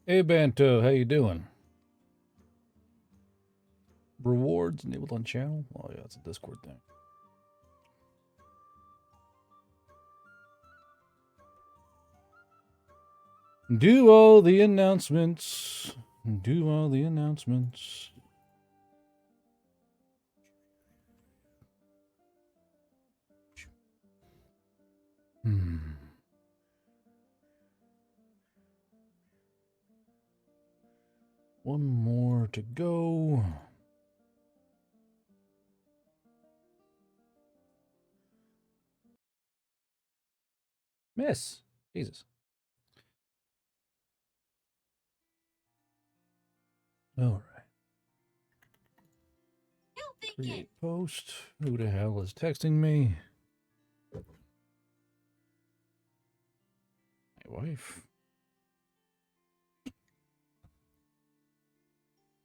Hey, Banto, how you doing? Rewards enabled on channel? Oh, yeah, it's a Discord thing. Do all the announcements. Do all the announcements. One more to go. Miss. Jesus. All right. Create post. Who the hell is texting me? My wife.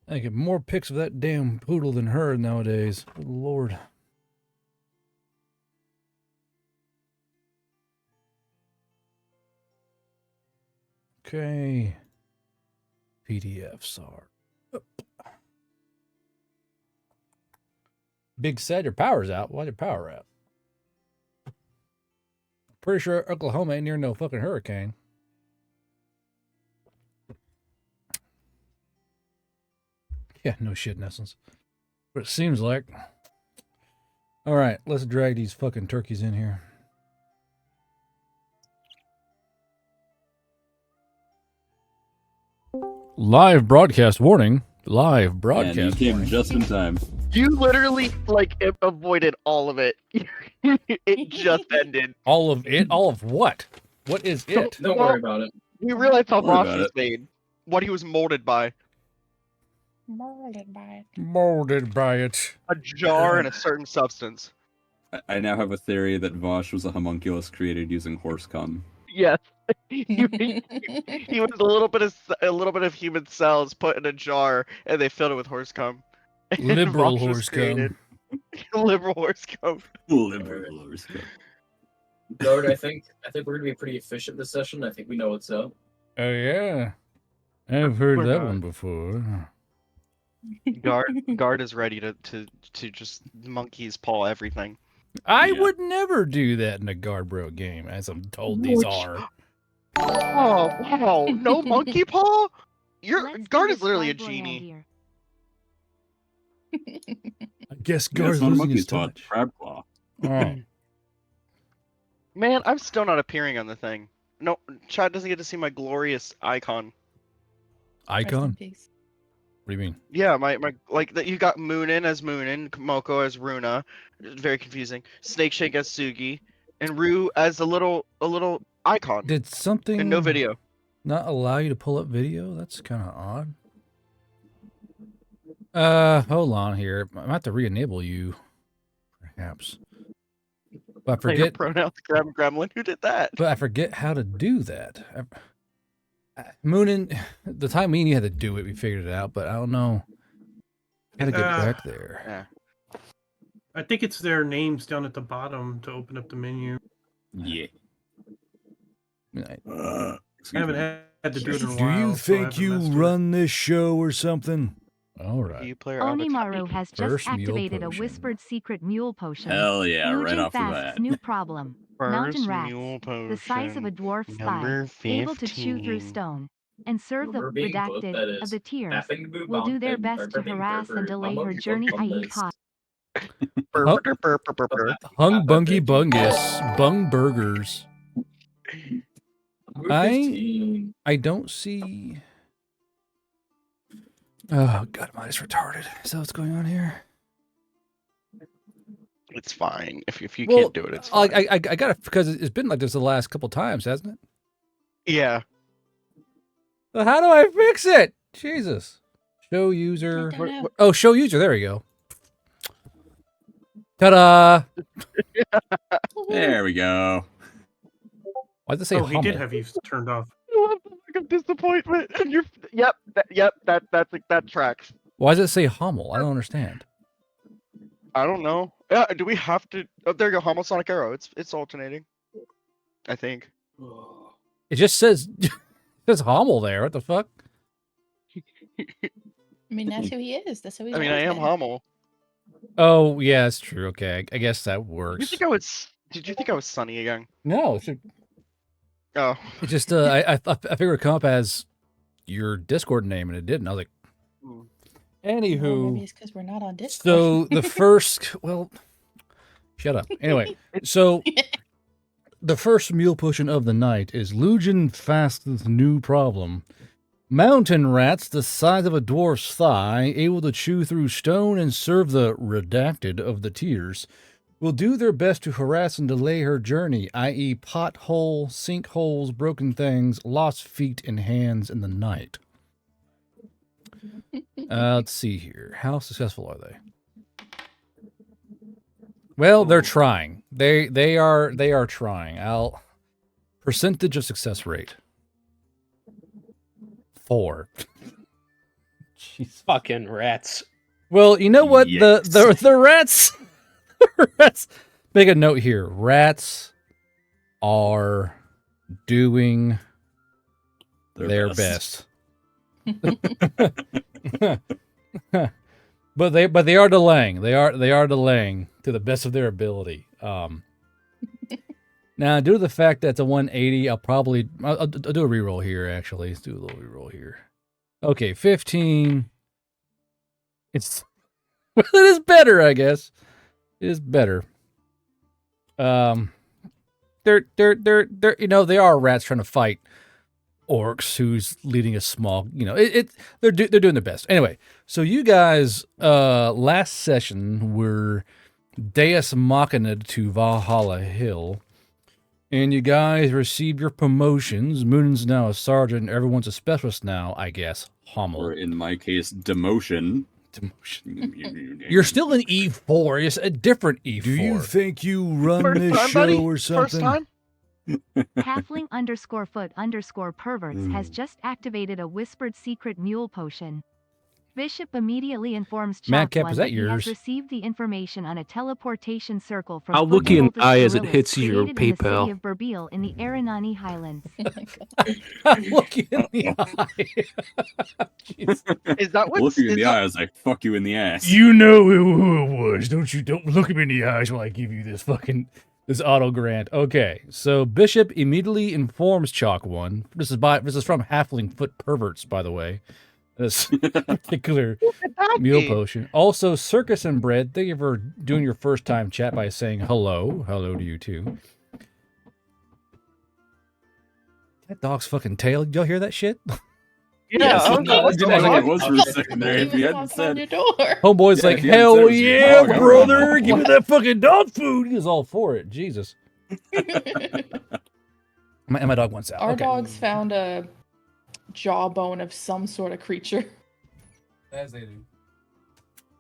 I get more pics of that damn poodle than her nowadays. Good Lord. Okay. PDFs are up. Big said your power's out. Why's your power out? Pretty sure Oklahoma ain't near no fucking hurricane. Yeah, no shit in essence. But it seems like. All right, let's drag these fucking turkeys in here. Live broadcast warning. Live broadcast warning. You came just in time. You literally, like, avoided all of it. It just ended. All of it? All of what? What is it? Don't worry about it. We realized how Don't worry Ross about was it. made. What he was molded by. Molded by it. Molded by it. A jar and a certain substance. I now have a theory that Vosh was a homunculus created using horse cum. Yes. he was a little bit of human cells put in a jar, and they filled it with horse cum. And Liberal Vosh was horse created. cum. Liberal horse cum. Liberal horse cum. Guard, I think we're gonna be pretty efficient this session. I think we know what's up. Oh yeah, I've heard We're that not. one before. Guard is ready to just monkey's paw everything. I Yeah. would never do that in a Guardbro game, as I'm told these are. Oh wow! No monkey paw? Your Let's Guard do is this literally a Guard genie. here. I guess Yeah, Guard's it's not a losing monkey's his paw, it's touch. a crab claw. Oh. Man, I'm still not appearing on the thing. No, Chad doesn't get to see my glorious icon. Icon? What do you mean? Yeah, my like that. You got Moonin as Moonin, Moko as Runa, very confusing. Snakeshake as Sugi, and Rue as a little icon. Did something And no video. not allow you to pull up video? That's kind of odd. Hold on here. I might have to re-enable you, perhaps. But I Player forget. pronouns Gremlin. Who did that? But I forget how to do that. Moonin, the time me and you had to do it, we figured it out, but I don't know how to get back there. Yeah. I think it's their names down at the bottom to open up the menu. Yeah. I haven't had to do it in a Do while. you so I think haven't you messed with it. run this show or something? All right. You player Onimaru has just First mule activated a potion. whispered secret mule potion. Hell yeah, right Mugen off the Fast's bat. new problem. Mountain rats, the size of a dwarf Number spy, able to chew through 15. stone, and serve the Remember being booked, that redacted is of the tiers, Effing boo will do their bump, best to and harass and delay her journey, i.e. pot. Hung Bungy Bungus. Bung Burgers. I don't see. Oh, God, am I just retarded? Is that what's going on here? It's fine. If you Well, can't do it, it's fine. I got it because it's been like this the last couple times, hasn't it? Yeah. Well, how do I fix it? Jesus. Show user. I don't know. Oh, show user. There we go. Ta-da! There we go. Why'd it say Oh, he did Hummel? have you turned off. I love the look of disappointment. And you're that tracks. Why does it say Hummel? I don't understand. I don't know. Yeah, do we have to? Oh, there you go. Homosonic arrow. It's alternating. I think. It just says says Hommel there. What the fuck? I mean, that's who he is. That's who he I is. mean, I am Hummel. Oh, yeah, that's true. Okay, I guess that Did you works. think I was? Did you think I was Sunny again? No, Oh, it just I figured it'd come up as your Discord name, and it didn't. I was like, Hmm. anywho. Well, maybe it's because we're not on Discord. So the first, well, shut up. Anyway, so the first mule potion of the night is Lugen Fast's new problem. Mountain rats the size of a dwarf's thigh, able to chew through stone and serve the redacted of the tears, will do their best to harass and delay her journey, i.e. pothole, sinkholes, broken things, lost feet and hands in the night. Let's see here. How successful are they? Well, they're trying. They are trying. Percentage of success rate. 4. Jeez. Fucking rats. Well, you know what? Yes. The rats rats. Make a note here. Rats are doing their best. But they are delaying. They are delaying to the best of their ability. Now, due to the fact that it's a 180, I'll do a reroll here. Actually, let's do a little reroll here. Okay, 15. It's well, it is better, I guess. It is better. They're you know, they are rats trying to fight orcs who's leading a small, you know, they're doing their best. Anyway, so you guys last session were Deus Machina to Valhalla Hill, and you guys received your promotions. Moonin's now a sergeant, everyone's a specialist now, I guess. Hommel. Or in my case, demotion. You're still in E4, it's a different E4. Do you think you run first this time, show buddy. or First something? time. Halfling_foot_perverts has just activated a whispered secret mule potion. Bishop immediately informs Madcap, Chalk is One that he yours? has received the information on a teleportation circle from I'll look you in the Foot eye as it Gorillas hits your created in the PayPal. city of Berbeil in the Aranani Highlands. Look you in the eye. Jeez. Is that what? Look you in the eye as I fuck you in the ass. You know who it was, don't you? Don't look me in the eyes while I give you this auto grant. Okay, so Bishop immediately informs Chalk One. This is from Halfling Foot Perverts, by the way. This particular meal potion. Also, Circus and Bread, thank you for doing your first time chat by saying hello. Hello to you too. That dog's fucking tail. Y'all hear that shit? Yeah. I I don't know what's didn't going think it on. was for a second there. If you hadn't on said, your door. Homeboy's Yeah, like, if you hadn't said it hell was your yeah, dog, I brother! would've- Give me that fucking dog food. He was all for it. Jesus. My dog wants out. Our Okay. dogs found a jawbone of some sort of creature. As they do.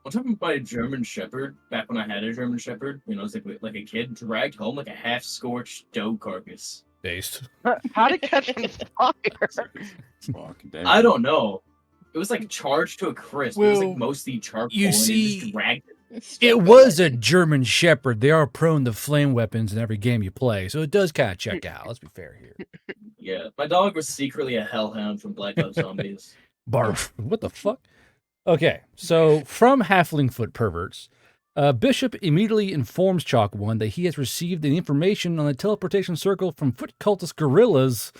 One time by a German Shepherd, back when I had a German Shepherd, you know, it was like a kid, dragged home like a half-scorched doe carcass. Based. How to catch on fire? fuck, damn. I don't know. It was like charged to a crisp. It was Well, like mostly charcoal. you and it see, just dragged it. It was a German Shepherd. They are prone to flame weapons in every game you play, so it does kind of check out. Let's be fair here. Yeah, my dog was secretly a hellhound from Black Ops Zombies. Barf. What the fuck? Okay, so from Halfling Foot Perverts, Bishop immediately informs Chalk One that he has received the information on the teleportation circle from foot cultist guerrillas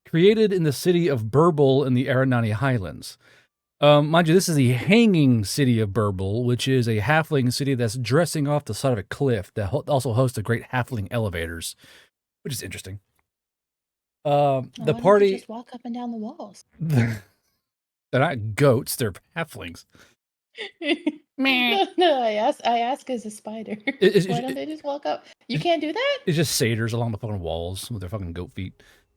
created in the city of Burble in the Aranani Highlands. Mind you, this is the hanging city of Burble, which is a halfling city that's dressing off the side of a cliff that also hosts the great halfling elevators, which is interesting. The Why don't you party... just walk up and down the walls. They're not goats, they're halflings. No, I ask as a spider. Why don't they just walk up? You can't do that? It's just satyrs along the fucking walls with their fucking goat feet.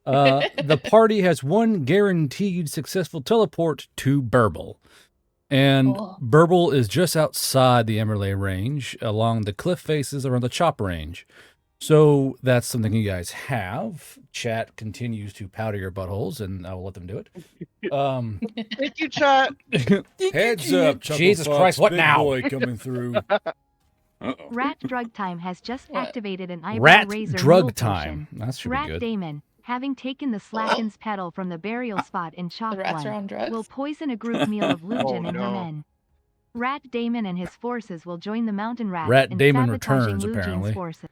The party has one guaranteed successful teleport to Burble. And Cool. Burble is just outside the Emerley range, along the cliff faces around the Chop range. So that's something you guys have. Chat continues to powder your buttholes, and I will let them do it. Thank you, chat. Heads up, Jesus Chucklefuck's Christ, what big now? boy coming through. Rat Drug Time has just What? activated an eyebrow Rat razor drug mule time. potion. That should be Rat good. Damon having taken the Slacken's pedal from the burial spot in Chalk The rats are 1, on drugs. will poison a group meal of Lugin and her no. men. Rat Damon and his forces will join the mountain rats Rat in Damon sabotaging returns, Lugin's apparently. forces.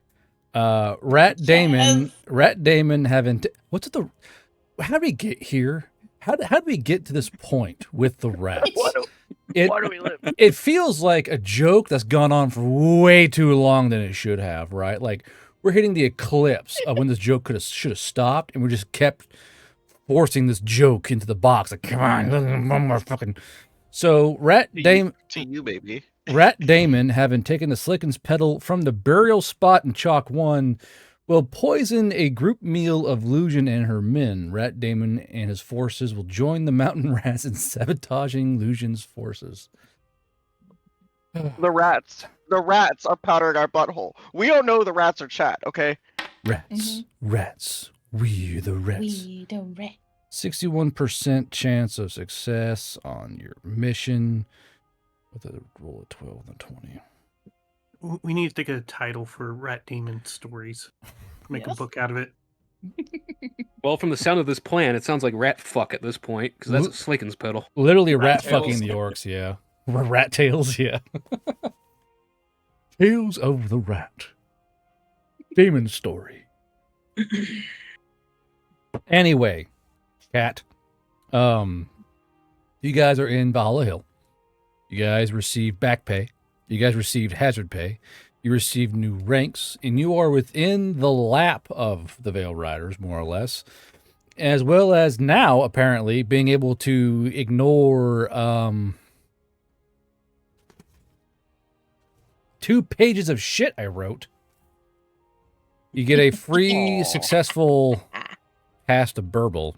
Rat Damon having what's the how did we get here? How did we get to this point with the rats? Why do we live? It feels like a joke that's gone on for way too long than it should have, right? Like we're hitting the eclipse of when this joke should have stopped, and we just kept forcing this joke into the box. Like, come on, one more fucking. So Rat Damon. To you, baby. Rat Damon, having taken the Slicken's pedal from the burial spot in Chalk 1, will poison a group meal of Lugin and her men. Rat Damon and his forces will join the mountain rats in sabotaging Lugin's forces. The rats are powdering our butthole. We don't know the rats are chat, okay? Rats, we the rats. We the rats. 61% chance of success on your mission with a roll of 12 and 20. We need to get a title for Rat Demon Stories. Make a Yes. book out of it. Well, from the sound of this plan, it sounds like rat fuck at this point, because that's Lu- a Slicken's pedal. Literally Rat rat fucking tails. the orcs, yeah. Rat tails, yeah. Tales of the Rat. Demon story. Anyway, chat. You guys are in Valhalla Hill. You guys received back pay. You guys received hazard pay. You received new ranks, and you are within the lap of the Veil Riders, more or less. As well as now, apparently, being able to ignore 2 pages of shit I wrote. You get a free, successful cast of Burble.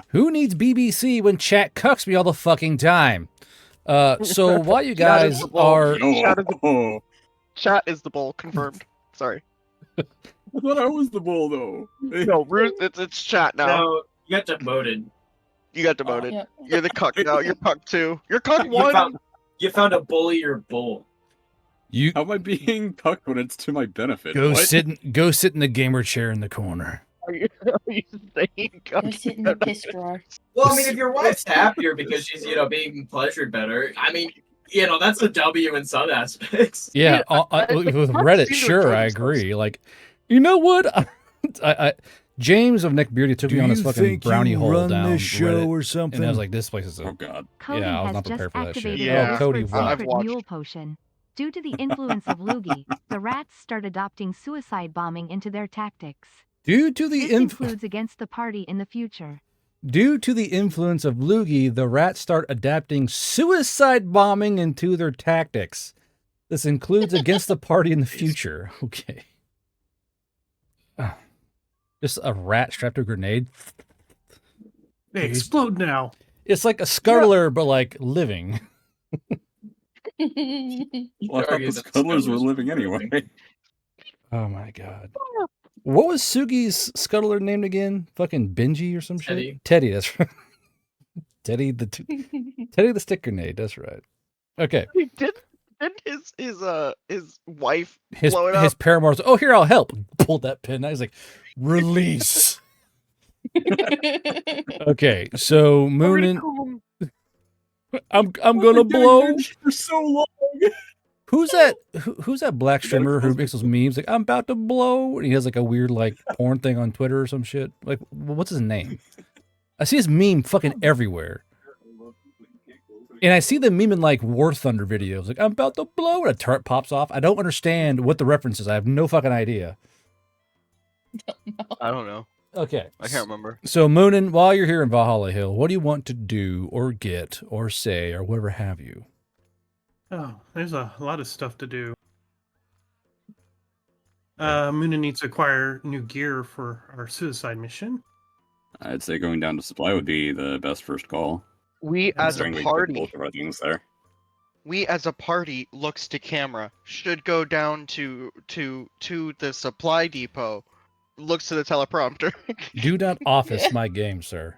Who needs BBC when chat cucks me all the fucking time? So while you guys Chat is the bull. are... No. Chat is the bull, confirmed. Sorry. I thought I was the bull, though. No, Ruth, it's chat now. No, you got demoted. You got demoted. Yep. You're the cuck now. You're cuck 2. You're cuck You 1. found a bullier bull. You How am I being cucked when it's to my benefit? go What? sit in the gamer chair in the corner. Are you saying Go cuck? sit in the piss drawer. Well, I mean, if your wife's happier because she's, being pleasured better, I mean, that's a W in some aspects. Yeah, with Reddit, seem to sure, enjoy I themselves. agree. Like, you know what? James of Nick Beardy took Do me on you this fucking think brownie you hole run down this show Reddit, or and something? I was like, this place is Oh a... god. Cody Yeah, I was has not just prepared for that shit. activated Yeah. a Cody, whispered what? I've secret watched. mule potion. Due to the influence of Lugi, the rats start adopting suicide bombing into their tactics. Due to the This includes against the party in the future. Due to the influence of Lugi, the rats start adapting suicide bombing into their tactics. This includes against the party in the future. Okay. Just a rat strapped to a grenade. They explode now. It's like a scuttler, but like living. Well, I thought Argue the that scuttlers were scuttlers living were anyway. living. Oh my god. What was Sugi's scuttler named again? Fucking Benji or some shit? Teddy. Teddy, that's right. Teddy the stick grenade, that's right. Okay. Didn't his wife His blow it up? his paramour's, oh, here, I'll help. Pulled that pin. I was like, release. Okay, so Moonin, I'm gonna blow. For so long. Who's that? Who's that black streamer who makes those memes? Like, I'm about to blow. And he has like a weird like porn thing on Twitter or some shit. Like, what's his name? I see his meme fucking everywhere. And I see the meme in like War Thunder videos. Like, I'm about to blow, and a turret pops off. I don't understand what the reference is. I have no fucking idea. I don't know. Okay. I can't remember. So, Moonin, while you're here in Valhalla Hill, what do you want to do or get or say or whatever have you? Oh, there's a lot of stuff to do. Moonin needs to acquire new gear for our suicide mission. I'd say going down to supply would be the best first call. We as a Considering we put party, both of our things there. looks to camera, should go down to the supply depot, looks to the teleprompter. Do not office my game, sir.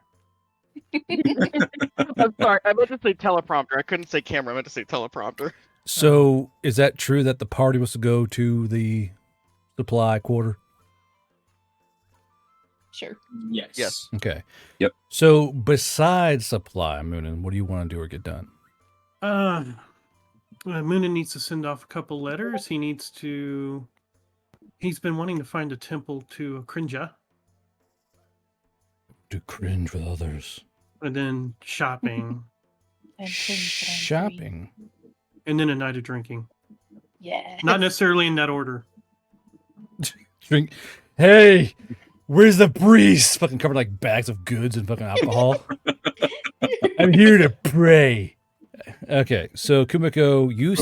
I'm sorry, I meant to say teleprompter. I couldn't say camera. I meant to say teleprompter. So, is that true that the party was to go to the supply quarter? Sure. Yes. Yes. Okay. Yep. So besides supply, Moonin, what do you want to do or get done? Moonin needs to send off a couple letters. He's been wanting to find a temple to Krinja, To cringe with others. and then shopping, And cringe that I'm free. Shopping. and then a night of drinking. Yeah. Not necessarily in that order. Drink. Hey, where's the priest? Fucking covered like bags of goods and fucking alcohol. I'm here to pray. Okay, so Kumiko, you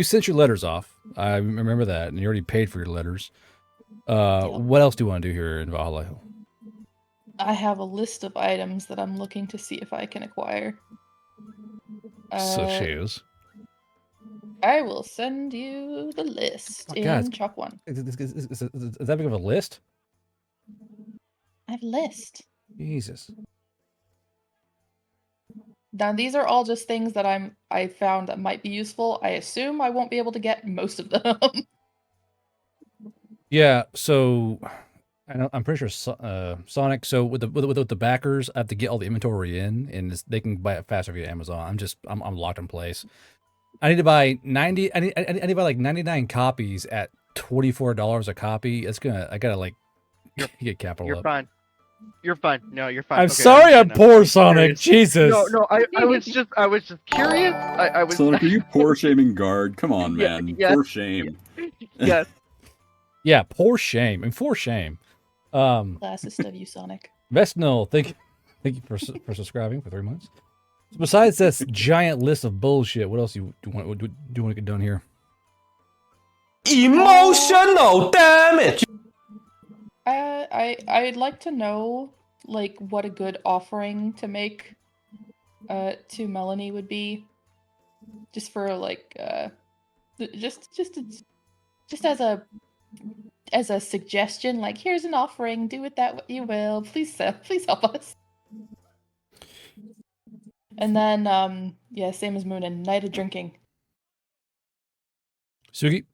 sent your letters off. I remember that, and you already paid for your letters. What else do you want to do here in Valhalla? I have a list of items that I'm looking to see if I can acquire. So she is. I will send you the list Oh, God, in Chalk 1. Is that big of a list? I have a list. Jesus. Now these are all just things that I found that might be useful. I assume I won't be able to get most of them. Yeah. So I'm pretty sure Sonic. So with the backers, I have to get all the inventory in, and they can buy it faster via Amazon. I'm locked in place. I need to buy 90. I need to buy like 99 copies at $24 a copy. I gotta like get capital You're up. fine. You're fine. No, you're fine. I'm Okay, sorry, I'm understand now. poor, Sonic. Curious. Jesus. No, I was just curious. I was. Sonic, are you poor shaming guard? Come on, Yeah, man. yes. For shame. Yes. Yeah, poor shame and for shame. Classist of you, Sonic. Vesnil, thank you for subscribing for 3 months. So besides this giant list of bullshit, what else do you want to get done here? Emotional damage. I'd like to know like what a good offering to make to Melanie would be, just for like just as a suggestion. Like, here's an offering. Do with that what you will. Please help us. And then yeah, same as Moon and night of drinking. Sugi?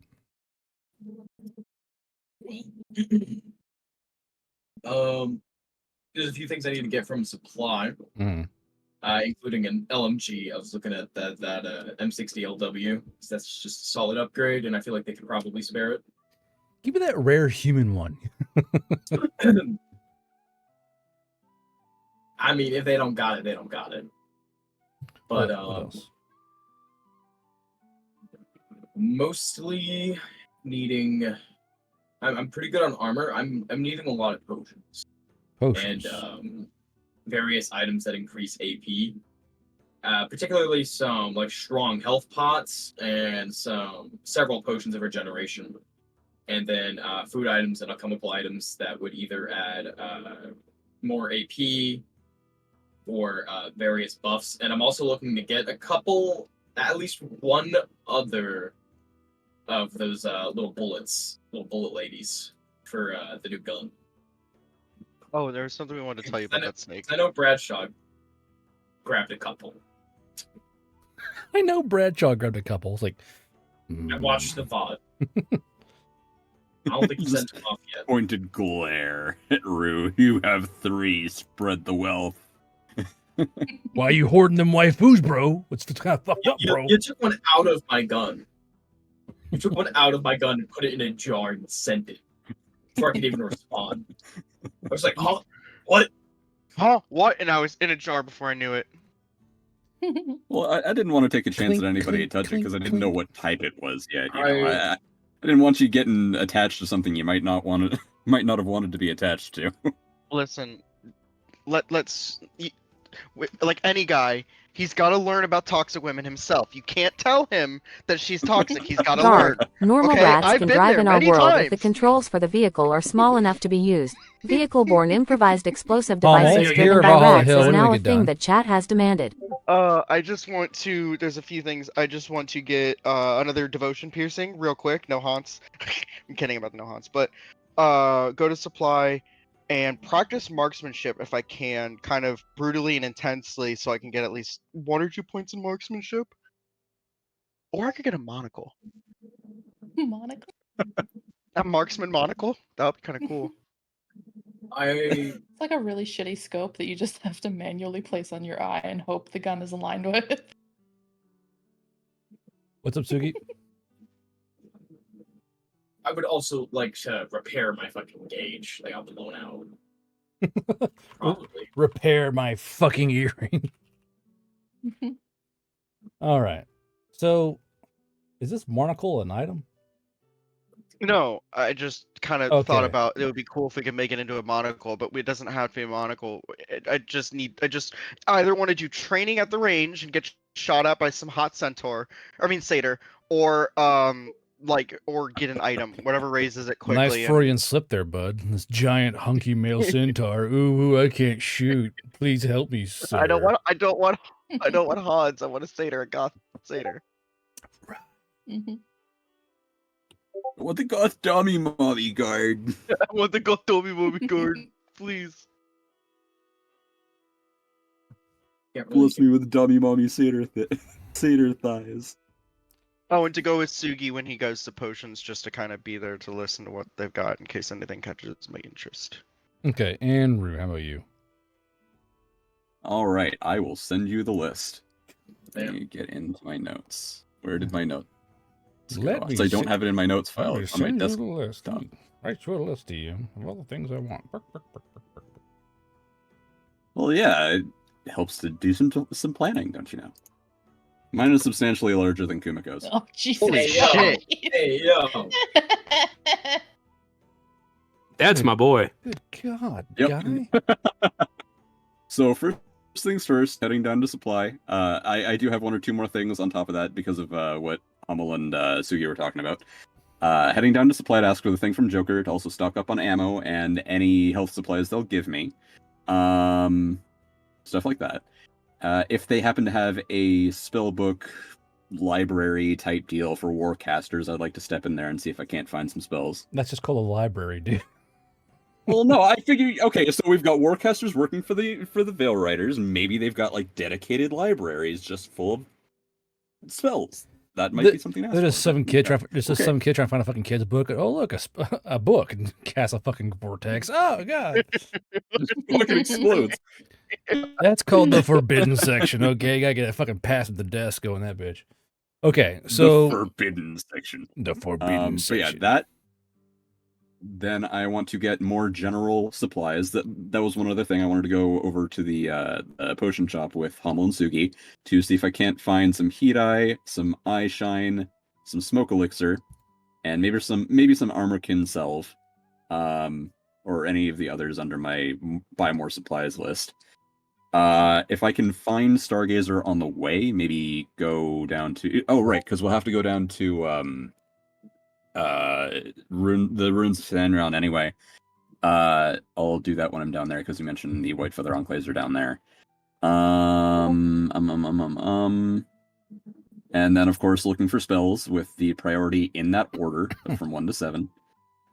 There's a few things I need to get from supply, including an LMG. I was looking at that M60LW. So that's just a solid upgrade, and I feel like they could probably spare it. Give me that rare human one. I mean, if they don't got it, they don't got it. But What else? mostly needing. I'm pretty good on armor. I'm needing a lot of potions. Potions. And various items that increase AP. Particularly some like strong health pots and several potions of regeneration. And then food items and alchemical items that would either add more AP or various buffs. And I'm also looking to get at least one other of those little bullet ladies for the new gun. Oh, there was something we wanted to tell you about that snake. I know Bradshaw grabbed a couple. I know Bradshaw grabbed a couple. It's like I watched the VOD. I don't think he sent them off yet. Pointed glare at Rue. You have 3. Spread the wealth. why are you hoarding them waifus, bro? What's kind of fucked up, bro? You took one out of my gun. You took one out of my gun and put it in a jar and sent it before I could even respond. I was like, huh? What? Huh? What? And I was in a jar before I knew it. Well, I didn't want to take a chance Clink, at anybody clink, touching it because I didn't clink, know what type it was yet. You know, I didn't want you getting attached to something you might not have wanted to be attached to. Listen, let's like any guy, he's got to learn about toxic women himself. You can't tell him that she's toxic. He's got to learn. Guard. Normal Okay? rats I've can been drive there in our many world times. if the controls for the vehicle are small enough to be used. Vehicle-borne improvised explosive Oh, devices here driven at by Valhalla rats Hill, is when do we now a get thing done? that chat has demanded. I just want to. There's a few things. I just want to get another devotion piercing real quick. No haunts. I'm kidding about the no haunts, but go to supply and practice marksmanship if I can, kind of brutally and intensely, so I can get at least 1 or 2 points in marksmanship. Or I could get a monocle. Monocle. A marksman monocle? That would be kind of cool. It's like a really shitty scope that you just have to manually place on your eye and hope the gun is aligned with. What's up, Sugi? I would also like to repair my fucking gauge. Like, I'll blown out. Probably. Repair my fucking earring. All right. So, is this monocle an item? No, I just kind of thought Okay. about it would be cool if we could make it into a monocle, but it doesn't have to be a monocle. I just either want to do training at the range and get shot at by some hot satyr, or or get an item, whatever raises it quickly. Nice and- Freudian slip there, bud. This giant hunky male centaur. Ooh, I can't shoot. Please help me, sir. I don't want Hans. I want a satyr, a goth satyr. I want the goth dummy mommy guard. I want the goth dummy mommy guard, please. Bless me with dummy mommy satyr thighs. Oh, and to go with Sugi when he goes to potions, just to kind of be there to listen to what they've got in case anything catches my interest. Okay, and Rue, how about you? All right, I will send you the list. Let Damn. me get into my notes. Where did my notes go? Let me So I don't see- have it in my notes file. Let me It's on my send you desk. the list. Stop. I show a list to you of all the things I want. Well, yeah, it helps to do some planning, don't you know? Mine is substantially larger than Kumiko's. Oh, Jesus. Holy Hey, yo. shit! Hey, yo. That's my boy. Good God, Yep. guy. So first things first, heading down to supply. I do have one or two more things on top of that because of what Hummel and Sugi were talking about. Heading down to supply to ask for the thing from Joker to also stock up on ammo and any health supplies they'll give me. Stuff like that. If they happen to have a spellbook library type deal for warcasters, I'd like to step in there and see if I can't find some spells. That's just called a library, dude. Well, no, I figure okay, so we've got warcasters working for the Veil Riders, and maybe they've got like dedicated libraries just full of spells. That might be something else. There's just some kid trying to find a fucking kid's book. Oh, look, a book, and cast a fucking vortex. Oh God, Just fucking explodes. that's called the forbidden section. Okay, gotta get a fucking pass at the desk going that bitch. Okay, so the forbidden section. The forbidden But section. yeah, that. Then I want to get more general supplies. That was one other thing. I wanted to go over to the potion shop with Hummel and Sugi to see if I can't find some heat eye, some eye shine, some smoke elixir, and maybe some armorkin salve, or any of the others under my buy more supplies list. If I can find Stargazer on the way, maybe go down to because we'll have to go down to the ruins of Sanron anyway. I'll do that when I'm down there because you mentioned the White Feather Enclaves are down there. And then of course looking for spells with the priority in that order from 1 to 7.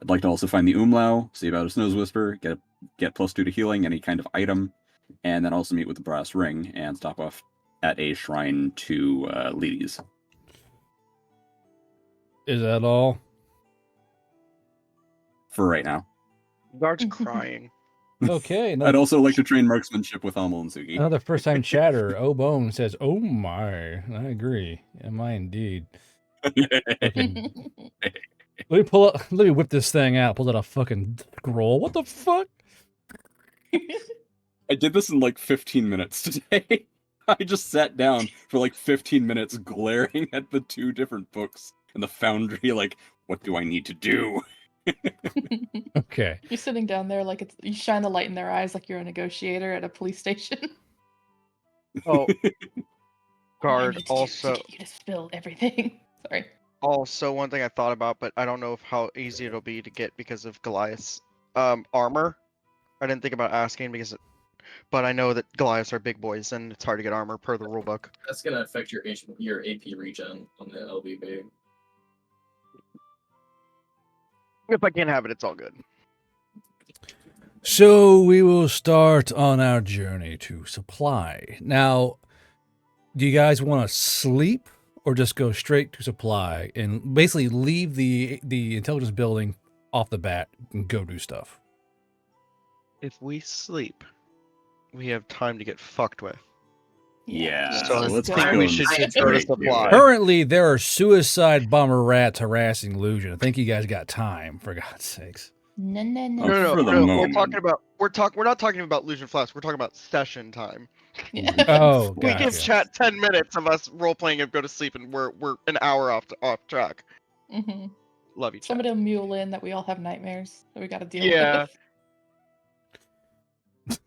I'd like to also find the Umlau, see about a Snow's Whisper, get +2 to healing, any kind of item, and then also meet with the Brass Ring and stop off at a shrine to Ladies. is that all? For right now. Guard's crying. Okay, I'd also like to train marksmanship with Hummel and Sugi. another first-time chatter. Oh, Bone says, "Oh my, I agree. Am I indeed?" Fucking- Let me whip this thing out. Pull out a fucking scroll. What the fuck? I did this in like 15 minutes today. I just sat down for like 15 minutes glaring at the two different books in the foundry, like, what do I need to do? Okay. You're sitting down there like you shine the light in their eyes like you're a negotiator at a police station. Oh, I guard need to also. get you to spill everything. Sorry. Also, one thing I thought about, but I don't know how easy it'll be to get because of Goliath's armor. I didn't think about asking but I know that Goliaths are big boys and it's hard to get armor per the rulebook. That's gonna affect your AP regen on the LBB. If I can't have it, it's all good. So we will start on our journey to supply. Now, do you guys want to sleep or just go straight to supply and basically leave the intelligence building off the bat and go do stuff. If we sleep, we have time to get fucked with. Yeah, So I let's think keep we going should just straight go to to supply. it. Currently, there are suicide bomber rats harassing Illusion. I think you guys got time, for God's sakes. No, no, no. Oh, for the We're moment. talking about we're not talking about Illusion Flash. We're talking about session time. Oh, We give gotcha. chat 10 minutes of us role playing and go to sleep, and we're an hour off track. Mm-hmm. Love you, chat. Somebody will mule in that we all have nightmares that we got to deal Yeah. with.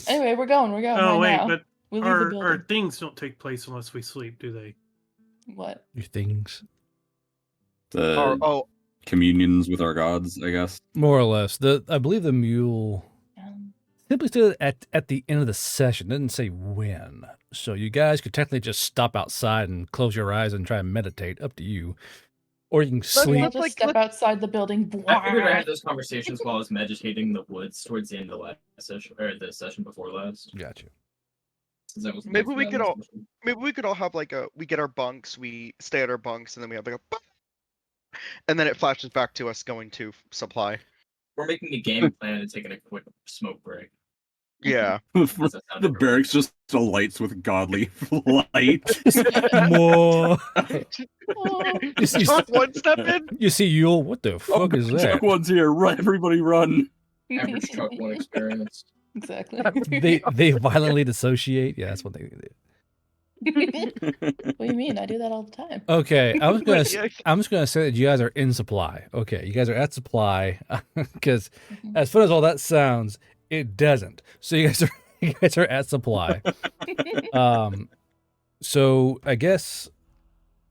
Anyway, we're going. We're going. Oh right wait, now. but We leave the our building. things don't take place unless we sleep, do they? What? Your things. The communions with our gods, I guess. More or less. I believe the mule simply stood at the end of the session. It didn't say when. So you guys could technically just stop outside and close your eyes and try and meditate. Up to you. Or you can We'll sleep. just step outside the building. I figured I had those conversations while I was meditating in the woods towards the end of the last session, or the session before last. Gotcha. Since I was Maybe we in could that all session. have like we get our bunks, we stay at our bunks, and then we have like a and then it flashes back to us going to supply. We're making a game plan and taking a quick smoke break. Yeah. The barracks just lights with godly light. More. Chuck one step in. You see Yule? What the fuck is that? Chuck one's here. Run, everybody run. Average Chuck one experience. Exactly. They violently dissociate. Yeah, that's what they do. What do you mean? I do that all the time. Okay, I'm just gonna say that you guys are in supply. Okay, you guys are at supply because as fun as all that sounds, it doesn't. So you guys are at supply. So I guess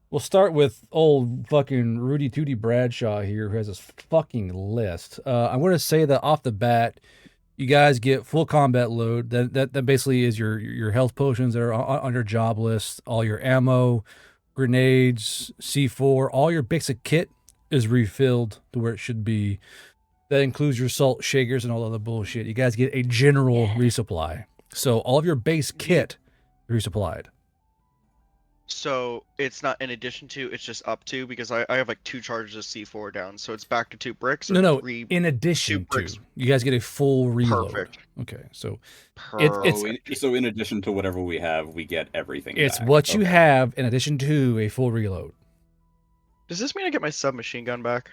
we'll start with old fucking Rudy Tooty Bradshaw here, who has this fucking list. I'm going to say that off the bat, you guys get full combat load. That basically is your health potions that are on your job list, all your ammo, grenades, C4, all your basic kit is refilled to where it should be. That includes your salt shakers and all other bullshit. You guys get a general resupply. So all of your base kit resupplied. So it's not in addition to, it's just up to, because I have like 2 charges of C4 down, so it's back to 2 bricks. Or No, 3, in 2 addition to, bricks. you guys get a full reload. Perfect. Okay, so So in addition to whatever we have, we get everything. it's back. what you Okay. have in addition to a full reload. Does this mean I get my submachine gun back?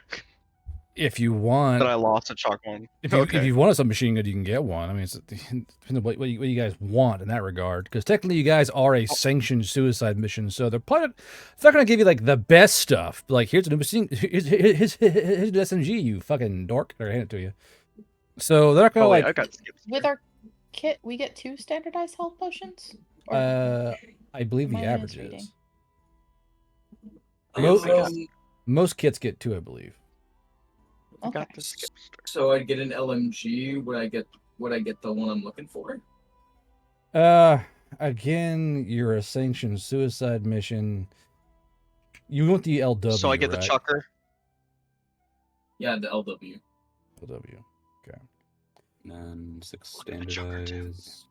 If you want, That I lost at Chalk One. if you want a submachine gun, you can get one. I mean, it's depends on what you guys want in that regard. Because technically, you guys are a sanctioned suicide mission, so they're probably it's not going to give you like the best stuff. Like here's a new machine, here's an SMG, you fucking dork. They're hand it to you. So they're not going to I got skipped. With our kit, we get 2 standardized health potions? Or I believe am the I average misreading? is. Most, Most kits get 2, I believe. Okay. so I'd get an LMG. Would I get the one I'm looking for? Again, you're a sanctioned suicide mission. You want the LW, So I get right? the chucker. Yeah, the LW. LW. Okay. And 6 Look at the chucker, too. standardized.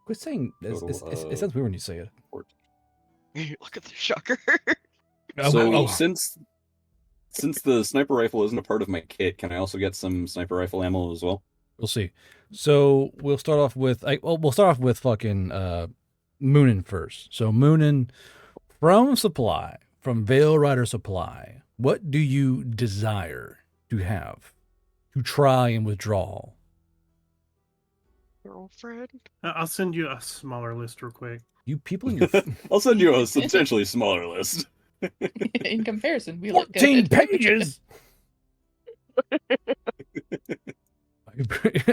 Quit saying Total it sounds weird when you say it. Look at the chucker. So since the sniper rifle isn't a part of my kit, can I also get some sniper rifle ammo as well? We'll see. So we'll start off with fucking Moonin first. So Moonin from Supply, from Veil Rider Supply, what do you desire to have to try and withdraw? Girlfriend. I'll send you a smaller list real quick. You people in your I'll send you a substantially smaller list. In comparison, we look 14 good. pages.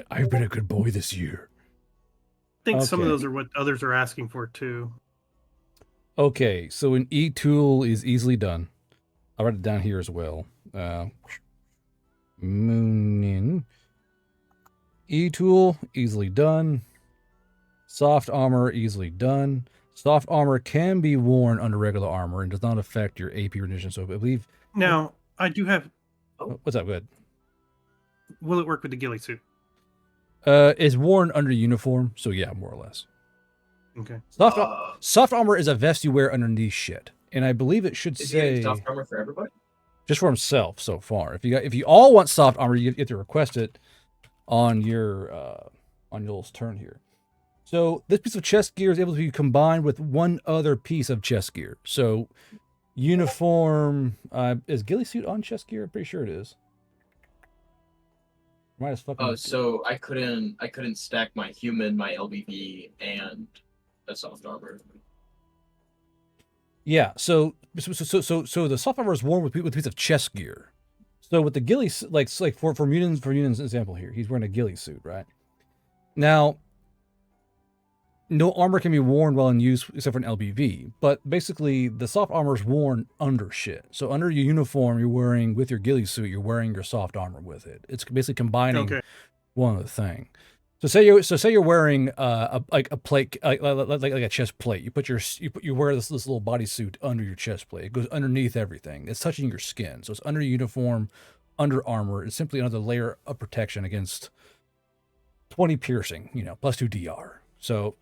I've been a good boy this year. I think some of Okay. those are what others are asking for too. Okay, so an E-tool is easily done. I'll write it down here as well. Moonin. E-tool, easily done. Soft armor, easily done. Soft armor can be worn under regular armor and does not affect your AP rendition. So I believe... Now, I do have. What's up, good? Will it work with the ghillie suit? It's worn under uniform, so yeah, more or less. Okay. Soft armor is a vest you wear underneath shit. And I believe it should Is there say... soft armor for everybody? just for himself so far. If you all want soft armor, you have to request it on y'all's turn here. So this piece of chest gear is able to be combined with one other piece of chest gear. So uniform, is ghillie suit on chest gear? I'm pretty sure it is. Might as fucking. Oh, so I couldn't stack my human, my LBV, and a soft armor. Yeah. So the soft armor is worn with a piece of chest gear. So with the ghillie, like for Munin's example here, he's wearing a ghillie suit, right? Now, no armor can be worn while in use except for an LBV, but basically the soft armor is worn under shit. So under your uniform, you're wearing, with your ghillie suit, you're wearing your soft armor with it. It's basically combining one other thing. So say you're wearing a plate, like a chest plate. You wear this little bodysuit under your chest plate. It goes underneath everything. It's touching your skin. So it's under uniform, under armor. It's simply another layer of protection against 20 piercing, plus 2 DR. So,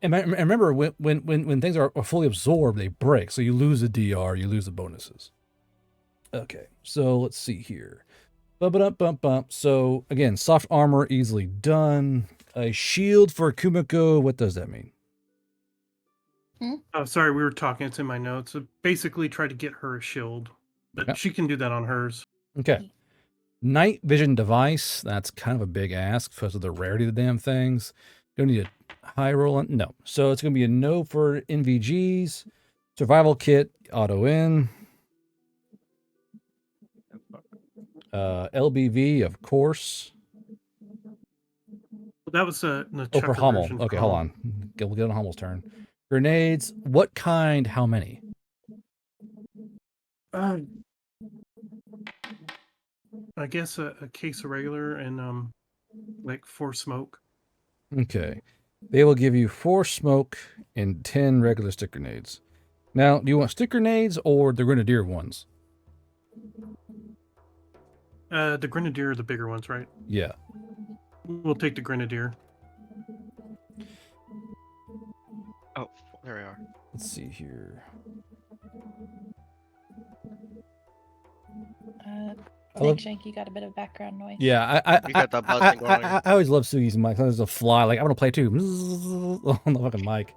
and remember, when things are fully absorbed, they break. So you lose the DR, you lose the bonuses. Okay, so let's see here. Bump. So again, soft armor easily done. A shield for Kumiko. What does that mean? Oh, sorry, we were talking. It's in my notes. So basically, try to get her a shield, but she can do that on hers. Okay. Night vision device. That's kind of a big ask because of the rarity of the damn things. Don't need a high roll on. No. So it's going to be a no for NVGs. Survival kit. Auto in. LBV, of course. That was the for Hummel. Okay, hold on. We'll get on Hummel's turn. Grenades. What kind? How many? I guess a case of regular and like 4 smoke. Okay. They will give you 4 smoke and 10 regular stick grenades. Now, do you want stick grenades or the grenadier ones? The grenadier are the bigger ones, right? Yeah. We'll take the grenadier. Oh, there we are. Let's see here. I think Shanky got a bit of background noise. Yeah, I always love Sugi's mic. There's a fly. Like, I want to play too. On the fucking mic.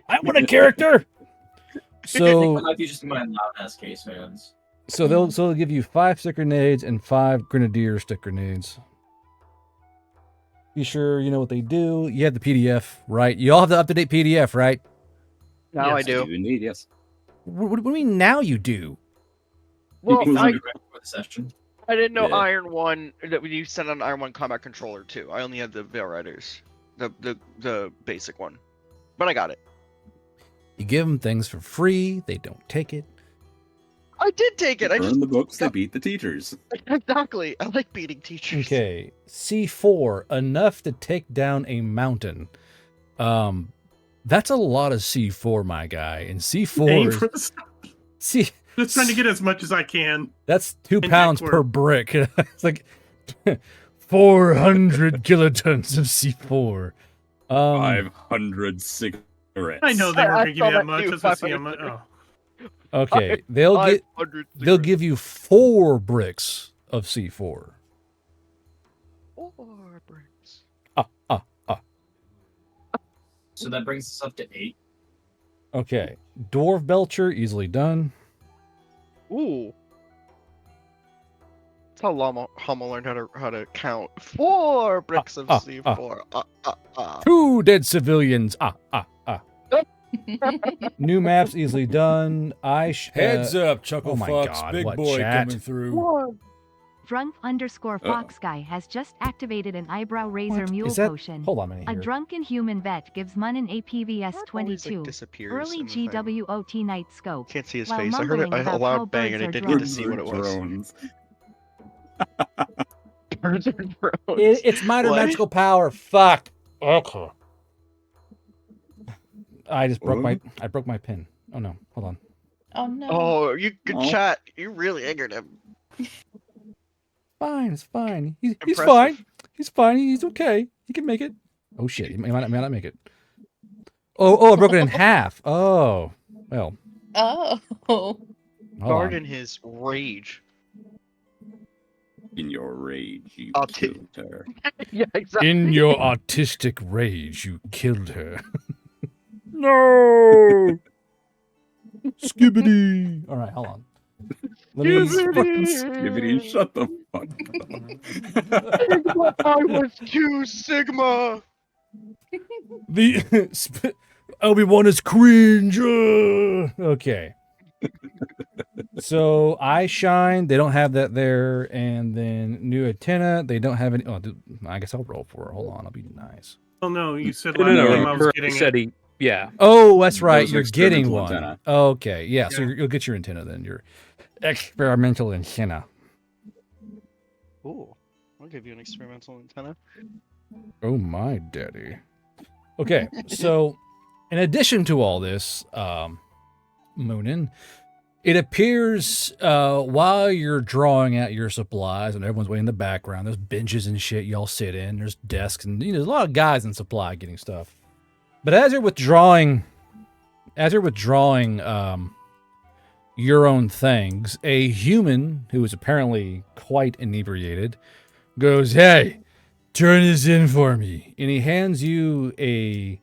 I want a character! So, I might be just my loud ass case fans. So they'll give you 5 stick grenades and 5 grenadier stick grenades. Be sure you know what they do. You have the PDF, right? You all have the up-to-date PDF, right? Now yes, I do. Indeed, yes. What do you mean now you do? Well, I didn't know Yeah. Iron 1, that you sent an Iron 1 combat controller too. I only had the Veil Riders. The basic one. But I got it. You give them things for free. They don't take it. I did take it. I Burn just the books, they beat the teachers. Exactly. I like beating teachers. Okay. C4, enough to take down a mountain. That's a lot of C4, my guy. And C4 is... See, just trying to get as much as I can. That's 2 pounds per brick. It's like 400 kilotons of C4. 500 cigarettes. I know they weren't going to give me that much. That's see how much. Oh. Okay, they'll give you 4 bricks of C4. 4 bricks. So that brings us up to 8. Okay, Dwarf Belcher, easily done. Ooh. That's how Hummel learned how to count. 4 bricks of C4. 2 dead civilians. New maps easily done. Heads up, Chuckle oh my Fox, God, big what boy chat? coming through. Drunk_Foxguy has just activated an eyebrow razor mule Is that- potion. hold on a minute A here. drunken human vet gives Moonin a PVS always, 22. disappears Early in the thing. GWOT Nightscope. Can't see his While face. I heard mumbling a about how loud bang and I birds are didn't get to drones. see what it was. Drones. Birds are drones. It's minor What? magical power. Fuck. Okay. I just broke I broke my pin. Oh no, hold on. Oh no. Oh, you good Oh. chat. You really angered him. Fine, it's fine. He's Impressive. fine. He's fine. He's okay. He can make it. Oh shit, he might not make it. Oh, I broke it in half. Oh, well. Oh. Hold Guard on. in his rage. In your rage, you I'll killed her. Yeah, exactly. In your autistic rage, you killed her. No! Skibbity! All right, hold on. Let me. Fucking Skibbity, shut the fuck up. Sigma, I was too Sigma. The Obi-Wan is cringe. Okay. So I shine. They don't have that there, and then new antenna. They don't have any. Oh, I guess I'll roll for it. Hold on, I'll be nice. Oh no, you said No, last no, time no. I was Remember, getting said it. yeah. Oh, that's right. was an You're getting experimental one. antenna. Okay, yeah. So Yeah. you'll get your antenna then. Your experimental antenna. Ooh, I'll give you an experimental antenna. Oh my daddy. Okay, so in addition to all this, Moonin, it appears while you're drawing out your supplies and everyone's waiting in the background, there's benches and shit y'all sit in, there's desks, and there's a lot of guys in supply getting stuff. But as you're withdrawing your own things, a human who is apparently quite inebriated goes, "Hey, turn this in for me." And he hands you a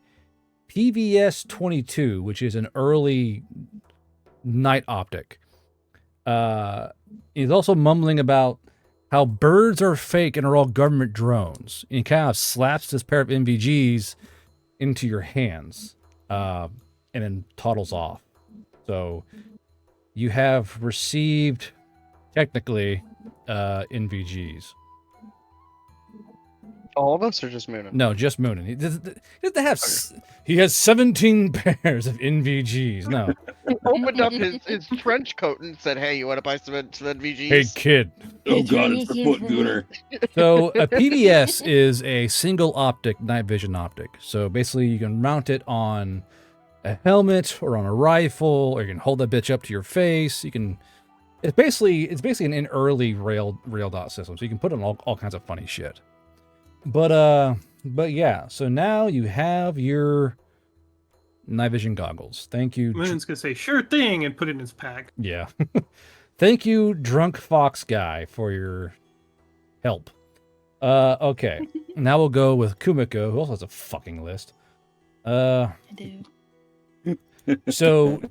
PVS 22, which is an early night optic. He's also mumbling about how birds are fake and are all government drones. And he kind of slaps this pair of NVGs into your hands and then toddles off. So you have received, technically, NVGs. All of us, or just Moonin? No, just Moonin. He doesn't have. He has 17 pairs of NVGs. No. He opened up his trench coat and said, "Hey, you want to buy some NVGs?" Hey, kid. Oh god, it's the foot gooner. So a PBS is a single optic night vision optic. So basically, you can mount it on a helmet or on a rifle, or you can hold that bitch up to your face. You can. It's basically an early rail dot system. So you can put it on all kinds of funny shit. But yeah. So now you have your night vision goggles. Thank you. Moonin's gonna say sure thing and put it in his pack. Yeah. Thank you, Drunk Fox Guy, for your help. Okay. Now we'll go with Kumiko, who also has a fucking list. I do. So,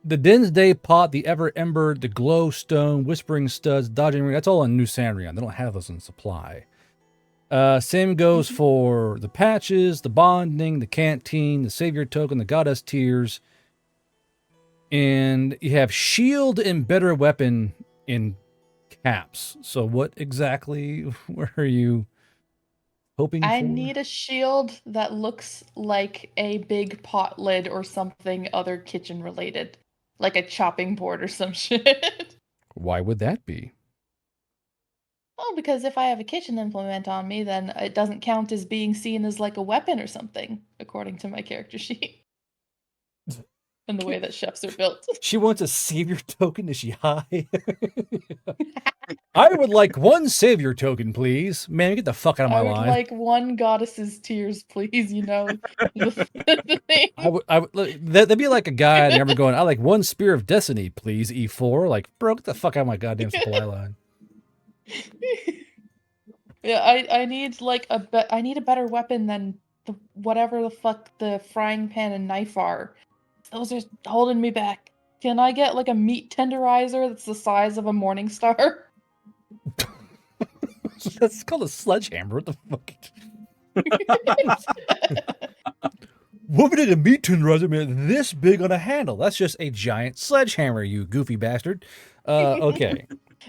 the Dinsday pot, the Ever Ember, the Glowstone, Whispering Studs, Dodging Ring, that's all in New Sandrian. They don't have those in supply. Same goes for the patches, the bonding, the canteen, the savior token, the goddess tears. And you have shield and better weapon in caps. So what exactly were you hoping I for? need a shield that looks like a big pot lid or something other kitchen related. Like a chopping board or some shit. Why would that be? Well, because if I have a kitchen implement on me, then it doesn't count as being seen as like a weapon or something, according to my character sheet. And the way that chefs are built. She wants a savior token. Is she high? I would like one savior token, please. Man, get the fuck out of my I would line. like one goddess's tears, please. You know, the thing. I would look, that'd be like a guy in ever going, "I like one spear of destiny, please." E4, like, bro, get the fuck out of my goddamn supply line. Yeah, I need like I need a better weapon than whatever the fuck the frying pan and knife are. Those are holding me back. Can I get like a meat tenderizer that's the size of a morning star? That's called a sledgehammer. What the fuck? What would a meat tenderizer be this big on a handle? That's just a giant sledgehammer, you goofy bastard. Okay.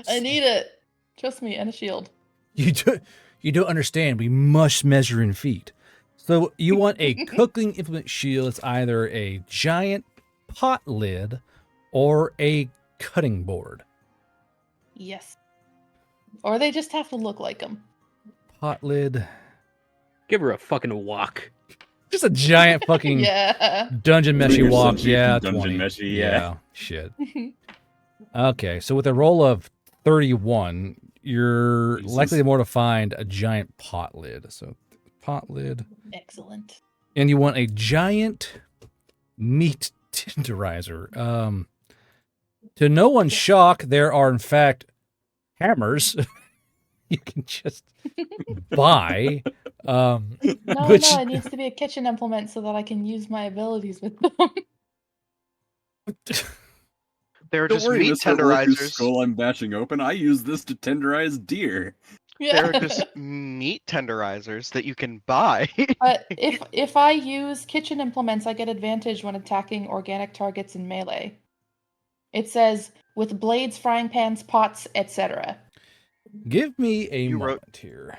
I need it. Trust me, and a shield. You don't understand. We must measure in feet. So you want a cooking implement shield. It's either a giant pot lid or a cutting board. Yes. Or they just have to look like them. Pot lid. Give her a fucking walk. Just a giant fucking Yeah. dungeon meshy Your walk. subject Yeah, in dungeon 20. meshy, yeah. Shit. Okay, so with a roll of 31, you're Jesus. likely more to find a giant pot lid. So pot lid. Excellent. And you want a giant meat tenderizer. To no one's shock, there are in fact hammers you can just buy. No, which no, it needs to be a kitchen implement so that I can use my abilities with them. They're Don't just worry, meat Mr. Orc, whose tenderizers. skull I'm bashing open. I use this to tenderize deer. They're just meat tenderizers that you can buy. But if I use kitchen implements, I get advantage when attacking organic targets in melee. It says with blades, frying pans, pots, etc. give me a You moment wrote- here.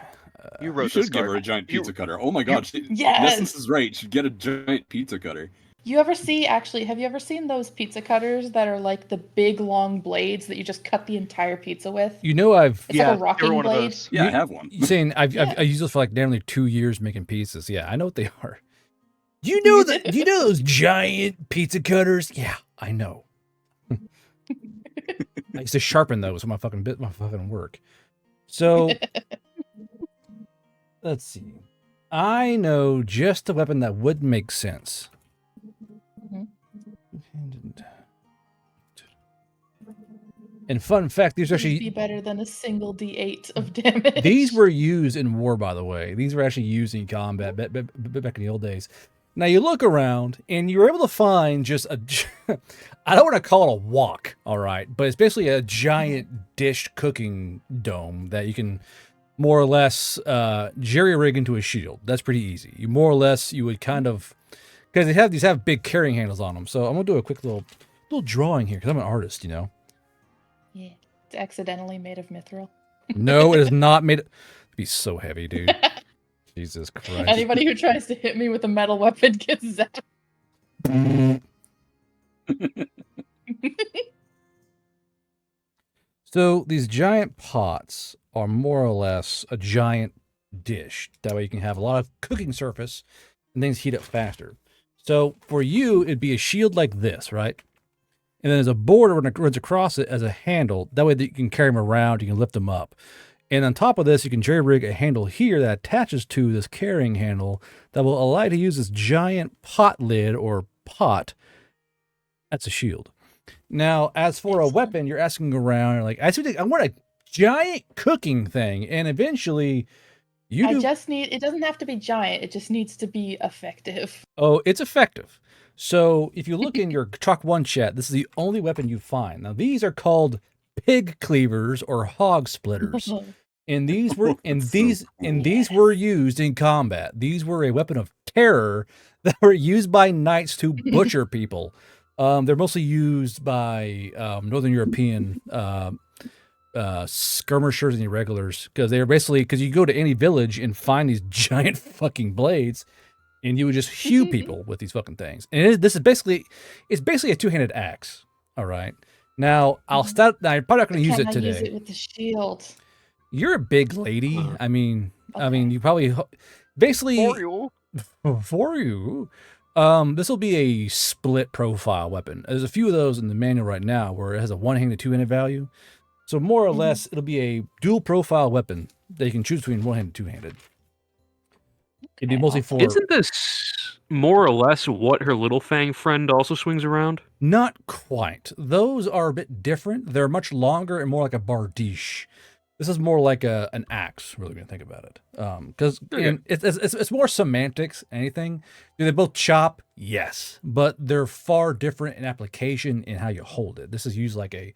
You You wrote should this give her a card. giant You- pizza cutter. Oh my god, Yes! Nessence is right. She'd get a giant pizza cutter. You ever see, actually, have you ever seen those pizza cutters that are like the big long blades that you just cut the entire pizza with? You know, I've It's like Yeah, a rocking one of blade. those. Yeah, I have one. you saying I've Yeah. I used those for like nearly 2 years making pizzas. Yeah, I know what they are. Do you know that? Do you know those giant pizza cutters? Yeah, I know. I used to sharpen those with my fucking work. So let's see. I know just a weapon that would make sense. Mhm. And fun fact, these are Please be actually better than a single D8 of damage. these were used in war, by the way. These were actually used in combat back in the old days. Now you look around and you're able to find just a, I don't want to call it a wok, all right, but it's basically a giant dish cooking dome that you can more or less jerry rig into a shield. That's pretty easy. You more or less you would kind of, because these have big carrying handles on them. So I'm gonna do a quick little drawing here because I'm an artist, you know. Yeah, it's accidentally made of mithril. No, it is not made. It'd be so heavy, dude. Jesus Christ. Anybody who tries to hit me with a metal weapon gets zapped. So these giant pots are more or less a giant dish. That way you can have a lot of cooking surface and things heat up faster. So for you, it'd be a shield like this, right? And then there's a border that runs across it as a handle. That way that you can carry them around, you can lift them up. And on top of this, you can jerry rig a handle here that attaches to this carrying handle that will allow you to use this giant pot lid or pot. That's a shield. Now, as for a weapon, you're asking around, you're like, I want a giant cooking thing. And eventually, I just need, it doesn't have to be giant, it just needs to be effective. Oh, it's effective. So if you look in your Chalk 1 chat, this is the only weapon you find. Now, these are called pig cleavers or hog splitters. And these were these were used in combat. These were a weapon of terror that were used by knights to butcher people. They're mostly used by Northern European skirmishers and irregulars because they were basically because you go to any village and find these giant fucking blades, and you would just hew people with these fucking things. And this is basically a two-handed axe. All right. Now I'm probably not going to use it today. Use it with the shield. You're a big lady. I mean, you probably basically for you. This will be a split profile weapon. There's a few of those in the manual right now where it has a one-handed, two-handed value. So more or less, it'll be a dual profile weapon that you can choose between one-handed and two-handed. It'd be mostly for. Isn't this more or less what her little fang friend also swings around? Not quite. Those are a bit different. They're much longer and more like a bardiche. This is more like an axe, really, when you think about it. Because it's more semantics, anything. Do they both chop? Yes. But they're far different in application in how you hold it. This is used like a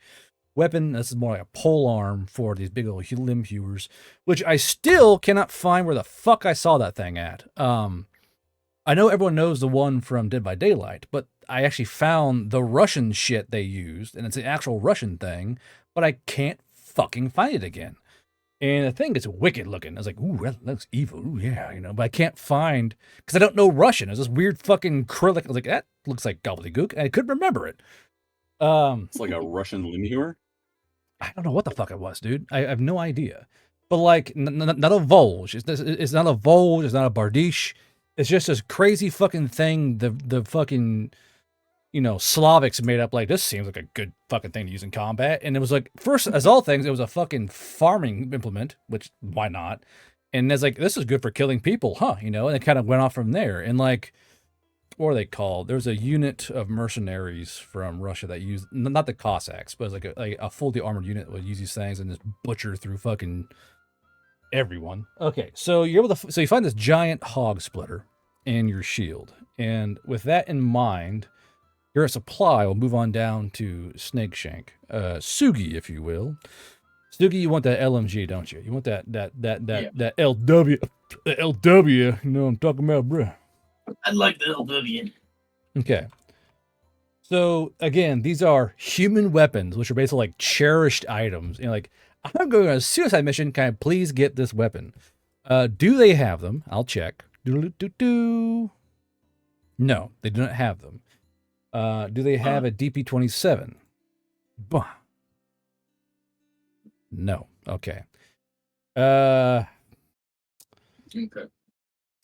weapon. This is more like a pole arm for these big old limb hewers, which I still cannot find where the fuck I saw that thing at. I know everyone knows the one from Dead by Daylight, but I actually found the Russian shit they used, and it's an actual Russian thing, but I can't fucking find it again. And the thing is wicked looking. I was like, ooh, that looks evil. Ooh, yeah, but I can't find, because I don't know Russian. It's this weird fucking acrylic. I was like, that looks like gobbledygook, and I couldn't remember it. It's like a Russian limb hewer? I don't know what the fuck it was, dude. I have no idea. But like, not a Volge. It's not a Volge. It's not a Bardiche. It's just this crazy fucking thing. The fucking, Slavics made up like, this seems like a good fucking thing to use in combat. And it was like, first, as all things, it was a fucking farming implement, which why not? And it's like, this is good for killing people, huh? And it kind of went off from there. And like, what are they called? There's a unit of mercenaries from Russia that use not the Cossacks, but it's like a fully armored unit that would use these things and just butcher through fucking everyone. Okay, so you're able to so you find this giant hog splitter in your shield, and with that in mind, your supply will move on down to Snakeshank, Sugi, if you will. Sugi, you want that LMG, don't you? You want that LW, the LW. You know what I'm talking about, bruh. I like the LW. Okay. So again, these are human weapons, which are basically like cherished items. Like, I'm going on a suicide mission. Can I please get this weapon? Do they have them? I'll check. No, they do not have them. Do they have a DP-27? No. Okay. Okay.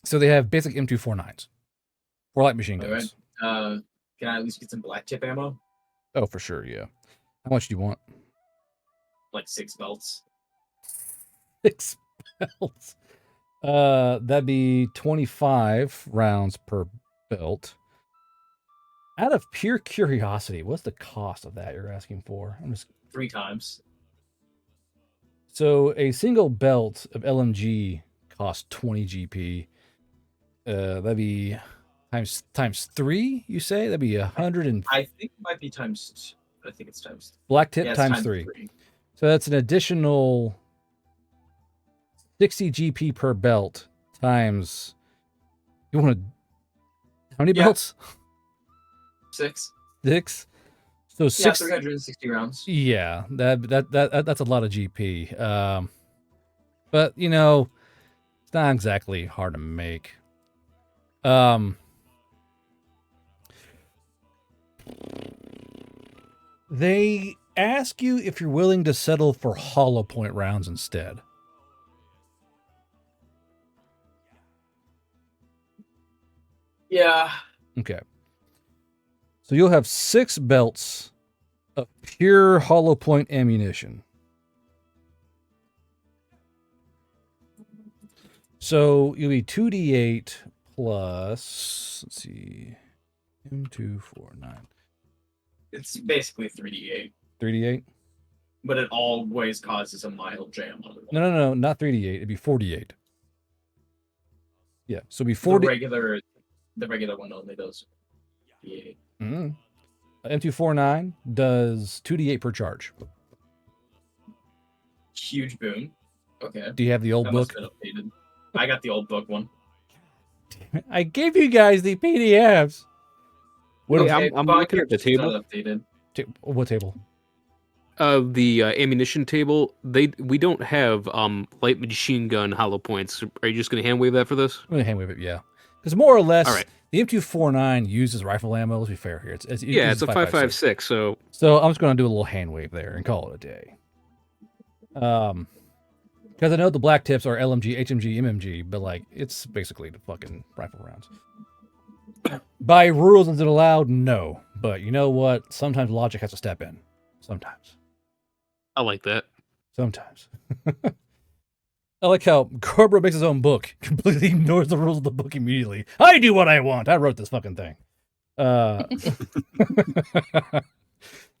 So they have basic M249s. 4 light machine guns. Right. Can I at least get some black tip ammo? Oh, for sure, yeah. How much do you want? Like 6 belts. 6 belts. That'd be 25 rounds per belt. Out of pure curiosity, what's the cost of that you're asking for? I'm just 3 times. So a single belt of LMG costs 20 GP. That'd be times 3, you say? That'd be 100 and I think it might be times. I think it's times. black tip Yeah, times 3. So that's an additional 60 GP per belt times. You want to? How many belts? 6. 6. So 6. 360 rounds. Yeah, that's a lot of GP. But you know, it's not exactly hard to make. They ask you if you're willing to settle for hollow point rounds instead. Yeah. Okay. So you'll have 6 belts of pure hollow point ammunition. So you'll be 2d8 plus, let's see, M249. It's basically 3d8. 3d8? But it always causes a mild jam on the wall. No, not 3d8. It'd be 4d8. Yeah, so it'd be 40. The regular one only does d8. Mm-hmm. M249 does 2d8 per charge. Huge boon. Okay. Do you have the old That book? must have been updated. I got the old book one. I gave you guys the PDFs. Wait, I'm looking at the table. What table? The ammunition table. We don't have light machine gun hollow points. Are you just going to hand wave that for this? I'm going to hand wave it, yeah. Because more or less, all right. The M249 uses rifle ammo. Let's be fair here. It's a 5.56. So I'm just going to do a little hand wave there and call it a day. Because I know the black tips are LMG, HMG, MMG, but like it's basically the fucking rifle rounds. By rules, is it allowed? No. But you know what? Sometimes logic has to step in. Sometimes. I like that. Sometimes. I like how Corbra makes his own book, completely ignores the rules of the book immediately. I do what I want. I wrote this fucking thing.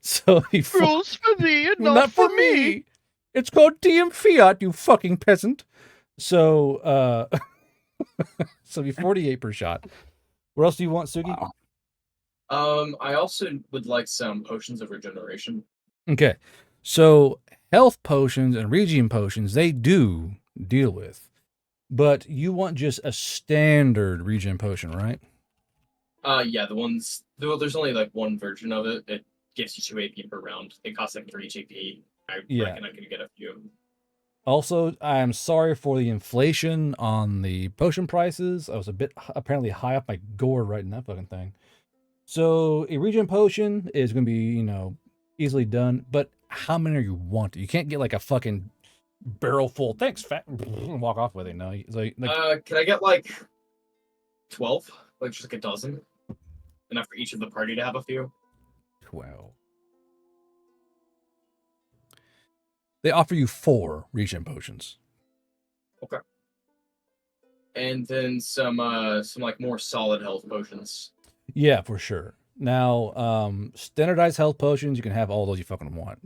So he rules for thee and not for me. It's called DM Fiat, you fucking peasant. So so be 48 per shot. What else do you want, Sugi? Wow. I also would like some potions of regeneration. Okay. So health potions and regen potions, they do deal with. But you want just a standard regen potion, right? Yeah, there's only like one version of it. It gives you 2 AP per round. It costs like 3 GP. I reckon I can get a few. Also, I'm sorry for the inflation on the potion prices. I was a bit apparently high up my gourd right in that fucking thing. So a regen potion is going to be, easily done. But how many are you want? You can't get like a fucking barrel full. Thanks, fat. Walk off with it. No, can I get like 12? Like just like a dozen? Enough for each of the party to have a few? 12. They offer you 4 regen potions. Okay. And then some like more solid health potions. Yeah, for sure. Now, standardized health potions, you can have all those you fucking want.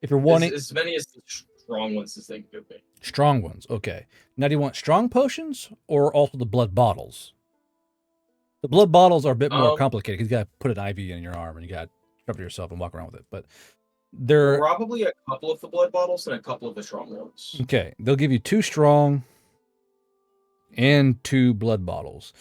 If you're wanting As many as the strong ones as they could be. strong ones, okay. Now, do you want strong potions or also the blood bottles? The blood bottles are a bit more complicated because you got to put an IV in your arm and you got to shove it yourself and walk around with it. But they're probably a couple of the blood bottles and a couple of the strong ones. okay. They'll give you 2 strong and 2 blood bottles.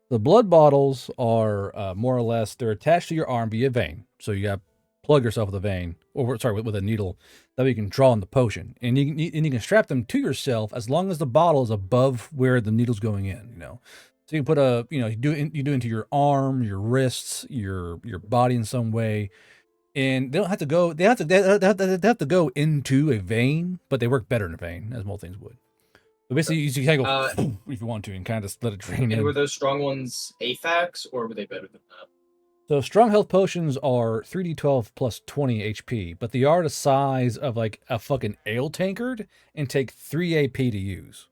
The blood bottles are more or less they're attached to your arm via vein. So you got to plug yourself with a vein, or sorry, with a needle that way you can draw in the potion, and you can strap them to yourself as long as the bottle is above where the needle's going in. So you can put you do into your arm, your wrists, your body in some way, and they don't have to go. They have to go into a vein, but they work better in a vein, as most things would. But basically, you can go if you want to, and kind of just let it drain And in. were those strong ones AFAX, or were they better than that? So strong health potions are 3d12 plus 20 HP, but they are the size of like a fucking ale tankard and take 3 AP to use.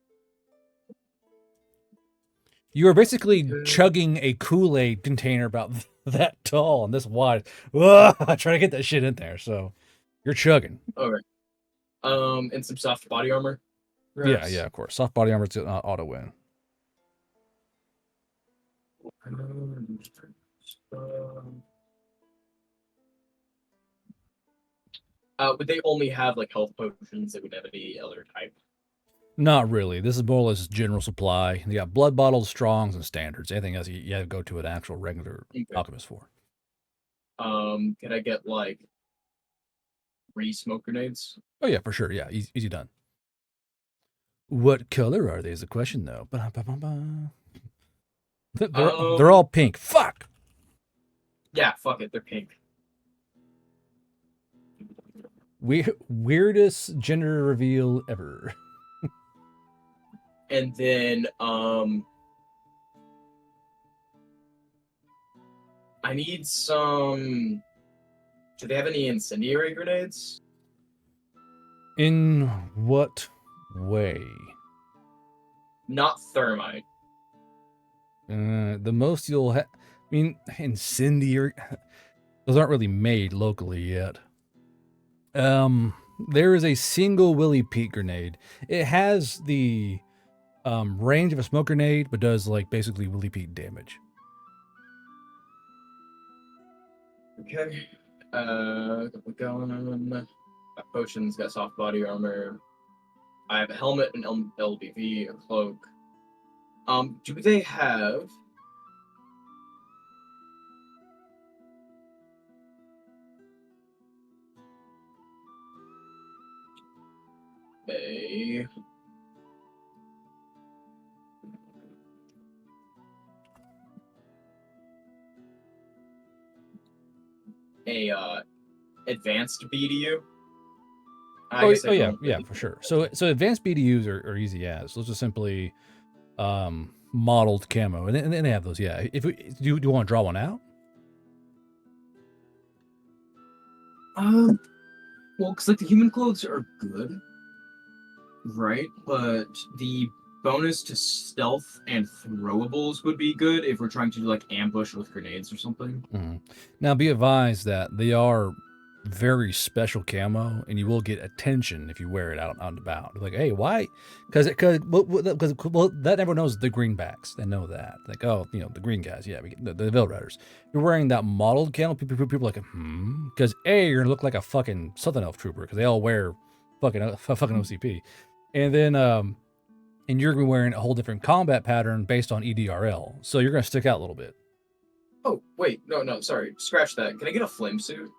You are basically chugging a Kool-Aid container about that tall and this wide. Trying to get that shit in there. So you're chugging. All right. And some soft body armor. Perhaps? Yeah, of course. Soft body armor to auto win. Would they only have like health potions? They wouldn't have any other type. Not really. This is more or less general supply. You got blood bottles, strongs, and standards. Anything else you have to go to an actual regular alchemist for. Can I get like 3 smoke grenades? Oh yeah, for sure. Yeah, easy done. What color are they? Is the question though. They're all pink. Fuck. Yeah, fuck it. They're pink. Weirdest gender reveal ever. And then I need some. Do they have any incendiary grenades? In what way? Not thermite. The most you'll have. I mean, incendiary. Those aren't really made locally yet. There is a single Willy Pete grenade. It has the range of a smoke grenade, but does like basically Willy Pete damage. Okay. Going. Got potions. Got soft body armor. I have a helmet, an LBV, a cloak. Do they have? A advanced BDU? Oh yeah, for sure. So advanced BDUs are easy as. Those are simply modeled camo, and they have those. Yeah. If do you want to draw one out? Well, because like the human clothes are good, right? But the bonus to stealth and throwables would be good if we're trying to do like ambush with grenades or something. Mm-hmm. Now, be advised that they are very special camo, and you will get attention if you wear it out and about. Like, hey, why? Because that everyone knows the greenbacks. They know that. Like, oh, the green guys. Yeah, the Veil Riders. You're wearing that modeled camo. People are like, because you're gonna look like a fucking Southern Elf trooper because they all wear fucking OCP, and then and you're gonna be wearing a whole different combat pattern based on EDRL. So you're gonna stick out a little bit. Oh wait, no, sorry, scratch that. Can I get a flame suit?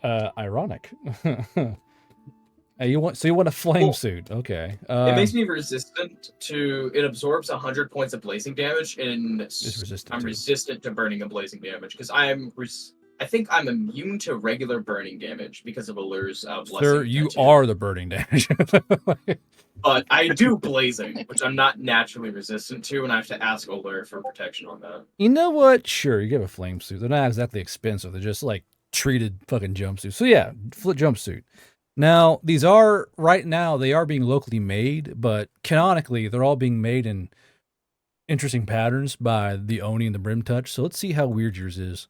Ironic. You want a flame suit? Okay. It makes me resistant to. It absorbs 100 points of blazing damage, and I'm resistant to burning and blazing damage because I think I'm immune to regular burning damage because of Allur's blessing. Sir, you are the burning damage. But I do blazing, which I'm not naturally resistant to, and I have to ask Allur for protection on that. You know what? Sure, you get a flame suit. They're not exactly expensive. They're just like treated fucking jumpsuits. So yeah, flip jumpsuit. Now, these are right now they are being locally made, but canonically they're all being made in interesting patterns by the Oni and the Brim Touch. So let's see how weird yours is.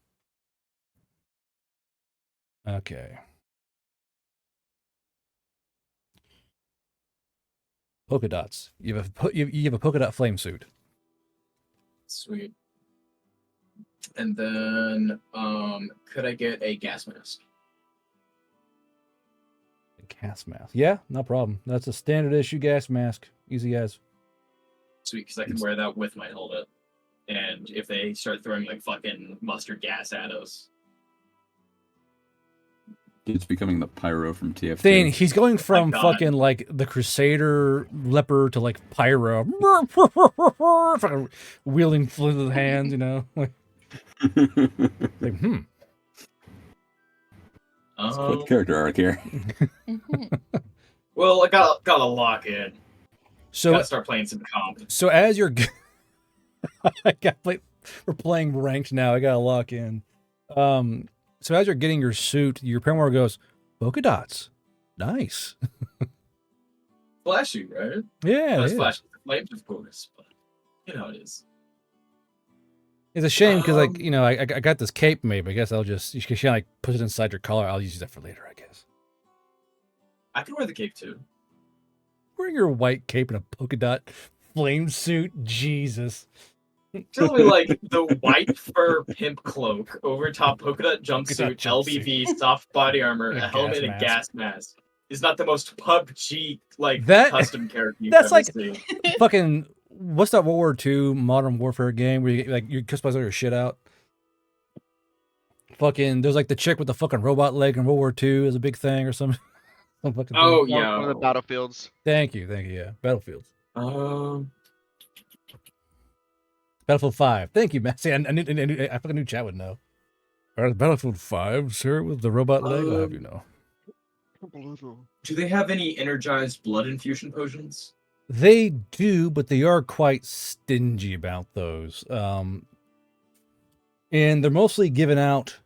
Okay. Polka dots. You have a polka dot flame suit. Sweet. And then, could I get a gas mask? A gas mask. Yeah, no problem. That's a standard issue gas mask. Easy as. Sweet, because I can wear that with my helmet. And if they start throwing like fucking mustard gas at us, It's becoming the pyro from TF2. Thane, he's going from God. fucking like the Crusader leper to like pyro. Fucking wheeling fluid with hands, you know. Like, It's quite the character arc here. well, I gotta lock in. So Gotta start playing some comp. So as you're, we're playing ranked now. I gotta lock in. So as you're getting your suit, your paramour goes, polka dots, nice. Flashy, right? Yeah, Not as it is. flashy as flames, of course, but you know how it is. It's a shame because like I got this cape made, but I guess I'll just you can like put it inside your collar. I'll use that for later, I guess. I can wear the cape too. Wearing your white cape and a polka dot flame suit, Jesus. Totally like the white fur pimp cloak over top polka dot jumpsuit, LBV, soft body armor, And a a helmet, gas and a mask. gas mask. Is not the most PUBG like That- custom character you've that's ever like- seen. Fucking what's that World War II Modern Warfare game where you get, like you customize all your shit out? Fucking there's like the chick with the fucking robot leg in World War II is a big thing or something. Some fucking Oh thing. yeah. One of the battlefields. Thank you, yeah. Battlefields. Battlefield 5. Thank you, Matt. See, I fucking knew chat would know. All right, Battlefield 5, sir, with the robot leg. I'll have you know. Do they have any energized blood infusion potions? They do, but they are quite stingy about those. And they're mostly given out,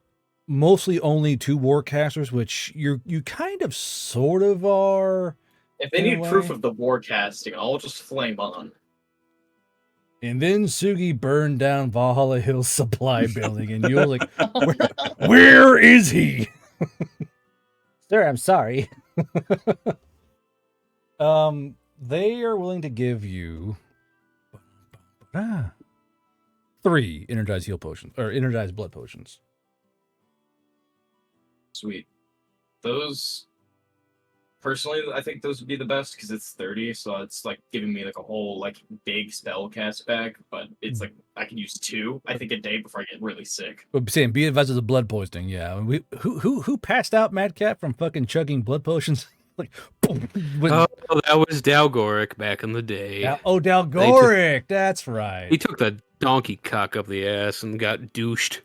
mostly only to warcasters, which you kind of sort of are. If they in a need proof way. of the war casting, I'll just flame on. And then Sugi burned down Valhalla Hills supply building, and you're like, where is he? Sir, I'm sorry. They are willing to give you 3 energized heal potions or energized blood potions. Sweet. Those, personally, I think those would be the best because it's 30, so it's like giving me like a whole like big spell cast back. But it's like I can use 2, I think, a day before I get really sick. But saying, be advised of the blood poisoning. Yeah, who passed out, Madcap, from fucking chugging blood potions? Like, boom, Oh, that was Dalgoric back in the day. Dalgoric. That's right. He took the donkey cock up the ass and got douched.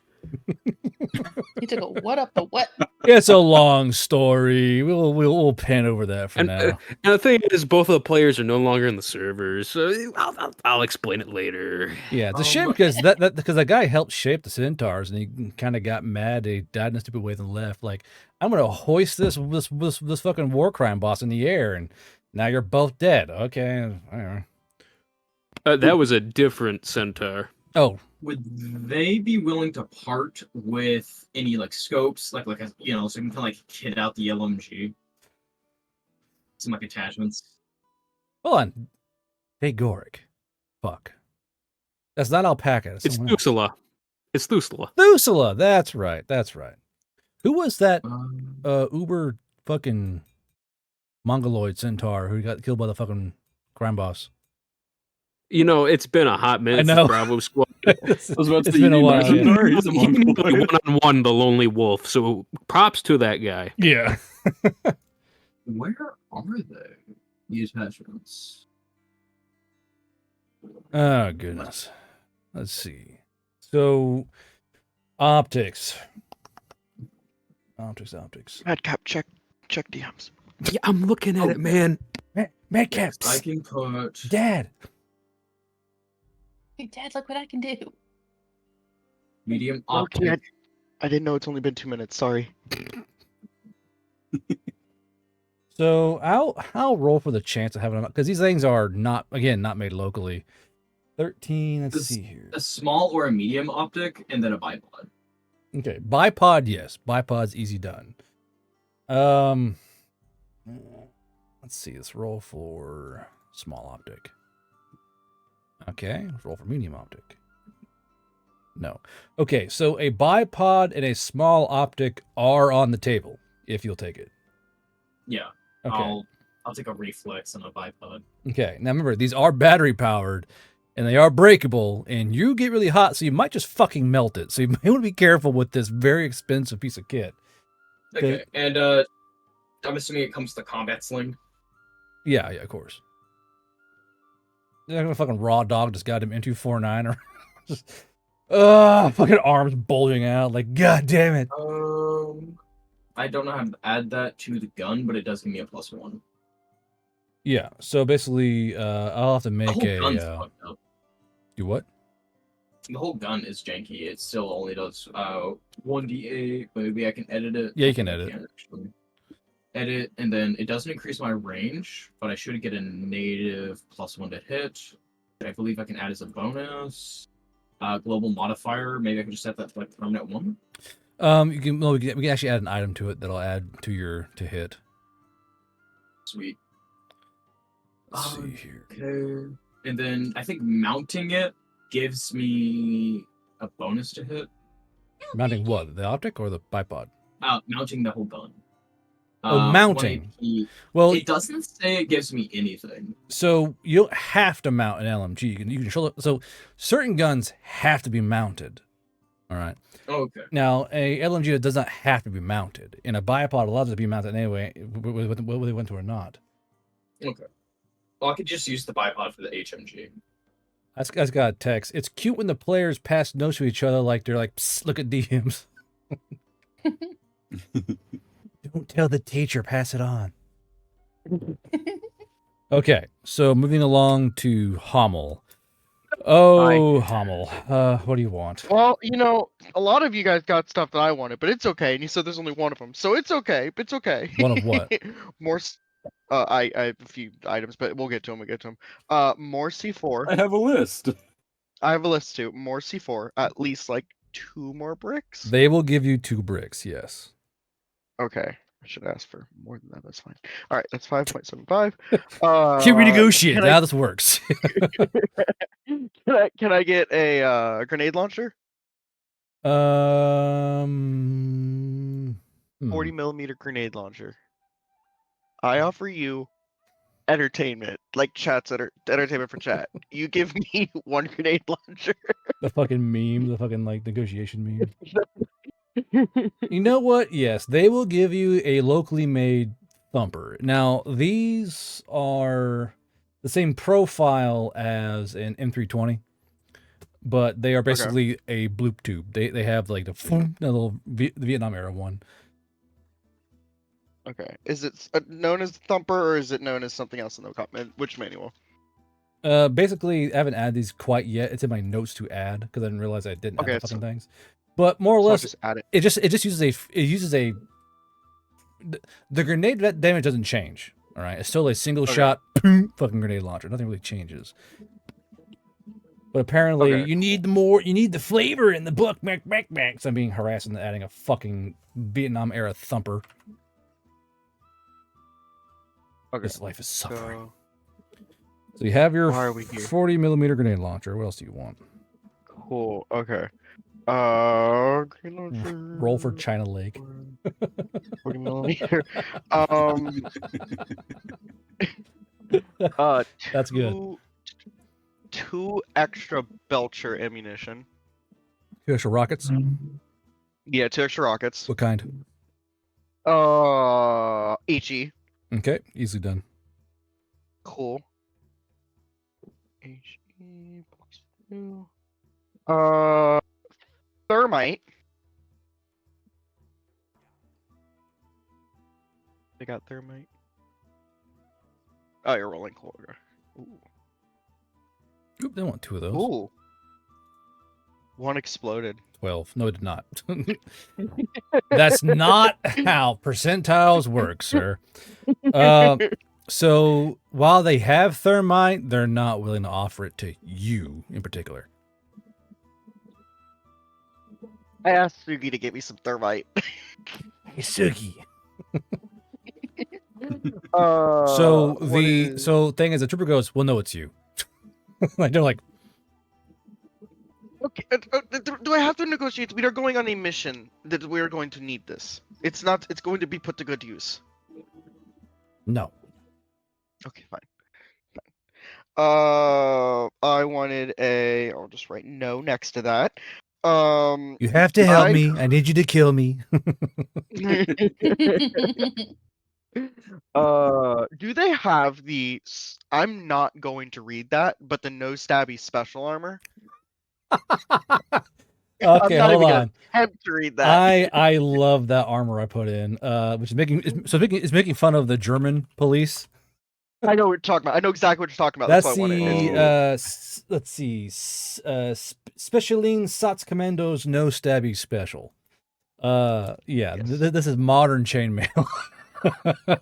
He took a what up the what? It's a long story. We'll pan over that for now. And the thing is, both of the players are no longer in the servers, so I'll explain it later. Yeah, it's a shame because that guy helped shape the Centaurs, and he kind of got mad. He died in a stupid way and left. Like, I'm gonna hoist this fucking war crime boss in the air, and now you're both dead. Okay, I don't know. That was a different centaur. Oh, Would they be willing to part with any like scopes, like a, you know, so you can kind of like kit out the LMG, some like attachments? hold on. Hey, Goric. Fuck. That's not alpaca. It's someone else. Thusula. It's Thusula. Thusula. That's right. Who was that Um, uber fucking mongoloid centaur who got killed by the fucking crime boss? You know, it's been a hot minute I know. since Bravo Squad. It's It's been a while. Yeah. He's a mongoloid. One-on-one, the lone wolf. So props to that guy. Yeah. where are they? The attachments. Oh, goodness. Let's see. So, optics. Madcap, check DMs. Yeah, I'm looking at it, man. Madcap. I can put Dad. Hey, Dad, look what I can do. medium Okay, optic. I didn't know it's only been 2 minutes. Sorry. So I'll roll for the chance of having them because these things are not made locally. 13. Let's see here. A small or a medium optic, and then a bipod. Okay, bipod, yes. Bipod's easy done. Let's see. Let's roll for small optic. Okay, let's roll for medium optic. No. Okay, so a bipod and a small optic are on the table, if you'll take it. Yeah. Okay. I'll take a reflex and a bipod. Okay, now remember, these are battery powered, and they are breakable, and you get really hot, so you might just fucking melt it. So you might want to be careful with this very expensive piece of kit. Okay, and I'm assuming it comes to combat sling. Yeah, of course. They're not gonna fucking raw dog this goddamn M249 or just fucking arms bulging out, like god damn it. I don't know how to add that to the gun, but it does give me a +1. Yeah, so basically I'll have to make The whole gun's fucked up. Do what? The whole gun is janky. It still only does 1d8, but maybe I can edit it. Yeah, you can edit. Edit, and then it doesn't increase my range, but I should get a native +1 to hit. I believe I can add as a bonus. Global modifier, maybe I can just set that to like permanent 1. We can actually add an item to it that'll add to your hit. Sweet. Let's see here. Okay. And then I think mounting it gives me a bonus to hit. Mounting what? The optic or the bipod? Mounting the whole gun. Mounting. 1AP. Well, it doesn't say it gives me anything. So you don't have to mount an LMG. You can control it. So certain guns have to be mounted. All right. Okay. Now a LMG does not have to be mounted, and a bipod allows it to be mounted anyway, whether they went to or not. Okay. Well, I could just use the bipod for the HMG. That's got a text. It's cute when the players pass notes to each other like they're like, psst, look at DMs. Don't tell the teacher, pass it on. Okay, so moving along to Hommel. Oh, Hommel. What do you want? Well, a lot of you guys got stuff that I wanted, but it's okay. And you said there's only one of them, so it's okay. It's okay. One of what? More. I have a few items, but we'll get to them. More C4. I have a list. I have a list too. More C4. At least like 2 more bricks. They will give you 2 bricks. Yes. Okay. I should ask for more than that. That's fine. All right, that's 5.75. Can't renegotiate. Now this works. Can I get a grenade launcher? 40mm grenade launcher. I offer you entertainment, like entertainment for chat. You give me 1 grenade launcher. The fucking meme, the fucking like negotiation meme. You know what? Yes, they will give you a locally made thumper. Now, these are the same profile as an M320, but they are basically a bloop tube. They have like the little Vietnam era one. Okay. Is it known as thumper, or is it known as something else in the which manual? Basically, I haven't added these quite yet. It's in my notes to add because I didn't realize I didn't add the fucking things. But more or less, just add it. It just uses a. The grenade damage doesn't change. All right, it's still a single shot fucking grenade launcher. Nothing really changes. But apparently, you need the flavor in the book. So I'm being harassed into adding a fucking Vietnam era thumper. Okay. This life is suffering. So you have your 40mm grenade launcher. What else do you want? Cool. Okay. Roll for China Lake. 40mm. That's good. 2 extra Belcher ammunition. 2 extra rockets? Yeah, 2 extra rockets. What kind? HE. Okay, easily done. Cool. HE +2. Thermite. They got thermite. Oh, you're rolling cool. Ooh. Oop, they want 2 of those. Ooh. 1 exploded. 12. No, it did not. That's not how percentiles work, sir. So while they have thermite, they're not willing to offer it to you in particular. I asked Sugi to get me some thermite. Hey, Sugi. So Thing is, the trooper goes, "Well, no, it's you." Like they're like, okay, do I have to negotiate? We are going on a mission that we are going to need this. It's not. It's going to be put to good use. "No." Okay, fine. I wanted a. I'll just write no next to that. You have to help me. I need you to kill me. Do they have the? I'm not going to read that, but the no stabby special armor. Okay, hold on. Attempt to read that. I love that armor I put in, which is making fun of the German police. I know what you're talking about. I know exactly what you're talking about. That's why I wanted it. let's see, Specialine Sats Commandos No Stabby Special. Yeah, Yes. this is modern chainmail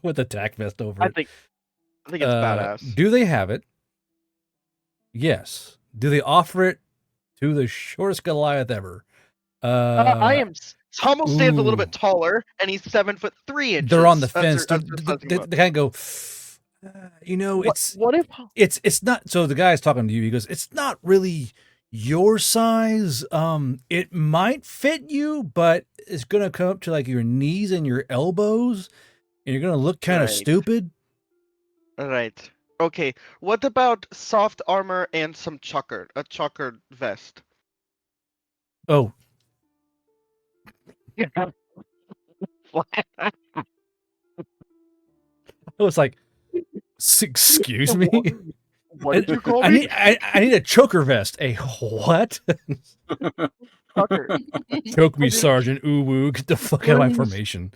with a tack vest over I it. think it's badass. Do they have it? Yes. Do they offer it to the shortest Goliath ever? I am. Hummel stands a little ooh. bit taller, and he's 7'3". They're on the fence. That's They kind of go, what if? it's not. So the guy's talking to you. He goes, it's not really your size. It might fit you, but it's gonna come up to like your knees and your elbows, and you're gonna look kind of Right. stupid. Right. Okay. What about soft armor and a chukkered vest? Oh, Yeah. I was like, excuse me. What did you call me? I need a choker vest. A what? Chucker. Choke me, Sergeant. Ooh woo. Get the fuck out of my formation.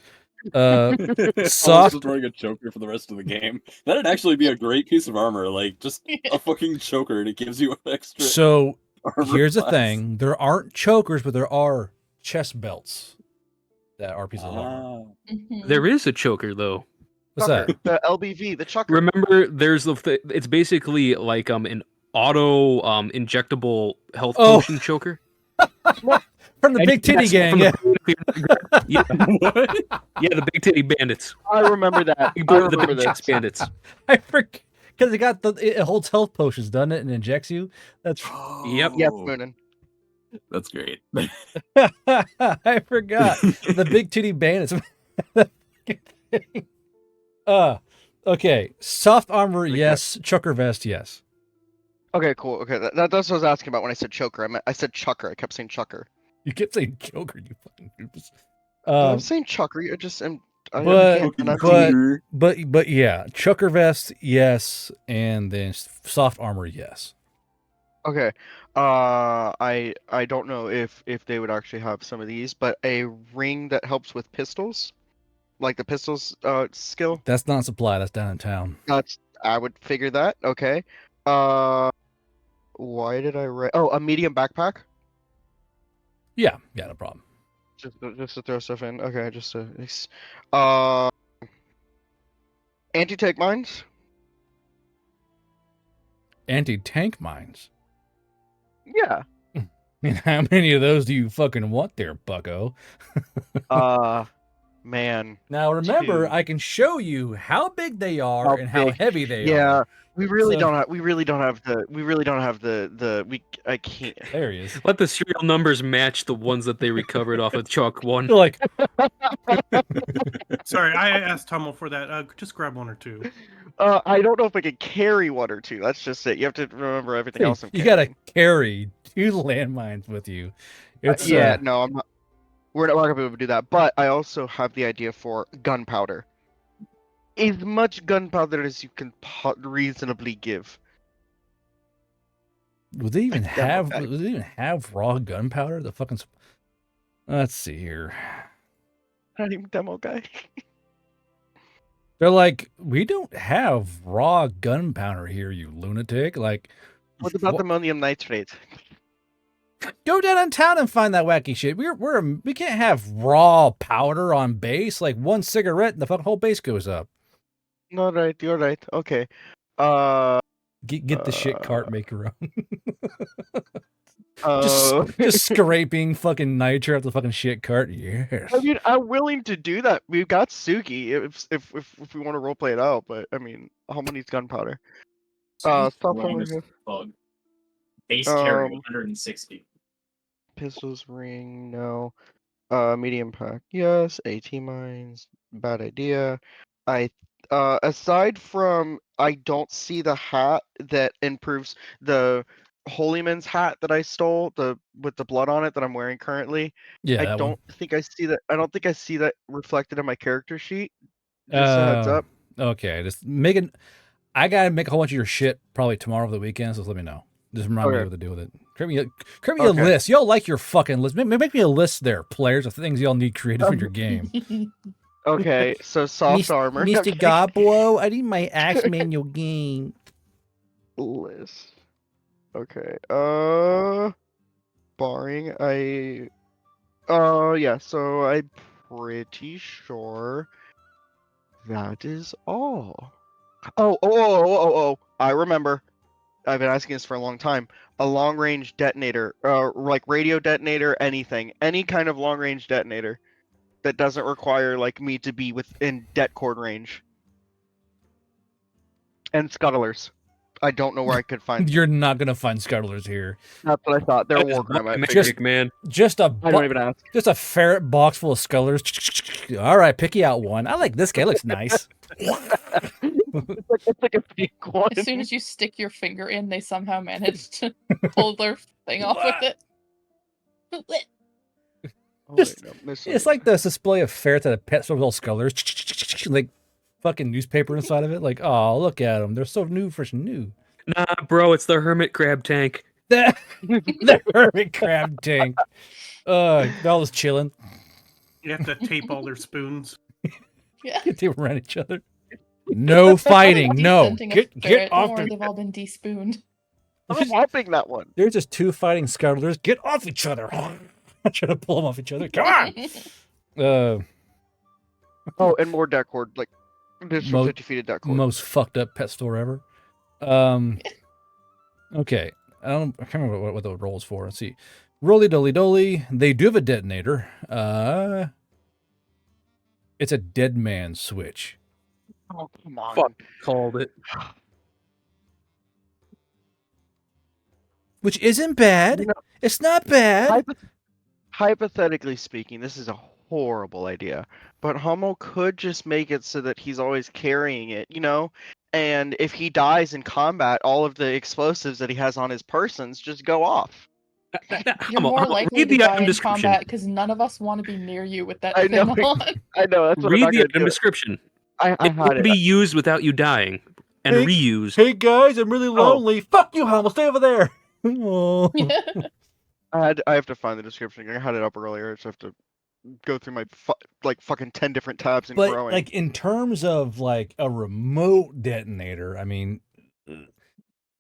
Soft Soft. just wearing a choker for the rest of the game. That'd actually be a great piece of armor, like just a fucking choker, and it gives you an extra. So armor here's the class. thing: there aren't chokers, but there are chest belts that are pieces of armor. Mhm. There is a choker though. What's that? The LBV, the chucker. Remember, there's it's basically like an auto injectable health Oh. potion choker. From the And Big Titty that's Gang. from Yeah. Yeah, What? yeah, the big titty bandits. I remember that. Big I boy, the remember big this. chest bandits. I forget because it holds health potions, doesn't it, and injects you. That's Yep. Yes, Oh, Moonin. that's great. I forgot the Big Titty Bandits. Okay, soft armor, yes. Chucker vest, yes. Okay, cool. Okay, that's what I was asking about when I said choker. I said chucker. I kept saying chucker. You kept saying choker, you fucking doofus. I'm saying chucker. I just am. I but- can't Fucking pronounce it. choker. But yeah, chucker vest, yes, and then soft armor, yes. Okay. I don't know if they would actually have some of these, but a ring that helps with pistols, like the pistols skill. That's not supply. That's down in town. I would figure that. Okay. Why did I write? Oh, a medium backpack. Yeah, no problem. Just to throw stuff in. Okay, just to. Anti-tank mines. Anti-tank mines. Yeah. I mean, how many of those do you fucking want there, bucko? Man. Now remember, Two. I can show you how big they are How and how big. heavy they Yeah. are. We really So- don't have. We really don't have the. I can't. There he is. Let the serial numbers match the ones that they recovered off of Chalk 1. They're like, Sorry, I asked Hummel for that. Just grab one or two. I don't know if I could carry one or two. That's just it. You have to remember everything hey, else. I'm you gotta carrying. carry 2 landmines with you. It's Yeah, no, I'm not. We're not gonna be able to do that. But I also have the idea for gunpowder. As much gunpowder as you can reasonably give. would they even Like demo have? bag. Would they even have raw gunpowder? The fucking. Let's see here. Not even demo guy. They're like, we don't have raw gunpowder here, you lunatic. Like, What about wh- the ammonium nitrate? go down in town and find that wacky shit. We can't have raw powder on base. Like 1 cigarette and the fucking whole base goes up. No, right, you're right. Okay. Uh, Get the shit cart, make your own. uh, just scraping fucking nitro off the fucking shit cart. Yes. I mean, I'm willing to do that. We've got Suki if we want to roleplay it out, but I mean, Homo needs gunpowder. Stop Strong as fighting. fuck. Base carry Um, 160. Pistols, ring, no. Medium pack, yes. AT mines, bad idea. Aside from, I don't see the hat that improves the Holyman's hat that I stole, with the blood on it that I'm wearing currently. Yeah, I that don't one. think I see that. I don't think I see that reflected in my character sheet. Just a heads up. Okay, just I gotta make a whole bunch of your shit probably tomorrow over the weekend, so let me know. Just remind me Okay. what to do with it. Create me a Okay. list. Y'all like your fucking list. Make me a list there, players, of things y'all need created for your game. Okay, so soft armor. Mr. Okay. Gobbo, I need my axe manual game. List. Okay. Barring yeah. So I'm pretty sure that is all. Oh! I remember. I've been asking this for a long time. A long range detonator, like radio detonator, anything, any kind of long range detonator that doesn't require like me to be within det cord range. And scuttlers. I don't know where I could find. You're not gonna find scuttlers here. That's what I thought. They're That is Warcraft. black I magic, figured. man. Just a I don't even ask. just a ferret box full of scuttlers. All right, pick you out one. I like this guy. Looks nice. It's like a fake one. As soon as you stick your finger in, they somehow manage to pull their thing off with it. Oh, Just- wait, no, It's like this display of ferrets at a pet store with all scuttlers, like fucking newspaper inside of it. Like, oh, look at them. They're so new, fresh and new. Nah, bro, it's the hermit crab tank. The hermit crab tank. They're all just chilling. You have to tape all their spoons. Yeah. Get them around each other. No fighting. No. Descenting a Get ferret. off Don't worry, the. they've all been despooned. I'm helping that one. They're just two fighting scuttlers. Get off each other. I'm trying to pull them off each other. Come on. Oh, and more deck cord, like additional 50 feet of deck cord. Most fucked up pet store ever. Okay. I can't remember what the roll's for. Let's see. Roly doly doly. They do have a detonator. It's a dead man switch. Oh, come on. Fuck, called it. Which isn't bad. You know, It's not bad. Hypothetically speaking, this is a horrible idea, but Homo could just make it so that he's always carrying it, and if he dies in combat, all of the explosives that he has on his persons just go off. You're more likely read to the die item in description. combat because none of us want to be near you with that I thing know. on. I know, that's what Read I'm the not item gonna do. description. I It had will it. be used without you dying and Hey- reused. Hey guys, I'm really lonely. Fuck you, Homo. Stay over there. Oh. I have to find the description. I had it up earlier. I just have to go through my fucking 10 different tabs and But growing. like in terms of like a remote detonator, I mean,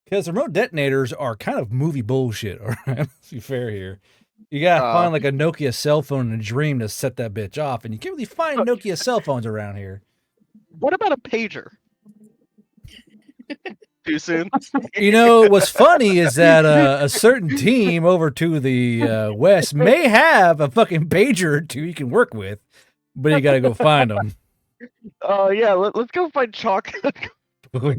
because remote detonators are kind of movie bullshit. All right, let's be fair here. You gotta find like a Nokia cell phone in a dream to set that bitch off, and you can't really find Nokia cell phones around here. What about a pager? Too soon? What's funny is that a certain team over to the west may have a fucking pager or two you can work with, but you gotta go find them. Oh yeah, let's go find chalk.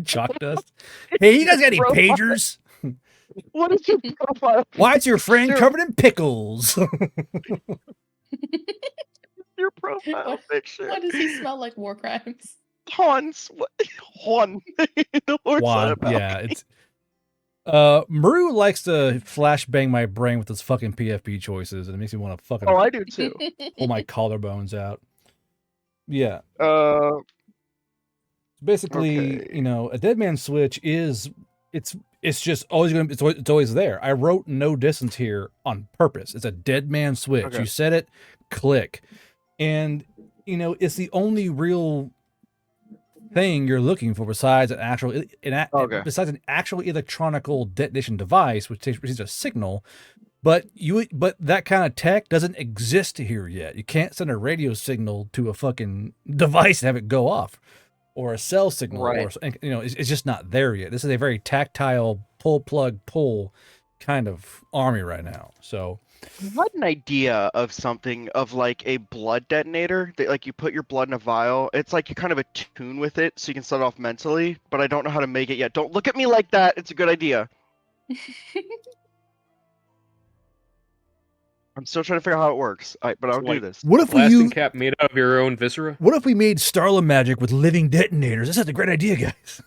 Chalk dust. Hey, you guys got any pagers? What is your profile? Why is your friend covered in pickles? Your profile picture. Why does he smell like war crimes? Hans. What? Juan. The Lord's Juan, not about yeah, me. it's Maru likes to flashbang my brain with his fucking PFP choices, and it makes me want to fucking Oh, I do too. pull my collarbones out. Yeah. Basically, Okay. a dead man switch is it's just always it's always there. I wrote no distance here on purpose. It's a dead man switch. Okay. You set it, click. And it's the only real thing you're looking for besides an actual besides an actual electronical detonation device which receives a signal. But that kind of tech doesn't exist here yet. You can't send a radio signal to a fucking device and have it go off. or a cell signal, or it's just not there yet. This is a very tactile pull plug pull kind of army right now. So I had an idea of something of like a blood detonator that like you put your blood in a vial. It's like you kind of attune with it so you can set it off mentally, but I don't know how to make it yet. Don't look at me like that. It's a good idea. I'm still trying to figure out how it works. But I'll do this. What if we Blasting cap made out of your own viscera? What if we made Starla magic with living detonators? This is a great idea, guys.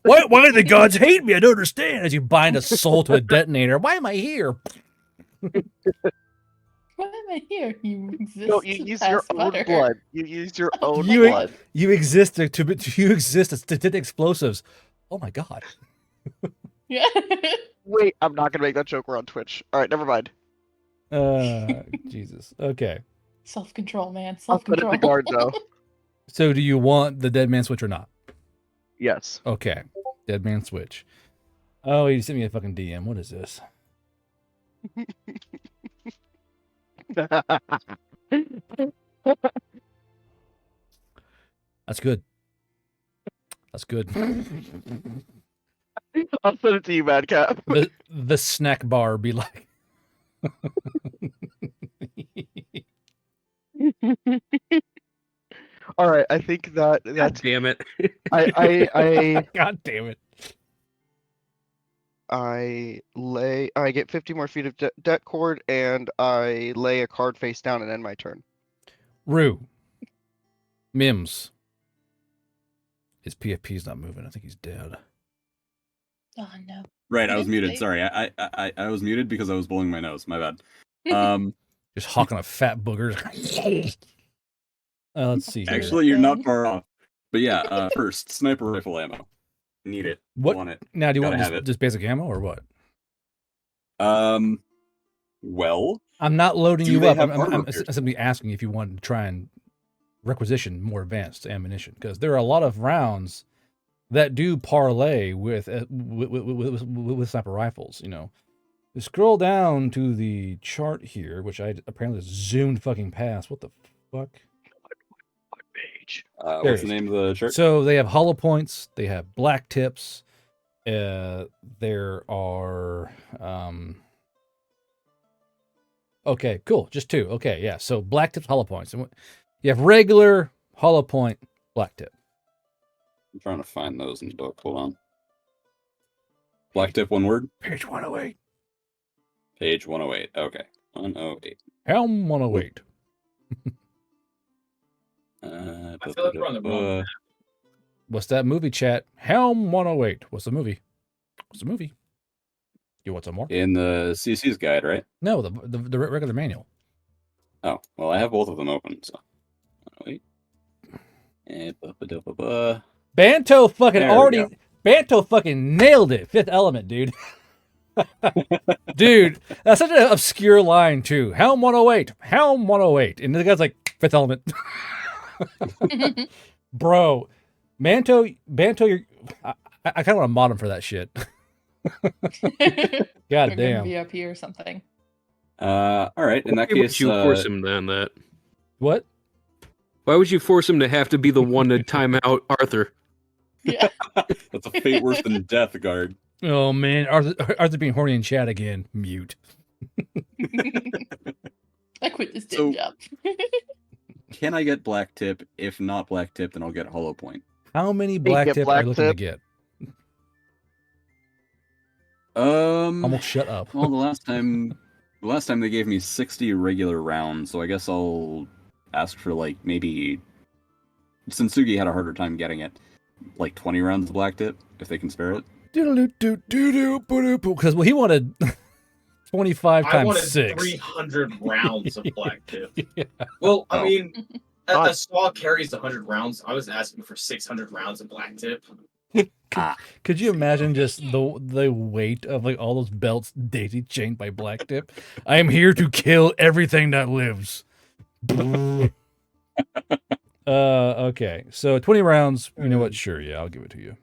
Why do the gods hate me? I don't understand. As you bind a soul to a detonator, why am I here? Why am I here? You exist. No, you use your own butter. blood. You use your own blood. You exist to detect explosives. Oh my god. Yeah. Wait, I'm not gonna make that joke. We're on Twitch. All right, never mind. Jesus. Okay. Self-control, man. I'll put it Self-control. in the guard though. So, do you want the dead man switch or not? Yes. Okay. Dead man switch. Oh, he sent me a fucking DM. What is this? That's good. That's good. I'll send it to you, Madcap. The snack bar be like. All right, I think that's. God damn it! I God damn it! I get 50 more feet of debt cord, and I lay a card face down and end my turn. Rue. Mims. His PFP's not moving. I think he's dead. Oh no. Right, I was muted. Sorry, I was muted because I was blowing my nose. My bad. Just hawking a fat booger. Let's see. Here. Actually, you're not far off. But yeah, first sniper rifle ammo. Need it. What? Want it. Now, do you Gotta want have just basic ammo or what? Well, I'm not loading do you they up. have I'm armor piercing? simply asking if you want to try and requisition more advanced ammunition, because there are a lot of rounds that do parlay with sniper rifles. You know, you scroll down to the chart here, which I apparently zoomed fucking past. What the fuck? Page. What's the name of the chart? So they have hollow points. They have black tips. There are okay, cool. Just two. Okay, yeah. So black tips, hollow points. And you have regular, hollow point, black tip. I'm trying to find those in the book. Hold on. Black tip, one word. Page 108. Page 108. Okay. 108. Helm 108. I feel like we're on the wrong map. What's that movie, chat? Helm 108. What's the movie? What's the movie? You want some more? In the CC's guide, right? No, the regular manual. Oh, well, I have both of them open, so. Wait. Banto fucking There we already. go. Banto fucking nailed it. Fifth Element, dude. Dude, that's such an obscure line, too. Helm 108. Helm 108. And the guy's like, Fifth Element. Bro, Banto, you're. I kind of want to mod him for that shit. God Or damn. VIP or something. All right. In that Why would case, you force him on that? What? Why would you force him to have to be the one to time out Arthur? Yeah. that's a fate worse than death, guard. Oh, man. Arthur being horny in chat again. Mute. I quit this So- damn job. Can I get black tip? If not black tip, then I'll get hollow point. How many black get tip are black you looking to tip? get? Almost shut up. Well, the last time they gave me 60 regular rounds, so I guess I'll ask for like maybe. Since Sugi had a harder time getting it, like 20 rounds of black tip if they can spare it. Because he wanted 25 I times wanted 6. 300 rounds of black tip. Yeah. Well, I Oh. mean, a saw carries 100 rounds. I was asking for 600 rounds of black tip. Could you imagine just the weight of like all those belts daisy chained by black tip? I am here to kill everything that lives. Okay. So 20 rounds, you know what? Sure, yeah, I'll give it to you.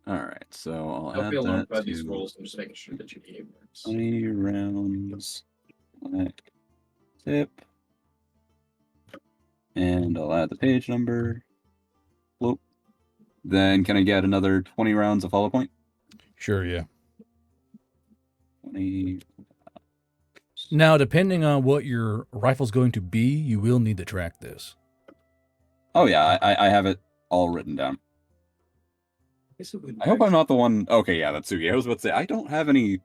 All right, so I'll Don't add be alarmed that by these to rolls. I'm just making sure that your game works. 20 rounds black tip, and I'll add the page number. Whoop. Then can I get another 20 rounds of hollow point? Sure, yeah. 20. Now, depending on what your rifle's going to be, you will need to track this. Oh yeah, I have it all written down. I hope I'm not the one. Okay, yeah, that's Sugi. I was about to say I don't have any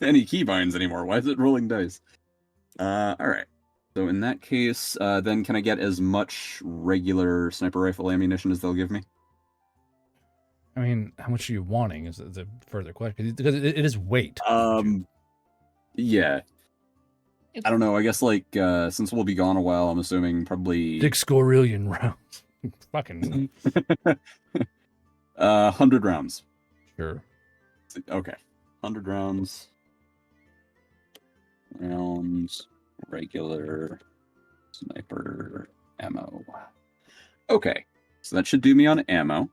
any keybinds anymore. Why is it rolling dice? All right. So in that case, then can I get as much regular sniper rifle ammunition as they'll give me? I mean, how much are you wanting is a further question, because it is weight. Yeah. I don't know. I guess like since we'll be gone a while, I'm assuming probably 6 scorillion rounds. Fucking 100 rounds. Sure. Okay. 100 rounds. Rounds. Regular. Sniper. Ammo. Okay. So that should do me on ammo.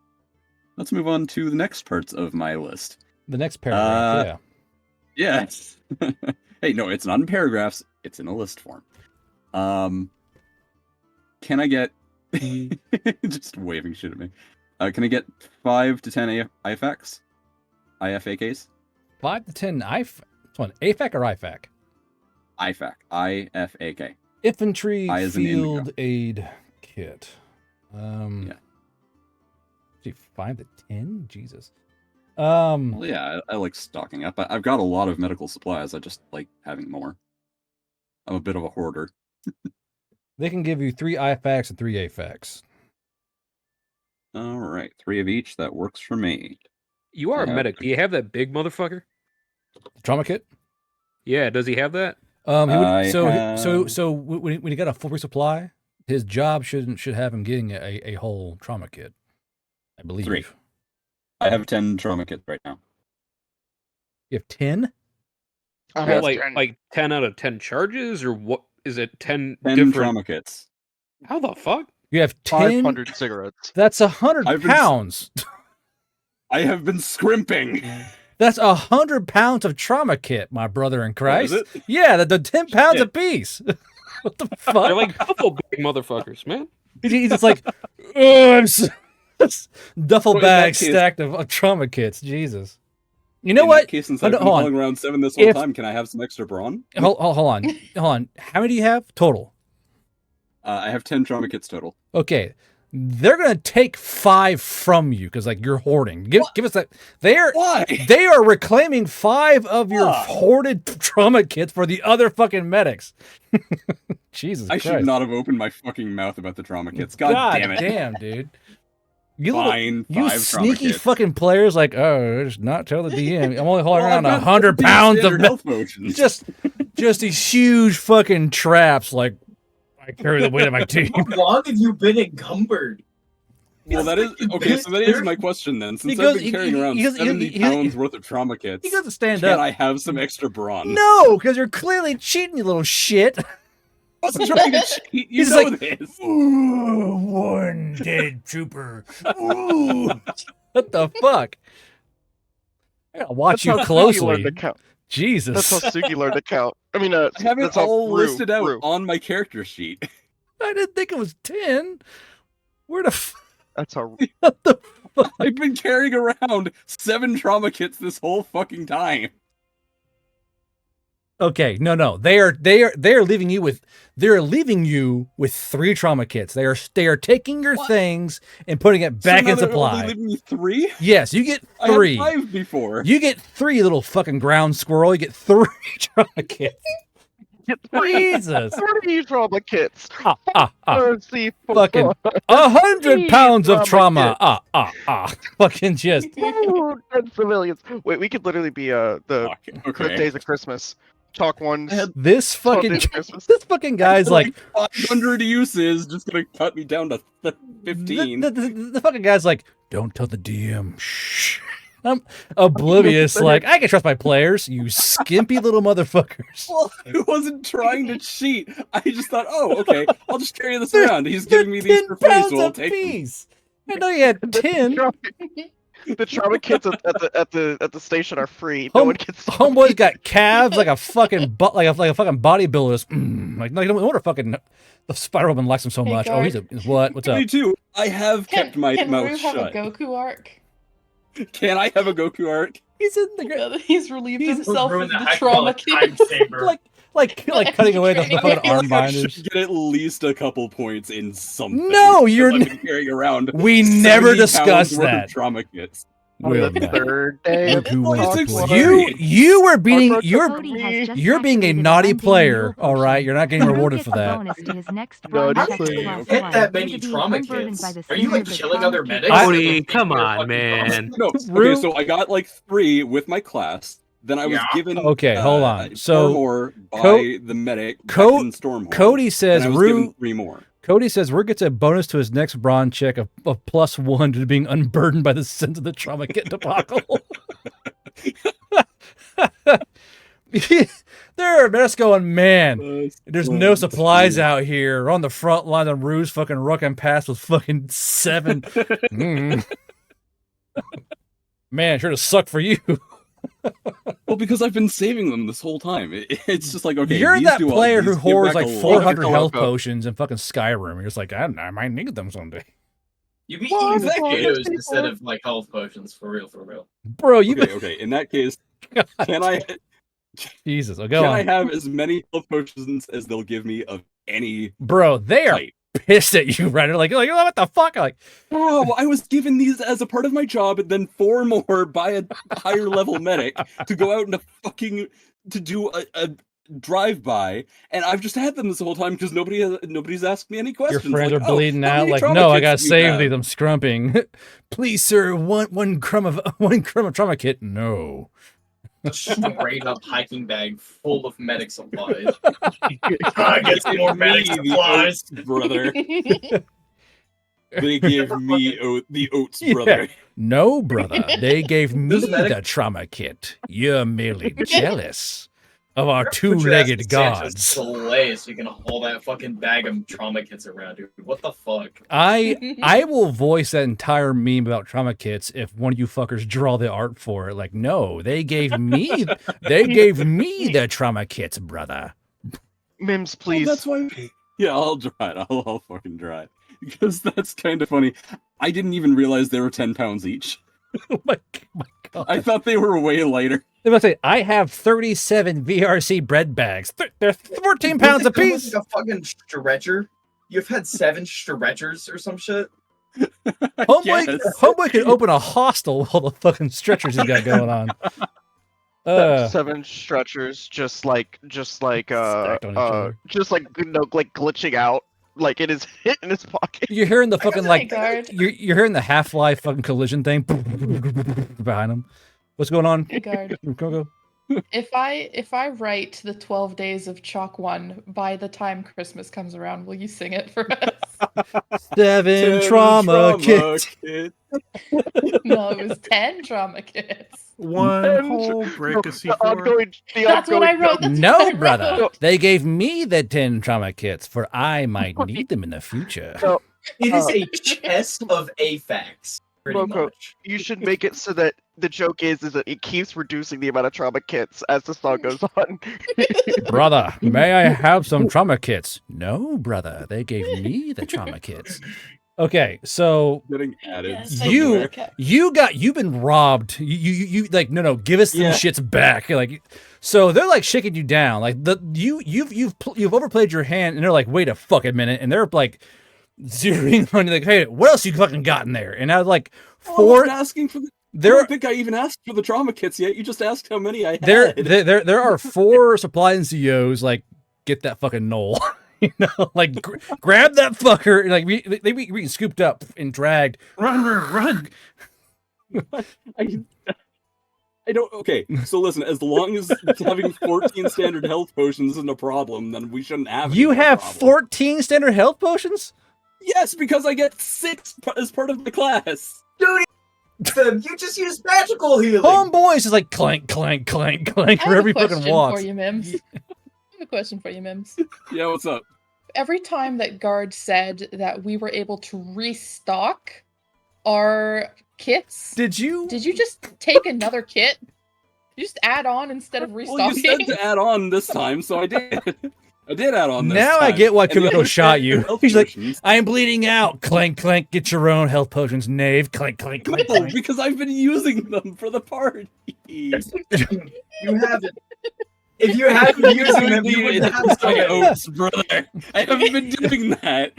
Let's move on to the next parts of my list. The next paragraph, yeah. Yes. Hey, no, it's not in paragraphs. It's in a list form. Can I get... just waving shit at me. Can I get 5 to 10 IFAKs? IFAKs? 5 to 10 IFAK? Which one? AFAK or IFAK? IFAK. IFAK. Infantry I as in Field indigo. Aid Kit. Yeah. Gee, 5 to 10? Jesus. Well, yeah, I like stocking up. I've got a lot of medical supplies. I just like having more. I'm a bit of a hoarder. They can give you 3 IFAKs and 3 AFAKs. All right, 3 of each. That works for me. You are a medic. Do you have that big motherfucker? Trauma kit? Yeah, does he have that? He would, so when he got a full resupply, his job should have him getting a whole trauma kit, I believe. 3. I have 10 trauma kits right now. You have 10? I Well, have like 10 out of 10 charges, or what? Is it 10 10 different trauma kits. How the fuck? You have 10? 500 cigarettes. That's 100 I've been- pounds. I have been scrimping. That's 100 pounds of trauma kit, my brother in Christ. is it? Yeah, the 10 pounds Shit. apiece. What the They're fuck? like duffel big motherfuckers, man. He's just like, oh, I'm so... duffel Well, in bag that case- stacked of trauma kits. Jesus. You know In what? that case, since Hold I've on, been hold on. calling around 7 this whole If- time, can I have some extra brawn? Hold on. Hold on. How many do you have total? I have 10 trauma kits total. Okay. They're going to take 5 from you because, like, you're hoarding. Give us that. Why? They are reclaiming 5 of your Why? hoarded trauma kits for the other fucking medics. Jesus I Christ. should not have opened my fucking mouth about the trauma kits. God damn it. damn, dude. You Fine, you 5 trauma sneaky kits. fucking players, like, oh, just not tell the DM. I'm only holding Well, around I've got 100 15 pounds of standard health potions. just these huge fucking traps. Like, I carry the weight of my team. How long have you been encumbered? Well, that is okay. So that is my question then. Since I've been carrying around 70 pounds worth of trauma kits, He doesn't stand can up. I have some extra brawn? No, because you're clearly cheating, you little shit. I wasn't trying to cheat. You He's know like, this. Ooh, one dead trooper. Ooh. What the fuck? I gotta watch you Sugi learned closely. to count. Jesus. That's how Sugi learned to count. I mean, I have it that's how all Rue- listed out Rue. on my character sheet. I didn't think it was 10. Where the That's how. what the fuck? I've been carrying around 7 trauma kits this whole fucking time. Okay, no. They are leaving you with 3 trauma kits. They are taking your things and putting it back so now in they're supply. only leaving me 3? Yes, you get I 3. had 5 before. You get 3, little fucking ground squirrel. You get 3 trauma kits. Jesus. 30 trauma kits. Let's see. Fucking 100 pounds of trauma. kits. Fucking just. Ooh, dead civilians. Wait, we could literally be the Okay. days of Christmas. Chalk ones. This fucking Days of Christmas. this fucking guy's like 500 uses, just gonna cut me down to 15. the fucking guy's like, don't tell the DM. Shh. I'm oblivious. Like, I can trust my players. You skimpy little motherfuckers. Well, I wasn't trying to cheat. I just thought, oh, okay, I'll just carry this around. He's giving me these for free, so I'll take them. I know you had 10. The trauma kits at the station are free. No one gets. Homeboy's got calves like a fucking like a fucking bodybuilder. Like no wonder fucking the Spider-Woman likes him so Hey, much. Oh, he's what? What's up? Me too. I have kept my Can mouth Rue have shut. a Goku arc? Can I have a Goku arc? He's in the He's relieved himself ruin of the the heck trauma of a time kit. saver. like cutting away the training. fucking I feel arm like I should binders. get at least a couple points in something. No, because you're I've been carrying around. We 70 never pounds discussed worth of that. trauma kits. Will the not. third day of Who Well, wants it's to like play? You were being Hard you're work Cody has just you're being a activated naughty unbeaten player. mule All right, potion. you're not getting Rue rewarded gets for a that. bonus to his next No, bronze just check play. plus Get one that due many to being trauma unburdened kits. by the Are you like sins of the killing trauma other kit. medics? Cody, Like, come they're on, fucking man. No, Rue- okay, so I got like 3 with my class. Then I was Yeah. given Okay, hold on. 4 So, more by Co- the medic Co- back in Stormhorn. Cody says then I was Rue given 3 more. Cody says Rue gets a bonus to his next bronze check of +1 to being unburdened by the sins of the trauma kit debacle. There are medics going, man, there's no supplies out here. We're on the front line of Rue's fucking rucking past with fucking 7. Man, sure to suck for you. Well, because I've been saving them this whole time. It's just like, okay, You're these that do all- player who these give hoards back like a lot. 400 Look at health the logo. potions in fucking Skyrim. You're just like, I might need them someday. You be What? eating Exactly. potatoes instead of like health potions, for real, for real. Bro, you Okay, in that case, can I Jesus, oh, go can on. I have as many health potions as they'll give me of any Bro, they are type? pissed at you, right? Like, oh, what the fuck? Like, Oh, I was given these as a part of my job, and then 4 more by a higher level medic to go out and to do a drive-by, and I've just had them this whole time because nobody's asked me any your questions. friends like, are bleeding how out. many Like, trauma no, I kits gotta do you save have? these. I'm scrumping. Please, sir, one crumb of trauma kit. No. Straight up hiking bag full of medic supplies. I get some more medic Me, the supplies. oats brother. They gave me the oats Yeah. brother. No, brother. They gave me Those medic- the trauma kit. You're merely jealous of our Put your ass two-legged in Santa's gods. sleigh so you can haul that fucking bag of trauma kits around, dude. What the fuck? I will voice that entire meme about trauma kits if one of you fuckers draw the art for it. Like, no, they gave me the trauma kits, brother. Mims, Well, please. that's why. Yeah, I'll draw it. I'll fucking draw it because that's kind of funny. I didn't even realize they were 10 pounds each. Oh my god. I thought they were way lighter. I was gonna say, I have 37 VRC bread bags. They're 14 pounds Does it come with, apiece. like, a fucking stretcher? You've had 7 stretchers or some shit? Homeboy could open a hostel with all the fucking stretchers he's got going on. 7 stretchers, just like Stacked on each other. just like like glitching out, like in his pocket. You're hearing the fucking like guard. you're hearing the Half-Life fucking collision thing behind him. What's going on? Hey, guard. Go. If I write the 12 Days of Chalk 1 by the time Christmas comes around, will you sing it for us? 7 trauma kits. No, it was 10 trauma kits. One whole break a C4. That's what I wrote. That's what No, I wrote. brother. They gave me the 10 trauma kits, for I might need them in the future. No, It is a chest of AFAX. Pretty Moko, much. you should make it so that the joke is that it keeps reducing the amount of trauma kits as the song goes on. Brother, may I have some trauma kits? No, brother. They gave me the trauma kits. Okay, so Getting added. Yes, somewhere. you've been robbed. You like no, give us them Yeah. shits back. Like, so they're like shaking you down. Like you've overplayed your hand, and they're like, wait a fucking minute, and they're like zeroing on you, like, hey, what else you fucking got in there? And I was like, Oh, I four. wasn't asking for the. I There, don't think I even asked for the trauma kits yet. You just asked how many I had. there are 4 supply NCOs. Like, get that fucking knoll. You know, like grab that fucker. Like they be getting scooped up and dragged. Run. I don't. Okay, so listen. As long as having 14 standard health potions isn't a problem, then we shouldn't have. any You more have problem. 14 standard health potions? Yes, because I get 6 as part of the class. Dude, you just use magical healing. Homeboys is like clank, clank, clank, clank I have wherever a he fucking question walks. for you, Mims. I have a question for you, Mims. Yeah, what's up? Every time that guard said that we were able to restock our kits? Did you? Did you just take another kit? You just add on instead of restocking? Well, you said to add on this time, so I did. I did add on this Now time. I get why And the Kumiko other shot thing, you. health He's like, potions- I'm bleeding out. Clank, clank. Get your own health potions, knave. Clank, clank, clank. No, clank. because I've been using them for the party. You haven't. If you hadn't been using them, you wouldn't have so my many. oats, brother. I haven't been doing that.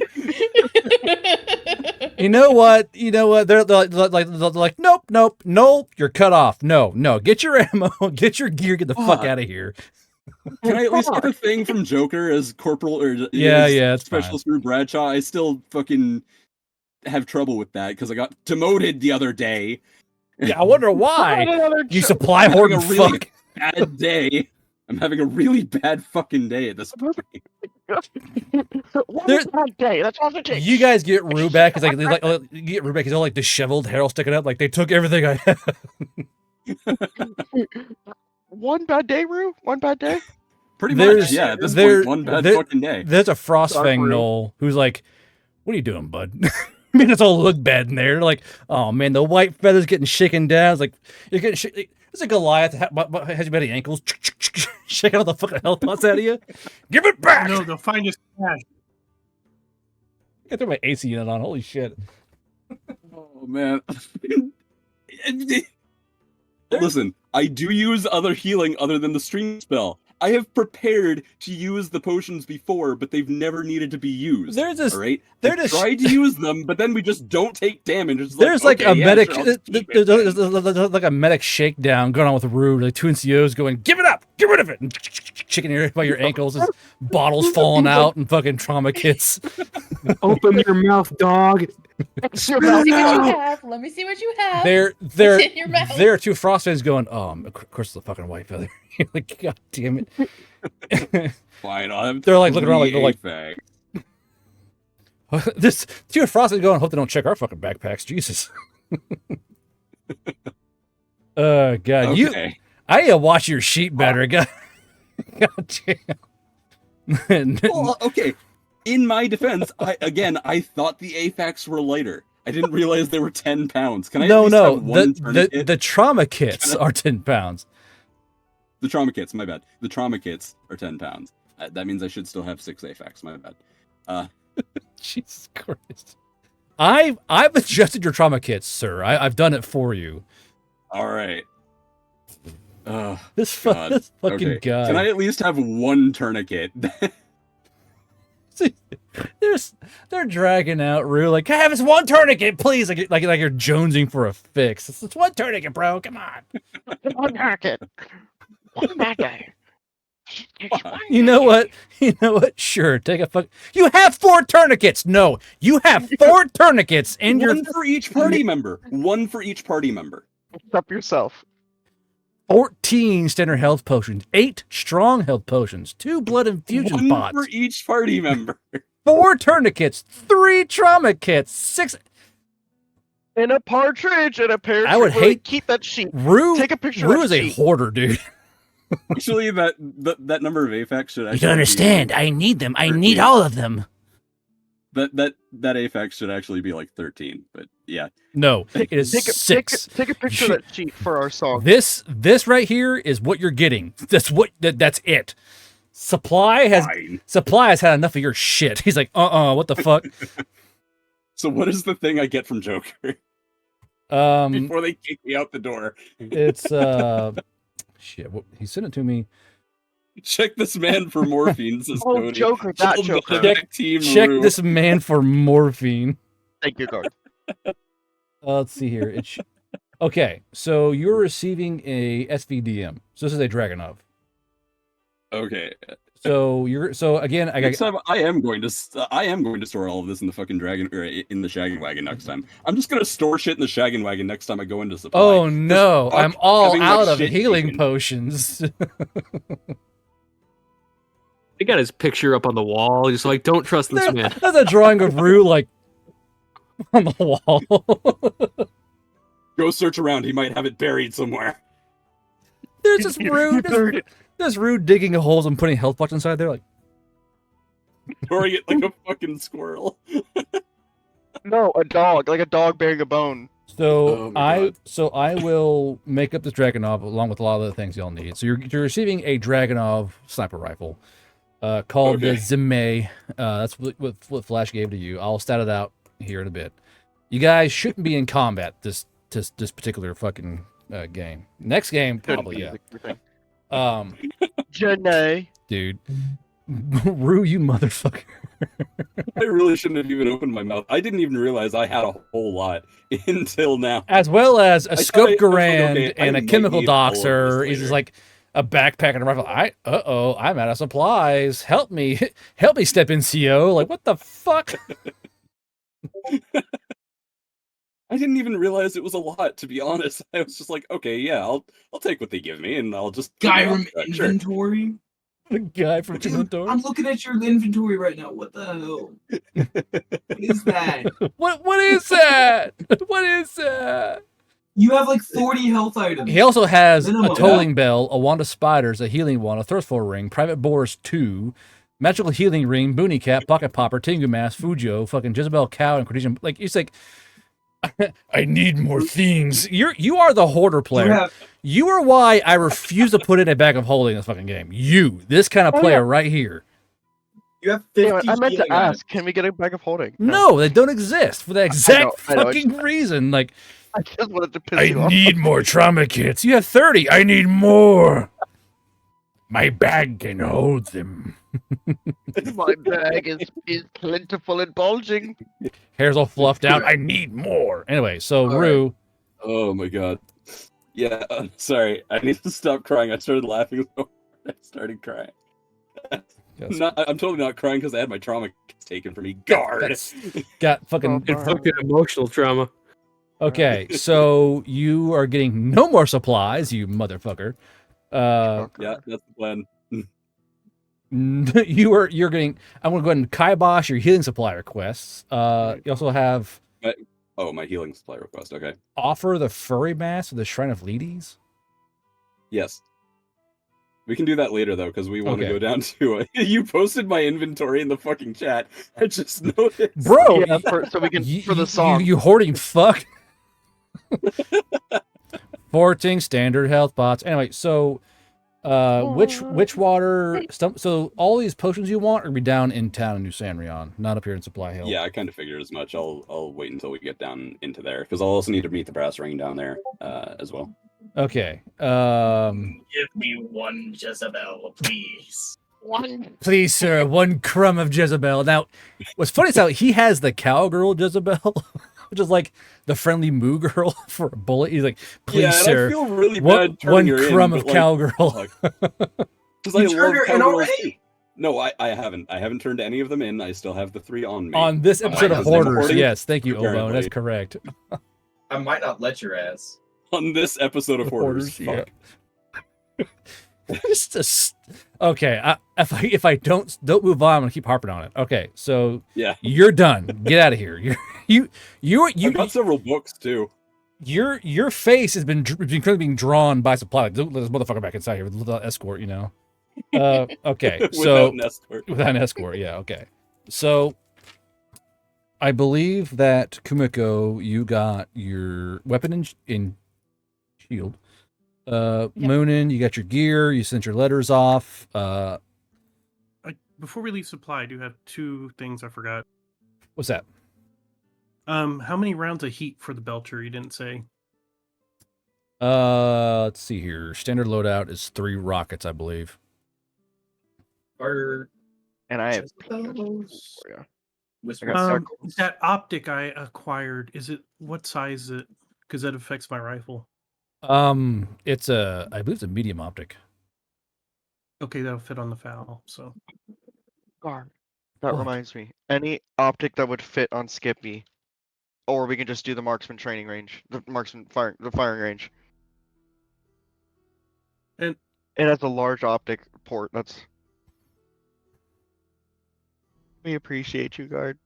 You know what? They're like, nope. You're cut off. No. Get your ammo. Get your gear. Get the fuck out of here. Can I at least get a thing from Joker as Corporal or Yeah, as it's Specialist Rue Bradshaw? I still fucking have trouble with that because I got demoted the other day. Yeah, I wonder why. You supply horde having a really fuck. bad day. I'm having a really bad fucking day at this point. There- Bad day. That's all it takes. You guys get Rue back. It's like you get Rue back. He's all like disheveled, hair all sticking up. Like they took everything I had. One bad day, Rue. One bad day. Pretty There's- much, yeah. At this there- point, one bad there- fucking day. There's a Dark Frostfang Rue. Knoll who's like, "What are you doing, bud?" I mean, it's all look bad in there. Like, oh man, the white feathers getting shaken down. It's like you're getting. It's a Goliath has you by the ankles, shaking all the fucking health pots out of you. Give it back. No, they'll find us cash. I threw my AC unit on. Holy shit. Oh man. Listen, I do use other healing other than the stream spell. I have prepared to use the potions before, but they've never needed to be used. There's this. All right, they're I just- tried to use them, but then we just don't take damage. It's There's like okay, a yeah, medic. sure, I'll just keep There's it. like a medic shakedown going on with Rue. Like two NCOs going, "Give it up, get rid of it," and chicken your by your ankles. There's bottles falling out and fucking trauma kits. Open your mouth, dog. Let me see what you have. Let me see what you have. There What's in your mouth? are two frost fans going, of course it's the fucking white feather. You're like, God damn it. Fine, I'll have They're like looking around like they're like, AFAG. this two frost fans going, hope they don't check our fucking backpacks. Jesus. God, Okay. I need to watch your sheet better. God damn. Well, okay. In my defense, I thought the AFACs were lighter. I didn't realize they were 10 pounds. Can I at least have one tourniquet? The trauma kits are 10 pounds. The trauma kits, my bad. The trauma kits are 10 pounds. That means I should still have 6 AFACs, my bad. Jesus Christ. I've adjusted your trauma kits, sir. I've done it for you. All right. This God. this fucking Okay. guy. Can I at least have one tourniquet? See, they're dragging out Rue like, have us one tourniquet, please. Like you're jonesing for a fix. It's one tourniquet, bro. Come on. One market. One bad day. You know what? Sure, take a fuck. You have 4 tourniquets. No, you have 4 tourniquets, and you're One for each party member. One for each party member. Up yourself. 14 standard health potions, 8 strong health potions, 2 blood infusion One pots, for each party member. 4 tourniquets, 3 trauma kits, 6. And a partridge and a pear. I would tree. hate- Keep that sheet. Rue, Take a picture Rue of is that a sheet. hoarder, dude. Actually, that number of AFACs should actually You don't understand. I need them. I need all of them. That AFAC should actually be like 13, but yeah. No, it is Take a 6. Take a picture of that sheet for our song. This right here is what you're getting. That's it. Supply has had enough of your shit. He's like, what the fuck? So what is the thing I get from Joker before they kick me out the door? It's shit. He sent it to me. Check this man for morphine, says Oh, Cody. Joker, that Full Joker. medic team Check Rue. this man for morphine. Thank you, God. Let's see here. Okay, so you're receiving a SVDM. So this is a Dragonov. Okay. So again, I Next time I am going to store all of this in the fucking dragon or in the shagging wagon next time. I'm just gonna store shit in the shagging wagon next time I go into supply. Oh no, fuck I'm all having my out of shit healing taken. potions. They got his picture up on the wall. Just like, don't trust this man. That's a drawing of Rue like on the wall. Go search around. He might have it buried somewhere. There's this Rue. There's Rue digging holes and putting health pots inside there. Like, Storing it like a fucking squirrel. No, a dog, like a dog bearing a bone. So my I will make up this Dragonov along with a lot of the things y'all need. So you're receiving a Dragonov sniper rifle, called the Okay. Zimme. That's what Flash gave to you. I'll stat it out here in a bit. You guys shouldn't be in combat this particular fucking game. Next game, probably yeah. Janae. Dude, Rue, you motherfucker. I really shouldn't have even opened my mouth. I didn't even realize I had a whole lot until now. As well as a I scope thought Garand okay, I and a might chemical need all of this doxer. He's just later. like a backpack and a rifle. I'm out of supplies. Help me. Help me, step in CO. Like, what the fuck? I didn't even realize it was a lot, to be honest. I was just like, okay, yeah, I'll take what they give me, and I'll just Skyrim sure. inventory. The guy from Dude, inventory. I'm looking at your inventory right now. What the hell? What is that? What is that? What is that? You have like 40 health items. He also has Minimum. a tolling bell, a wand of spiders, a healing wand, a thirstful ring, private boars 2, magical healing ring, boonie cap, pocket popper, Tengu mask, Fujo, fucking Jezebel cow, and Cortesian. Like, it's like, I need more things. You are the hoarder player. You are why I refuse to put in a bag of holding in this fucking game. This kind of player right here. You have 50 Anyway, I meant to healing items. ask, can we get a bag of holding? No, they don't exist for the exact I know, fucking reason. Like, I just wanted to piss I you off. need more trauma kits. You have 30. I need more. My bag can hold them. My bag is plentiful and bulging. Hair's all fluffed out. I need more. Anyway, so Rue. Oh my god. Yeah, sorry. I need to stop crying. I started laughing. I started crying. I'm totally not crying because I had my trauma taken from me. Guard. Got fucking emotional trauma. Okay, so you are getting no more supplies, you motherfucker. Yeah, that's the plan. You're getting. I'm gonna go ahead and kibosh your healing supply requests. You also have. My healing supply request. Okay. Offer the furry mask to the Shrine of Ladies. Yes. We can do that later though, because we want to Okay. go down to. You posted my inventory in the fucking chat. I just noticed, Bro. Yeah, so we can for the song. You hoarding fuck. Forting standard health pots. Anyway, so which water? So all these potions you want are be down in town in New Sanrion, not up here in Supply Hill. Yeah, I kind of figured as much. I'll wait until we get down into there because I'll also need to meet the brass ring down there as well. Okay. Give me one Jezebel, please. Please, sir, one crumb of Jezebel. Now, what's funny is how he has the cowgirl Jezebel, which is like the friendly moo girl for a bullet. He's like, please, Yeah, sir, and I feel really one bad turning her crumb in, of but, like, cowgirl. Because I love cowgirls too. No, I haven't. I haven't turned any of them in. I still have the 3 on me. On this episode of Because I'm Hoarders, hoarding, yes, thank you, Obo. apparently. That's correct. I might not let your ass. On this episode of Hoarders, Hoarders, fuck. Okay, if I don't move on, I'm gonna keep harping on it. Okay, so Yeah. you're done. Get out of here. I've got several books too. Your face has been currently being drawn by supply. Like, let this motherfucker back inside here without escort, you know. Okay, so Without an escort. without an escort, yeah, okay. So I believe that Kumiko, you got your weapon in shield. Moonin, you got your gear. You sent your letters off. Before we leave supply, I do have 2 things I forgot. What's that? How many rounds of heat for the Belcher? You didn't say. Let's see here. Standard loadout is 3 rockets, I believe. Or And I have Jezebels. for you. That optic I acquired, what size is it? Because that affects my rifle. It's I believe it's a medium optic. Okay, that'll fit on the FAL. So Guard. That What? reminds me. Any optic that would fit on Skippy, or we can just do the marksman training range, the firing range. And it has a large optic port. We appreciate you, guard.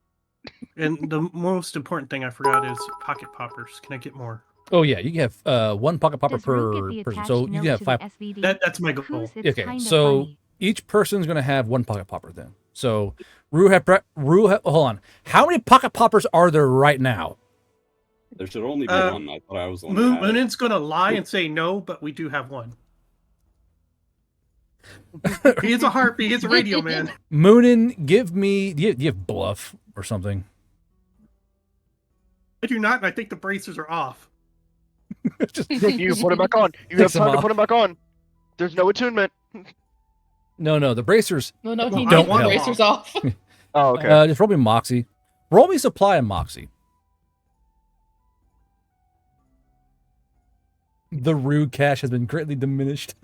And the most important thing I forgot is pocket poppers. Can I get more? Oh yeah, you can have 1 pocket popper Does Rue per get the person. attached So you note can have to the 5. SVD? That's my goal. Who's it's Okay, kinda so funny. each person's gonna have 1 pocket popper then. So Rue hold on. How many pocket poppers are there right now? There should only be Uh, one. I thought I was the one. That had it. Moonin's gonna lie and say no, but we do have one. He is a harpy. He's a radio man. Moonin, give me. Do you have bluff or something? I do not, and I think the bracers are off. Just You put it back on. You Takes have them time to off. put it back on. There's no attunement. no, the bracers. No, he Well, needs don't the help. bracers off. Oh, okay. Just roll me Moxie. Roll me supply and Moxie. The Rue cache has been greatly diminished.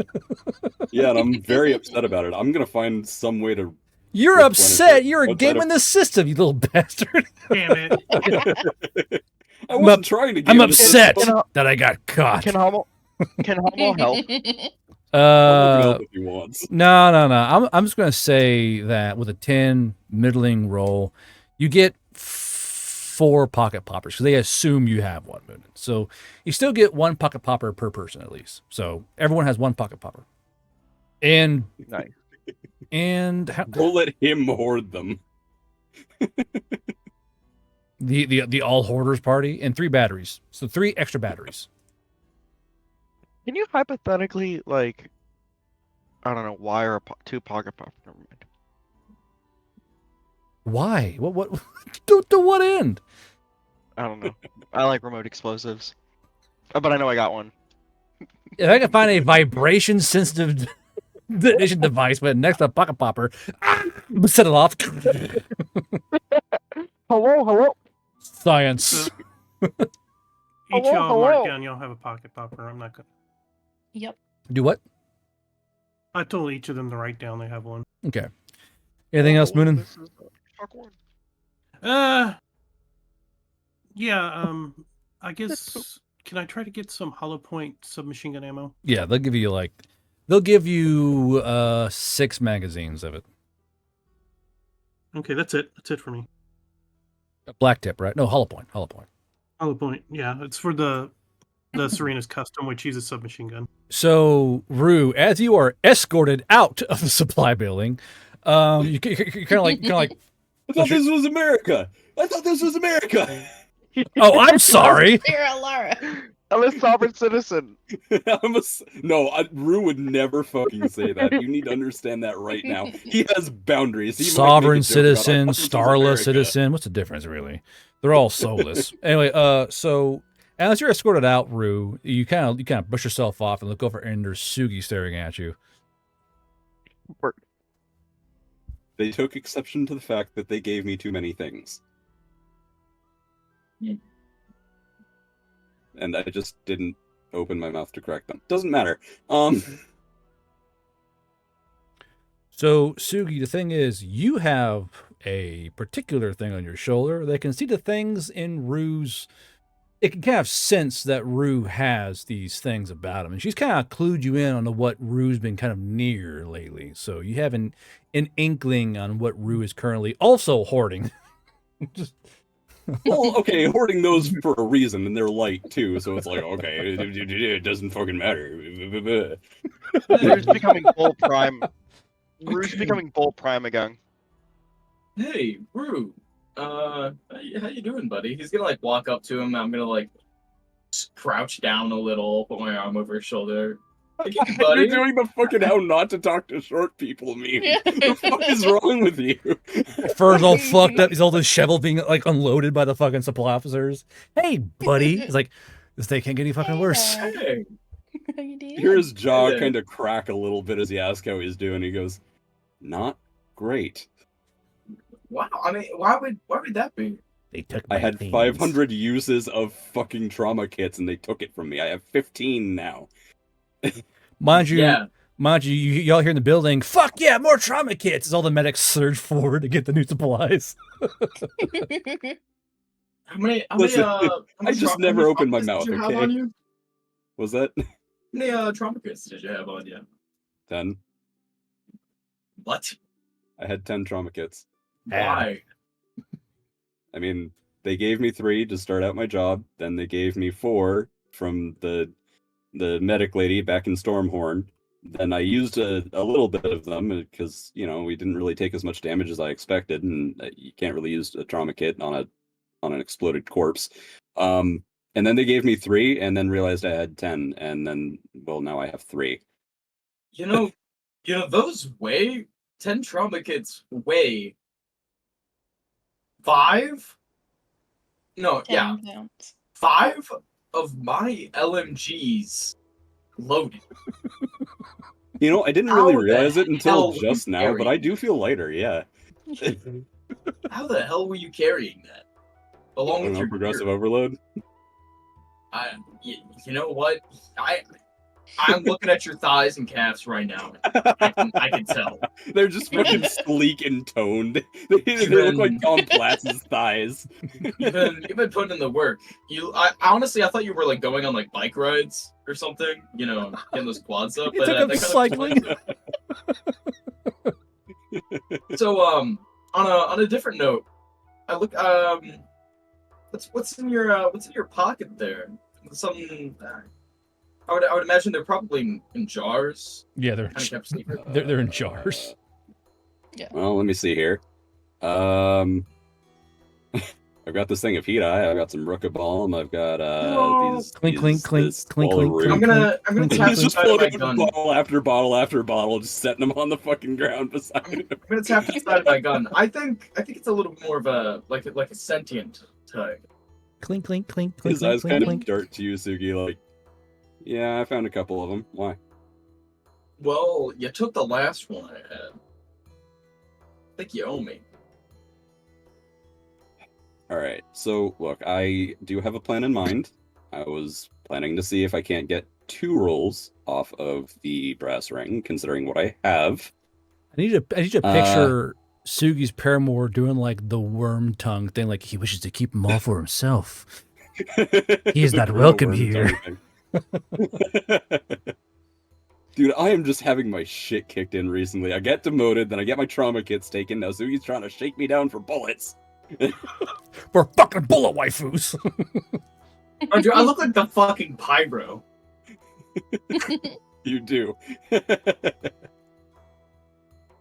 Yeah, and I'm very upset about it. I'm gonna find some way to. You're replenish upset. it You're a outside game of- in the system, you little bastard. Damn it. I wasn't trying to. I'm game it. upset Can I- that I got caught. Can Hummel help? I'll look it up if he wants. No. I'm just gonna say that with a 10 middling roll, you get 4 pocket poppers because they assume you have one. Moonin. So you still get 1 pocket popper per person at least. So everyone has 1 pocket popper. And Nice. Don't let him hoard them. the all hoarders party and 3 batteries. So 3 extra batteries. Can you hypothetically, like, I don't know, wire 2 pocket poppers? Never mind. Why? What? To what end? I don't know. I like remote explosives. But I know I got one. If I can find a vibration sensitive detonation device with next to a pocket popper, set it off. Hello. Science. Each Hello, y'all hello. mark down, y'all have a pocket popper. I'm not gonna. Yep. Do what? I told each of them to write down they have one. Okay. Anything else, Moonin? This is fuck one. Yeah. I guess. Can I try to get some hollow point submachine gun ammo? Yeah, they'll give you 6 magazines of it. Okay, that's it. That's it for me. Black tip, right? No, hollow point. Hollow point. Hollow point. Yeah, it's for the Serena's custom, which uses submachine gun. So, Rue, as you are escorted out of the supply building, you're kind of like, I thought this was America. oh, I'm sorry. Sarah Lara. I'm a sovereign citizen. Rue would never fucking say that. You need to understand that right now. He has boundaries. He might make a Sovereign joke about, citizen, "I thought this was starless America." citizen. What's the difference, really? They're all soulless. Anyway, so as you're escorted out, Rue, you kind of brush yourself off and look over, and there's Sugi staring at you. They took exception to the fact that they gave me too many things. Hmm. And I just didn't open my mouth to correct them. Doesn't matter. So, Sugi, the thing is, you have a particular thing on your shoulder that can see the things in Rue's. It can kind of sense that Rue has these things about him, and she's kind of clued you in on what Rue's been kind of near lately. So you have an inkling on what Rue is currently also hoarding. Just Well, okay, hoarding those for a reason, and they're light too, so it's like, okay, it doesn't fucking matter. Rue's becoming full prime. Rue's becoming full prime again. Hey, Rue. How you doing, buddy? He's gonna walk up to him. I'm gonna crouch down a little, put my arm over his shoulder. Hey, buddy. You're doing the fucking how not to talk to short people meme. The fuck is wrong with you? fur's all fucked up. He's all disheveled, being unloaded by the fucking supply officers. Hey, buddy. It's like, this day can't get any fucking worse. Hey. How you doing? Hear his jaw Hey. kind of crack a little bit as he asks how he's doing. He goes, "Not great. Wow. I mean, why would that be? They took I my had things. 500 uses of fucking trauma kits, and they took it from me. I have 15 now." Mind you, Yeah. y'all here in the building, fuck yeah, more trauma kits, as all the medics surge forward to get the new supplies. How many? Listen, how many I just trauma- never how many opened my trauma mouth, kits did you have okay? on you? Was that How many trauma kits did you have on you? 10? What? I had 10 trauma kits. Why? I mean, they gave me 3 to start out my job. Then they gave me 4 from the medic lady back in Stormhorn. Then I used a little bit of them because, we didn't really take as much damage as I expected, and you can't really use a trauma kit on an exploded corpse. And then they gave me 3, and then realized I had 10, and then now I have 3. You know, those weigh 10 trauma kits weigh 5? No, 10 pounds. 5 of my LMGs loaded. You know, I didn't really How the realize it until hell just you now, but I carrying do feel lighter. Yeah. How the hell were you carrying that? I Along don't with know, your progressive gear? overload. You know what? I'm looking at your thighs and calves right now. I can tell. They're just fucking sleek and toned. They look like Tom Platz's thighs. You've been putting in the work. I honestly, I thought you were like going on like bike rides or something. You know, getting those quads up. You took up that kind of cycling. So on a different note, I look what's in your pocket there? Something. I would imagine they're probably in jars. Yeah, they're in jars. Yeah. Well, let me see here. I've got this thing of heat eye. I've got some Rook Balm. I've got these Clink, clink, clink, this clink, Wall of clink, Root. I'm gonna tap He's the just side of my floating gun. bottle after bottle after bottle, just setting them on the fucking ground beside him. I'm gonna tap the side of my gun. I think it's a little more of a like a sentient type. Clink, clink, clink, clink, His eyes clink, kind clink. of dart to you, Sugi, like, yeah, I found a couple of them. Why? Well, you took the last one I had. I think you owe me. Alright, so look, I do have a plan in mind. I was planning to see if I can't get 2 rolls off of the brass ring, considering what I have. I need to picture Sugi's paramour doing like the worm tongue thing, like he wishes to keep them all for himself. He is not welcome here. Dude, I am just having my shit kicked in recently. I get demoted, then I get my trauma kits taken. Now Sugi's trying to shake me down for bullets. For fucking bullet waifus. Oh, dude, I look like the fucking pyro. You do.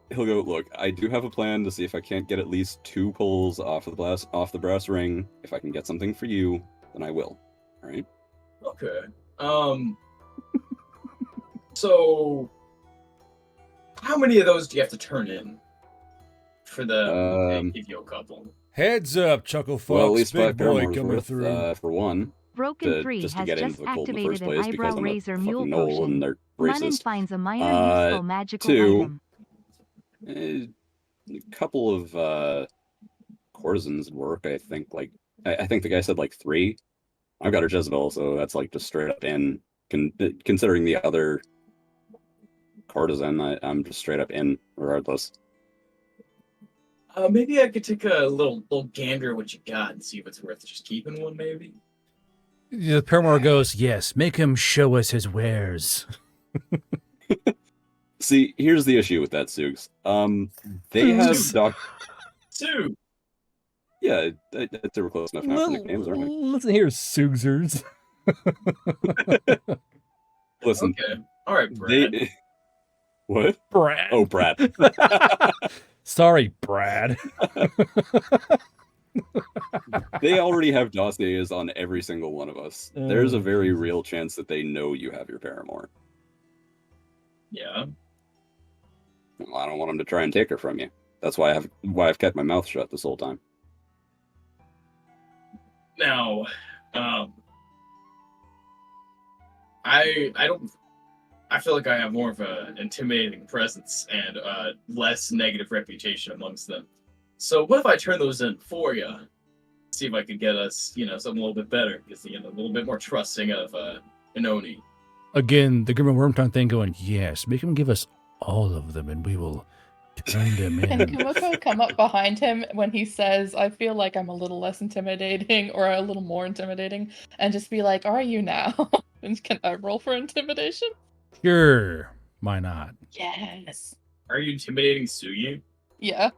He'll go, look, I do have a plan to see if I can't get at least 2 pulls off the brass ring. If I can get something for you, then I will. Alright? Okay. So how many of those do you have to turn in for the give you a couple? Heads up, Chuckle Fox. Well, at least Big 5 boy paramours coming worth, through. for one. Broken 3 Just to has get just into the cold in the first activated an place because eyebrow I'm a razor mule fucking knoll and potion. they're Moonin racist. finds a minor useful magical 2, item. a couple of courtesans would work, I think. Like, I think the guy said like 3. I've got a Jezebel, so that's like just straight up in. Considering the other courtesan, I'm just straight up in regardless. Maybe I could take a little gander at what you got and see if it's worth just keeping one, maybe. The paramour goes, yes, make him show us his wares. See, here's the issue with that, Sugs. They have Sue. Yeah, they were close enough now for nicknames, aren't they? Listen here, Sugsers. Listen. Okay. All right, Brad. What? Brad. Oh, Brad. Sorry, Brad. They already have dossiers on every single one of us. There's a very real chance that they know you have your paramour. Yeah. Well, I don't want them to try and take her from you. That's why I've kept my mouth shut this whole time. Now, I feel like I have more of an intimidating presence and less negative reputation amongst them. So what if I turn those in for you? See if I could get us, something a little bit better, because a little bit more trusting of Inoni. Again, the Grim Worm Tongue thing going, yes, make him give us all of them and we will turn them in. Can Kumiko come up behind him when he says, I feel like I'm a little less intimidating or a little more intimidating, and just be like, are you now? And can I roll for intimidation? Sure. Why not? Yes. Are you intimidating Sugi? Yeah.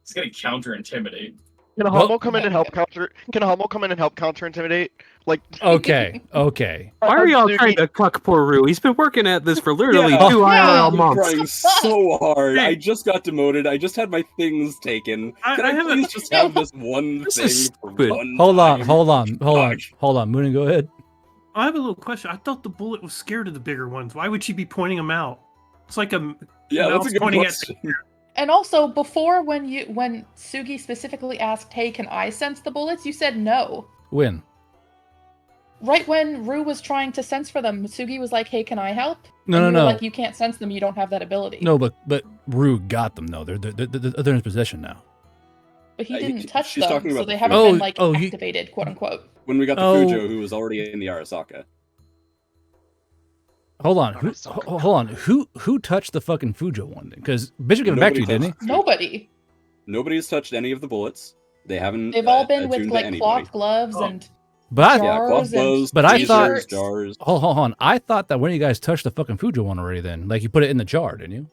It's gonna counter-intimidate. Can a Well- Hummel come in and help counter? Can a Hummel come in and help counter intimidate? Like, Okay. Why are y'all Sugi- trying to cuck poor Rue? He's been working at this for literally Yeah. 2 Yeah. IRL I'm months. trying so hard. Hey. I just got demoted. I just had my things taken. Can I I, haven't- please just have this one This thing is for stupid. one Hold on. time? Hold on. Gosh. Moonin, go ahead. I have a little question. I thought the bullet was scared of the bigger ones. Why would she be pointing them out? It's like a Yeah, that's mouse a good pointing question. And also, before when Sugi specifically asked, "Hey, can I sense the bullets?" you said no. When? Right when Rue was trying to sense for them, Sugi was like, "Hey, can I help?" No, and no, you no. were like, "You can't sense them. You don't have that ability." No, but Rue got them though. They're in his possession now. But he he- didn't touch she's them, talking so about they the haven't Fujo. been like Oh, he- activated, quote unquote. When we got the Oh. Fujo, who was already in the Arasaka. Hold on. Oh, that's so good. Hold on. Who touched the fucking Fujo one? Because Bishop gave it back to you, Nobody didn't he? touched- Nobody. Nobody's touched any of the bullets. They haven't. They've all been with attuned to like anybody. cloth gloves Oh. and But I Jar- Yeah, cloth Jars and gloves, But I thought- tweezers, jars. hold on. I thought that one of you guys touched the fucking Fujo one already. Then, like you put it in the jar, didn't you?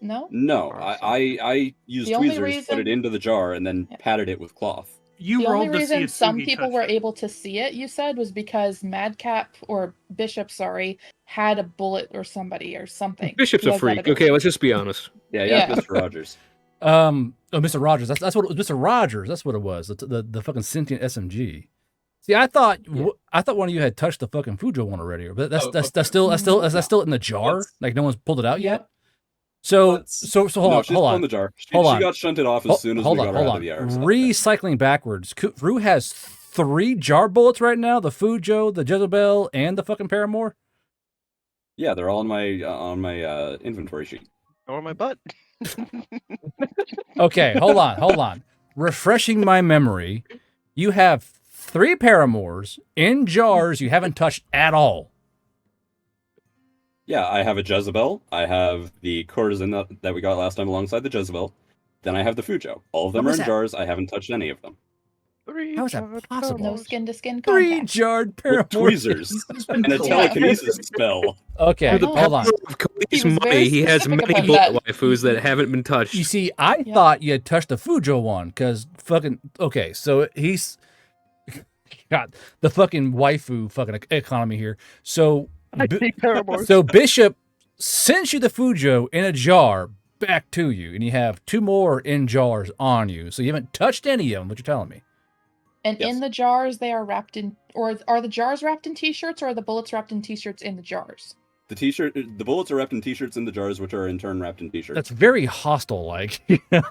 no. No, I used The only tweezers, put it reason- into the jar, and then Yeah. patted it with cloth. You The only rolled to see reason if some Sugi people touched were it. able to see it, you said, was because Madcap or Bishop, sorry, had a bullet or somebody or something. Bishop's who a has that freak. ability. Okay, let's just be honest. Yeah, Yeah. Mr. Rogers. Oh, Mr. Rogers. That's what it was. Mr. Rogers. That's what it was. The fucking sentient SMG. See, I thought one of you had touched the fucking Fujo one already, but that's Oh, that's okay. still in the jar. Let's- Like no one's pulled it out yet. Yep. So Let's- hold no, on, she's still in the jar. She got shunted off as soon as we got her out of the Arasaka. Recycling backwards. Rue has 3 jar bullets right now: the Fujo, the Jezebel, and the fucking Paramore. Yeah, they're all on my inventory sheet. or my butt. Okay, hold on. Refreshing my memory, you have 3 Paramores in jars you haven't touched at all. Yeah, I have a Jezebel. I have the courtesan that we got last time alongside the Jezebel. Then I have the Fujo. All of them How are is in that? jars. I haven't touched any of them. How is that possible? No skin to skin 3 contact. jarred With Paramores. tweezers and a telekinesis spell. Okay, I know. hold on. Of Cody's He was very money, he has specific many about bullet that. waifus that haven't been touched. You see, I Yeah. thought you had touched the Fujo one because fucking okay. So he's God, the fucking waifu fucking economy here. So I hate Paramores. so Bishop sends you the Fujo in a jar back to you, and you have 2 more in jars on you. So you haven't touched any of them. What you're telling me? And Yes. in the jars, they are wrapped in, or are the jars wrapped in t-shirts, or are the bullets wrapped in t-shirts in the jars? The bullets are wrapped in t-shirts in the jars, which are in turn wrapped in t-shirts. That's very hostile. Like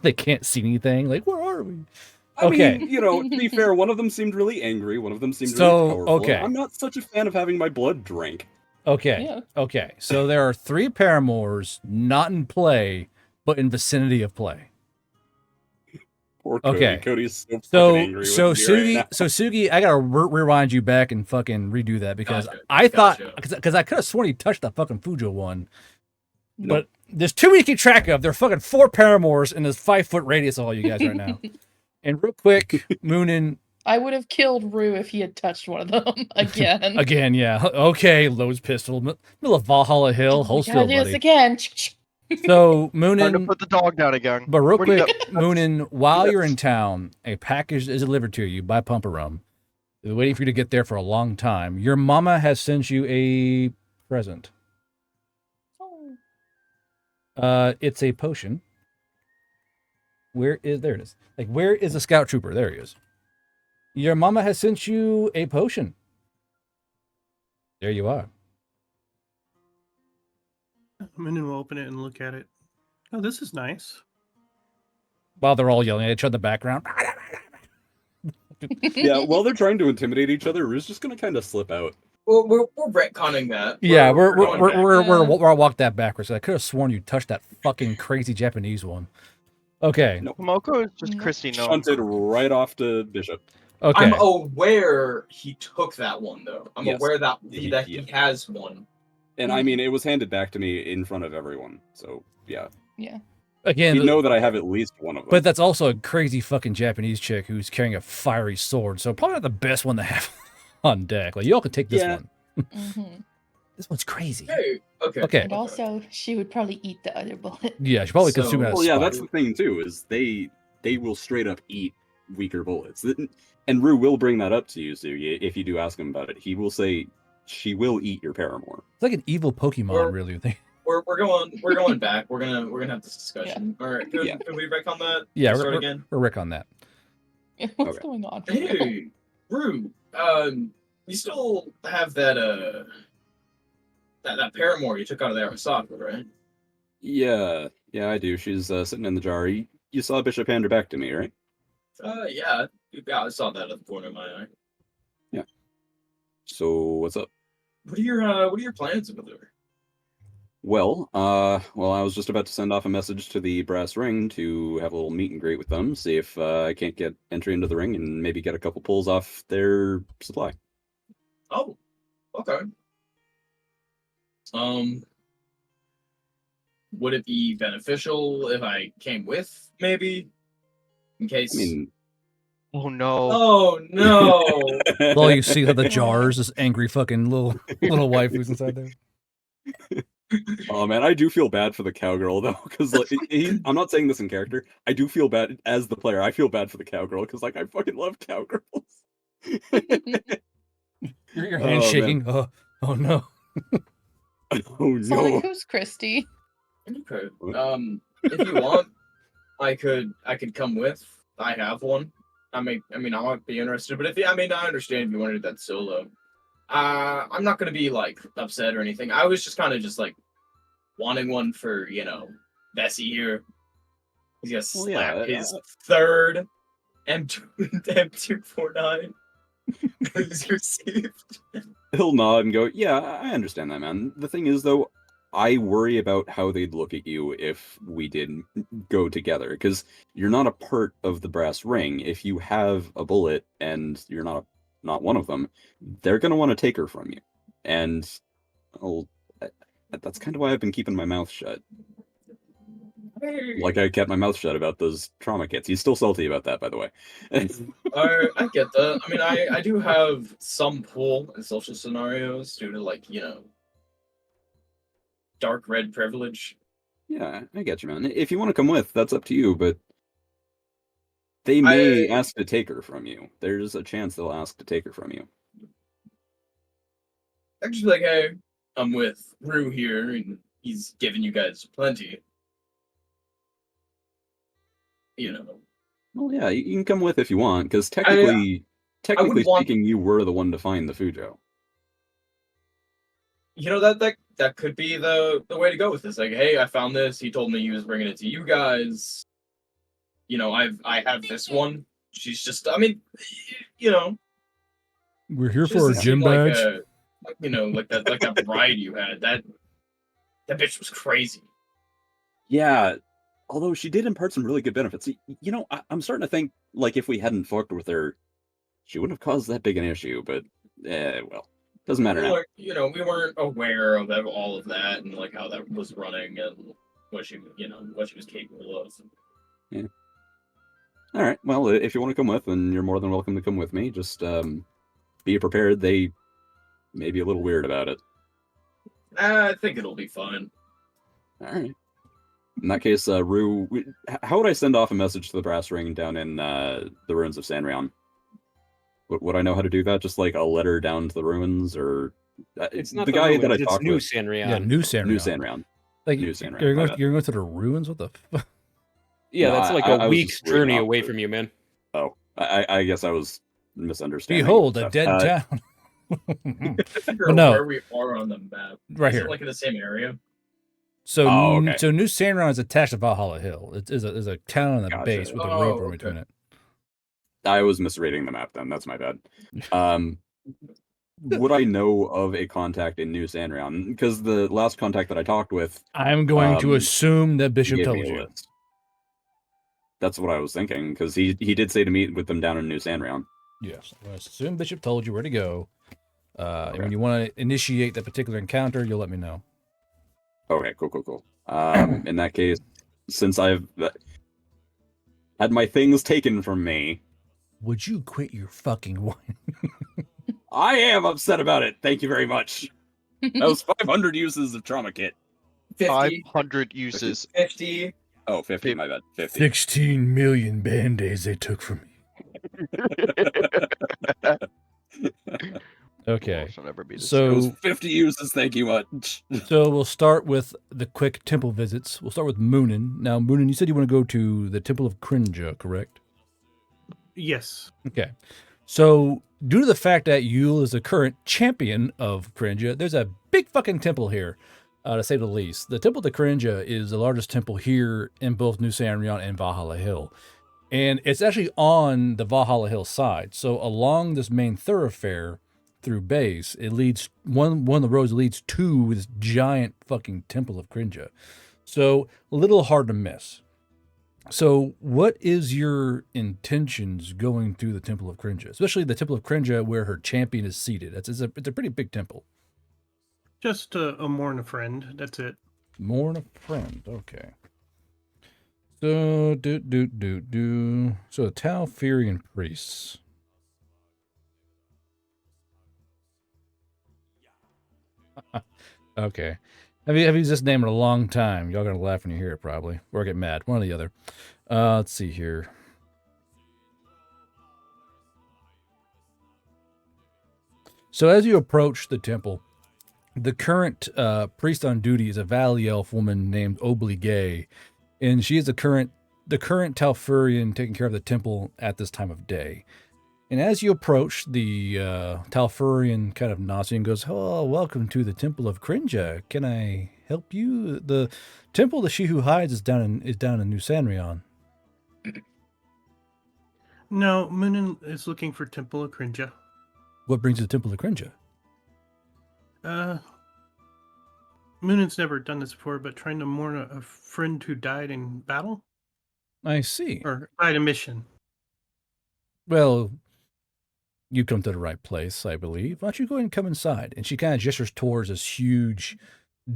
they can't see anything. Like where are we? I Okay. mean, to be fair, one of them seemed really angry. One of them seemed So, really powerful. okay. I'm not such a fan of having my blood drank. Okay. Yeah. Okay. So there are 3 Paramores not in play, but in vicinity of play. Poor Cody. Okay. Cody's so So fucking angry so with me Sugi right now. so Sugi, I gotta rewind you back and fucking redo that because Gotcha, I thought gotcha. because I could have sworn he touched the fucking Fujo one, Nope. but there's too many to keep track of. There are fucking 4 Paramores in this 5-foot radius of all you guys right now. And real quick, Moonin I would have killed Rue if he had touched one of them again. again, yeah, okay, Lowe's pistol, middle of Valhalla Hill, hold We gotta still, do this buddy. again. So Time to Moonin. put the dog down again. But real Where do you quick, Moonin, while you're in town, a package is delivered to you by Pumper Rum. They're waiting for you to get there for a long time. Your mama has sent you a present. It's a potion. There it is. Like, where is the scout trooper? There he is. Your mama has sent you a potion. There you are. Moonin will open it and look at it. Oh, this is nice. While they're all yelling at each other in the background. Yeah, while they're trying to intimidate each other, Rue's just gonna kind of slip out. We're retconning that. Yeah, we're going back. we're walk that backwards. I could have sworn you touched that fucking crazy Japanese one. Okay. No. Tomoko is just No. Christy. No. Shunted right off to Bishop. Okay. I'm aware he took that one though. I'm Yes. aware that Yeah. he has one. And I mean, it was handed back to me in front of everyone. So, yeah. Yeah. Again, You know that I have at least one of them. but that's also a crazy fucking Japanese chick who's carrying a fiery sword. So probably not the best one to have on deck. Like y'all can take this Yeah. one. hmm This one's crazy. Hey, okay. Okay. And also, she would probably eat the other bullet. Yeah, she probably So- consume it as Well, yeah, spite. that's the thing too. Is they will straight up eat weaker bullets. And Rue will bring that up to you, Sugi, if you do ask him about it. He will say she will eat your paramour. It's like an evil Pokemon, really. We're going back. We're gonna have this discussion. All right, can we wreck on that? Yeah, Start we're again. we're Rick on that. What's going on? Hey, Rue, you still have that that paramour you took out of there with Sakura, right? Yeah, I do. She's sitting in the jar. You saw Bishop hand her back to me, right? Yeah, I saw that at the corner of my eye. Yeah. So what's up? What are your plans with her? Well, I was just about to send off a message to the Brass Ring to have a little meet and greet with them, see if I can't get entry into the ring and maybe get a couple pulls off their supply. Oh, okay. Would it be beneficial if I came with, maybe? In case... I mean... Oh, no. Oh, no! All you see are the jars, this angry fucking little waifus inside there. Oh man, I do feel bad for the cowgirl though, because like I'm not saying this in character. I do feel bad as the player. I feel bad for the cowgirl because like I fucking love cowgirls. Your hand shaking. Man. Oh no. Oh no. So like, who's Christy? Okay. If you want, I could come with. I have one. I mean, I might be interested, but I understand if you wanted that solo. I'm not gonna be like upset or anything. I was just kind of just like wanting one for, Bessie here. He's gonna slap his third M249. He's received. He'll nod and go, yeah, I understand that, man. The thing is, though, I worry about how they'd look at you if we did go together, because you're not a part of the Brass Ring. If you have a bullet and you're not one of them, they're going to want to take her from you. And that's kind of why I've been keeping my mouth shut. Like I kept my mouth shut about those trauma kits. He's still salty about that, by the way. I get that. I mean, I do have some pull in social scenarios due to, like, dark red privilege. Yeah, I get you, man. If you want to come with, that's up to you, but they may ask to take her from you. There's a chance they'll ask to take her from you. Actually, like, hey, I'm with Rue here, and he's giving you guys plenty. Well, yeah, you can come with if you want, because technically speaking, you were the one to find the Fujo. That could be the way to go with this. Like, hey, I found this. He told me he was bringing it to you guys. I have this one. She's just, we're here for a gym badge. Like that bride you had. That bitch was crazy. Yeah, although she did impart some really good benefits. I'm starting to think, like, if we hadn't fucked with her, she wouldn't have caused that big an issue, but, well, doesn't matter now. We weren't aware of all of that and, like, how that was running and what she was capable of. Yeah. All right, well, if you want to come with, then you're more than welcome to come with me. Just be prepared. They may be a little weird about it. I think it'll be fine. All right. In that case, Rue, how would I send off a message to the Brass Ring down in the ruins of Sanrion? Would I know how to do that? Just like a letter down to the ruins, or it's not the guy ruins, that I it's talked New with? Sanrion. Yeah, New Sanrion. New Sanrion. Like New Sanrion. You're going to the ruins. What the? Yeah, No, that's like I a was week's just reading journey off away the- from you, man. Oh, I guess I was misunderstanding. Behold, a stuff. dead town. Figure Well, out no. where we are on the map. Right Is here. it, like, in the same area? So, Oh, okay. so New Sanrion is attached to Valhalla Hill. It is a town on the Gotcha. base with a Oh, road running okay. between it. I was misreading the map then. That's my bad. Would I know of a contact in New Sanrion? Because the last contact that I talked with, I'm going to assume that he Bishop gave told me a you. list. That's what I was thinking, because he did say to meet with them down in New Sanrion. Yes, I'm going to assume Bishop told you where to go. And Okay. when you want to initiate that particular encounter, you'll let me know. Okay, cool. In that case, since I've had my things taken from me, Would you quit your fucking wine? I am upset about it. Thank you very much. That was 500 uses of trauma kit. 50. 500 uses. 50. Oh, 50, my bad. 50. 16 million band-aids they took from me. Okay. Shall never be So- It was 50 uses, thank you much. So we'll start with the quick temple visits. We'll start with Moonin. Now, Moonin, you said you want to go to the Temple of Krinja, correct? Yes. Okay. So, due to the fact that Yule is the current champion of Krinja, there's a big fucking temple here, to say the least. The Temple to Krinja is the largest temple here in both New Sanrion and Valhalla Hill. And it's actually on the Valhalla Hill side. So, along this main thoroughfare through base, it leads one of the roads leads to this giant fucking Temple of Krinja. So, a little hard to miss. So, what is your intentions going through the Temple of Krinja, especially the Temple of Krinja where her champion is seated? It's a pretty big temple. Just a mourn a friend. That's it. Mourn a friend. Okay. So, So, the Talfirian priests. Okay. Have you used this name in a long time? Y'all gonna laugh when you hear it, probably, or get mad. One or the other. Let's see here. So as you approach the temple, the current priest on duty is a valley elf woman named Obligay, and she is the current Talfurian taking care of the temple at this time of day. And as you approach, the Talfurian kind of nods and goes, "Oh, welcome to the Temple of Krinja. Can I help you? The temple, the She Who Hides, is down in New Sanrion." No, Moonin is looking for Temple of Krinja. What brings you to the Temple of Krinja? Moonin's never done this before, but trying to mourn a friend who died in battle I see. or died in mission. Well, you come to the right place, I believe. Why don't you go ahead and come inside? And she kind of gestures towards this huge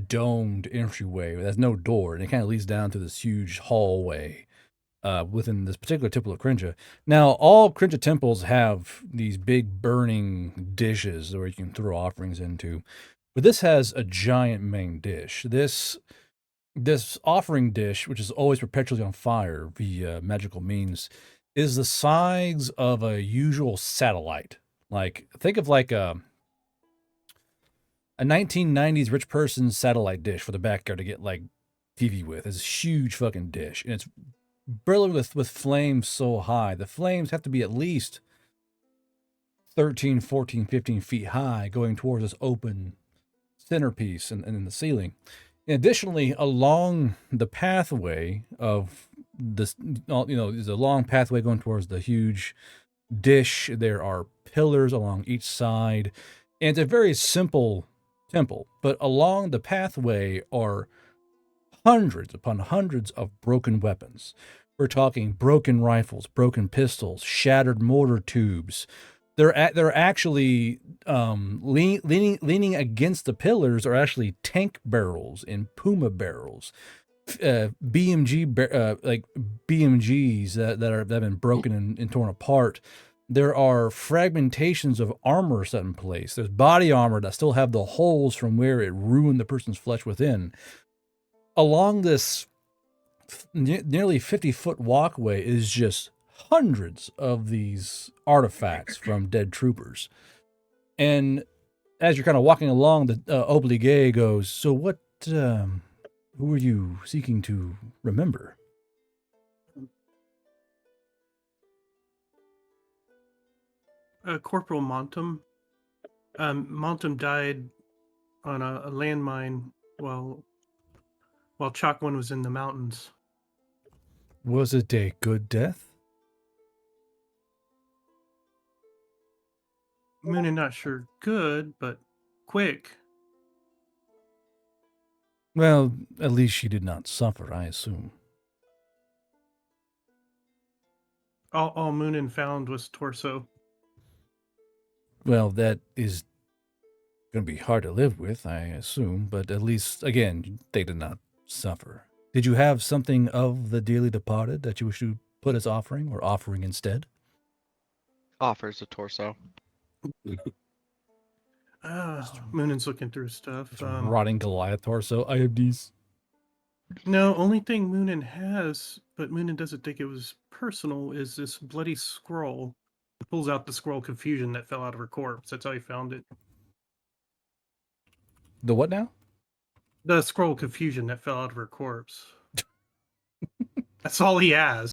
domed entryway that has no door, and it kind of leads down to this huge hallway within this particular Temple of Krinja. Now, all Krinja temples have these big burning dishes where you can throw offerings into, but this has a giant main dish. This offering dish, which is always perpetually on fire via magical means, is the size of a usual satellite. Like, think of like a 1990s rich person's satellite dish for the backyard to get like TV with. It's a huge fucking dish, and it's burning with flames so high. The flames have to be at least 13, 14, 15 feet high, going towards this open centerpiece and in the ceiling. And additionally, along the pathway of this, there's a long pathway going towards the huge dish. There are pillars along each side, and it's a very simple temple. But along the pathway are hundreds upon hundreds of broken weapons. We're talking broken rifles, broken pistols, shattered mortar tubes. They're actually leaning against the pillars are actually tank barrels and Puma barrels, BMGs that have been broken and torn apart. There are fragmentations of armor set in place. There's body armor that still have the holes from where it ruined the person's flesh within. Along this nearly 50-foot walkway is just hundreds of these artifacts from dead troopers. And as you're kind of walking along, the Obligé goes, "So what, who are you seeking to remember?" Corporal Montum. Montum died on a landmine while Chalk-One was in the mountains. Was it a good death? Moonin not sure good, but quick. Well, at least she did not suffer, I assume. All Moonin found was torso. Well, that is going to be hard to live with, I assume, but at least, again, they did not suffer. Did you have something of the dearly departed that you wish to put as offering or offering instead? Offers a torso. Moonin's looking through stuff. Rotting Goliath torso. I have these. No, only thing Moonin has, but Moonin doesn't think it was personal, is this bloody scroll. Pulls out the scroll confusion that fell out of her corpse. That's how he found it. The what now? The scroll confusion that fell out of her corpse. That's all he has.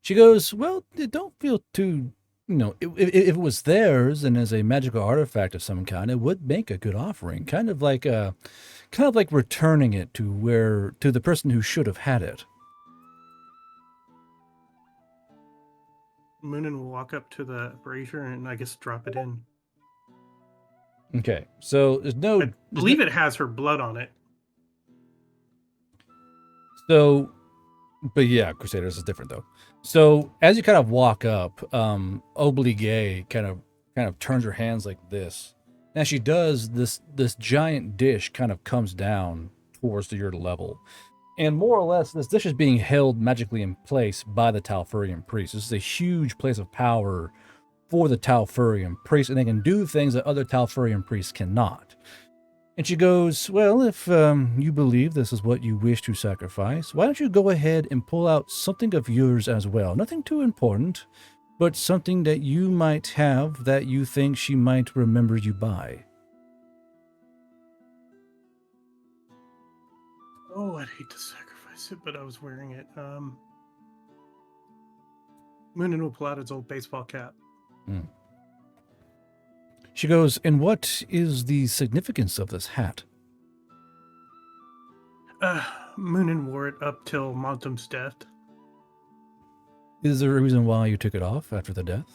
She goes, well, don't feel too, if it was theirs and as a magical artifact of some kind, it would make a good offering. Kind of like returning it to the person who should have had it. Moonin will walk up to the brazier and I guess drop it in. Okay, so there's no. I believe it has her blood on it. So, but yeah, Crusaders is different though. So as you kind of walk up, Obligé kind of turns her hands like this. And as she does, this giant dish kind of comes down towards your level. And more or less, this dish is being held magically in place by the Talfurian priest. This is a huge place of power for the Talfurian priest, and they can do things that other Talfurian priests cannot. And she goes, well, if you believe this is what you wish to sacrifice, why don't you go ahead and pull out something of yours as well? Nothing too important, but something that you might have that you think she might remember you by. Oh, I'd hate to sacrifice it, but I was wearing it. Moonin will pull out his old baseball cap. She goes, and what is the significance of this hat? Moonin wore it up till Montum's death. Is there a reason why you took it off after the death?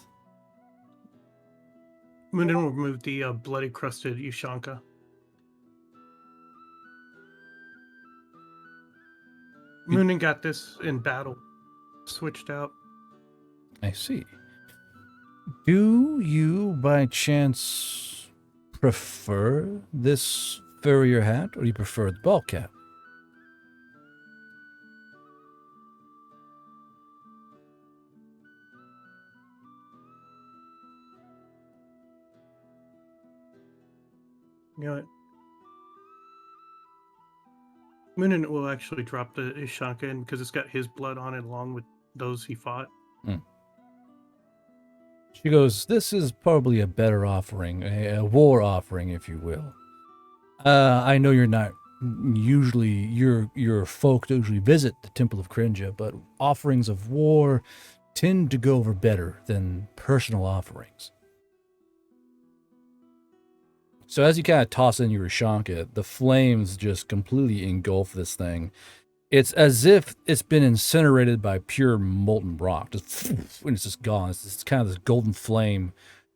Moonin will remove the bloody crusted Ushanka. Moonin got this in battle. Switched out. I see. Do you, by chance, prefer this furrier hat, or do you prefer the ball cap? You know what? Moonin will actually drop the Ushanka in because it's got his blood on it along with those he fought. She goes, this is probably a better offering, a war offering, if you will. I know you're not usually, your folk usually visit the Temple of Krinja, but offerings of war tend to go over better than personal offerings. So as you kind of toss in your Ushanka, the flames just completely engulf this thing. It's as if it's been incinerated by pure molten rock. Just, and it's just gone. It's kind of this golden flame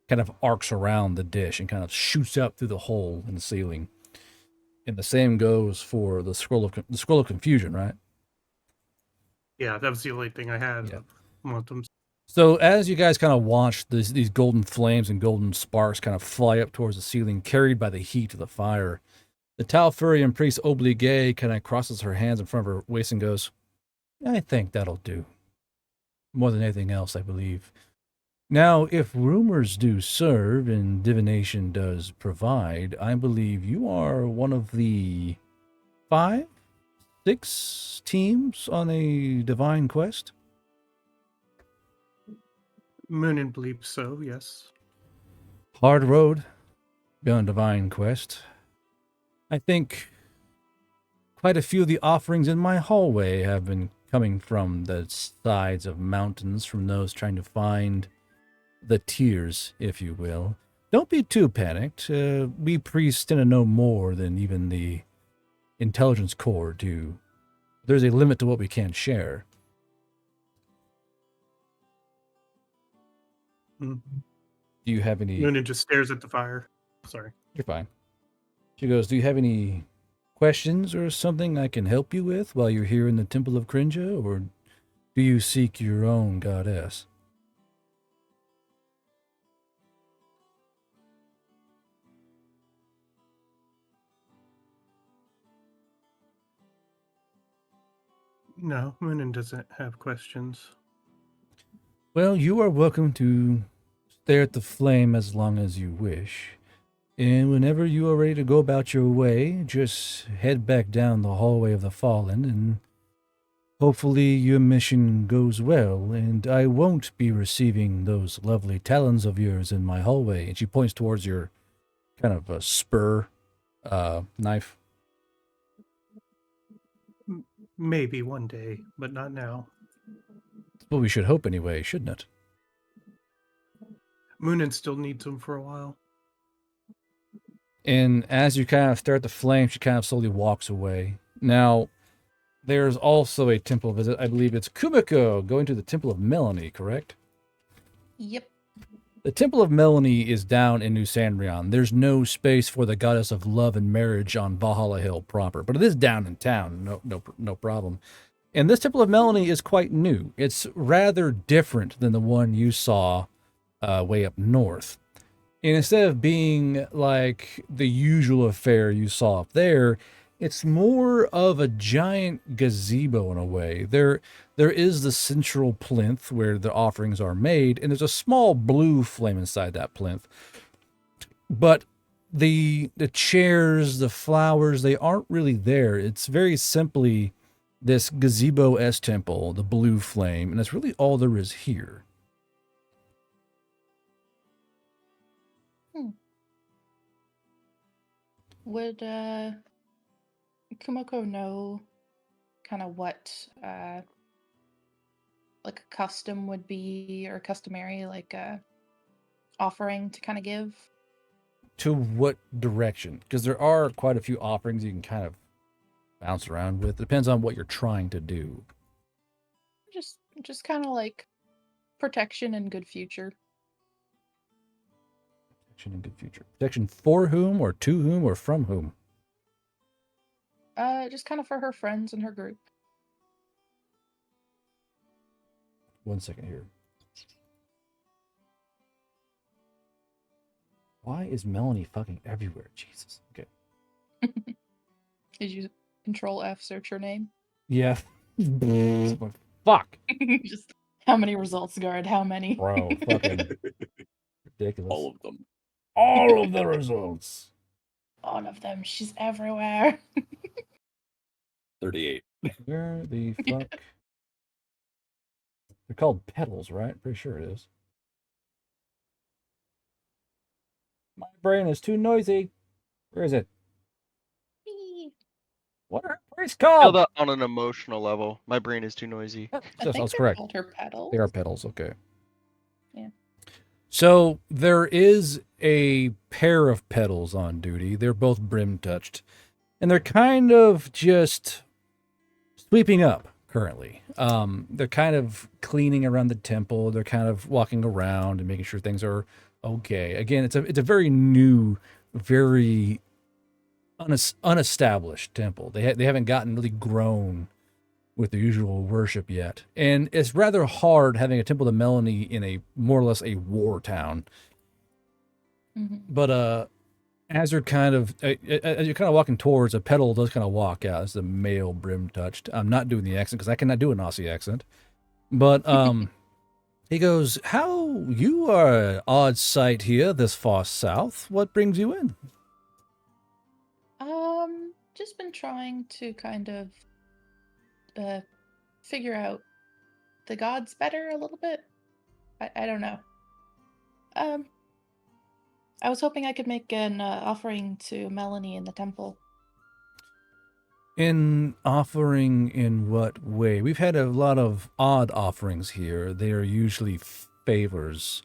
kind of arcs around the dish and kind of shoots up through the hole in the ceiling. And the same goes for the scroll of confusion, right? Yeah, that was the only thing I had. Yeah. Montum's. So as you guys kind of watch these golden flames and golden sparks kind of fly up towards the ceiling, carried by the heat of the fire, the Talfurian priest Obligé kind of crosses her hands in front of her waist and goes, I think that'll do. More than anything else, I believe. Now, if rumors do serve and divination does provide, I believe you are one of the 5, 6 teams on a divine quest. Moonin believes so, yes. Hard road, beyond divine quest. I think quite a few of the offerings in my hallway have been coming from the sides of mountains, from those trying to find the tears, if you will. Don't be too panicked. We priests tend to know more than even the intelligence corps do. There's a limit to what we can share. Do you have any... Moonin just stares at the fire. Sorry. You're fine. She goes, do you have any questions or something I can help you with while you're here in the Temple of Krinja, or do you seek your own goddess? No, Moonin doesn't have questions. Well, you are welcome to stare at the flame as long as you wish. And whenever you are ready to go about your way, just head back down the hallway of the Fallen, and Hopefully your mission goes well, and I won't be receiving those lovely talons of yours in my hallway. And she points towards your kind of a spur knife. Maybe one day, but not now. Well, we should hope anyway, shouldn't it? Moonin still needs them for a while. And as you kind of stare at the flame, she kind of slowly walks away. Now, there's also a temple visit. I believe it's Kumiko going to the Temple of Melanie, correct? Yep. The Temple of Melanie is down in New Sandrion. There's no space for the goddess of love and marriage on Valhalla Hill proper, but it is down in town, no problem. And this Temple of Melanie is quite new. It's rather different than the one you saw way up north. And instead of being like the usual affair you saw up there, it's more of a giant gazebo in a way. There is the central plinth where the offerings are made, and there's a small blue flame inside that plinth. But the chairs, the flowers, they aren't really there. It's very simply this gazebo-esque temple, the blue flame, and that's really all there is here. Would Kumiko know kind of what like a custom would be, or customary, like offering to kind of give? To what direction? Because there are quite a few offerings you can kind of bounce around with. It depends on what you're trying to do. Just kind of like protection and good future. Protection and good future. Protection for whom, or to whom, or from whom? Just kind of for her friends and her group. 1 second here. Why is Melanie fucking everywhere? Jesus. Okay. Did you Control F search her name? Yeah. Fuck. Just how many results, guard? How many? Bro, fucking ridiculous. All of them. All of the results. All of them. She's everywhere. 38. Where the fuck? They're called petals, right? Pretty sure it is. My brain is too noisy. Where is it? What are it's Feel called? that on an emotional level. My brain is too noisy. That's correct. Called her petals. They are petals, okay. Yeah. So there is a pair of petals on duty. They're both brim touched. And they're kind of just sweeping up currently. They're kind of cleaning around the temple. They're kind of walking around and making sure things are okay. Again, it's a very new, very unestablished temple. They haven't gotten really grown with the usual worship yet. And it's rather hard having a Temple of Melanie in a more or less a war town. Mm-hmm. But as you're kind of walking towards, a petal does kind of walk out. It's a male brim touched. I'm not doing the accent because I cannot do an Aussie accent. But he goes, "How you are an odd sight here this far south. What brings you in?" Just been trying to kind of figure out the gods better a little bit. I don't know. I was hoping I could make an offering to Melanie in the temple. In offering in what way? We've had a lot of odd offerings here. They are usually favors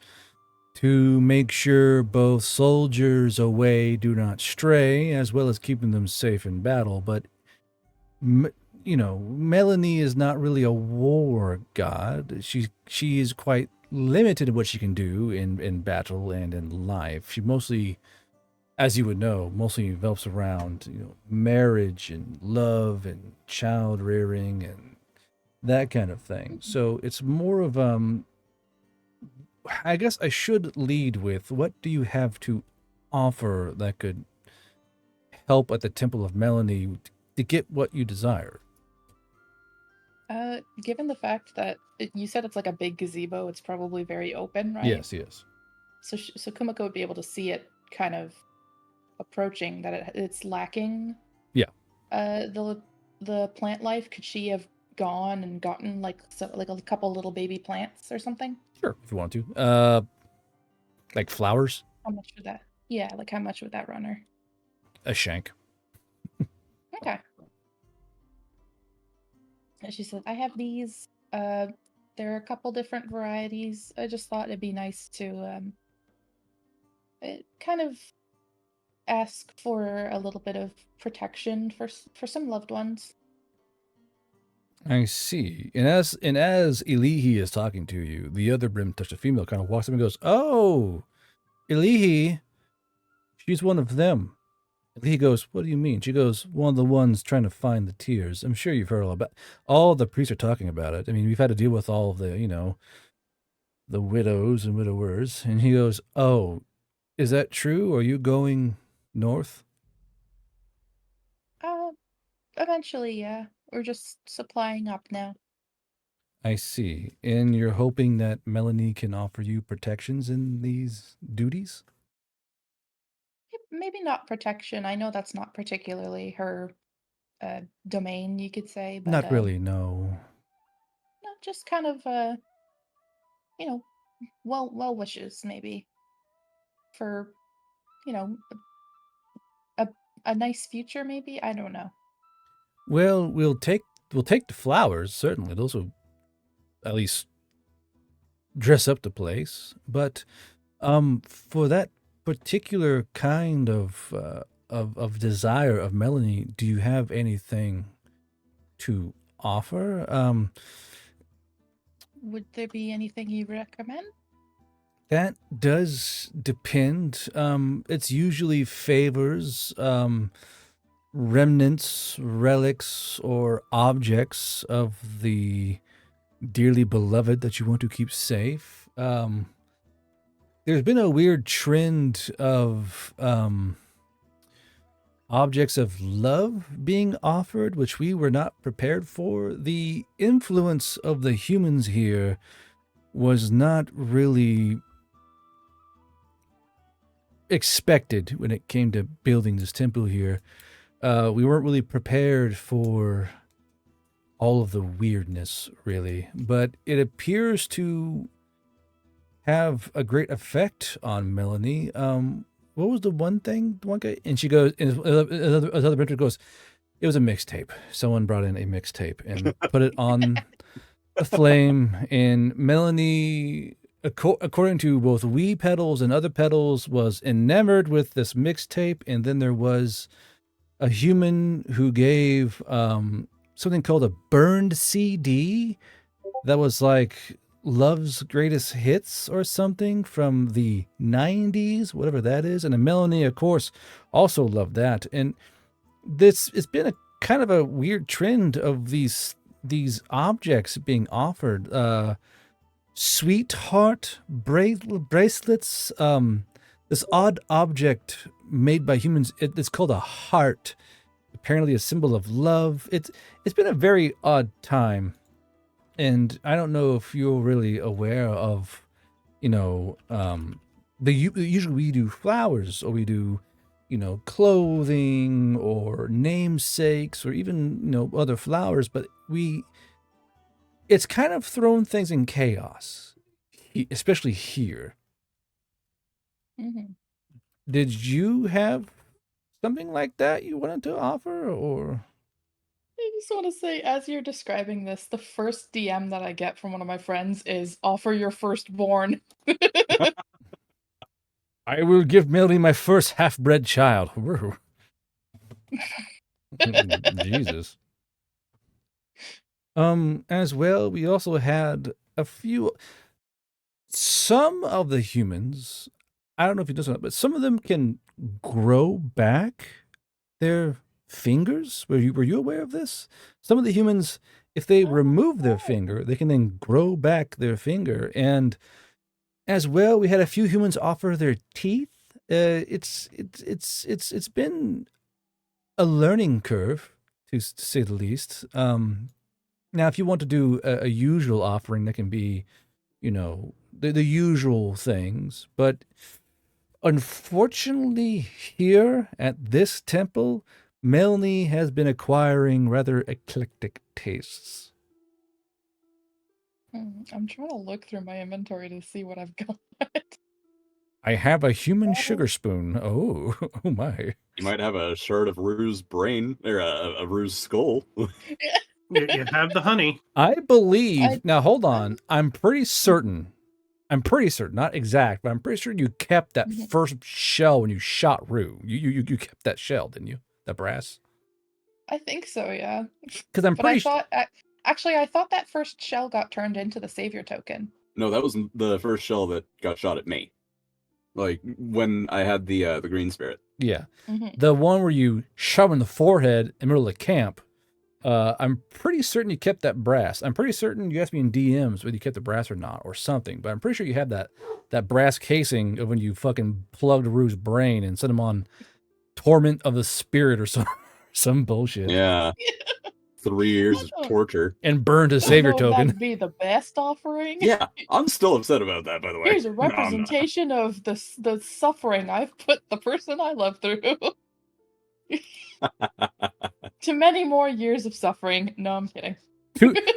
to make sure both soldiers away do not stray, as well as keeping them safe in battle. But, Melanie is not really a war god. She is quite limited in what she can do in battle and in life. She mostly, as you would know, mostly revolves around marriage and love and child rearing and that kind of thing. So it's more of I guess I should lead with, what do you have to offer that could help at the Temple of Melanie to get what you desire? Given the fact that you said it's like a big gazebo, it's probably very open, right? Yes. So Kumiko would be able to see it kind of approaching, that it's lacking. Yeah. The plant life. Could she have gone and gotten like a couple little baby plants or something? Sure, if you want to. Like flowers, How much would that? Yeah, like how much would that run her? a shank. Okay. And she said, I have these. There are a couple different varieties. I just thought it'd be nice to kind of ask for a little bit of protection for some loved ones. I see. And as Elihi is talking to you, the other brim-touched female kind of walks up and goes, "Oh, Elihi, she's one of them." Elihi goes, "What do you mean?" She goes, "One of the ones trying to find the tears. I'm sure you've heard all about. All the priests are talking about it. I mean, we've had to deal with all of the, the widows and widowers." And he goes, "Oh, is that true? Are you going north?" Eventually, yeah. We're just supplying up now. I see. And you're hoping that Melanie can offer you protections in these duties? Maybe not protection. I know that's not particularly her domain, you could say, but Not really, no. no, just kind of you know, well wishes maybe for, you know, a a nice future maybe. I don't know. Well, we'll take the flowers, certainly. Those will at least dress up the place. But for that particular kind of desire of Melanie, do you have anything to offer? Would there be anything you recommend? That does depend. It's usually favors, remnants, relics, or objects of the dearly beloved that you want to keep safe. There's been a weird trend of objects of love being offered, which we were not prepared for. The influence of the humans here was not really expected when it came to building this temple here. We weren't really prepared for all of the weirdness, really, but it appears to have a great effect on Melanie. What was the one thing? The one guy, and she goes, and another printer goes, "It was a mixtape. Someone brought in a mixtape and put it on the flame." And Melanie, according to both Wii pedals and other pedals, was enamored with this mixtape. And then there was a human who gave something called a burned CD that was like Love's Greatest Hits or something from the 90s, whatever that is. And Melanie, of course, also loved that. And it's been a kind of a weird trend of these objects being offered. Sweetheart bracelets, this odd object made by humans. It's called a heart, apparently a symbol of love. It's been a very odd time, and I don't know if you're really aware of, usually we do flowers, or we do, clothing or namesakes, or even other flowers, but it's kind of thrown things in chaos, especially here. Mm-hmm. Did you have something like that you wanted to offer, or? I just want to say, as you're describing this, the first DM that I get from one of my friends is offer your firstborn. I will give Melanie my first half-bred child. Jesus. As well, we also had some of the humans, I don't know if you know that, but some of them can grow back their fingers. Were you aware of this? Some of the humans, if they remove their finger, they can then grow back their finger. And as well, we had a few humans offer their teeth. It's been a learning curve, to say the least. Now, if you want to do a usual offering, that can be, the usual things. But unfortunately, here at this temple, Melanie has been acquiring rather eclectic tastes. I'm trying to look through my inventory to see what I've got. I have a human sugar spoon. Oh, oh my. You might have a shard of Rue's brain or a Rue's skull. You have the honey. I believe. I- Now, hold on. I'm pretty certain. Not exact, but I'm pretty sure you kept that Mhm. first shell when you shot Rue. You kept that shell, didn't you? That brass. I think so, yeah. Because I'm But I pretty. thought, actually, I thought that first shell got turned into the savior token. No, that was the first shell that got shot at me. Like when I had the green spirit. Yeah. hmm The one where you shove in the forehead in the middle of the camp. I'm pretty certain you kept that brass. I'm pretty certain you asked me in DMs whether you kept the brass or not, or something. But I'm pretty sure you had that brass casing of when you fucking plugged Rue's brain and sent him on torment of the spirit or some bullshit. Yeah. 3 years of torture. And burned his I don't savior know if token. that'd be the best offering. Yeah, I'm still upset about that, by the way. Here's a No, I'm not. representation of the suffering I've put the person I love through. To many more years of suffering. No, I'm kidding.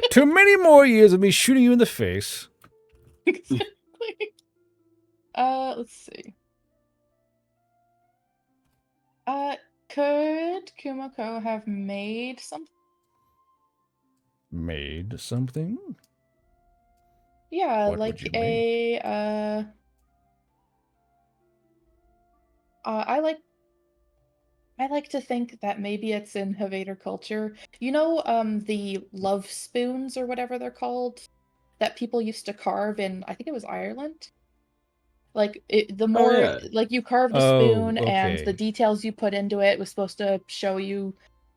Too many more years of me shooting you in the face. Exactly. Let's see. Could Kumako have made something? Made something? Yeah, What would like you a I like to think that maybe it's in Havader culture. You know, the love spoons or whatever they're called that people used to carve in, I think it was Ireland. Like the more yeah. like you carved a Oh, spoon and the okay. details you put into it was supposed to show you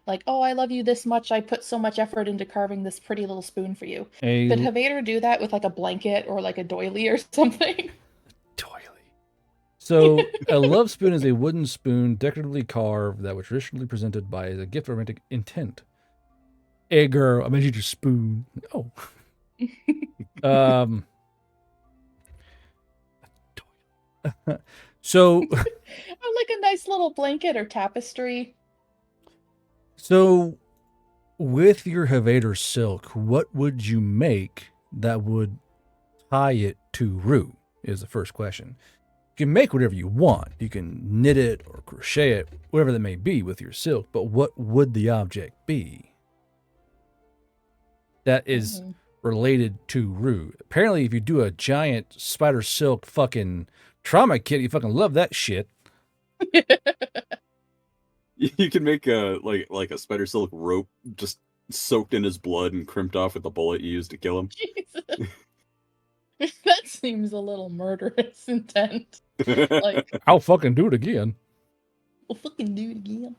like, oh, I love you this much. I put so much effort into carving this pretty little spoon for you. Could A Havader do that with like a blanket or like a doily or something? doily. So, a love spoon is a wooden spoon decoratively carved that was traditionally presented by as a gift of romantic intent. Hey, girl, I made you your spoon. Oh. Um. So, Or like a nice little blanket or tapestry. so with your Havader silk, what would you make that would tie it to Rue? Is the first question. You can make whatever you want. You can knit it or crochet it, whatever that may be with your silk. But what would the object be that is Mhm. related to Rue? Apparently, if you do a giant spider silk fucking trauma kit, you fucking love that shit. You can make a like a spider silk rope just soaked in his blood and crimped off with the bullet you used to kill him. Jesus. That seems a little murderous intent. Like, I'll fucking do it again. we'll fucking do it again.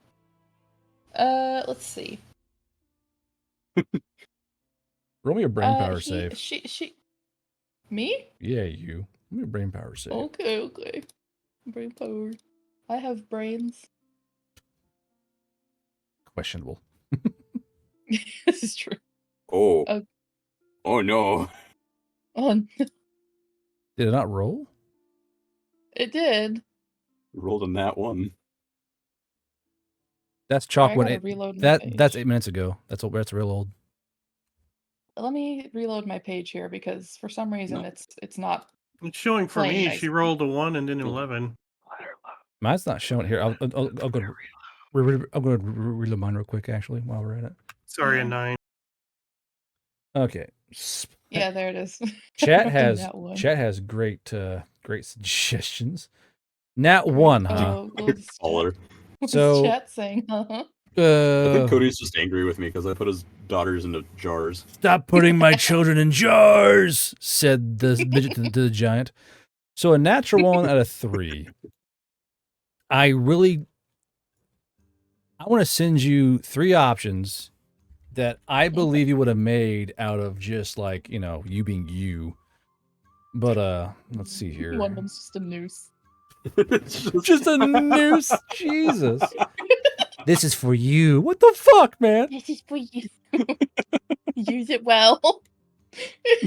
Let's see. Roll me a brain power He, save. she, me? Yeah, you. Roll me a brain power save. Okay. Brain power. I have brains. Questionable. This is true. Oh. Oh. Oh no. Oh, Did it not roll? it did. Rolled a nat one. That's chalk I one. gotta reload my That's page. 8 minutes ago. That's real old. Let me reload my page here because for some reason No. it's not. It's showing for Playing me. nice. She rolled a 1 and then 11. Mine's not showing here. I'll go. I'll go to reload mine real quick. Actually, while we're at it. Sorry, a Yeah. 9. Okay. Yeah, there it is. Chat has That one. great suggestions. Nat 1, huh? Oh, what's Caller. chat, what's So- chat saying? I think Cody's just angry with me because I put his daughters into jars. Stop putting my children in jars, said the midget to the giant. So a natural 1 out of 3. I want to send you 3 options that I believe you would have made out of just like, you being you. But let's see here. One of them's just a noose. Just a noose. Jesus. This is for you. What the fuck, man? This is for you. Use it well.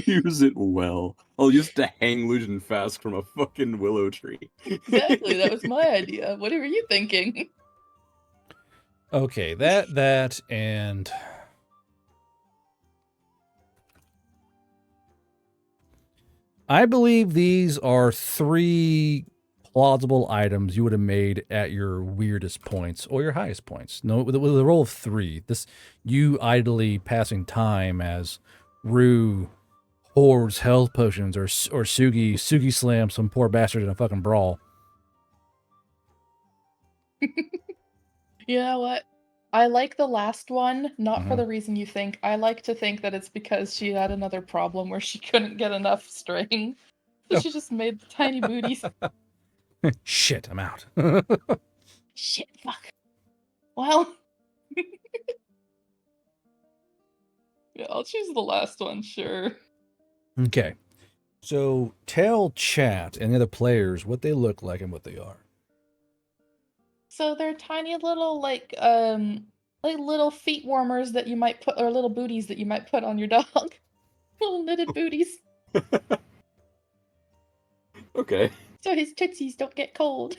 Use it well. I'll use it to hang Lucian fast from a fucking willow tree. Exactly, that was my idea. What were you thinking? Okay, that, and I believe these are 3 plausible items you would have made at your weirdest points or your highest points. No, with a roll of 3. This you idly passing time as Rue hoards health potions or Sugi slams some poor bastard in a fucking brawl. You know what? I like the last one, not for Mhm. the reason you think. I like to think that it's because she had another problem where she couldn't get enough string. So Oh. she just made tiny booties. Shit, I'm out. Shit, fuck. Well. Yeah, I'll choose the last one, sure. Okay. So tell chat and the other players what they look like and what they are. So they're tiny little like little feet warmers that you might put, or little booties that you might put on your dog. Little knitted booties. Okay. So his tootsies don't get cold.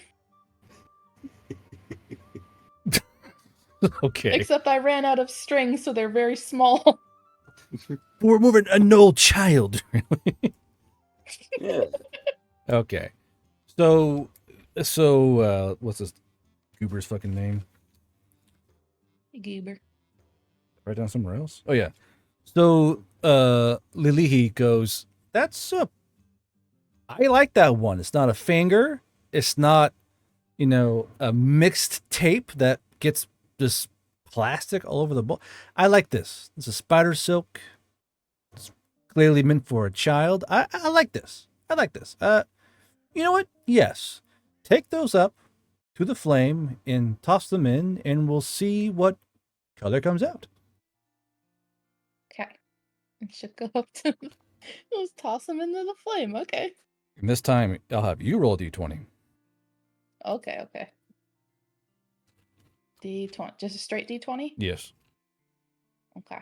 Okay. Except I ran out of string, so they're very small. We're moving an old child. Yeah. Okay. So what's this goober's fucking name? Goober. Write down somewhere else. Oh yeah. So Lilihi goes, that's I like that one. It's not a finger. It's not, a mixed tape that gets this plastic all over the ball. I like this. It's a spider silk. It's clearly meant for a child. I like this. I like this. You know what? Yes. Take those up to the flame and toss them in, and we'll see what color comes out. Okay. I should go up to Let's toss them into the flame. Okay. And this time, I'll have you roll a d20. Okay. D20. Just a straight D20? Yes. Okay.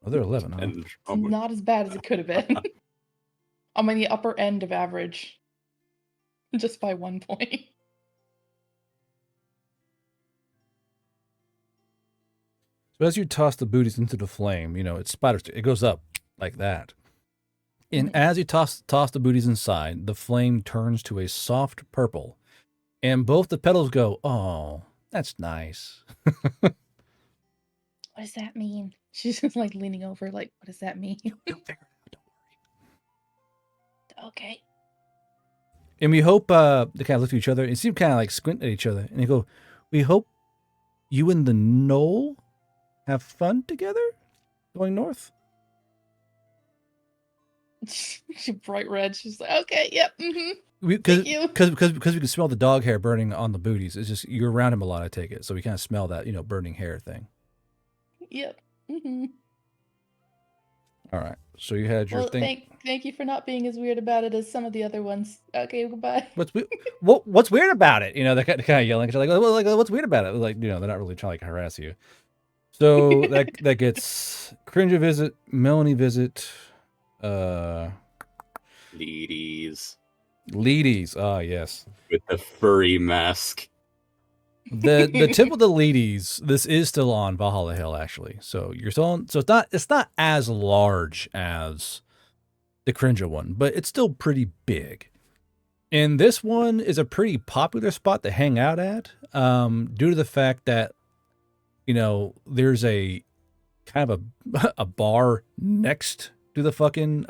Oh, they're 11, huh? And It's not as bad as it could have been. I'm on the upper end of average. Just by 1 point. So as you toss the booties into the flame, it's spider. It goes up like that. And as you toss the booties inside, the flame turns to a soft purple. And both the petals go, oh, that's nice. What does that mean? She's just like leaning over, like, what does that mean? You'll figure it out, don't worry. Okay. And we hope they kind of look at each other and seem kind of like squint at each other. And they go, we hope you and the knoll have fun together going north. She's bright red. She's like, okay, yep, mm-hmm. Because we can smell the dog hair burning on the booties. It's just you're around him a lot, I take it. So we kind of smell that, burning hair thing. Yep. Mm-hmm. All right. So you had your thing. Thank you for not being as weird about it as some of the other ones. Okay, goodbye. What's weird about it? They're kind of yelling. Like, what's weird about it? Like, they're not really trying to harass you. So that gets Cringe visit, Melanie visit, Leadies. Ah, yes. With the furry mask. The Temple of the Leadies, this is still on Valhalla Hill, actually. So you're still on, so it's not as large as the Cringe one, but it's still pretty big. And this one is a pretty popular spot to hang out at, due to the fact that, there's a kind of a bar next to the fucking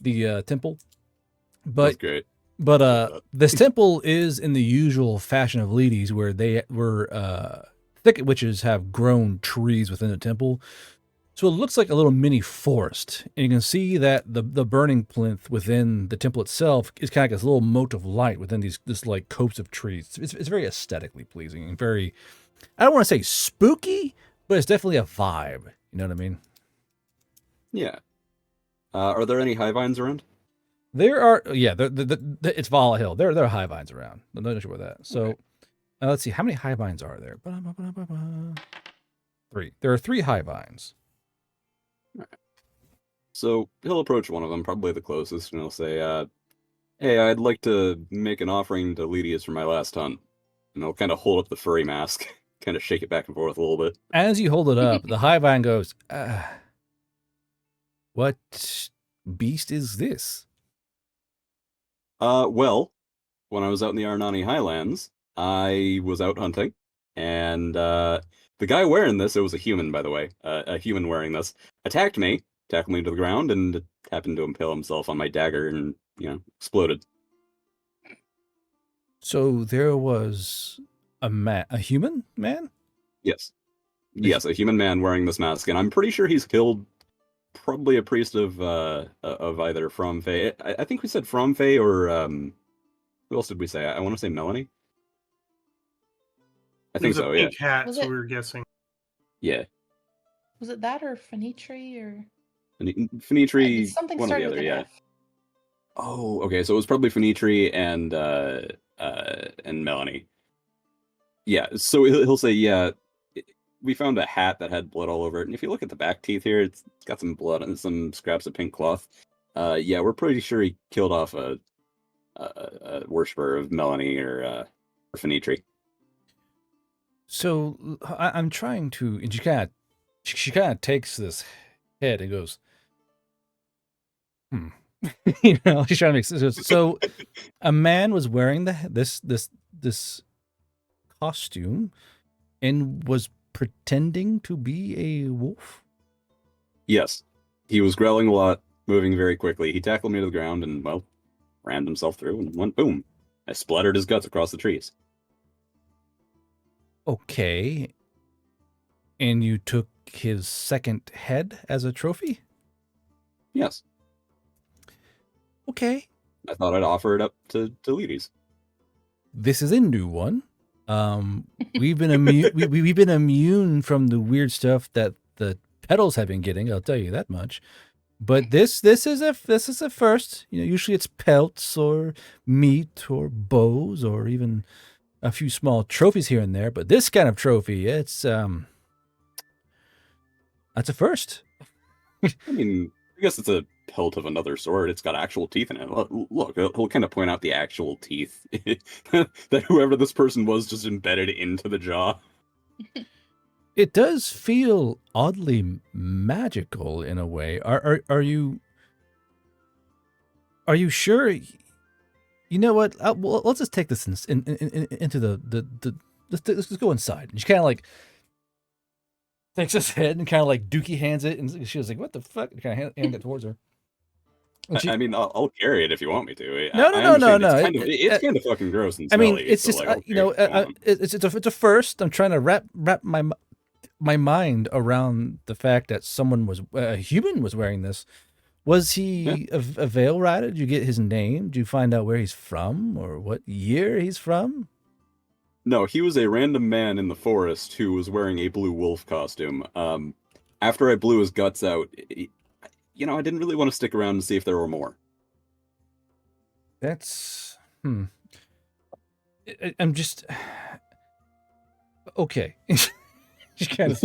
the temple. But That's great. But this temple is in the usual fashion of Leadies, where thicket witches have grown trees within the temple. So it looks like a little mini forest. And you can see that the burning plinth within the temple itself is kind of like this little mote of light within this like copse of trees. It's very aesthetically pleasing and very, I don't want to say spooky, but it's definitely a vibe. You know what I mean? Yeah. Are there any high vines around? There are, yeah. It's Valhalla Hill. There are high vines around. I'm not sure about that. So Okay. Let's see, how many high vines are there? 3. There are 3 high vines. So he'll approach one of them, probably the closest, and he'll say, hey, I'd like to make an offering to Lydius for my last hunt. And he'll kind of hold up the furry mask, kind of shake it back and forth a little bit. As you hold it up, the high vine goes, What beast is this? Well, when I was out in the Arnani Highlands, I was out hunting, and the guy wearing this, it was a human, by the way, a human wearing this, attacked me, tackled me to the ground, and happened to impale himself on my dagger and, exploded. So there was a human man? Yes. Yes, a human man wearing this mask, and I'm pretty sure he's killed probably a priest of either From Fae. I think we said From Fae or who else did we say? I want to say Melanie. I think There's so. a Yeah. pink hat, Was so it- we were guessing. Yeah. Was it that or Finitri or Finitri, something one or the started other. with an Yeah. F? Oh, okay. So it was probably Finitri and Melanie. Yeah. So he'll say, yeah. We found a hat that had blood all over it, and if you look at the back teeth here, it's got some blood and some scraps of pink cloth. Yeah, we're pretty sure he killed off a worshiper of Melanie or Finitri. So I'm trying to, and she kind of takes this head and goes, she's trying to make sense. So a man was wearing this costume and was pretending to be a wolf. Yes, he was growling a lot, moving very quickly. He tackled me to the ground and, well, rammed himself through and went boom. I splattered his guts across the trees. Okay. And you took his second head as a trophy? Yes. Okay. I thought I'd offer it up to ladies. This is a new one. We've been immune. We've been immune from the weird stuff that the pedals have been getting. I'll tell you that much. But this is a first. Usually it's pelts or meat or bows or even a few small trophies here and there. But this kind of trophy, it's that's a first. I mean, I guess it's a pelt of another sort. It's got actual teeth in it. Look, he'll kind of point out the actual teeth that whoever this person was just embedded into the jaw. It does feel oddly magical in a way. Are you sure? You know what? Well, let's just take this into the let's go inside. And she kind of like takes his head and kind of like dookie hands it, and she was like, "What the fuck?" And kind of hand it towards her. I mean, I'll carry it if you want me to. No. It's kind of fucking gross and I smelly. mean, it's so just like, okay, it's a first. I'm trying to wrap my mind around the fact that a human was wearing this. Was he a veil rider? Did you get his name? Did you find out where he's from or what year he's from? No, he was a random man in the forest who was wearing a blue wolf costume. After I blew his guts out, I didn't really want to stick around and see if there were more. That's I'm just okay. She kind of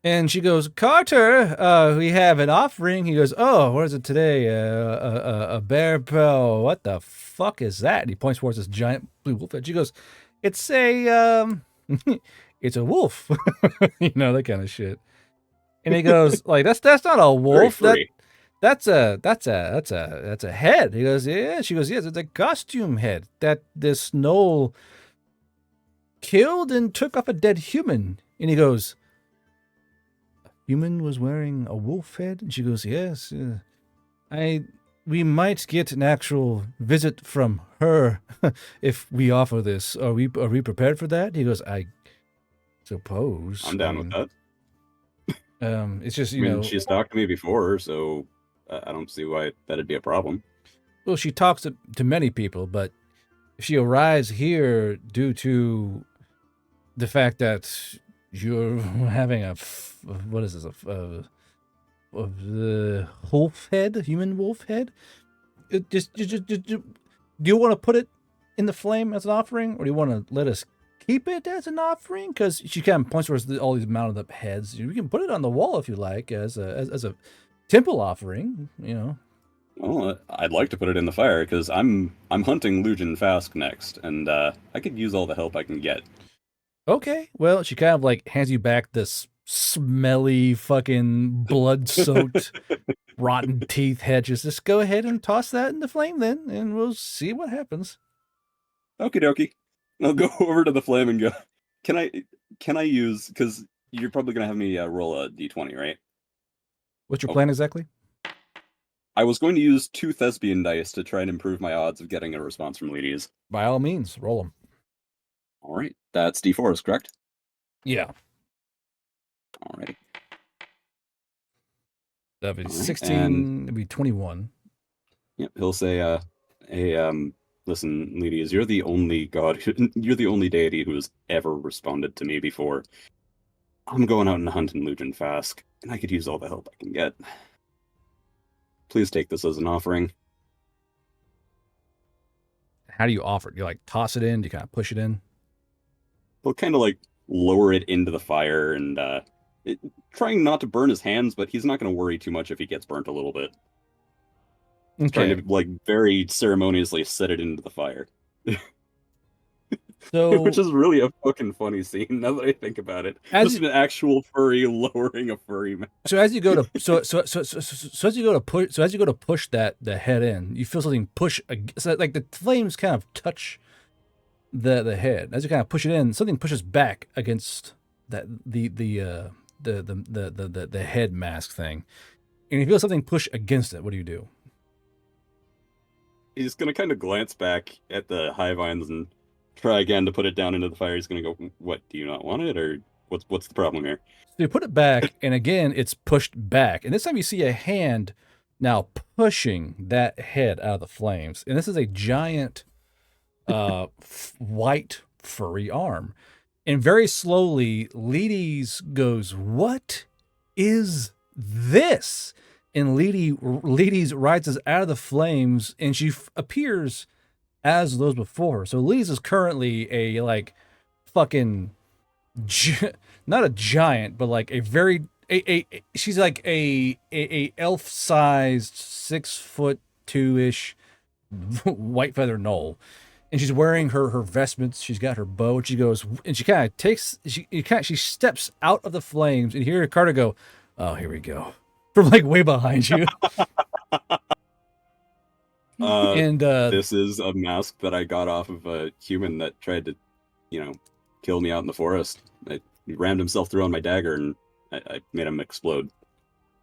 and she goes, Carter, we have an offering. He goes, oh, what is it today? A bear pelt. What the fuck is that? And he points towards this giant blue wolf head. She goes, it's a it's a wolf. That kind of shit. And he goes, like, that's not a wolf. That's a head. He goes, yeah. She goes, yes, it's a costume head that this gnoll killed and took off a dead human. And he goes, human was wearing a wolf head? And she goes, yes. We might get an actual visit from her if we offer this. Are we prepared for that? He goes, I suppose. I'm down with that. It's just, she's talked to me before, so I don't see why that'd be a problem. Well, she talks to many people, but if she arrives here due to the fact that you're having what is this? The wolf head, human wolf head. Just do you want to put it in the flame as an offering, or do you want to let us keep it as an offering? Because she kind of points towards all these mounted up heads. You can put it on the wall if you like, as a temple offering. Well, I'd like to put it in the fire because I'm hunting Lujan Fask next, and I could use all the help I can get. Okay, well, she kind of like hands you back this smelly, fucking blood-soaked, rotten teeth head. Just go ahead and toss that in the flame then, and we'll see what happens. Okie dokie. I'll go over to the flame and go, can I use, because you're probably going to have me roll a d20, right? What's your plan exactly? I was going to use 2 thespian dice to try and improve my odds of getting a response from ladies. By all means, roll them. All right. That's d4s, correct? Yeah. Alrighty. That'd be All right, 16, it'd be 21. Yep, he'll say, hey, listen, ladies, you're the only god, you're the only deity who has ever responded to me before. I'm going out and hunting Lujan Fask, and I could use all the help I can get. Please take this as an offering. How do you offer it? You like toss it in? Do you kind of push it in? He'll kind of like lower it into the fire and trying not to burn his hands, but he's not going to worry too much if he gets burnt a little bit. He's trying to like very ceremoniously set it into the fire. So, which is really a fucking funny scene now that I think about it. Just an actual furry lowering a furry man. So as you go to as you go to push the head in, you feel something push. So like the flames kind of touch the head. As you kind of push it in, something pushes back against that the head mask thing, and you feel something push against it. What do you do? He's gonna kind of glance back at the high vines and try again to put it down into the fire. He's gonna go, "What? Do you not want it, or what's the problem here?" So you put it back, and again, it's pushed back. And this time you see a hand now pushing that head out of the flames. And this is a giant white furry arm. And very slowly, Ledes goes, "What is this?" And Ledes rises out of the flames, and she appears as those before her. So Ledes is currently a like fucking not a giant, but like a very she's like a elf-sized 6'2" white feather knoll, and she's wearing her vestments. She's got her bow, and she goes, and she kind of takes she steps out of the flames, and you hear Carter go, "Oh, here we go," from like way behind you. And this is a mask that I got off of a human that tried to, kill me out in the forest. He rammed himself through on my dagger, and I made him explode.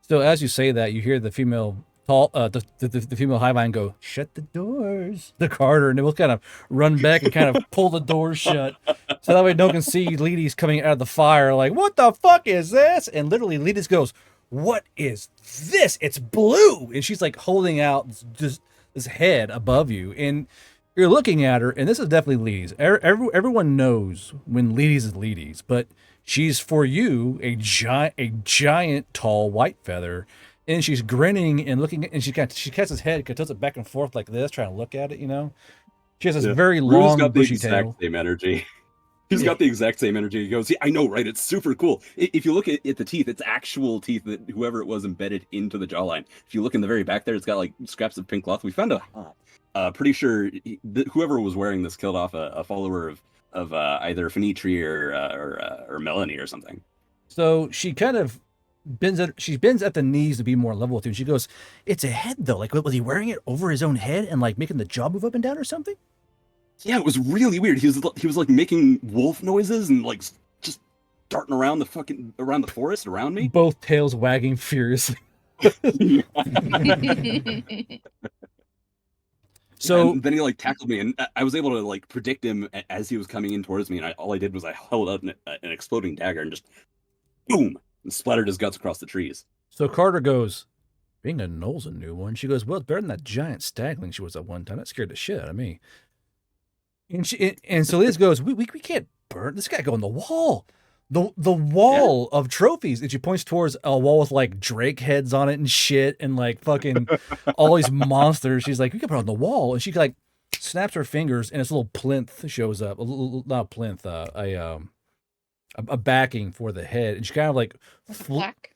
So as you say that, you hear the female the female Highvine go, "Shut the doors," the Carter, and it will kind of run back and kind of pull the doors shut, so that way no one can see Ledes coming out of the fire. Like, "What the fuck is this?" And literally, Ledes goes, "What is this? It's blue!" And she's like holding out just this head above you, and you're looking at her, and this is definitely Ledes. Everyone knows when Ledes is Ledes, but she's for you a giant tall white feather, and she's grinning and looking, and she cuts his head, tilts it back and forth like this, trying to look at it. She has this very long, bushy tail. Same energy. He's got the exact same energy. He goes, "Yeah, I know, right? It's super cool." If you look at the teeth, it's actual teeth that whoever it was embedded into the jawline. If you look in the very back there, it's got like scraps of pink cloth. We found pretty sure whoever was wearing this killed off a follower of either Finitri or Melanie or something. So she kind of bends at the knees to be more level with you. And she goes, "It's a head though. Like, was he wearing it over his own head and like making the jaw move up and down or something?" Yeah, it was really weird. He was like making wolf noises and like just darting around the forest around me. Both tails wagging furiously. So and then he like tackled me, and I was able to like predict him as he was coming in towards me. And all I did was I held out an exploding dagger and just boom, and splattered his guts across the trees. So Carter goes, "Being a knoll's a new one." She goes, "Well, it's better than that giant stagling she was at one time. That scared the shit out of me." And so Liz goes, we can't burn this guy. Go on the wall, the wall of trophies. And she points towards a wall with like Drake heads on it and shit, and like fucking all these monsters. She's like, "We can put it on the wall," and she like snaps her fingers, and this little plinth shows up. Not a plinth, a backing for the head, and she kind of like plaque.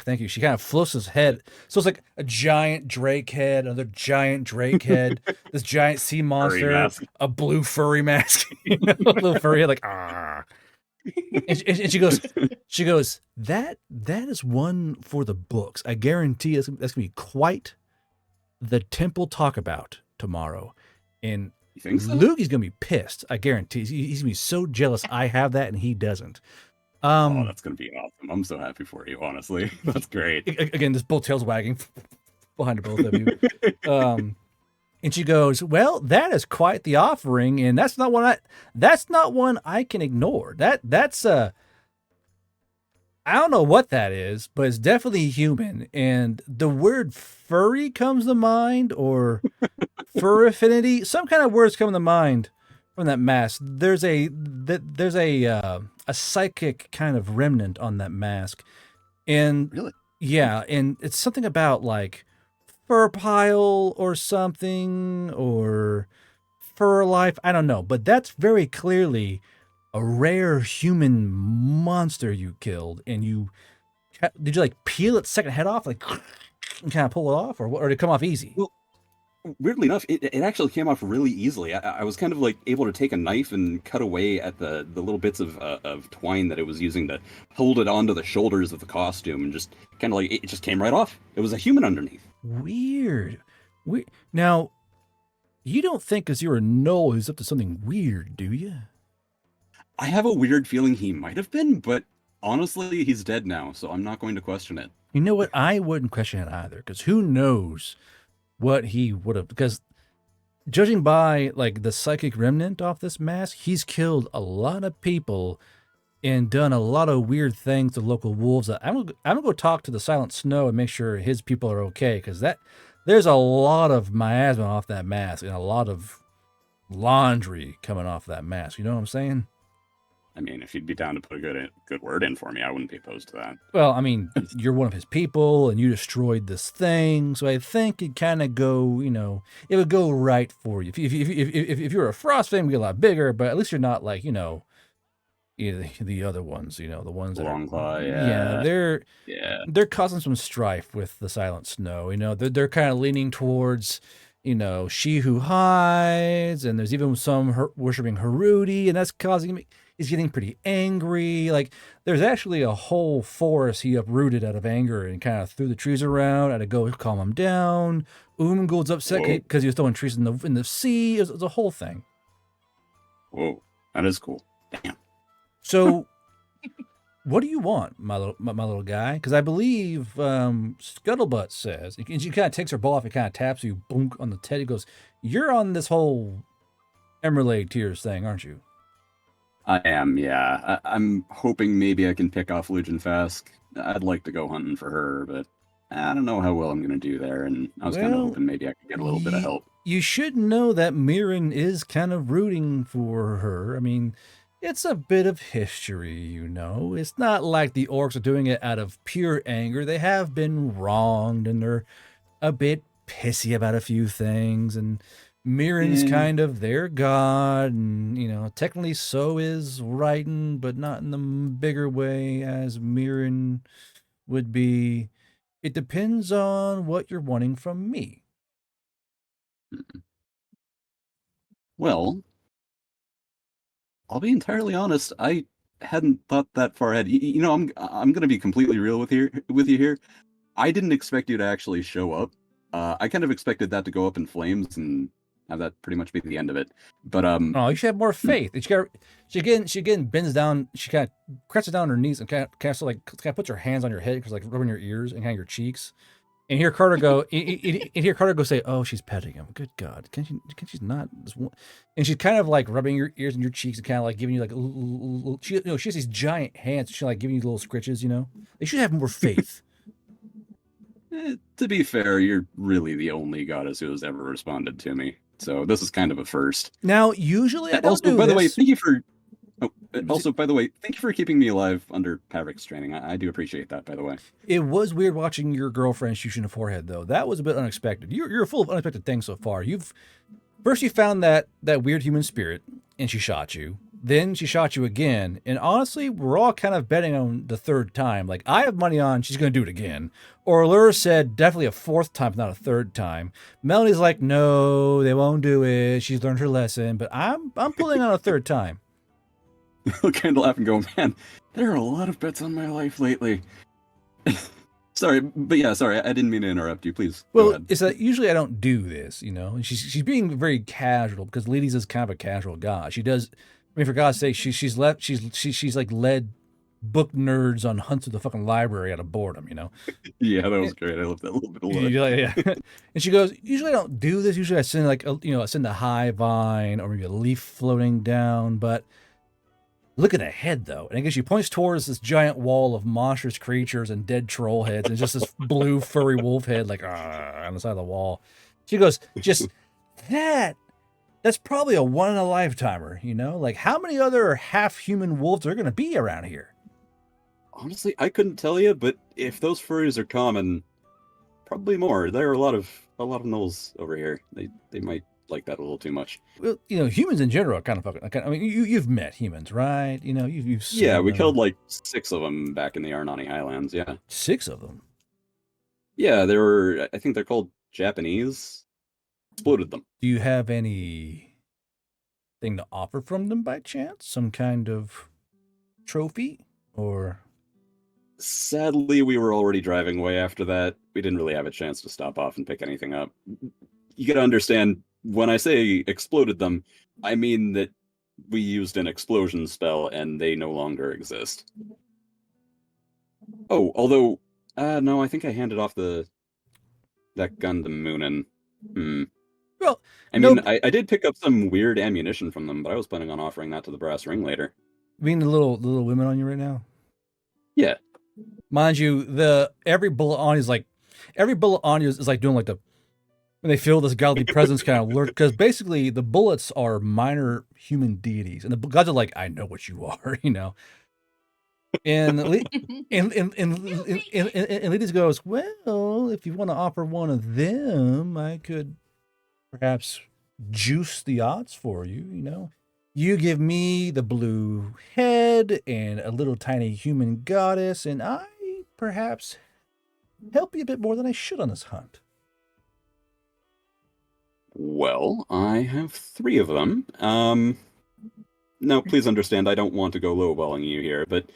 Thank you. She kind of floats his head, so it's like a giant Drake head, another giant Drake head, this giant sea monster, a blue furry mask, a little furry head, like ah. and she goes, that is one for the books. I guarantee that's gonna be quite the temple talk about tomorrow. And You think so? Lugi's gonna be pissed. I guarantee. He's gonna be so jealous I have that and he doesn't. Oh, that's gonna be awesome. I'm so happy for you, honestly. That's great. Again, this both tails wagging behind both of you. And she goes, "Well, that is quite the offering, and that's not one I can ignore. That's I don't know what that is, but it's definitely human. And the word furry comes to mind, or fur affinity. Some kind of words come to mind from that mask. There's a psychic kind of remnant on that mask, and Really? yeah, and it's something about like fur pile or something, or fur life. I don't know, but that's very clearly a rare human monster you killed. And did you like peel its second head off, like, and kind of pull it off, or did it come off easy? Well, weirdly enough, it actually came off really easily. I was kind of like able to take a knife and cut away at the little bits of twine that it was using to hold it onto the shoulders of the costume, and just kind of like it just came right off. It was a human underneath. Weird. Now, you don't think because you're a Knoll who's up to something weird, do you? I have a weird feeling he might have been, but honestly, he's dead now, so I'm not going to question it. You know what? I wouldn't question it either, because who knows what he would have, because judging by like the psychic remnant off this mask, he's killed a lot of people and done a lot of weird things to local wolves. I'm gonna go talk to the Silent Snow and make sure his people are okay, because there's a lot of miasma off that mask and a lot of laundry coming off that mask. You know what I'm saying? I mean, if he'd be down to put a good word in for me, I wouldn't be opposed to that. Well, I mean, you're one of his people, and you destroyed this thing, so I think it kind of go, it would go right for you. If you're a Frost fan, we get a lot bigger, but at least you're not like, the other ones, the ones that Longclaw, they're causing some strife with the Silent Snow. They're kind of leaning towards, she who hides, and there's even some worshiping Harudi, and that's causing me. He's getting pretty angry. Like, there's actually a whole forest he uprooted out of anger and kind of threw the trees around. Had to go calm him down. Umgold's upset because he was throwing trees in the sea. It was a whole thing. Whoa, that is cool. Damn. So, what do you want, my little guy? Because I believe Scuttlebutt says, and she kind of takes her ball off and kind of taps you, boom, on the head. He goes, "You're on this whole Emerald Tears thing, aren't you?" I am, yeah. I'm hoping maybe I can pick off Lucian Fask. I'd like to go hunting for her, but I don't know how well I'm going to do there, and I was kind of hoping maybe I could get a little bit of help. You should know that Mirren is kind of rooting for her. I mean, it's a bit of history, It's not like the orcs are doing it out of pure anger. They have been wronged, and they're a bit pissy about a few things, and Mirren's kind of their god, and, technically so is Raiden, but not in the bigger way as Mirren would be. It depends on what you're wanting from me. Well, I'll be entirely honest. I hadn't thought that far ahead. I'm going to be completely real with you here. I didn't expect you to actually show up. I kind of expected that to go up in flames and have that pretty much be the end of it. But oh, you should have more faith. She again bends down. She kind of crouches down on her knees and kind of puts her hands on your head, because like rubbing your ears and kind of your cheeks. And hear Carter go. And say, "Oh, she's petting him. Good God, can she not?" And she's kind of like rubbing your ears and your cheeks and kind of like giving you like she has these giant hands. She's like giving you little scritches. They should have more faith. To be fair, you're really the only goddess who has ever responded to me. So this is kind of a first. Now, usually I don't do this. By the way, thank you for. By the way, thank you for keeping me alive under Pavrik's training. I do appreciate that, by the way. It was weird watching your girlfriend shoot you in the forehead, though. That was a bit unexpected. You're full of unexpected things so far. First you found that weird human spirit, and she shot you. Then she shot you again. And honestly, we're all kind of betting on the third time. Like, I have money on she's going to do it again. Or Lure said definitely a fourth time, not a third time. Melanie's like, no, they won't do it. She's learned her lesson. But I'm pulling on a third time. kind of laugh and go, man, there are a lot of bets on my life lately. Sorry, but yeah, sorry, I didn't mean to interrupt you. Please, go Well, ahead. it's that usually I don't do this, you know. And she's being very casual because Ladies is kind of a casual guy. She does. I mean, for God's sake, she's like led book nerds on hunts of the fucking library out of boredom, you know. Yeah, that was great. I love that little bit of luck. Yeah. And she goes, usually I don't do this. Usually I send I send a high vine or maybe a leaf floating down. But look at ahead though, and I guess she points towards this giant wall of monstrous creatures and dead troll heads, and it's just this blue furry wolf head like on the side of the wall. She goes, just that's probably a one in a lifetimer, you know? Like how many other half human wolves are gonna be around here? Honestly, I couldn't tell you, but if those furries are common, probably more. There are a lot of gnolls over here. They might like that a little too much. Well, you know, humans in general are kind of fucking. I mean, you've met humans, right? You know, you've seen Yeah, we them. killed like 6 of them back in the Arnani Highlands. Yeah, 6 of them. yeah, they were. I think they're called Japanese. Exploded them. Do you have any thing to offer from them by chance? Some kind of trophy or? Sadly, we were already driving away after that. We didn't really have a chance to stop off and pick anything up. You gotta understand, when I say exploded them, I mean that we used an explosion spell and they no longer exist. Oh, although, no, I think I handed off that gun to Moonin. Well, I mean, I did pick up some weird ammunition from them, but I was planning on offering that to the brass ring later. Being the little women on you right now. Yeah. Mind you, every bullet on you is like doing like the when they feel this godly presence kind of lurk, because basically the bullets are minor human deities, and the gods are like, I know what you are, you know. And Ladies goes, well, if you want to offer one of them, I could perhaps juice the odds for you, you know. You give me the blue head and a little tiny human goddess, and I perhaps help you a bit more than I should on this hunt. Well, I have 3 of them. Now, please understand, I don't want to go lowballing you here, but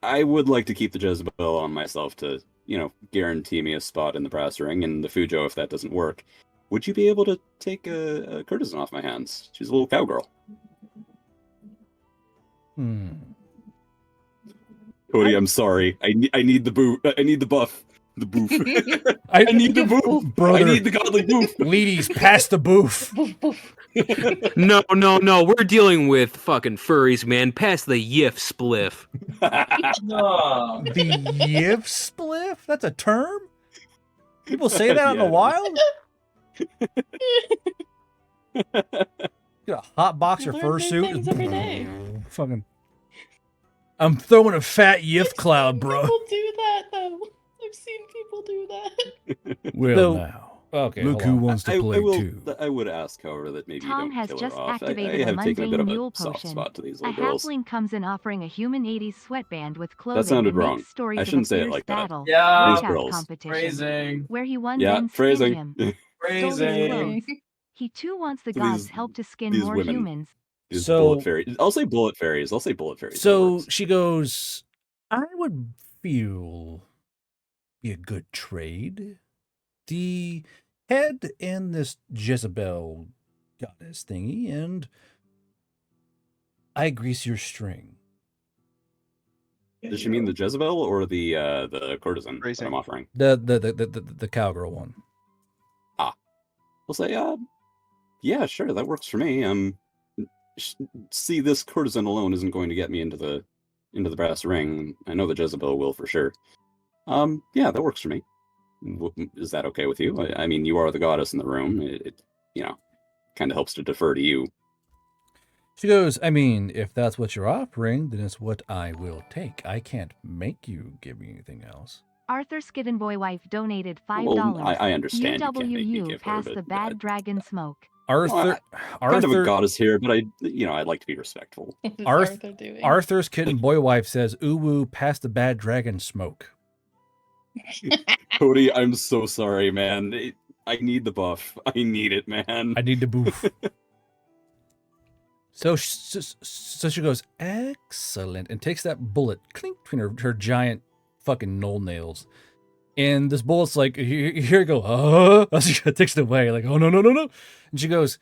I would like to keep the Jezebel on myself to, you know, guarantee me a spot in the brass ring and the Fujo if that doesn't work. Would you be able to take a courtesan off my hands? She's a little cowgirl. Cody, I'm sorry. I need the boot. I need the buff. The boof. I need the boof. Brother. I need the godly boof. Ladies, pass the boof. No. We're dealing with fucking furries, man. Pass the yiff spliff. No. The yiff spliff? That's a term? People say that in the wild? Get a hot boxer You learn new fursuit. things every day. Fucking. I'm throwing a fat yiff cloud, bro. People do that though. I've seen people do that. Well, Though- now. Okay, Look who wants to play too? I would ask, however, that maybe Tom you don't has kill just her off. activated I a have taken a bit mundane of mule a soft potion. spot to these A little girls. halfling comes in offering a human 80s sweatband with clothing sounded that wrong. makes stories I of shouldn't a say it fierce like that. battle Yeah. These recount girls. competition, Phrasing. where he won Yeah, men skinned phrasing. him. Stole his Phrasing. clothes. He too wants the So gods' these- help to skin these more women. humans. These So- bullet fairies. I'll say bullet fairies. That So works. she goes, I would feel be a good trade. The head and this Jezebel goddess thingy, and I grease your string. Does she mean the Jezebel or the courtesan that Phrasing. I'm offering? The cowgirl one. I'll say, yeah, sure, that works for me. See, this courtesan alone isn't going to get me into the brass ring. I know the Jezebel will for sure. Yeah, that works for me. Is that okay with you? I mean, you are the goddess in the room. It you know, kind of helps to defer to you. She goes, I mean, if that's what you're offering, then it's what I will take. I can't make you give me anything else. Arthur Skiddenboy wife donated $5. Well, I understand you can't make me UWU give her, past but the bad dragon smoke. Arthur, kind of a goddess here, but I'd like to be respectful. What is Arth- Arthur doing? Arthur's kitten boy wife says, ooh woo, past the bad dragon smoke. Cody, I'm so sorry, man. I need the buff. I need it, man. I need the boof. So she goes, excellent, and takes that bullet, clink, between her giant fucking knoll nails. And this bullet's like, here you go. She takes it away, like, oh, no. And she goes,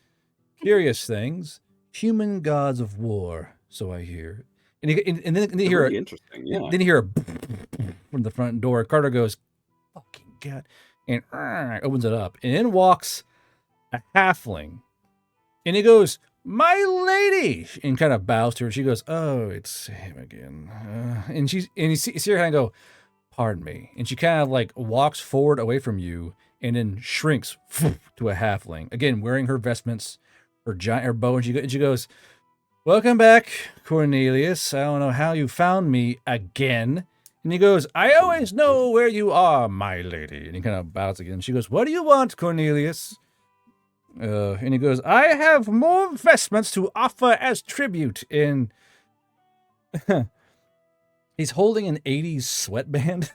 curious things, human gods of war, so I hear. And then you hear Really interesting, yeah. Then you hear a from the front door. Carter goes, fucking God, and opens it up. And in walks a halfling. And he goes, my lady, and kind of bows to her. She goes, oh, it's him again. And you see her kind of go, pardon me. And she kind of like walks forward away from you and then shrinks to a halfling. Again, wearing her vestments, her bow, and she goes, welcome back, Cornelius. I don't know how you found me again. And he goes, I always know where you are, my lady. And he kind of bows again. She goes, what do you want, Cornelius? And he goes, I have more vestments to offer as tribute. And he's holding an 80s sweatband.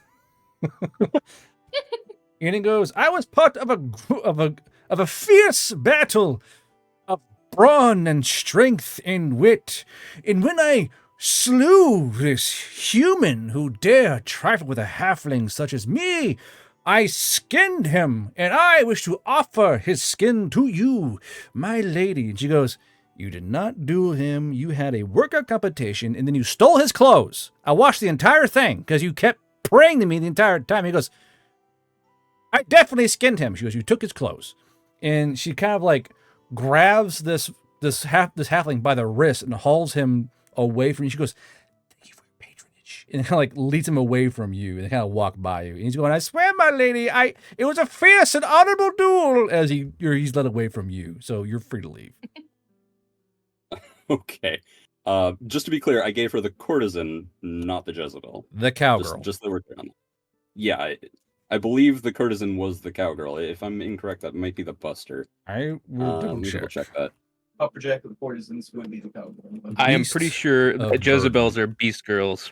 And he goes, I was part of a fierce battle of brawn and strength and wit. And when I slew this human who dare trifle with a halfling such as me, I skinned him, and I wish to offer his skin to you, my lady. And she goes, you did not duel him. You had a workout competition, and then you stole his clothes. I watched the entire thing because you kept praying to me the entire time. He goes, I definitely skinned him. She goes, you took his clothes. And she kind of like grabs this halfling by the wrist and hauls him away from you. She goes, thank you for your patronage. And kind of like leads him away from you and kind of walk by you. And he's going, I swear, my lady, it was a fierce and honorable duel, as he's led away from you. So you're free to leave. Okay. Just to be clear, I gave her the courtesan, not the Jezebel. The cowgirl. Just that we're clear on that. Yeah, I believe the courtesan was the cowgirl. If I'm incorrect, that might be the buster. I will double check that. Upper jack of the courtesans would be the cowgirl. I am pretty sure that Jezebels are beast girls.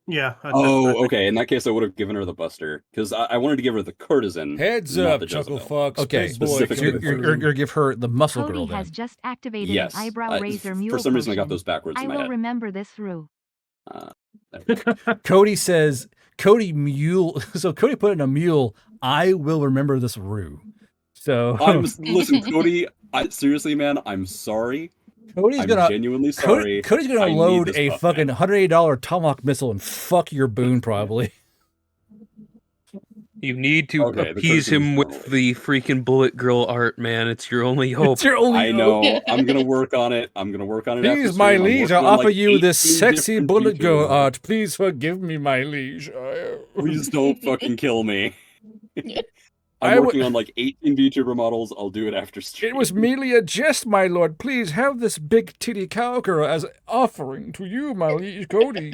Yeah. Okay. In that case, I would have given her the buster because I wanted to give her the courtesan. Heads not up, the Chuckle Jezebel. Fucks. Okay, you're gonna give her the muscle Cody girl then. has just activated Yes. an eyebrow razor mule For some reason, I got potion. those backwards I in my will head. remember this rue. Cody says, Cody mule. So Cody put in a mule. I will remember this rue. So listen, Cody. Seriously, man, I'm sorry. I'm genuinely sorry. Cody's gonna load a fucking $180 Tomahawk missile and fuck your boon probably. You need to appease him with the freaking bullet girl art, man. It's your only hope. It's your only I know. I'm gonna work on it. Please, my liege, I'll offer you this sexy bullet girl art. Please forgive me, my liege. Please don't fucking kill me. I'm working on like 18 VTuber models. I'll do it after stream. It was merely a jest, my lord. Please have this big titty cowgirl as offering to you, my liege Cody.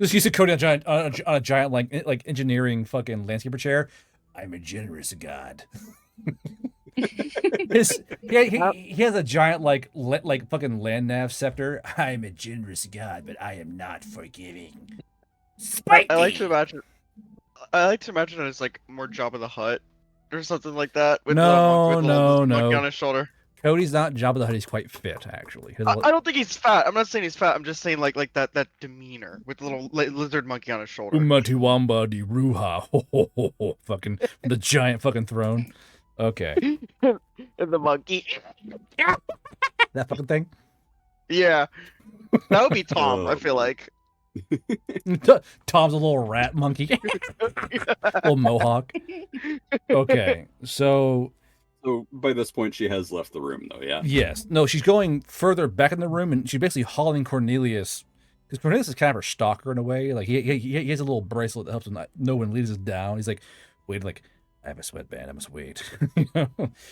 Just use Cody on a giant like engineering fucking landscaper chair. I'm a generous god. He has a giant like fucking land nav scepter. I'm a generous god, but I am not forgiving. Spiky! I like to imagine it as like more Jabba the Hutt or something like that. With No. monkey on his shoulder. Cody's not Jabba the Hutt. He's quite fit, actually. I don't think he's fat. I'm not saying he's fat. I'm just saying like that demeanor with the little lizard monkey on his shoulder. Umatiwamba di Ruha. Fucking the giant fucking throne. Okay. And the monkey. That fucking thing? Yeah. That would be Tom, I feel like. Tom's a little rat monkey. Little mohawk. Okay, so by this point, she has left the room, though, yeah? Yes. No, she's going further back in the room, and she's basically hauling Cornelius, because Cornelius is kind of her stalker in a way. Like, he has a little bracelet that helps him know when Lisa's down. He's like, wait, like, I have a sweatband, I must wait.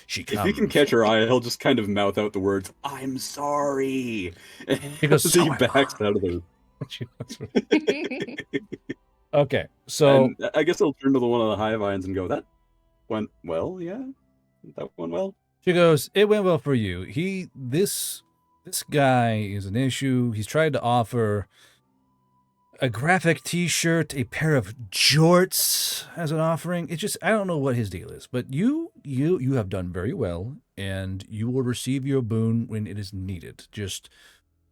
She comes. If he can catch her eye, he'll just kind of mouth out the words, I'm sorry. He goes, so he backs out of the Okay, so and I guess I'll turn to the one of the high vines and go, that went well, yeah? That went well? She goes, it went well for you. This guy is an issue. He's tried to offer a graphic t-shirt, a pair of jorts as an offering. It's just, I don't know what his deal is, but you have done very well. and you will receive your boon when it is needed. Just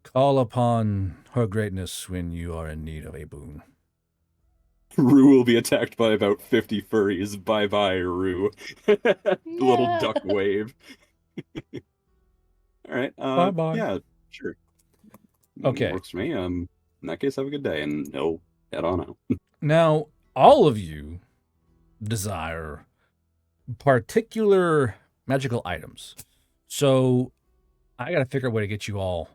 call upon her greatness when you are in need of a boon. Rue will be attacked by about 50 furries. Bye-bye, Rue. The little No. duck wave. All right. Bye-bye. Yeah, sure. Okay. Works for me. In that case, have a good day, and he'll head on out. Now, all of you desire particular magical items. So I got to figure out a way to get you all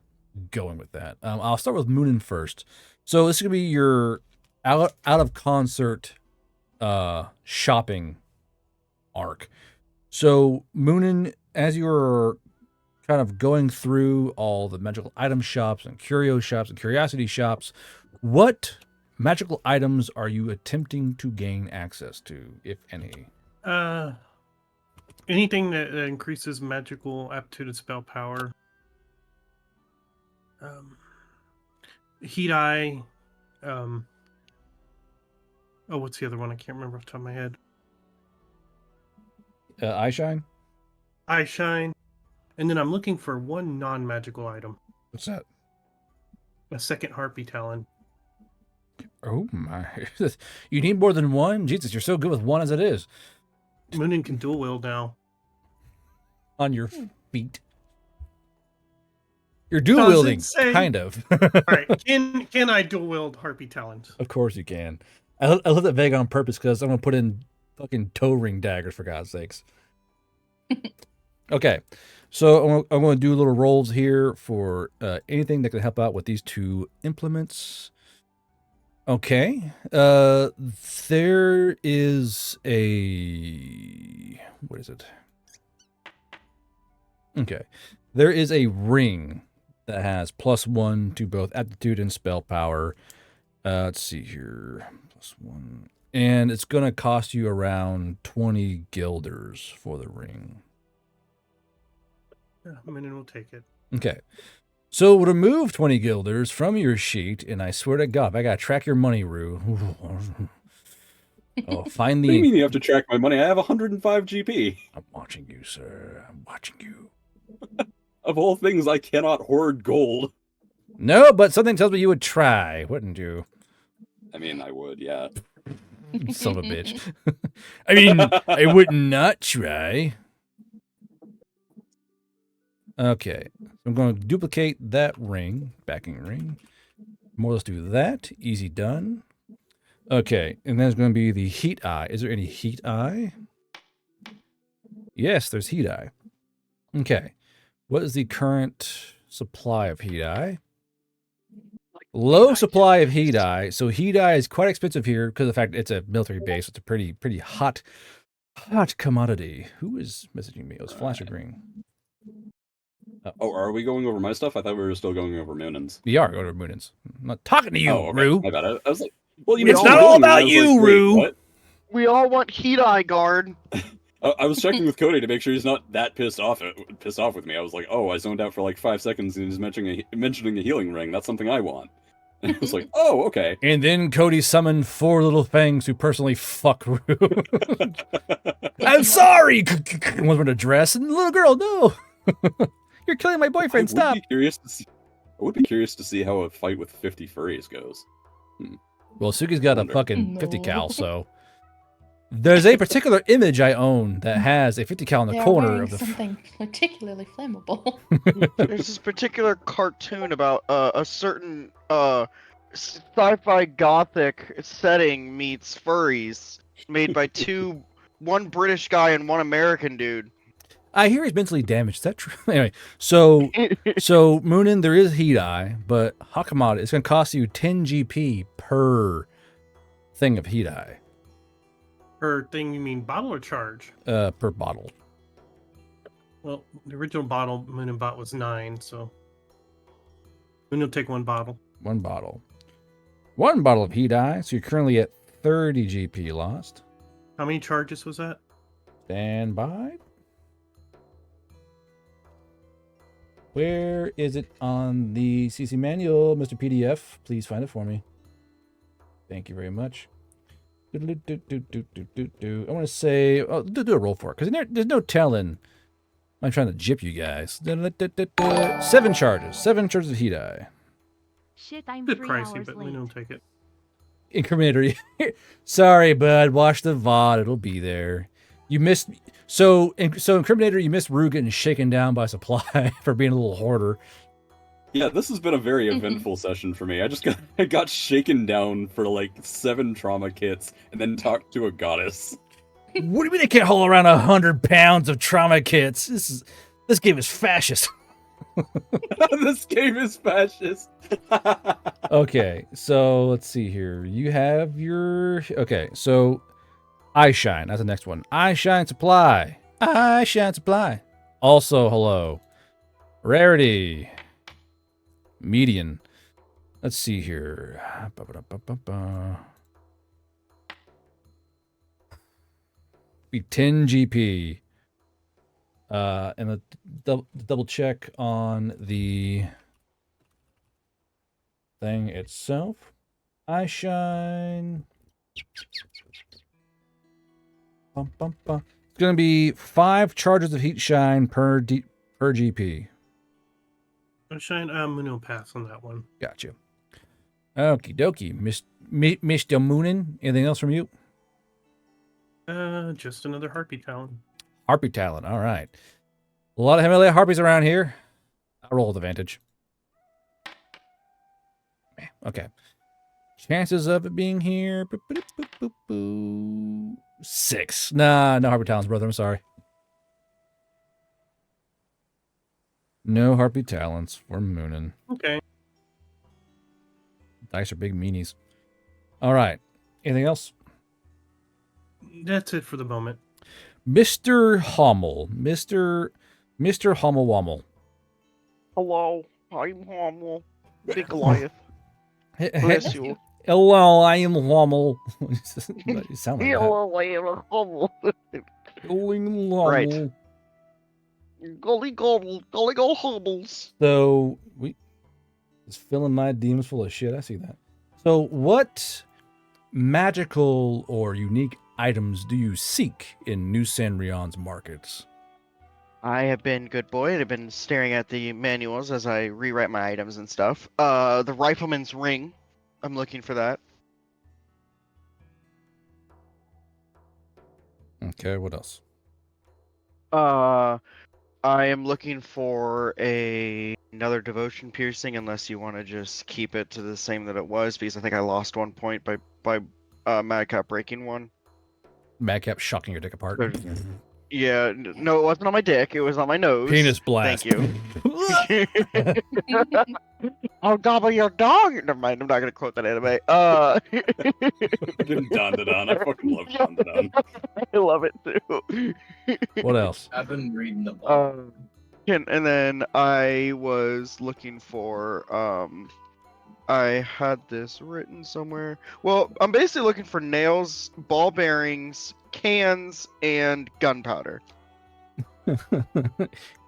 going with that. I'll start with Moonin first. So this is going to be your out of concert shopping arc. So Moonin, as you're kind of going through all the magical item shops and curio shops and curiosity shops, what magical items are you attempting to gain access to, if any? Anything that increases magical aptitude and spell power. Heat Eye. What's the other one? I can't remember off the top of my head. Eye Shine? Eye Shine. And then I'm looking for one non-magical item. What's that? A second Harpy Talon. Oh my. You need more than one? Jesus, you're so good with one as it is. Moonin can dual wield now. On your feet. You're dual wielding, kind of. All right. Can I dual wield Harpy Talons? Of course you can. I left that vague on purpose because I'm going to put in fucking toe ring daggers, for God's sakes. Okay. So I'm going to do little rolls here for anything that can help out with these two implements. Okay. There is a... What is it? Okay. There is a ring that has +1 to both aptitude and spell power. Let's see here. +1. And it's going to cost you around 20 guilders for the ring. Yeah, Moonin will take it. Okay. So remove 20 guilders from your sheet, and I swear to God, I got to track your money, Rue. Oh, find What do you the... mean you have to track my money? I have 105 GP. I'm watching you, sir. I'm watching you. Of all things, I cannot hoard gold. No, but something tells me you would try, wouldn't you? I mean, I would, yeah. Son of a bitch. I mean, I would not try. Okay. I'm going to duplicate that ring, backing ring. More or less do that. Easy done. Okay. And then it's going to be the Heat Eye. Is there any Heat Eye? Yes, there's Heat Eye. Okay. What is the current supply of Heat Eye? Low supply of Heat Eye. So Heat Eye is quite expensive here because of the fact it's a military base. It's a pretty hot commodity. Who is messaging me? It was Flasher Green. Oh, are we going over my stuff? I thought we were still going over Moonin's. We are going over Moonins. I'm not talking to you, Oh, okay. Rue. My bad. I was like, well, you It's mentioned not all Moonin, and I about was you, like, wait, Rue. what? We all want Heat Eye Guard. I was checking with Cody to make sure he's not that pissed off with me. I was like, oh, I zoned out for like 5 seconds and he's mentioning a healing ring. That's something I want. And I was like, oh, okay. And then Cody summoned 4 little fangs who personally fuck Rue. I'm sorry. Was going to dress and the little girl, no. You're killing my boyfriend. Stop. I would be curious to see how a fight with 50 furries goes. Well, Suki's got a Wonder. fucking 50 cal, so there's a particular image I own that has a 50 cal in the They're corner wearing of the. something particularly flammable. There's this particular cartoon about a certain sci-fi gothic setting meets furries, made by one British guy and one American dude. I hear he's mentally damaged. Is that true? Anyway, so Moonin, there is Heat Eye, but Hakamada, it's going to cost you 10 GP per thing of Heat Eye. Per thing, you mean bottle or charge? Per bottle. Well, the original bottle Moonin bought was 9, so Moonin will take 1 bottle. 1 bottle. 1 bottle of Heat Eye, so you're currently at 30 GP lost. How many charges was that? Stand by. Where is it on the CC manual, Mr. PDF? Please find it for me. Thank you very much. I want to say, do a roll for it, because there's no telling I'm trying to jip you guys. 7 charges. 7 charges of heat eye. Shit, I'm Bit 3 pricey, hours but we late. don't take it. Incriminator. Sorry, bud. Watch the VOD. It'll be there. You missed. So Incriminator, you missed Rue getting shaken down by Supply for being a little hoarder. Yeah, this has been a very eventful session for me. I got shaken down for like 7 trauma kits and then talked to a goddess. What do you mean I can't haul around 100 pounds of trauma kits? This game is fascist. This game is fascist. Okay, so let's see here. You have your... Okay, so Eye Shine. That's the next one. Eye Shine Supply. Eye Shine Supply. Also, hello. Rarity. Median. Let's see here. Be 10 GP. And a double check on the thing itself. Eye Shine. Bum, bum, bum. It's going to be 5 charges of heat shine per GP. Shine, I'm going to pass on that one. Gotcha. Okie dokie. Mr. Moonin, anything else from you? Just another harpy talon. Harpy talent. All right. A lot of Himalaya harpies around here. I'll roll with advantage. Okay. Chances of it being here. 6. Nah, no harpy talons, brother. I'm sorry. No harpy talents for Moonin. Okay. Dice are big meanies. All right. Anything else? That's it for the moment. Mr. Hummel. Mr. Hummel Wummel. Hello, I'm Hummel. Big Goliath. Bless you. Hello, I am Hummel. You sound like that. Hello, I am Hummel. Right. Golly go Hummels. So we just filling my demons full of shit. I see that. So what magical or unique items do you seek in New Sanrion's markets? I have been good boy and have been staring at the manuals as I rewrite my items and stuff. The Rifleman's Ring. I'm looking for that. Okay, what else? I am looking for another devotion piercing, unless you want to just keep it to the same that it was, because I think I lost 1 point by Madcap breaking one. Madcap shocking your dick apart. Yeah, no, it wasn't on my dick. It was on my nose. Penis blast. Thank you. I'll gobble your dog. Never mind. I'm not gonna quote that anime. Don. I fucking love Don. I love it too. What else? I've been reading the book. And then I was looking for I had this written somewhere. Well, I'm basically looking for nails, ball bearings, cans, and gunpowder.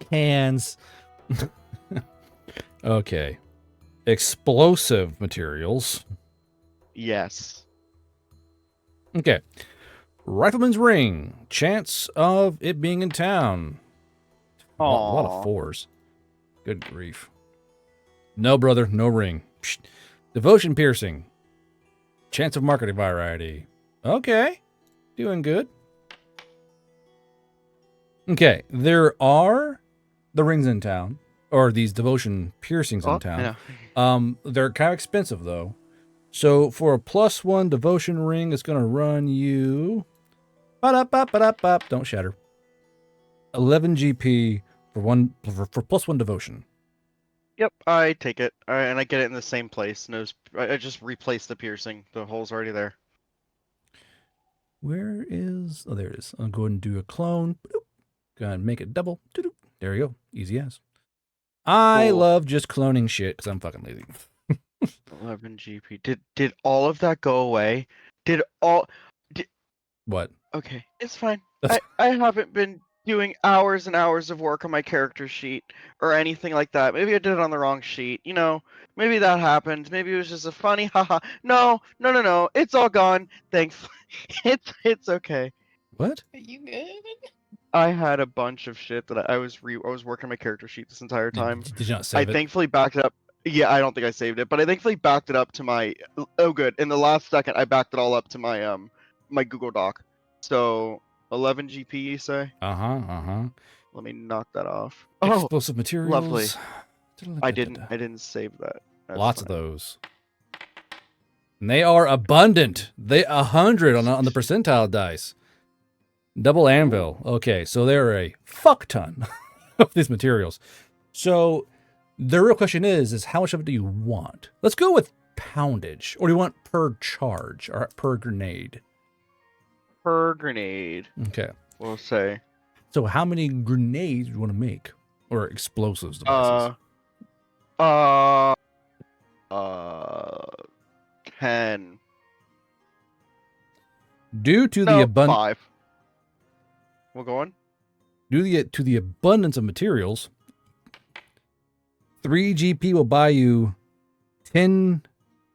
Cans. Okay. Explosive materials. Yes. Okay. Rifleman's Ring. Chance of it being in town. A lot of 4s. Good grief. No, brother. No ring. Psst. Devotion piercing. Chance of marketing variety. Okay. Doing good. Okay. There are the rings in town. Or these devotion piercings in town. Yeah. They're kind of expensive, though. So for a +1 devotion ring, it's going to run you... Don't shatter. 11 GP for +1 devotion. Yep, I take it. And I get it in the same place. I just replace the piercing. The hole's already there. Where is... Oh, there it is. I'll go ahead and do a clone. Go ahead and make it double. There you go. Easy as. I love just cloning shit because I'm fucking lazy. 11 GP. Did all of that go away? What? Okay, it's fine. I haven't been doing hours and hours of work on my character sheet or anything like that. Maybe I did it on the wrong sheet. You know, maybe that happened. Maybe it was just a funny haha. No. It's all gone. Thanks. It's okay. What? Are you good? I had a bunch of shit that I was working on my character sheet this entire time. Did you not I save it? thankfully backed it up. Yeah, I don't think I saved it, but I thankfully backed it up to my. Oh, good. In the last second, I backed it all up to my my Google Doc. So 11 GP, you say? Let me knock that off. Oh, Explosive materials. lovely. I didn't save that. That's Lots of fine. those. And they are abundant. 100 on the percentile dice. Double anvil. Okay, so there are a fuck ton of these materials. So the real question is how much of it do you want? Let's go with poundage. Or do you want per charge or per grenade? Per grenade. Okay. We'll say. So how many grenades do you want to make? Or explosives devices? 10. Due to the abundance. 5. We'll go on. Due to the abundance of materials, 3 GP will buy you 10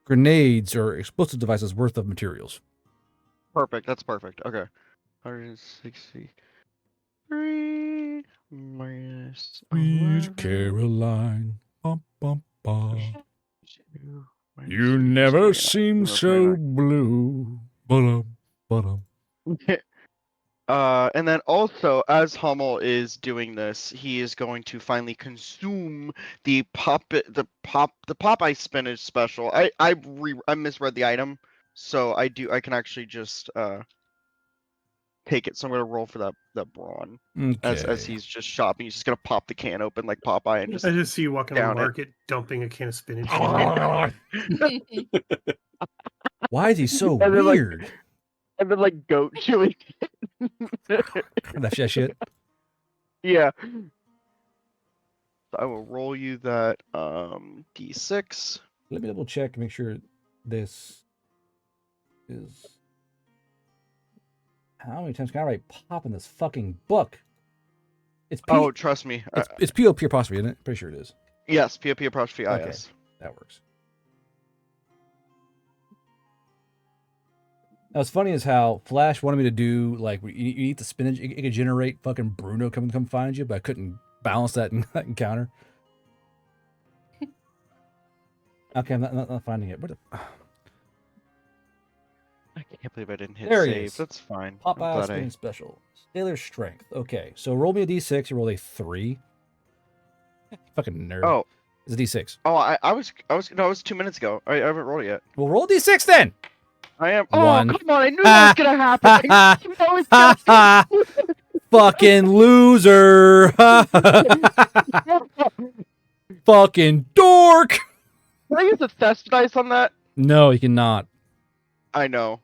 grenades or explosive devices worth of materials. Perfect. That's perfect. Okay. 163 minus. Sweet Caroline. Bum, bum, bum. 2 minus You 3, never 29. seem so blue. Ba-dum, ba-dum. And then also, as Hummel is doing this, he is going to finally consume the Popeye spinach special. I misread the item, so I can actually just take it. So I'm gonna roll for that brawn. As Okay. he's just shopping, he's just gonna pop the can open like Popeye and just. I just see you walking on down the it. market, dumping a can of spinach. Why is he so And then, weird? And then like goat chewing. That shit. Yeah. So I will roll you that d6. Let me double check and make sure this is. How many times can I write pop in this fucking book? It's P- Oh, trust me. it's POP apostrophe, isn't it? Pretty sure it is. Yes, POP apostrophe Okay. IS. That works. Now, what's funny is how Flash wanted me to do, like, you eat the spinach, it could generate fucking Bruno come find you, but I couldn't balance that encounter. Okay, I'm not finding it. Where the... I can't believe I didn't hit There he save. is. That's fine. Popeye spinach special. Sailor strength. Okay, so roll me a d6, you roll a 3. Fucking nerd. Oh. It's a d6. Oh, I was 2 minutes ago. I haven't rolled it yet. Well, roll a d6 then! I am. One. Oh, come on! I knew that was gonna happen. I knew that was gonna happen. Fucking loser! Fucking dork! Can I use a theft dice on that? No, you cannot. I know.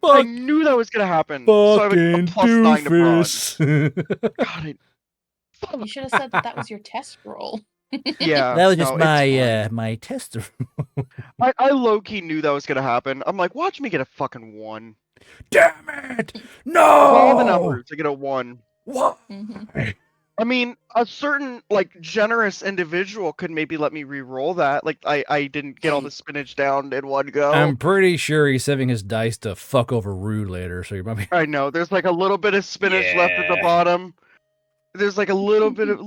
Fuck, I knew that was gonna happen. So I would fucking a +9 to bronze. doofus. God, You should have said that was your test roll. yeah. That was just no, it's fine. my tester. I low-key knew that was gonna happen. I'm like, watch me get a fucking 1. Damn it! No! Of all the numbers, I get a 1. What? I mean, a certain like generous individual could maybe let me re-roll that. Like I didn't get all the spinach down in one go. I'm pretty sure he's saving his dice to fuck over Rude later, so you might be. I know. There's like a little bit of spinach left at the bottom. There's like a little bit of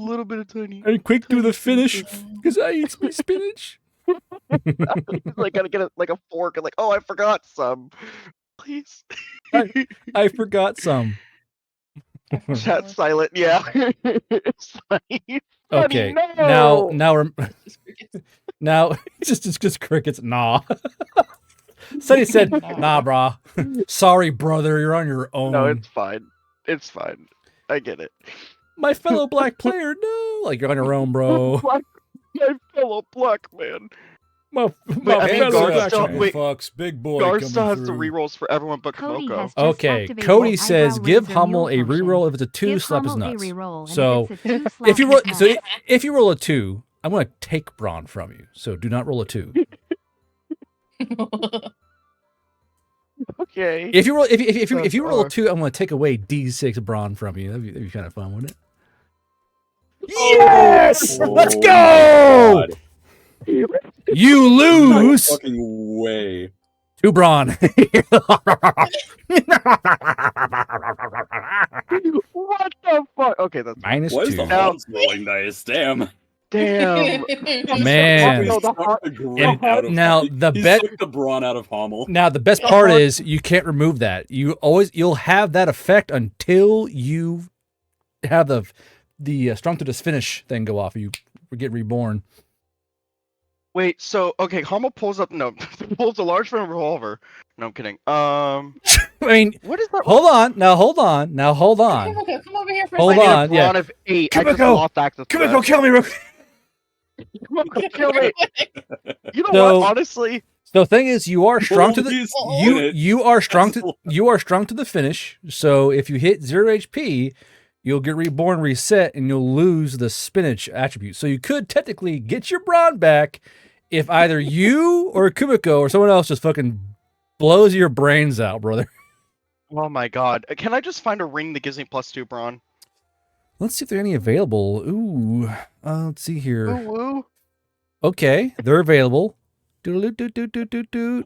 tiny. And quick do the finish, because I eat my spinach. Like gotta get a fork and like, oh, I forgot some. Please. I forgot some. Chat silent. Yeah. It's funny. Okay. No! Now just crickets. Nah. Sonny said, nah, brah. Sorry, brother. You're on your own. No, it's fine. It's fine. I get it. My fellow black player, no. Like, you're on your own, bro. My fellow black man. My I mean, fellow Gar black still, man. wait, Fucks, big boy. Gar coming still has the through. rerolls for everyone but Cody Kamoko. has just Okay, activated Cody the says eyebrow give razor Hummel mule a reroll if it's a 2, Give slap his Hummel a nuts. reroll, and So if it's a 2, if you slap roll, his so nuts. if you roll a 2, I'm gonna take Braun from you. So do not roll a 2. Okay. If you roll if you roll a 2, I'm gonna take away D6 Braun from you. That'd be kind of fun, wouldn't it? Yes! Let's go! God. You No lose fucking way. 2 brawn. What the fuck? Okay, that's fine. Minus Why is 2. the Hans rolling dice? Damn. Damn. Man. He's No, the sucked Hans- the grain And out of now Hummel. the He bet- sucked the brawn out of Hummel. Now the best part is you can't remove that. You'll have that effect until you have the strong to this finish thing go off. You get reborn. Wait, so okay, Hummel pulls up pulls a large frame revolver. No, I'm kidding. I mean, What is that? hold on. Now hold on. Kimiko, come over here for Hold a second. I on, need a yeah. brawn of 8. I just Kimiko! lost access to Kimiko, that. kill me real quick. Kimiko, kill me. You know So- what? Honestly, The thing is, you are strong to the Holy you are strong to That's you are strong to the finish. So if you hit 0 HP, you'll get reborn, reset, and you'll lose the spinach attribute. So you could technically get your brawn back if either you or Kumiko or someone else just fucking blows your brains out, brother. oh my god. Can I just find a ring that gives me +2 brawn? Let's see if there are any available. Ooh, let's see here. Woo woo. Okay, they're available. Doodle-doo-doo-doo-doo-doo.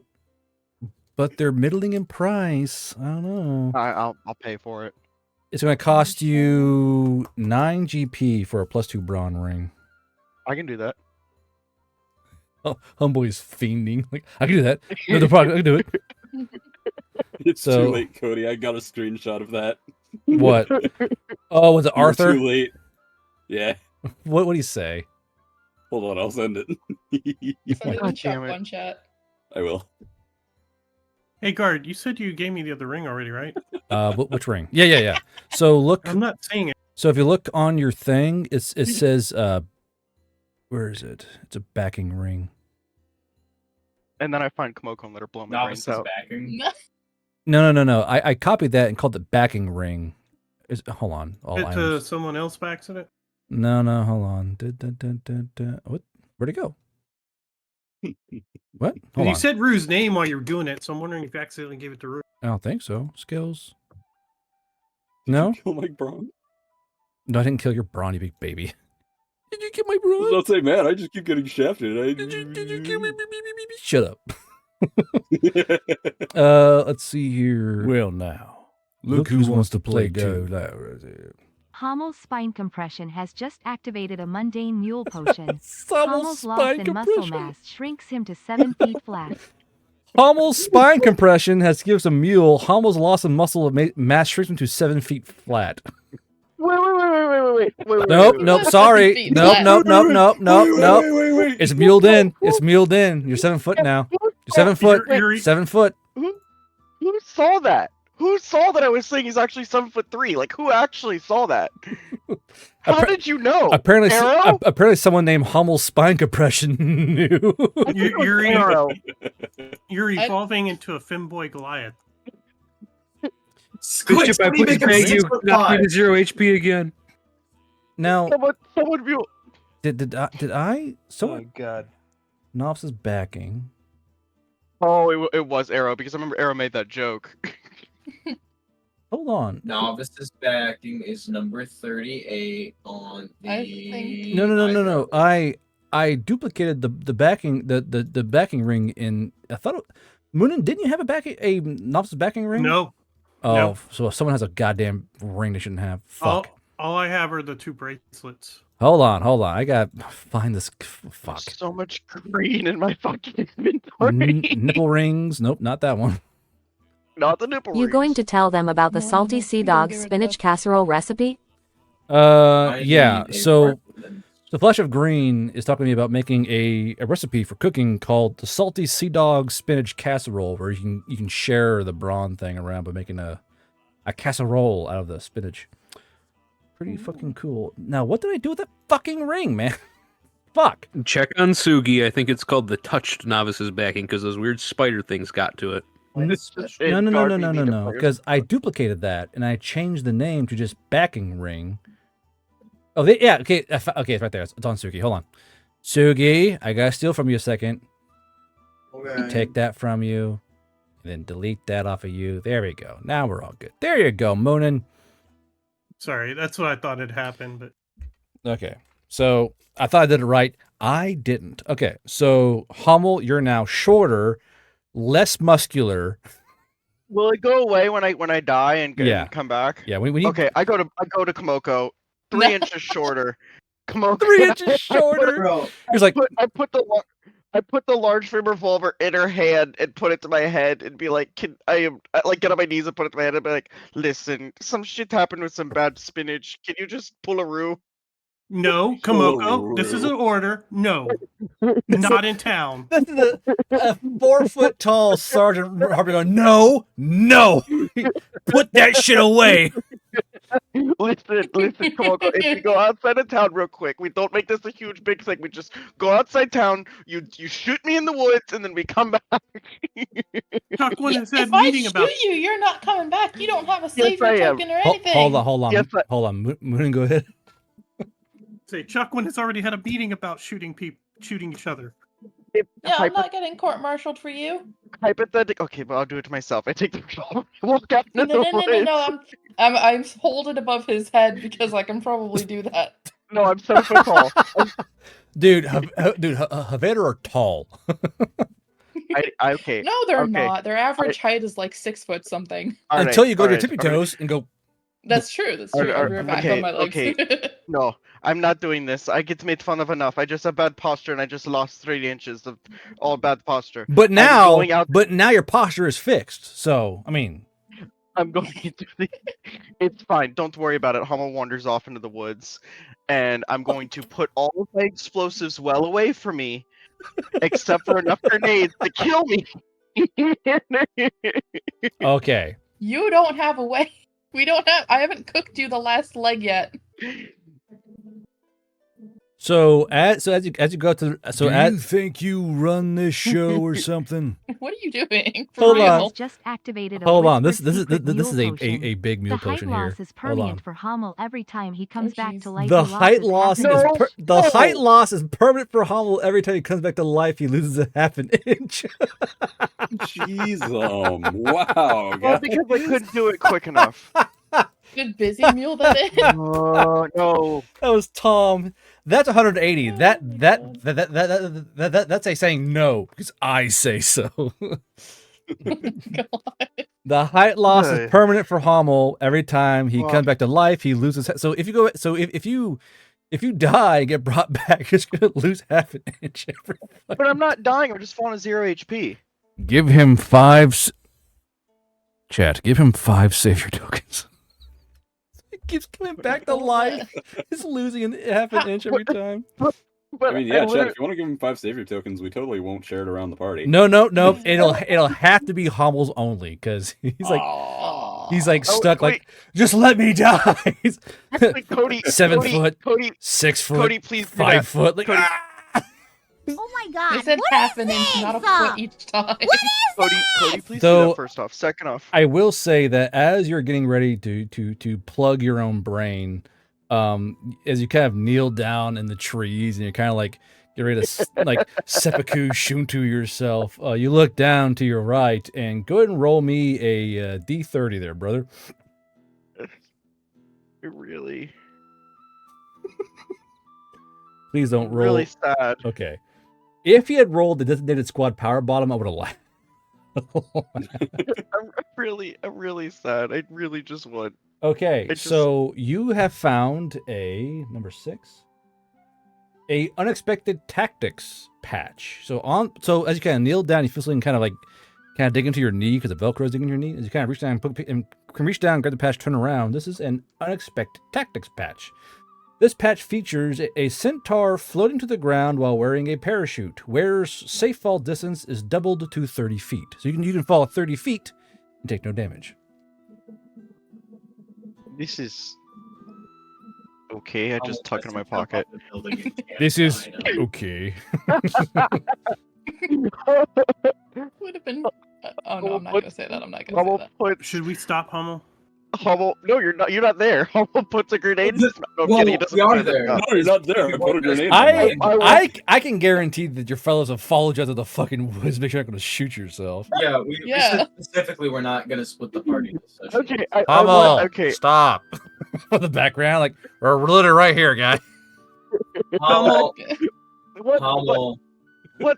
But they're middling in price. I don't know. I'll pay for it. It's going to cost you 9 GP for a +2 brawn ring. I can do that. Oh, Humboy's fiending. Like, I can do that. No, the product, I can do it. It's So- too late, Cody. I got a screenshot of that. What? Oh, was it You were Arthur? Too late. Yeah. What would he say? Hold on, I'll send it. Send it in the God chat damn it. one chat. I will. Hey, guard, you said you gave me the other ring already, right? Which ring? Yeah. So look. I'm not seeing it. So if you look on your thing, it says, where is it? It's a backing ring. And then I find Komoko and let her blow my brains Novice's out. backing. No. I copied that and called it backing ring. Hold on. All It, items. someone else backs it? No, hold on. What? Where'd it go? What? Hold You on. said Rue's name while you were doing it, so I'm wondering if you accidentally gave it to Rue. I don't think so. Skills. No? Kill my brawn. No, I didn't kill your brawny big baby. Did you get my I was brawn? about to say, man, I just keep getting shafted. Did you kill me? Shut up. Let's see here. Well, now, look who wants to play Go. Hammel's spine compression has just activated a mundane mule potion. Hammel's Hammel's loss spine in muscle compression. mass shrinks him to 7 feet flat. Hammel's spine compression has gives a mule. Hammel's loss in muscle mass shrinks him to 7 feet flat. Wait. Nope. Sorry. feet Nope. flat. Wait. It's muled in. It's muled in. You're 7 foot now. You're 7 foot. You're- 7 foot. Who saw that? Who saw that I was saying he's actually 7'3"? Like, who actually saw that? How Appar- did you know? Apparently, Arrow? apparently, someone named Hammel's spine compression knew. You're, Arrow. you're evolving into a femboy Goliath. Squid, Bishop, I put you back, you knocked me to 0 HP again. Now, Someone view. did I? Someone God. Novice's backing. Oh, it was Arrow because I remember Arrow made that joke. Hold on. Novice's backing is number 38 on the. I think- No. I duplicated the backing the backing ring in. I thought Moonin, didn't you have a Novice's backing ring? No. Oh, no. so someone has a goddamn ring they shouldn't have. Fuck. All I have are the 2 bracelets. Hold on. I got find this. Fuck. So much green in my fucking inventory. Nipple rings. Nope, not that one. Not the nipple You rings. going to tell them about the No, salty no, sea you don't dog get rid of spinach that. casserole recipe? I Yeah. need a So reference. the Flash of Green is talking to me about making a recipe for cooking called the Salty Sea Dog Spinach Casserole, where you can share the brawn thing around by making a casserole out of the spinach. Pretty fucking cool. Now, what did I do with that fucking ring, man? Fuck. Check on Sugi. I think it's called the touched novice's backing because those weird spider things got to it. No. Because I duplicated that and I changed the name to just backing ring. Oh, yeah. Okay. Okay, it's right there. It's on Sugi. Hold on. Sugi, I gotta steal from you a second. Take that from you, and then delete that off of you. There we go. Now we're all good. There you go, Moonin. Sorry, that's what I thought had happened, but Okay. So I thought I did it right. I didn't. Okay. So Hummel, you're now shorter. less muscular. Will it go away when I die and Yeah. come back? Yeah, we need Okay, I go to Komoko, 3 inches shorter. Komoko, 3 inches shorter. Bro, He's like, I put the large frame revolver in her hand and put it to my head and be like, like get on my knees and put it to my head and be like, listen, some shit happened with some bad spinach. Can you just pull a roo? No, Komoko, this is an order. No, not in town. this is a 4 foot tall Sergeant Harvey going, no, put that shit away. Listen, Komoko, if we go outside of town real quick, we don't make this a huge big thing. We just go outside town, you shoot me in the woods, and then we come back. Chuck one has had If I meeting shoot about. you, you're not coming back. You don't have a savior I am. token or anything. Hold on. Yes, Moonin, go ahead. Say, Chuck one has already had a meeting about shooting each other. Yeah, I'm not getting court-martialed for you. Hypothetical. Okay, but I'll do it to myself. I take the revolver, walk out No, into the woods. I'm hold it above his head because I can probably do that. No, I'm 7 foot tall. Dude, Havana are tall. Okay. No, they're Okay. not. Their average height is like 6 foot something. Until you go to your tippy toes and go. That's true. That's true. I'll be right back on my legs. No, I'm not doing this. I get made fun of enough. I just have bad posture, and I just lost 3 inches of all bad posture. But I'm now, going out- your posture is fixed. So, I mean, I'm going into the. It's fine. Don't worry about it. Hummel wanders off into the woods, and I'm going to put all of my explosives well away from me, except for enough grenades to kill me. okay. You don't have a way. I haven't cooked you the last leg yet. So as you go to Do you think you run this show or something? What are you doing? For Hold real? on. Has just activated a Hold on. This whispered is secret a mule potion. big mule The height potion here. loss is Hold on. permanent for Hummel every time he comes back to jeez. life. The He height loss loses half is an inch. the height loss is permanent for Hummel. Every time he comes back to life, he loses a half an inch. Jeez, wow. Well, guys. because I couldn't do it quick enough. Good busy mule that is. No. That was Tom. That's 180. That's a saying no because I say so. God. The height loss Hey. is permanent for Hummel. Every time he Well- comes back to life, he loses. So if you die and get brought back, you're just gonna lose half an inch. But I'm not dying. I'm just falling to 0 HP. Give him 5. Chat. Give him 5 savior tokens. He keeps coming back to life. He's losing half an inch every time. But I mean, yeah, Chad, literally- if you want to give him 5 savior tokens, we totally won't share it around the party. No. It'll have to be Hummel's only because he's like Oh, stuck. wait. Like just let me die. He's Actually, Cody, 7 Cody, foot, Cody, 6 foot, Cody, please do 5 that. foot. Like Cody. Oh my god. I said what half is an inch, this? not a foot each time. Cody, please do So- that first off. Second off, I will say that as you're getting ready to plug your own brain, as you kind of kneel down in the trees and you're kind of like get ready to like seppuku shuntu yourself, you look down to your right and go ahead and roll me a D30 there, brother. really, Please don't roll. really sad. Okay. If you had rolled the designated squad power bottom, I would have laughed. I'm really sad. I really just want. Okay, It just- so you have found a number 6, a unexpected tactics patch. So as you kind of kneel down, you feel something kind of dig into your knee because the Velcro is digging into your knee. As you kind of reach down and can reach down, grab the patch, turn around. This is an unexpected tactics patch. This patch features a centaur floating to the ground while wearing a parachute. Wearer's safe fall distance is doubled to 30 feet. So you can fall 30 feet and take no damage. This is okay. I just tuck it in my pocket. This is okay. Would have been. Oh no, I'm not gonna say that. I'm not gonna say Hummel that. put Should we stop Hummel? Hummel. No, you're not. You're not there. Hummel puts a grenade. No, I'm Well, kidding, he doesn't we are put it there. up. No, you're not there. I put a grenade. on I my- can guarantee that your fellows have followed you out of the fucking woods. Make sure you're not going to shoot yourself. Yeah, we Yeah. said specifically we're not going to split the party this session. Okay, I want. Okay, stop. For the background, like we're literally right here, guy. Hummel, what? Hummel, What?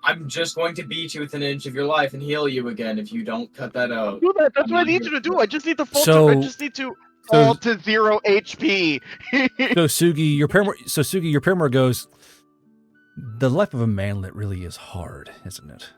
I'm just going to beat you within an inch of your life and heal you again if you don't cut that out. Do that. That's I'm what I not need here you to for do. it. I just need to fall So- to. I just need to fall to 0 HP. So Sugi, your paramour goes, the life of a manlet really is hard, isn't it?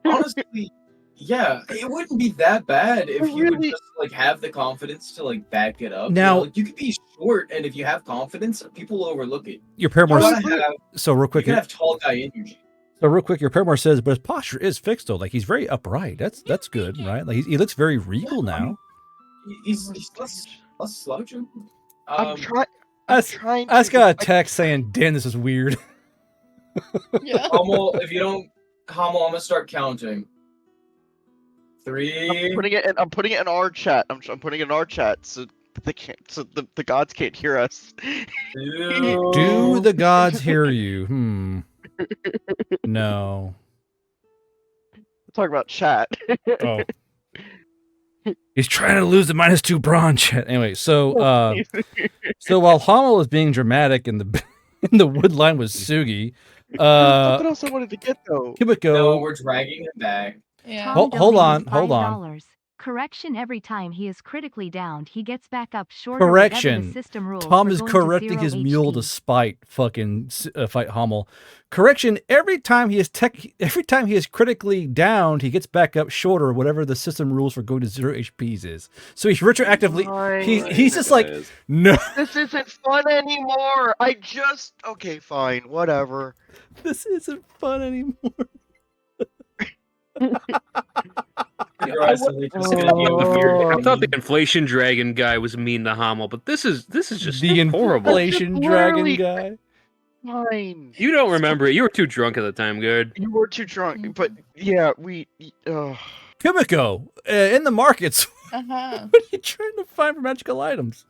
Honestly, yeah, it wouldn't be that bad if you would really- just like have the confidence to like back it up. Now- like, you could be short, and if you have confidence, people will overlook it. Your You paramour. gotta have, So real you quick, can have tall guy energy. your paramour says, but his posture is fixed though. Like he's very upright. That's good, right? Like he looks very regal now. He's less slouching. I'm trying. I I'm trying. just to- got a text saying, "Dan, this is weird." Yeah. Hummel, if you don't, Hummel, I'm gonna start counting. 3. I'm putting it in our chat. I'm putting it in our chat so they can't. So the gods can't hear us. 2. Do the gods hear you? No. Talk about chat. Oh. He's trying to lose the -2 brawn chat. Anyway, so while Hummel is being dramatic in the in the wood line with Sugi, Something else I wanted to get though. Kimiko. No, we're dragging him back. Yeah. Hold on, hold on. $5. Correction: every time he is critically downed, he gets back up shorter. whatever the Correction. system rules Tom for is going to correcting 0 his mule to HP. spite fucking fight Hummel. Correction: every time he is critically downed, he gets back up shorter. Whatever the system rules for going to 0 HPs is. So he's retroactively. He's just like, no, This isn't fun anymore. Okay, fine, whatever. this isn't fun anymore. Progressively just gonna be a weird. I thought the inflation dragon guy was mean to Hummel, but this is just The horrible. inflation dragon literally- guy. Fine. You don't remember it. You were too drunk at the time, good. You were too drunk, but yeah, we. Kimiko, in the markets, Uh-huh. what are you trying to find for magical items?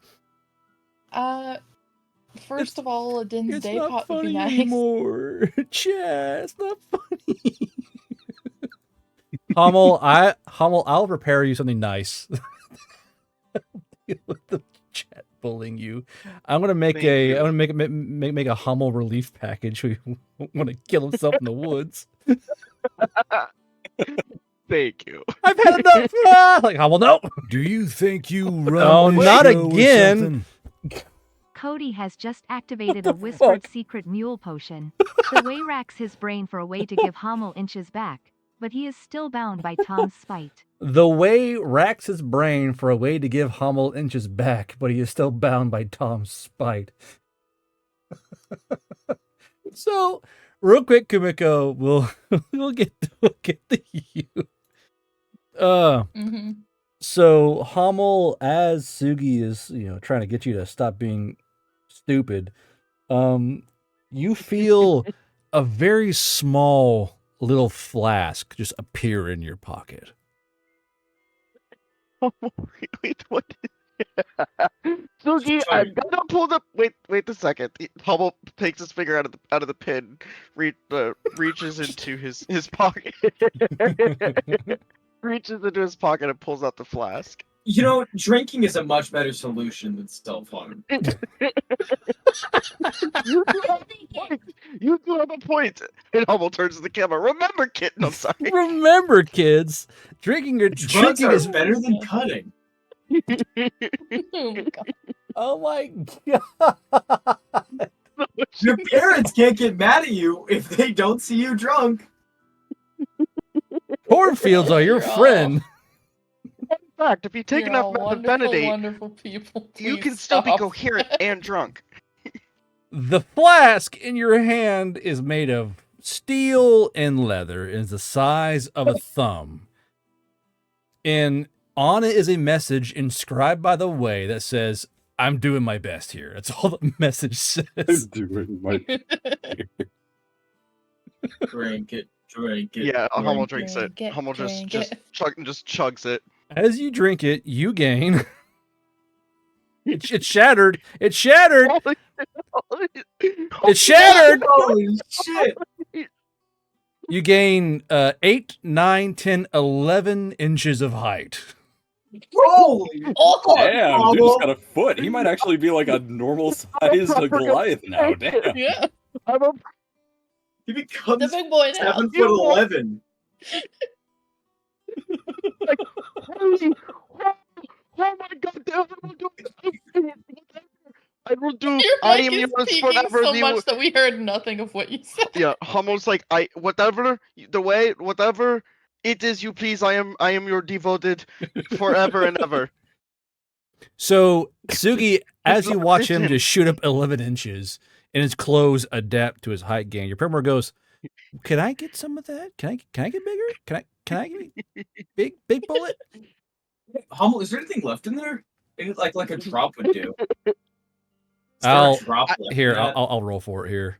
First of all, a Din's It's Day not pot would funny be nice. anymore. Chat, it's not funny. Hummel, I'll prepare you something nice. Deal with the chat bullying you. I'm gonna make make a Hummel relief package. We want to kill himself in the woods. Thank you. I've had enough. Like Hummel, no. Do you think you run Oh, this not show or again. something? Cody has just activated a the whispered fuck? secret mule potion. The way racks his brain for a way to give Hummel inches back, but he is still bound by Tom's spite. The way racks his brain for a way to give Hummel inches back, but he is still bound by Tom's spite. So, real quick, Kumiko, we'll get to you. Mm-hmm. So Hummel, as Sugi is, trying to get you to stop being stupid, you feel a very small little flask just appear in your pocket. Wait, what? Sugi, I'm gonna pull the. Wait a second. Hummel takes his finger out of the pin, reaches into his pocket, reaches into his pocket and pulls out the flask. You know, drinking is a much better solution than self-harm. You do have a point. And Hummel turns to the camera. Remember, kitten. I'm sorry. Remember, kids, drinking Drugs are is better than cutting. Oh my God. Oh my god! Your parents can't get mad at you if they don't see you drunk. Cornfields are your You're all- friend. In fact, if you take You're enough all methylphenidate, wonderful people. you Please can still be stop. coherent and drunk. The flask in your hand is made of steel and leather. It is the size of a thumb. And on it is a message inscribed by the way that says, "I'm doing my best here." That's all the message says. I'm doing my Drink it. Yeah, Hummel drink drinks Drink it. it, Hummel drink just it. chugs it. As you drink it, you gain. It shattered. It shattered. It shattered. Holy shit! You gain 8, 9, 10, 11 inches of height. Holy! Oh, Damn, dude's got a foot. He might actually be like a normal sized Goliath now. Damn. yeah. I'm a He becomes The big boy now. 7'11". Like, holy, oh my god, I will do. Your I mic am is yours peaking forever. so much that we heard nothing of what you said. Yeah, Hummel's like whatever it is you please. I am your devoted forever and ever. So, Sugi, as you watch him just shoot up 11 inches and his clothes adapt to his height gain, your Primor goes, "Can I get some of that? Can I get bigger? Can I get big bullet?" Hummel, is there anything left in there? Like a drop would do. I'll roll for it here.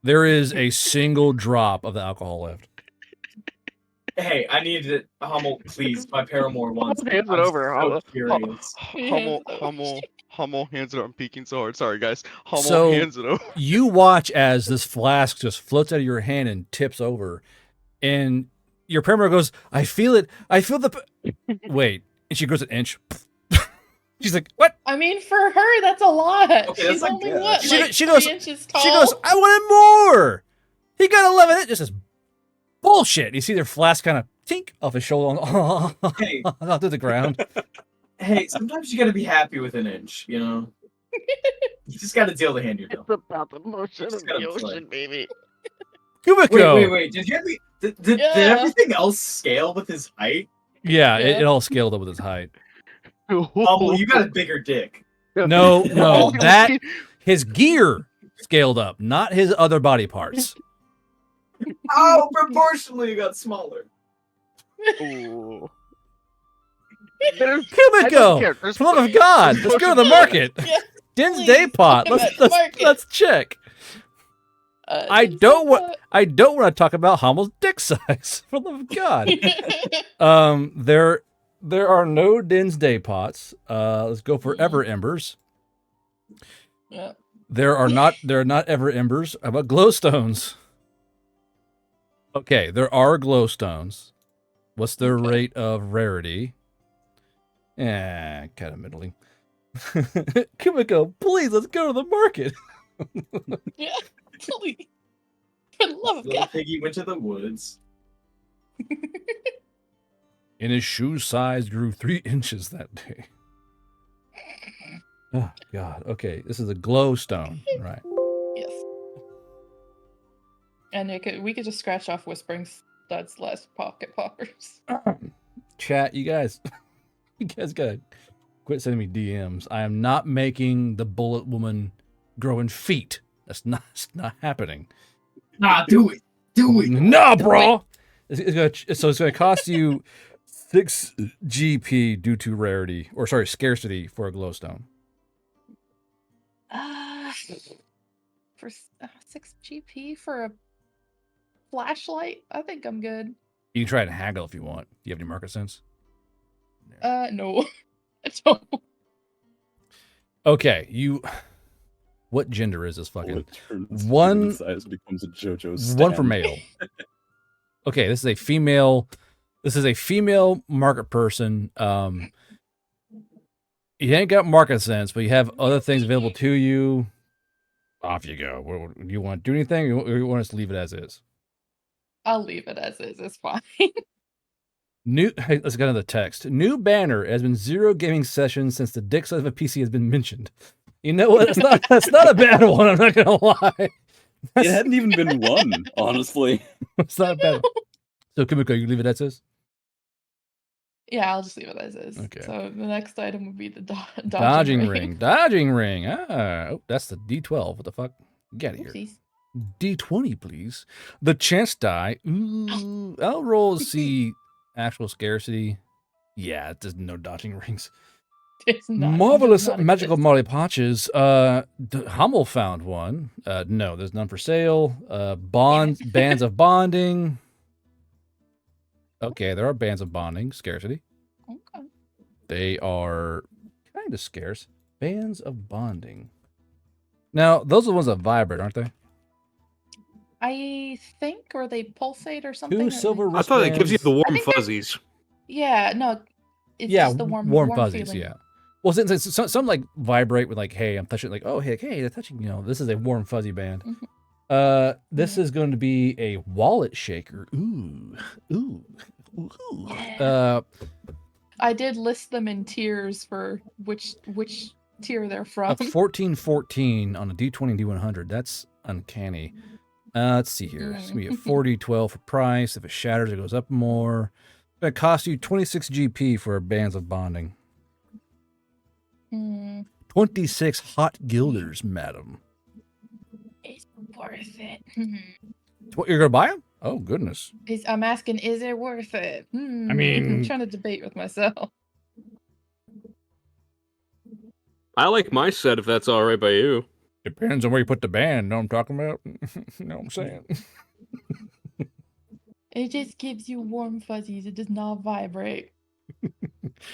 There is a single drop of the alcohol left. Hey, I need it. Hummel, please. My paramour wants it. Hands it I'm over. so curious. Hummel hands it over. I'm peeking so hard. Sorry, guys. Hummel So hands it over. you watch as this flask just floats out of your hand and tips over, and your Primor goes, "I feel it. I feel the." Wait, and she goes an inch. She's like, "What?" I mean, for her, that's a lot. Okay, She's that's only like- what, She like goes. 3 inches tall? She goes, "I wanted more." He got 11 inches. Just bullshit. You see their flask kind of tink off his shoulder Hey. onto the ground. Hey, sometimes you gotta be happy with an inch, you know? You just gotta deal the hand you're dealt. It's about the motion Just of gotta the play. ocean, baby. Kumiko. Wait. Did Yeah. everything else scale with his height? Yeah, Yeah. It all scaled up with his height. Hummel, you got a bigger dick. No, that his gear scaled up, not his other body parts. Oh, proportionally, you got smaller. Ooh. Kumiko, for the love of God, let's go to the market. Yeah, Din's please, Day Pot. talk about Let's market. let's check. I Din's don't Day want. I don't want to talk about Hummel's dick size. For the love of God. There are no Din's Day Pots. Let's go for Ever Embers. Yeah. There are not Ever Embers. How about glowstones? Okay, there are glowstones. What's their rate of rarity? Kind of middling. Kumiko, please, let's go to the market. Yeah, please. For the love of Little God. piggy went to the woods. And his shoe size grew 3 inches that day. Oh, God. Okay, this is a glowstone, right? Yes. And we could just scratch off Whispering Stud's last pocket poppers. Chat, you guys gotta quit sending me DMs. I am not making the bullet woman growing feet. That's not happening. Nah, do it. Do it. No, bro. It's gonna cost you 6 GP due to rarity, or sorry, scarcity for a glowstone. For 6 GP for a flashlight, I think I'm good. You can try and haggle if you want. Do you have any market sense? No, I don't. Okay, what gender is this fucking? Human size becomes a JoJo's One for stand. male. Okay, this is a female. This is a female market person. You ain't got market sense, but you have other things available to you. Off you go. Do you want to do anything, or you want us to leave it as is? I'll leave it as is. It's fine. Let's get into the text. New banner has been 0 gaming sessions since the dick size of a PC has been mentioned. You know what? That's not a bad one. I'm not gonna lie. It hadn't even been one, honestly. It's not bad. So Kumiko, you leave it as is. Yeah, I'll just leave it as is. Okay. So the next item would be the Dodging ring. Dodging ring. Oh, that's the D12. What the fuck? Get out of here. Oopsies. D20, please. The chance die. Ooh, I'll roll to see actual scarcity. Yeah, there's no dodging rings. It's not, Marvelous does not magical exist. Molly Patches. Hummel found one. No, there's none for sale. Bands of bonding. Okay, there are bands of bonding. Scarcity. Okay. They are kind of scarce. Bands of bonding. Now, those are the ones that vibrate, aren't they? I think, or they pulsate or something. 2 or silver I thought it gives you the warm think they're- fuzzies. Yeah, no, it's Yeah, just the warm fuzzies. feeling. Yeah. Well, since some like vibrate with like, hey, I'm touching, like, oh, hey, they're touching. You know, this is a warm fuzzy band. Mhm. This is going to be a wallet shaker. Ooh. I did list them in tiers for which tier they're A from. 1414 on a D20 and D100. That's uncanny. Let's see here. It's going to be a 4012 for price. If it shatters, it goes up more. It's going to cost you 26 GP for Bands of Bonding. 26 hot guilders, madam. It's worth it. What, you're going to buy them? Oh, goodness. I'm asking, is it worth it? I mean... I'm trying to debate with myself. I like my set if that's all right by you. Depends on where you put the band. Know what I'm talking about? You know what I'm saying? It just gives you warm fuzzies. It does not vibrate.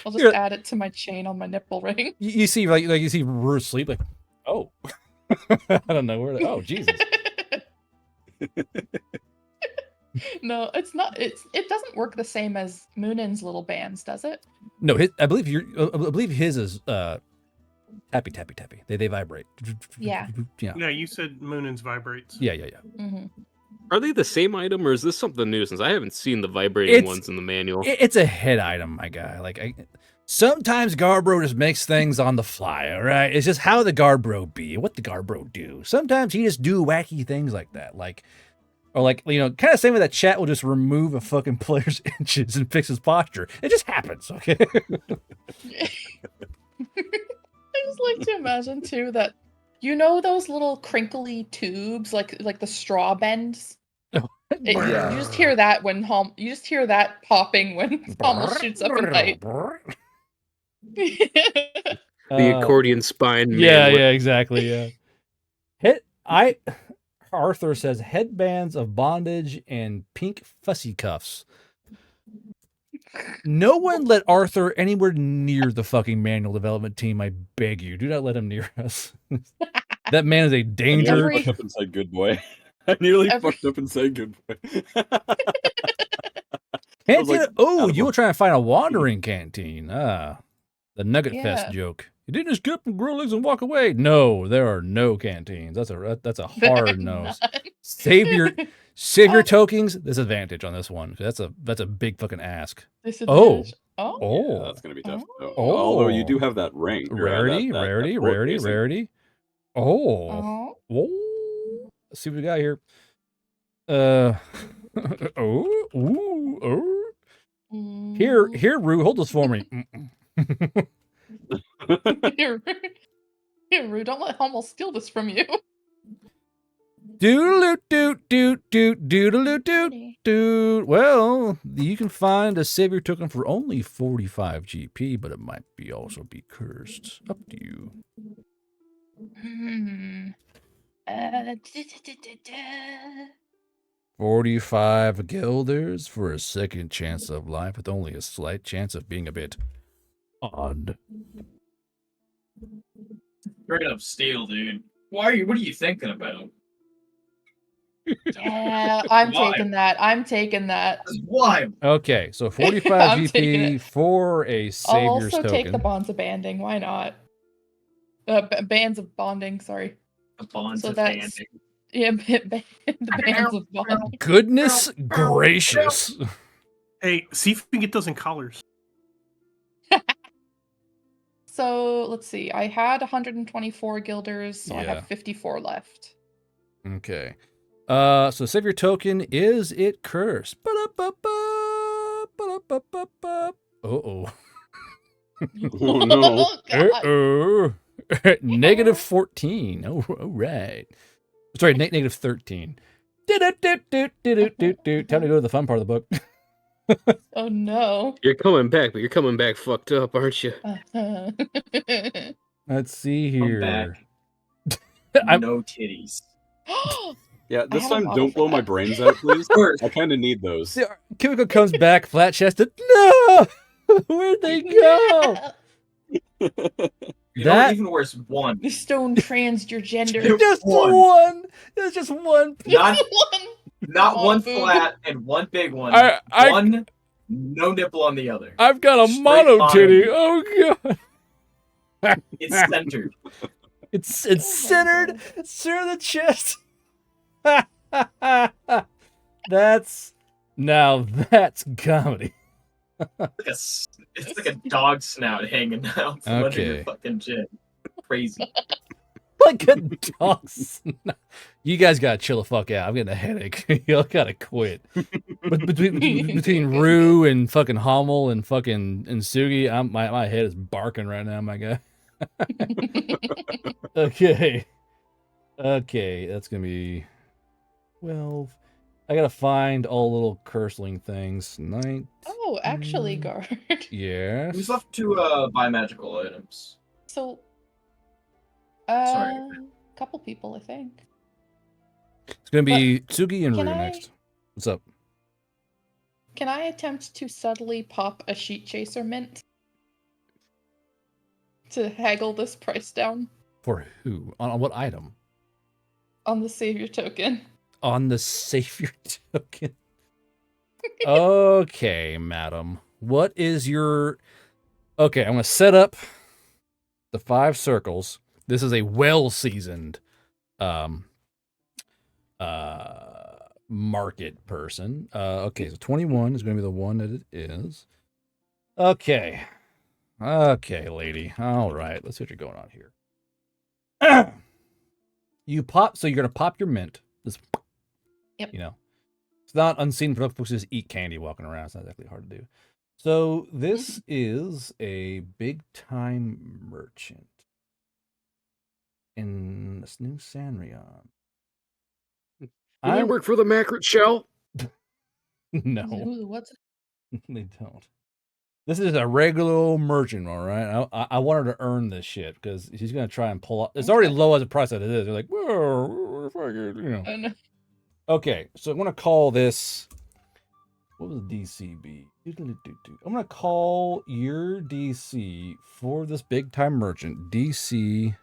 I'll just add it to my chain on my nipple ring. You see, like you see Rue sleep, like, oh. I don't know where. Oh, Jesus. No, it's not. It doesn't work the same as Moonin's little bands, does it? No, I believe his is tappy tappy tappy. They vibrate. Yeah. Yeah. No, you said Moonin's vibrates. Yeah. Are they the same item, or is this something new? Since I haven't seen the vibrating ones in the manual. It's a head item, my guy. Like, sometimes Garbro just makes things on the fly. All right, it's just how the Garbro be, what the Garbro do. Sometimes he just do wacky things like that, or kind of same way that chat will just remove a fucking player's inches and fix his posture. It just happens, okay? I just like to imagine too that those little crinkly tubes, like the straw bends. You just hear that when you just hear that popping when Hummel shoots up a night. The accordion spine. Yeah, exactly. Yeah. Arthur says headbands of bondage and pink fussy cuffs. No one let Arthur anywhere near the fucking manual development team. I beg you, do not let him near us. That man is a danger. I fucked up and said good boy. I nearly fucked up and said good boy. Canteen. You were trying to find a wandering canteen. The Nugget Fest joke. You didn't just get up and grill eggs and walk away. No, there are no canteens. That's a hard no. Save your tokens. Disadvantage on this one. That's a big fucking ask. Disadvantage. Yeah, that's gonna be tough. Although you do have that rank. Rarity. Oh. Let's see what we got here. Here, Rue, hold this for me. Here, Rue, don't let Hummel steal this from you. Doodle-doot. Well, you can find a savior token for only 45 GP, but it might also be cursed. Up to you. 45 guilders for a second chance of life with only a slight chance of being a bit odd. Straight up steal, dude. What are you thinking about? Yeah, I'm taking that. Why? Okay, so 45 GP for a I'll savior's also token. take the bonds of banding. Why not? Bands of bonding. Sorry. The bonds of banding. Yeah, the bands of bonding. Goodness gracious! Hey, see if we can get those in collars. So let's see. I had 124 guilders, so I have 54 left. Okay. So savior token, is it cursed? Uh-oh. Oh no. Uh-oh. Negative 14. Oh, all right. Sorry, negative 13. Time to go to the fun part of the book. Oh no. You're coming back, but you're coming back fucked up, aren't you? Let's see here. No titties. Yeah, this time don't blow my brains out, please. I kind of need those. See, Kimiko comes back flat chested. No! Where'd they go? Even worse, one. The stone transgender. Just one. There's just one. Not one flat and one big one. One, no nipple on the other. I've got a mono titty. Oh god. It's centered. It's centered. It's centered in the chest. That's comedy. It's like a dog snout hanging out from under your Okay. fucking chin. Crazy. Like a dog. You guys gotta chill the fuck out. I'm getting a headache. Y'all gotta quit. But between Rue and fucking Hummel and fucking and Sugi, my head is barking right now, my guy. Okay. Okay, that's gonna be 12. I gotta find all little cursling things. Oh, actually, guard. Yes. Who's left to buy magical items? So, Sorry. couple people, I think. It's gonna be Tsugi and Rue can I- next. What's up? Can I attempt to subtly pop a sheet chaser mint to haggle this price down For who? On what item? on the savior token? On the savior token. Okay, madam. What is your... Okay, I'm gonna set up the 5 circles. This is a well-seasoned market person. Okay, so 21 is gonna be the one that it is. Okay. Okay, lady. All right, let's see what you're going on here. You pop, so you're gonna pop your mint. This, Yep. You know, it's not unseen for folks just eat candy walking around. It's not exactly hard to do. So this is a big time merchant in this new Sanrion. Do they work for the Macrit Shell? No, Ooh, what's they don't. This is a regular old merchant, all right. I want her to earn this shit because she's gonna try and pull up. It's already low as a price that it is. They're like, whoa, you know. Oh, no. Okay, so I'm gonna call this. What was the DC be? I'm gonna call your DC for this big time merchant DC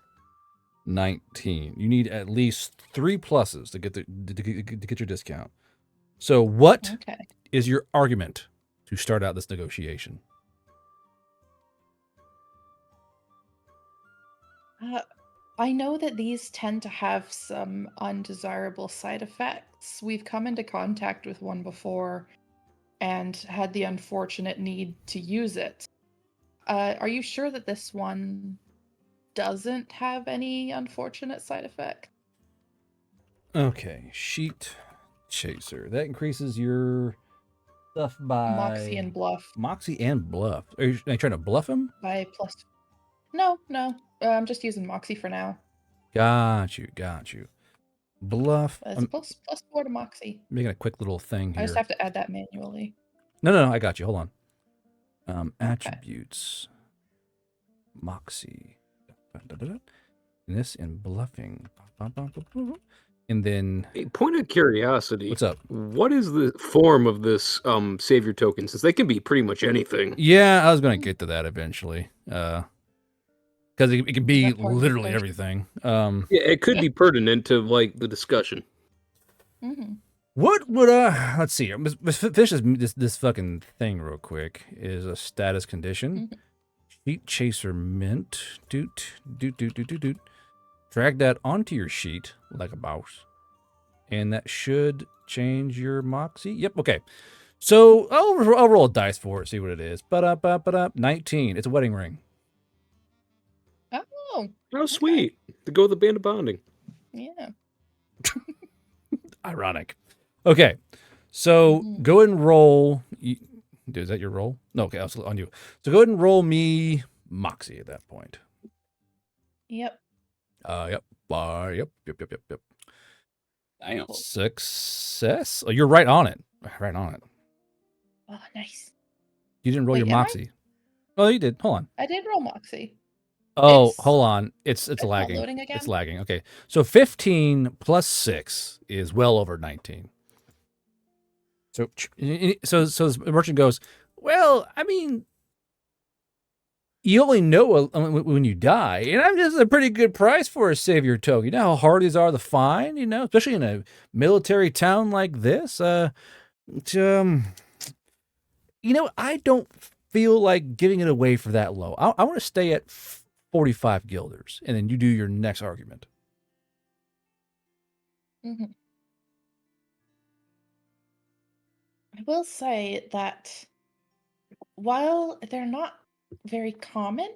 19. You need at least 3 pluses to get to get your discount. So what is your argument to start out this negotiation? I know that these tend to have some undesirable side effects. We've come into contact with one before and had the unfortunate need to use it. Are you sure that this one doesn't have any unfortunate side effect? Okay, sheet chaser. That increases your stuff by Moxie and bluff. Moxie and bluff. Are you trying to bluff him? By plus. No. I'm just using Moxie for now. Got you. Bluff. It's plus 4 to Moxie. Making a quick little thing here. I just have to add that manually. No, I got you. Hold on. Attributes. Moxie. And this and bluffing. And then... Hey, point of curiosity. What's up? What is the form of this savior token? Since they can be pretty much anything. Yeah, I was going to get to that eventually. Because it can be literally everything. Yeah, it could be pertinent to like the discussion. Mm-hmm. What would let's see. Let's finish this fucking thing real quick. Is a status condition. Sheet chaser mint. Doot. Drag that onto your sheet like a mouse. And that should change your Moxie. Yep, okay. So I'll roll a dice for it, see what it is. 19. It's a wedding ring. Oh, sweet. To go with the band of bonding. Yeah. Ironic. Okay. So go ahead and roll. Is that your roll? No, okay, I'll on you. So go ahead and roll me Moxie at that point. Yep. Yep. Yep. Damn. Success. Oh, you're right on it. Right on it. Oh, nice. You didn't roll Wait, your am I? Moxie. Oh, you did. Hold on. I did roll Moxie. Oh, It's- hold on. It's not lagging. loading again? It's lagging. Okay. So 15 plus 6 is well over 19. So the merchant goes, well, I mean, you only know when you die, and I'm just a pretty good price for a savior token. You know how hard these are to find, especially in a military town like this. I don't feel like giving it away for that low. I want to stay at 45 guilders, and then you do your next argument. Mm-hmm. I will say that while they're not very common,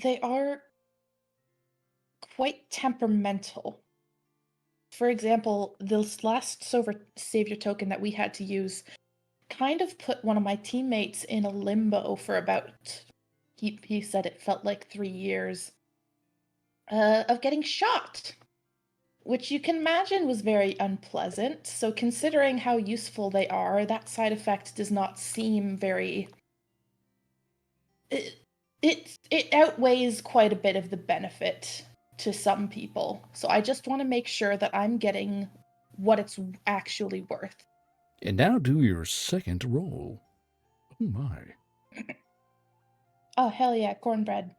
they are quite temperamental. For example, this last savior token that we had to use kind of put one of my teammates in a limbo for about, he said it felt like 3 years, of getting shot, which you can imagine was very unpleasant. So considering how useful they are, that side effect does not seem very... It outweighs quite a bit of the benefit to some people. So I just want to make sure that I'm getting what it's actually worth. And now do your second roll. Oh my. Oh, hell yeah, cornbread.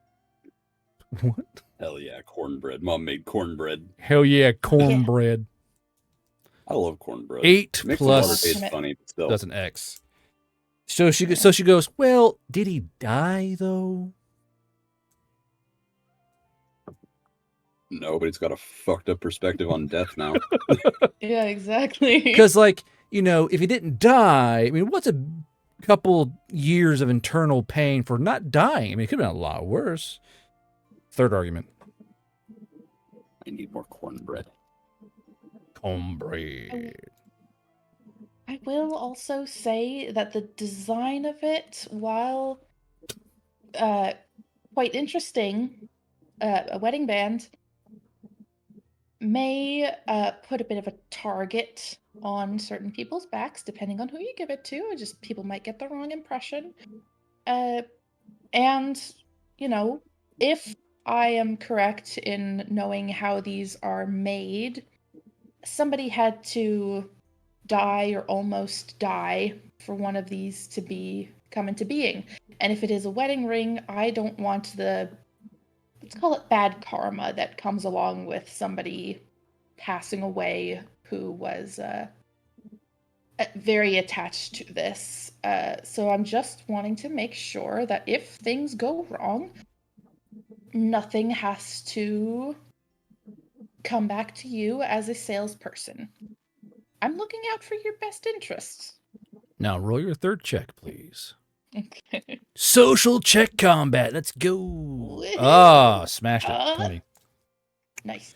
What? Hell yeah, cornbread. Mom made cornbread. Hell yeah, cornbread. I love cornbread. 8 Makes the water plus taste funny, but still. that's an X. So she goes, well, did he die though? No, but he's got a fucked up perspective on death now. Yeah, exactly. Because, like, you know, if he didn't die, I mean, what's a couple years of internal pain for not dying? I mean, it could have been a lot worse. Third argument. I need more cornbread. Cornbread. I will also say that the design of it, while quite interesting, a wedding band may put a bit of a target on certain people's backs, depending on who you give it to. Or just people might get the wrong impression. And, you know, if I am correct in knowing how these are made, somebody had to die or almost die for one of these to come into being. And if it is a wedding ring, I don't want the, let's call it bad karma, that comes along with somebody passing away who was very attached to this. So I'm just wanting to make sure that if things go wrong, nothing has to come back to you as a salesperson. I'm looking out for your best interests. Now roll your third check, please. Okay. Social check combat. Let's go. Ah, smashed it. 20. Nice.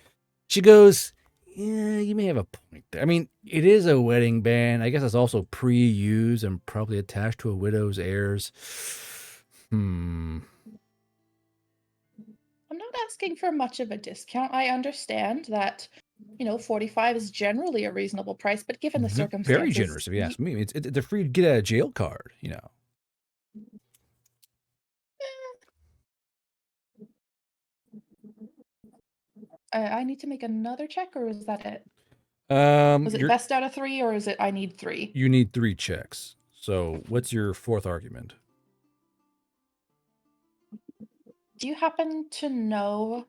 She goes, yeah, you may have a point there. I mean, it is a wedding band. I guess it's also pre-used and probably attached to a widow's heirs. I'm not asking for much of a discount. I understand that, you know, 45 is generally a reasonable price, but given the circumstances... Very generous, if you ask me. It's a free get out of jail card, you know. I need to make another check, or is that it? Was it best out of 3, or is it I need 3? You need 3 checks. So what's your fourth argument? Do you happen to know,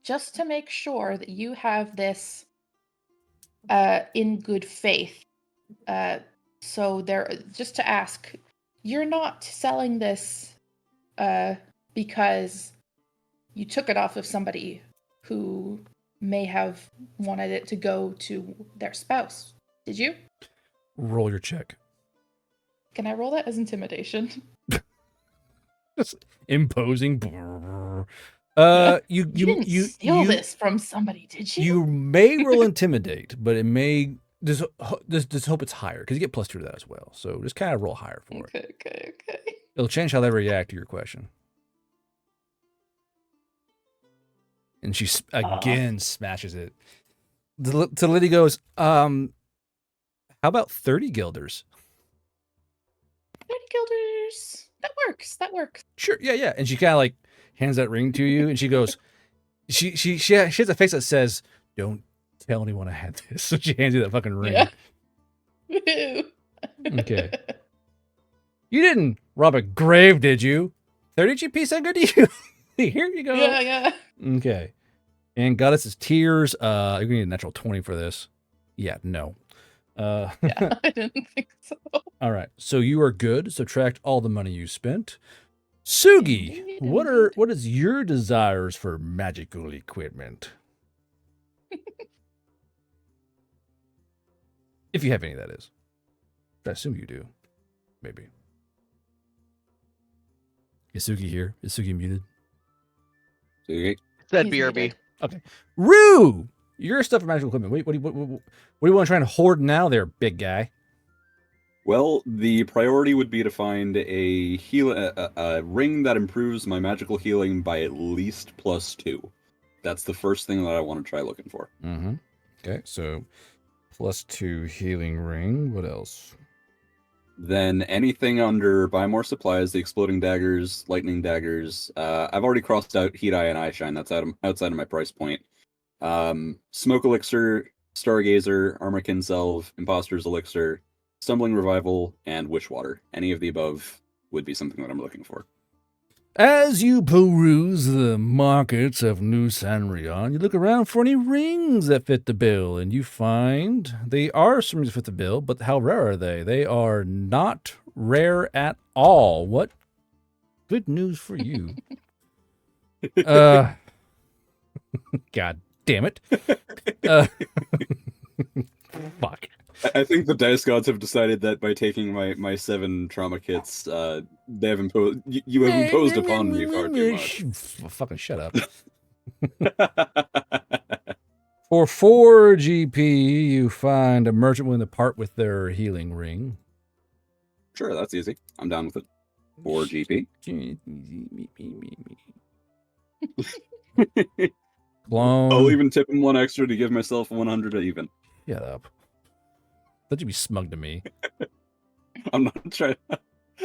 just to make sure that you have this in good faith, so just to ask, you're not selling this because you took it off of somebody who may have wanted it to go to their spouse, did you? Roll your check. Can I roll that as intimidation? Imposing. You didn't steal this from somebody, did you? You may roll intimidate, but it may just hope it's higher because you get +2 to that as well. So just kind of roll higher for it. Okay. It'll change how they react to your question. And she again smashes it. So Liddy goes, how about 30 guilders? 30 guilders. That works. Sure, yeah. And she kind of like hands that ring to you, and she goes, she has a face that says, "Don't tell anyone I had this." So she hands you that fucking ring. Yeah. Okay. You didn't rob a grave, did you? 30 GP sound good to you? Here you go. Yeah. Okay. And Goddess's Tears. You're gonna need a natural 20 for this. Yeah, no. Yeah, I didn't think so. All right. So you are good. Subtract all the money you spent. Sugi, what is your desires for magical equipment? If you have any, that is. I assume you do. Maybe. Is Suki here? Is Suki muted? Okay. Said He's BRB. muted. Okay. Rue! Your stuff for magical equipment. What do you want to try and hoard now there, big guy? Well, the priority would be to find a ring that improves my magical healing by at least +2. That's the first thing that I want to try looking for. Mm-hmm. Okay, so +2 healing ring. What else? Then anything under buy more supplies, the exploding daggers, lightning daggers. I've already crossed out Heat Eye and Eye Shine. That's outside of my price point. Smoke Elixir, Stargazer, Armakin Salve, Imposter's Elixir, Stumbling Revival, and Wishwater. Any of the above would be something that I'm looking for. As you peruse the markets of New Sanrion, you look around for any rings that fit the bill, and you find they are some rings that fit the bill, but how rare are they? They are not rare at all. What good news for you. God damn it. Fuck. I think the dice gods have decided that by taking my 7 trauma kits, they have imposed you have imposed upon me far too much. Fucking shut up. For 4 GP, you find a merchant willing to part with their healing ring. Sure, that's easy. I'm down with it. 4 GP. Clone. I'll even tip him 1 extra to give myself 100 even. Shut up. Don't you be smug to me. I'm not trying.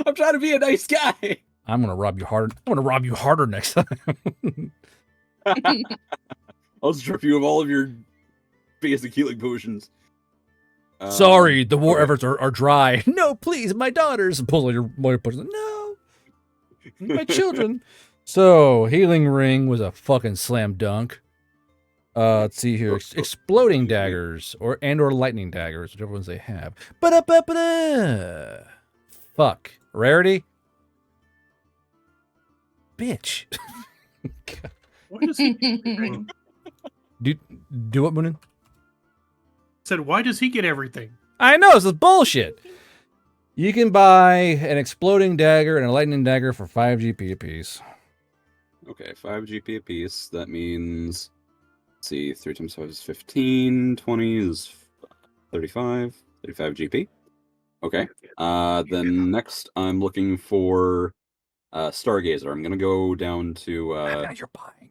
I'm trying to be a nice guy. I'm gonna rob you harder. I'm gonna rob you harder next time. I'll strip you of all of your basic healing potions. Sorry, the war efforts are dry. No, please, my daughters. And pulls all your potions. No, my children. So healing ring was a fucking slam dunk. Let's see here. Exploding daggers or lightning daggers, whichever ones they have. Ba-da-ba-ba-da. Fuck. Rarity? Bitch. What does he get everything? Do what, Moonin? Said, why does he get everything? I know, this is bullshit. You can buy an exploding dagger and a lightning dagger for 5 GP apiece. Okay, 5 GP apiece. That means, let's see, 3 times 5 is 15, 20 is 35, 35 GP. Okay. Then next I'm looking for Stargazer. I'm gonna go down to How many you're buying?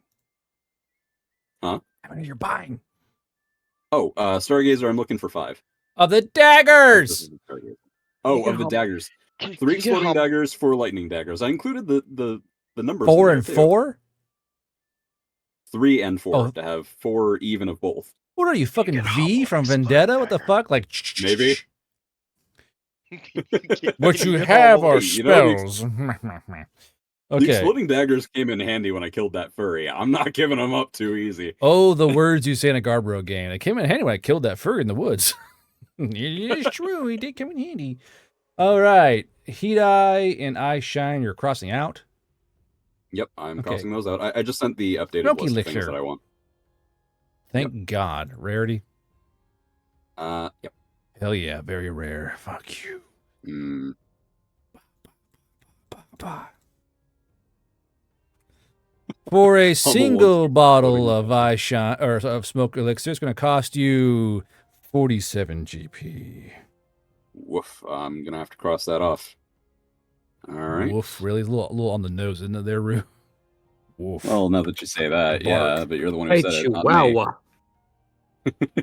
Huh? How many you're buying? Oh, Stargazer, I'm looking for 5. Of the daggers! Oh, of the daggers. 3 exploding daggers, 4 lightning daggers. I included the numbers. 4 and 4? 3 and 4 Oh. to have 4 even of both. What are you, fucking V from Vendetta? What the fuck? Like, Maybe. what you have are You know, spells. The Okay. exploding daggers came in handy when I killed that furry. I'm not giving them up too easy. Oh, the words you say in a Garbro game. It came in handy when I killed that furry in the woods. It is true. He did come in handy. All right. Heat Eye and Eye Shine, you're crossing out. Yep, I'm Okay. crossing those out. I just sent the updated Smoky list of Elixir. things that I want. Thank God. Rarity? Yep. Hell yeah. Very rare. Fuck you. Mm. For a single bottle of Eye Shine or of Smoke Elixir, it's going to cost you 47 GP. Woof. I'm gonna have to cross that off. All right. Woof, really? A little on the nose, isn't it there, Rue? Woof. Well, now that you say that, Bark. yeah, but you're the one who said it, not me. Chihuahua.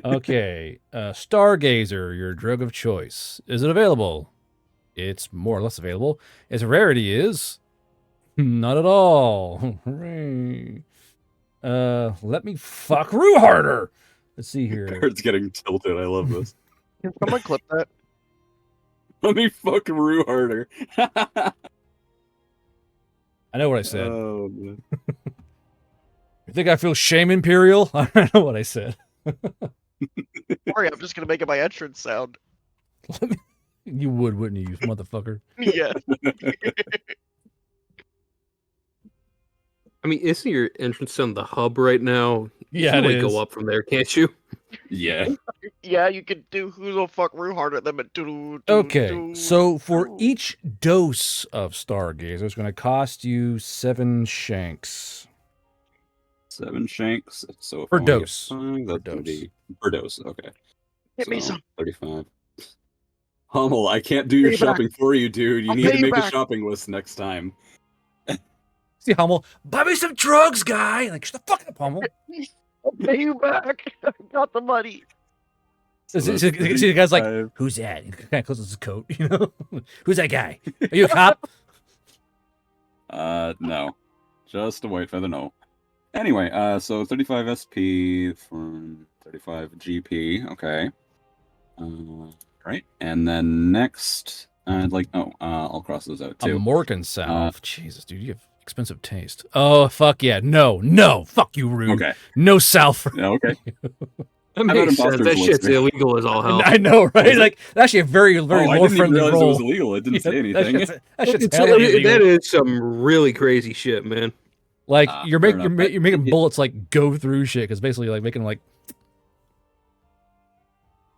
Okay. Stargazer, your drug of choice. Is it available? It's more or less available. Its rarity is not at all. Hooray. Let me fuck Rue harder. Let's see here. Barrett's getting tilted. I love this. Can someone clip that? Let me fuck Rue harder. I know what I said. Oh, man. You think I feel shame, Imperial? I know what I said. Sorry, I'm just gonna make it my entrance sound. You would, wouldn't you, you motherfucker? Yeah. I mean, isn't your entrance on the hub right now? You Yeah, can it only is. go up from there, can't you? Yeah. Yeah, you can do who the fuck Rue harder than a do. Okay, so for each dose of Stargazer, it's going to cost you 7 shanks. 7 shanks. So if Per I wanna get dose. 5, Per that's gonna dose. be per dose. Okay. Get me So, some. 35. Hummel, I can't do your Pay back. shopping for you, dude. You I'll need pay to you make a back. shopping list next time. See Hummel, buy me some drugs, guy. Like, shut the fuck up, Hummel. I'll pay you back. I got the money. So See, that's the guy's like, 35. who's that? He kind of closes his coat, you know? Who's that guy? Are you a cop? No. Just a white feather, no. Anyway, so 35 SP for 35 GP, okay. Right, and then next, I'll cross those out A too. Morgan salve. Jesus, dude, you have expensive taste. Oh, fuck yeah. No. Fuck you, Rude. Okay. No salve for Yeah, okay. That about makes sense. Imposter's That shit's Elixir? illegal as all hell. I know, right? it? Like, that's actually a very, very Oh, I didn't even lore-friendly realize it roll. was illegal. It didn't say anything. That shit's It's- hella illegal. that is some really crazy shit, man. Like, fair enough. you're making bullets, like, go through shit, because basically, like, making, like...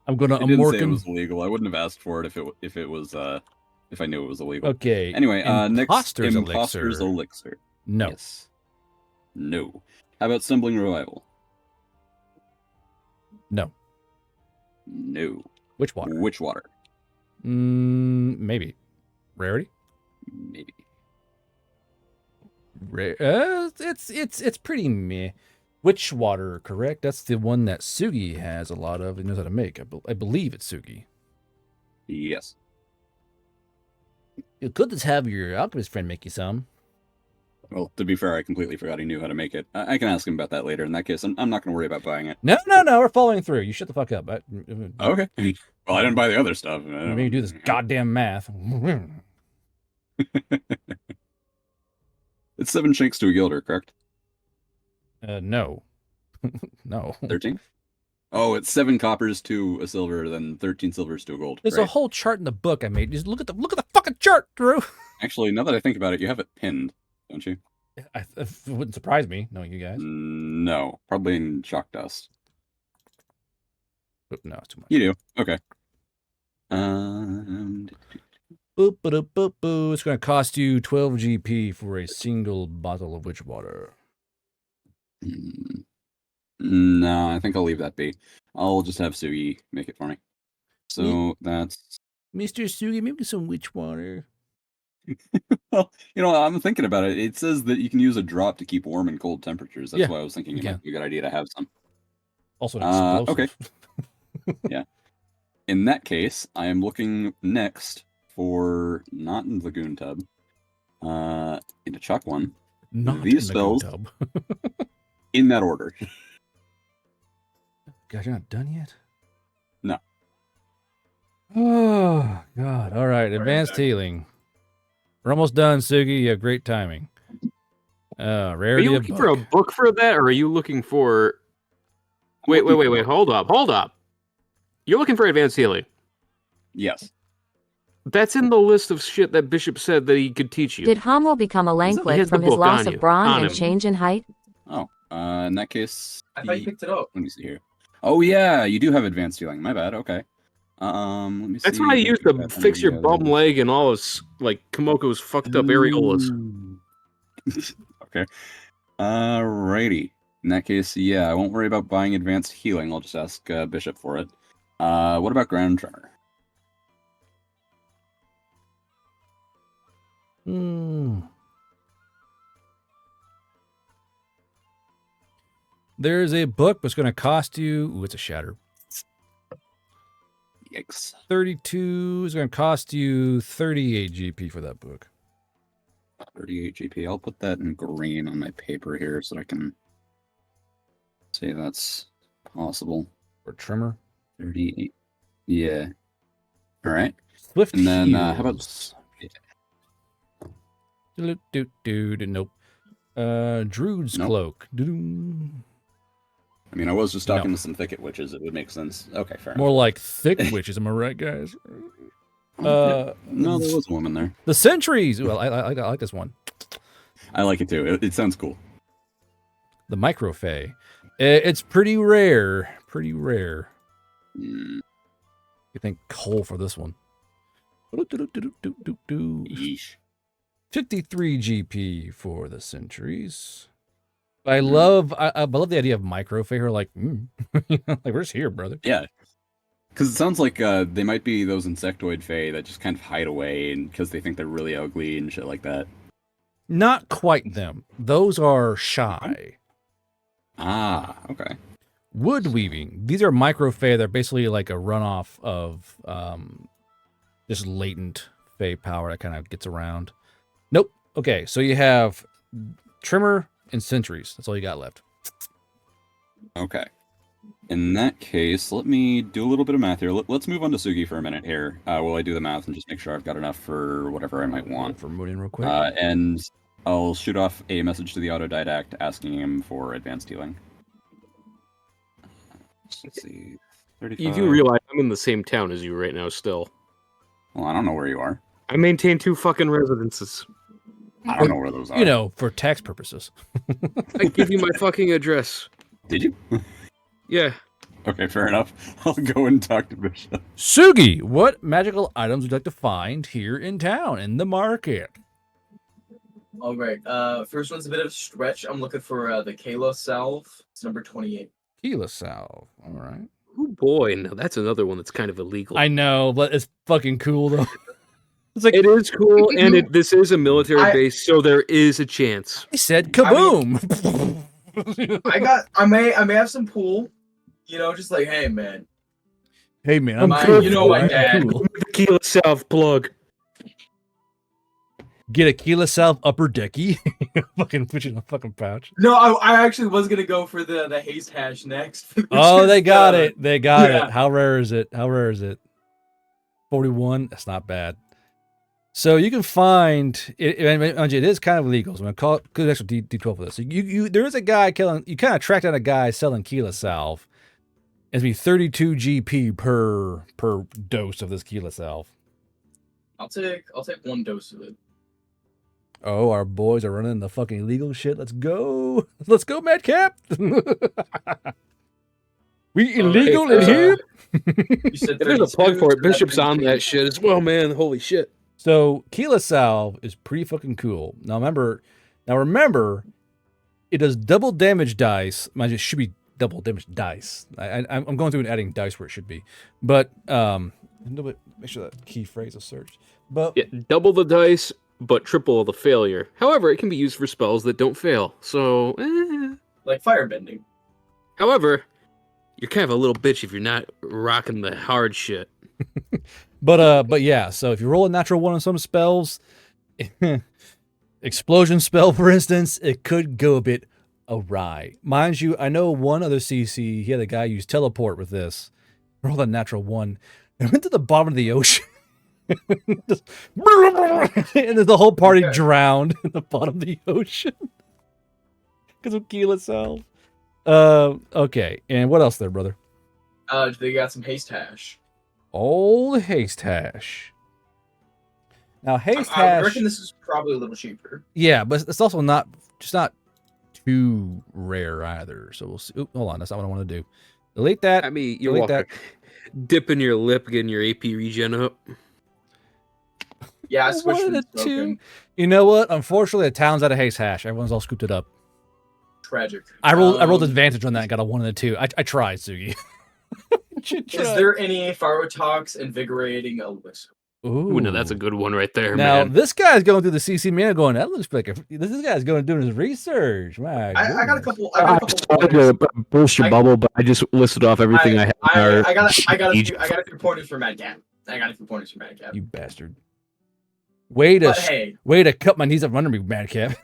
I'm gonna... It didn't say it Morgan... was illegal. I wouldn't have asked for it if I knew it was illegal. Okay. Anyway, next, Imposter's Imposter's Elixir. No. Yes. No. How about Stumbling Revival? No. No. Which water? Which water? Maybe. Rarity? Maybe. It's pretty meh. Witch water, correct? That's the one that Sugi has a lot of and knows how to make. I believe it's Sugi. Yes. You could just have your alchemist friend make you some. Well, to be fair, I completely forgot he knew how to make it. I can ask him about that later. In that case, I'm not going to worry about buying it. No, we're following through. You shut the fuck up. Okay. Well, I didn't buy the other stuff. Let me do this goddamn math. It's 7 shanks to a guilder, correct? No. No. 13? Oh, it's 7 coppers to a silver, then 13 silvers to a gold. There's right. a whole chart in the book I made. Just look at the fucking chart, Drew. Actually, now that I think about it, you have it pinned, don't you? It wouldn't surprise me, knowing you guys. No, probably in chalk dust. No, it's too much. You do. Okay. Boop, boop, boop, boop. It's going to cost you 12 GP for a single bottle of witch water. No, I think I'll leave that be. I'll just have Sugi make it for me. So that's... Mr. Sugi, maybe some witch water. Well, I'm thinking about it. It says that you can use a drop to keep warm in cold temperatures. That's Yeah, why I was thinking it you might be a good idea to have some. Also an explosive. Okay. Yeah. In that case, I am looking next for not in Lagoon Tub, into Chalk 1. Not these in the goon spells tub. in that order. God, you're not done yet? No. Oh, God. All right. Advanced healing. We're almost done, Sugi. You have great timing. Are Rarity you of looking book. for a book for that, or are you looking for... Wait. Hold up. You're looking for advanced healing. Yes. That's in the list of shit that Bishop said that he could teach you. Did Hommel become a He Langlet has the from his book loss on of you, brawn on and him. change in height? Oh, in that case... I thought you picked it up. Let me see here. Oh, yeah, you do have advanced healing. My bad, okay. Let me That's see. what I used to fix your bum leg and all his, like, Komoko's fucked up areolas. Okay. Alrighty. In that case, yeah, I won't worry about buying advanced healing. I'll just ask Bishop for it. What about ground tremor? There's a book, but it's going to cost you... Ooh, it's a shatter. Yikes. 32 is going to cost you 38 GP for that book. 38 GP. I'll put that in green on my paper here so I can say that's possible. Or trimmer. 38. Yeah. All right. Swift And then how about... heals. Nope. Druid's Nope. cloak. Doo-doo. I mean, I was just talking No. to some thicket witches. It would make sense. Okay, fair More like thick witches. Am I right, guys? enough. No, there was a woman there. The sentries. Well, I like this one. I like it too. It sounds cool. The microfae. It's pretty rare. Pretty rare. Mm, You think coal for this one? yeesh. 53 GP for the centuries. I love the idea of microfair. Like, like we're just here, brother. Yeah. Because it sounds like they might be those insectoid fae that just kind of hide away and because they think they're really ugly and shit like that. Not quite them. Those are shy. Ah, okay. Wood weaving. These are microfae. They're basically like a runoff of just latent fae power that kind of gets around. Nope. Okay, so you have trimmer and sentries. That's all you got left. Okay. In that case, let me do a little bit of math here. Let's move on to Sugi for a minute here while I do the math and just make sure I've got enough for whatever I might want. For Moonin real quick. And I'll shoot off a message to the autodidact asking him for advanced healing. Let's see. 35. You do realize I'm in the same town as you right now still. Well, I don't know where you are. I maintain 2 fucking residences. I don't know where those are. You know, for tax purposes. I give you my fucking address. Did you? Yeah. Okay, fair enough. I'll go and talk to Bishop. Sugi, what magical items would you like to find here in town, in the market? All right. First one's a bit of a stretch. I'm looking for the Kalo salve. It's number 28. Keyless salve. All right. Oh boy, now that's another one that's kind of illegal. I know, but it's fucking cool though. It's like it is cool, and this is a military base, so there is a chance. I said kaboom. I may have some pool. You know, just like, hey man. Hey man, I'm cool. You know my dad. Cool. The Keyless salve plug. Get a Keyless salve upper decky. Fucking put it in a fucking pouch. No, I actually was gonna go for the haste hash next. Oh, they got it. They got it. How rare is it? 41. That's not bad. So you can find it. It is kind of illegal. So I'm gonna call it good extra D12 for this. So there is a guy killing. You kind of track down a guy selling Keyless salve. It's be 32 GP per dose of this Keyless salve. I'll take 1 dose of it. Oh, our boys are running the fucking illegal shit. Let's go. Let's go, Madcap. We illegal in here. You said there's a plug for it. Bishop's on that shit as well, man. Holy shit. So Keyless salve is pretty fucking cool. Now remember, it does double damage dice. Mind you, it should be double damage dice. I'm going through and adding dice where it should be. But make sure that key phrase is searched. But yeah, double the dice, but triple the failure. However, it can be used for spells that don't fail. So, like firebending. However, you're kind of a little bitch if you're not rocking the hard shit. But yeah, so if you roll a natural 1 on some spells, explosion spell, for instance, it could go a bit awry. Mind you, I know one other CC, he had a guy use teleport with this. Rolled a natural 1. It went to the bottom of the ocean. Just, and the whole party drowned in the bottom of the ocean. Because of Keyless salve. Okay, and what else there, brother? They got some haste hash. Old haste hash. Now haste hash. I reckon this is probably a little cheaper. Yeah, but it's also not too rare either. So we'll see. Oop, hold on, that's not what I want to do. Delete that. I mean, you're walking, dipping your lip, getting your AP regen up. Yeah, I switched to the 2. You know what? Unfortunately, the town's out of haste hash. Everyone's all scooped it up. Tragic. I rolled advantage on that and got a 1 and a 2. I tried, Sugi. Is there any Phyrotox invigorating elixir? Ooh, no, that's a good one right there, now, man. this guy's going through the CC man going, that looks like this guy's doing his research. I got a couple. Sorry to burst your bubble, but I just listed off everything I had. I got a few pointers for Madcap. You bastard. Way to cut my knees up under me, Madcap.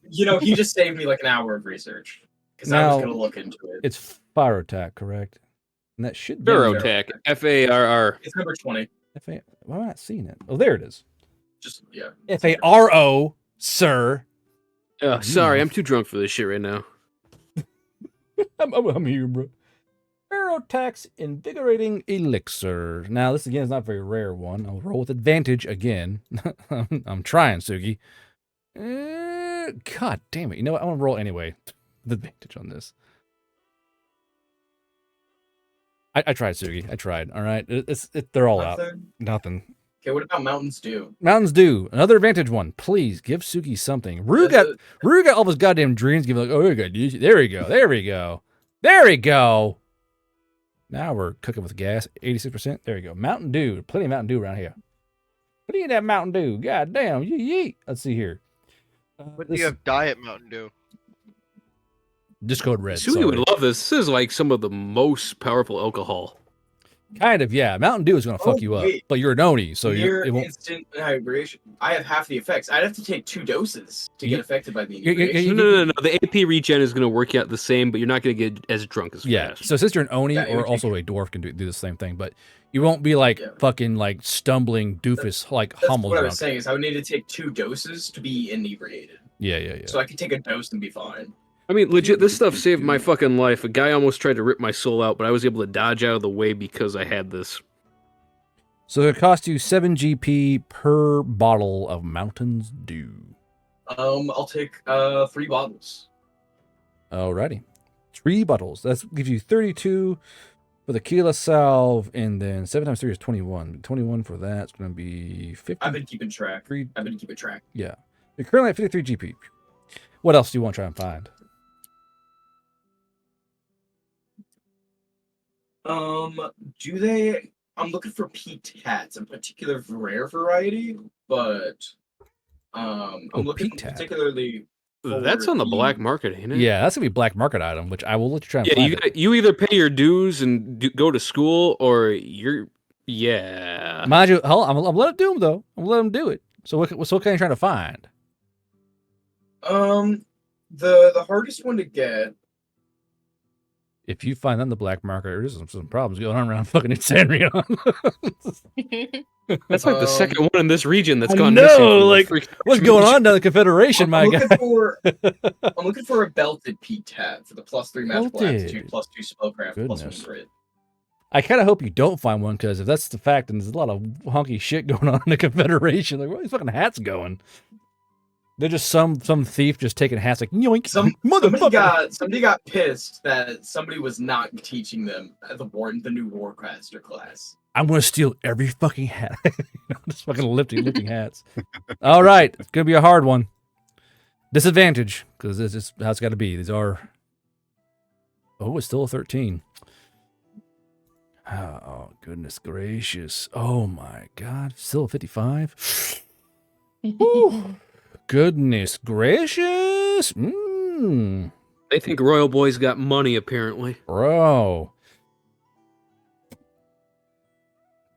You know, he just saved me like an hour of research. Because I was going to look into it. It's Fire Attack, correct? And that should be Farrow-Tac. F-A-R-R. It's number 20. Why am I not seeing it? Oh, there it is. Just, yeah. F-A-R-O, sir. Sorry, I'm too drunk for this shit right now. I'm here, bro. Ferrotax Invigorating Elixir. Now, this again is not a very rare one. I'll roll with advantage again. I'm trying, Sugi. God damn it. You know what? I'm going to roll anyway. The advantage on this. I tried, Sugi. I tried. All right. They're all out. Nothing? Nothing. Okay, what about Mountains Dew? Mountains Dew. Another advantage one. Please give Suki something. Rue got all of his goddamn dreams. Give like, oh, there we go. There we go. There we go. There we go. Now we're cooking with gas. 86%. There we go. Mountain Dew. Plenty of Mountain Dew around here. What do you that Mountain Dew? God damn. Yeet. Let's see here. What do you have Diet Mountain Dew? Just code red. Sugi would love this. This is like some of the most powerful alcohol. Kind of, yeah. Mountain Dew is going to fuck you up, but you're an Oni, so it won't. Instant hydration. I have half the effects. I'd have to take 2 doses to get affected by the No. The AP regen is going to work out the same, but you're not going to get as drunk as fast. So since you're an Oni or also a dwarf can do the same thing, but you won't be like fucking like stumbling doofus like Hummel. What I was saying is I would need to take 2 doses to be inebriated. Yeah. So I could take a dose and be fine. I mean, legit, this stuff saved my fucking life. A guy almost tried to rip my soul out, but I was able to dodge out of the way because I had this. So it costs you 7 GP per bottle of Mountains Dew. I'll take 3 bottles. Alrighty. 3 bottles. That gives you 32 for the Keela Salve, and then 7 times 3 is 21. 21 for that's going to be 50. I've been keeping track. Yeah. You're currently at 53 GP. What else do you want to try and find? Do they? I'm looking for peaked hats, a particular rare variety, but I'm looking particularly. That's on the black market, ain't it? Yeah, that's gonna be a black market item, which I will let you try and find. You either pay your dues and go to school, or you're Mind you, hold on, I'm gonna let him do them though. I'm gonna let him do it. So what kind you trying to find? The hardest one to get. If you find that in the black market, there's some problems going on around fucking Insanria. That's like the second one in this region that's I gone know, missing. like, what's going on down the Confederation, my guy? I'm looking for a belted peaked hat for the +3 magical aptitude, +2 spellcraft, +1 crit. I kind of hope you don't find one, because if that's the fact, then there's a lot of honky shit going on in the Confederation. Like, where are these fucking hats going? They're just some thief just taking hats like yoink. Somebody got pissed that somebody was not teaching them the new Warcaster class. I'm gonna steal every fucking hat. Just fucking lifting hats. All right, it's gonna be a hard one. Disadvantage, because this is how it's got to be. These are. Oh, it's still a 13. Oh goodness gracious! Oh my god, still a 55. Goodness gracious! They think Royal Boy's got money, apparently. Bro.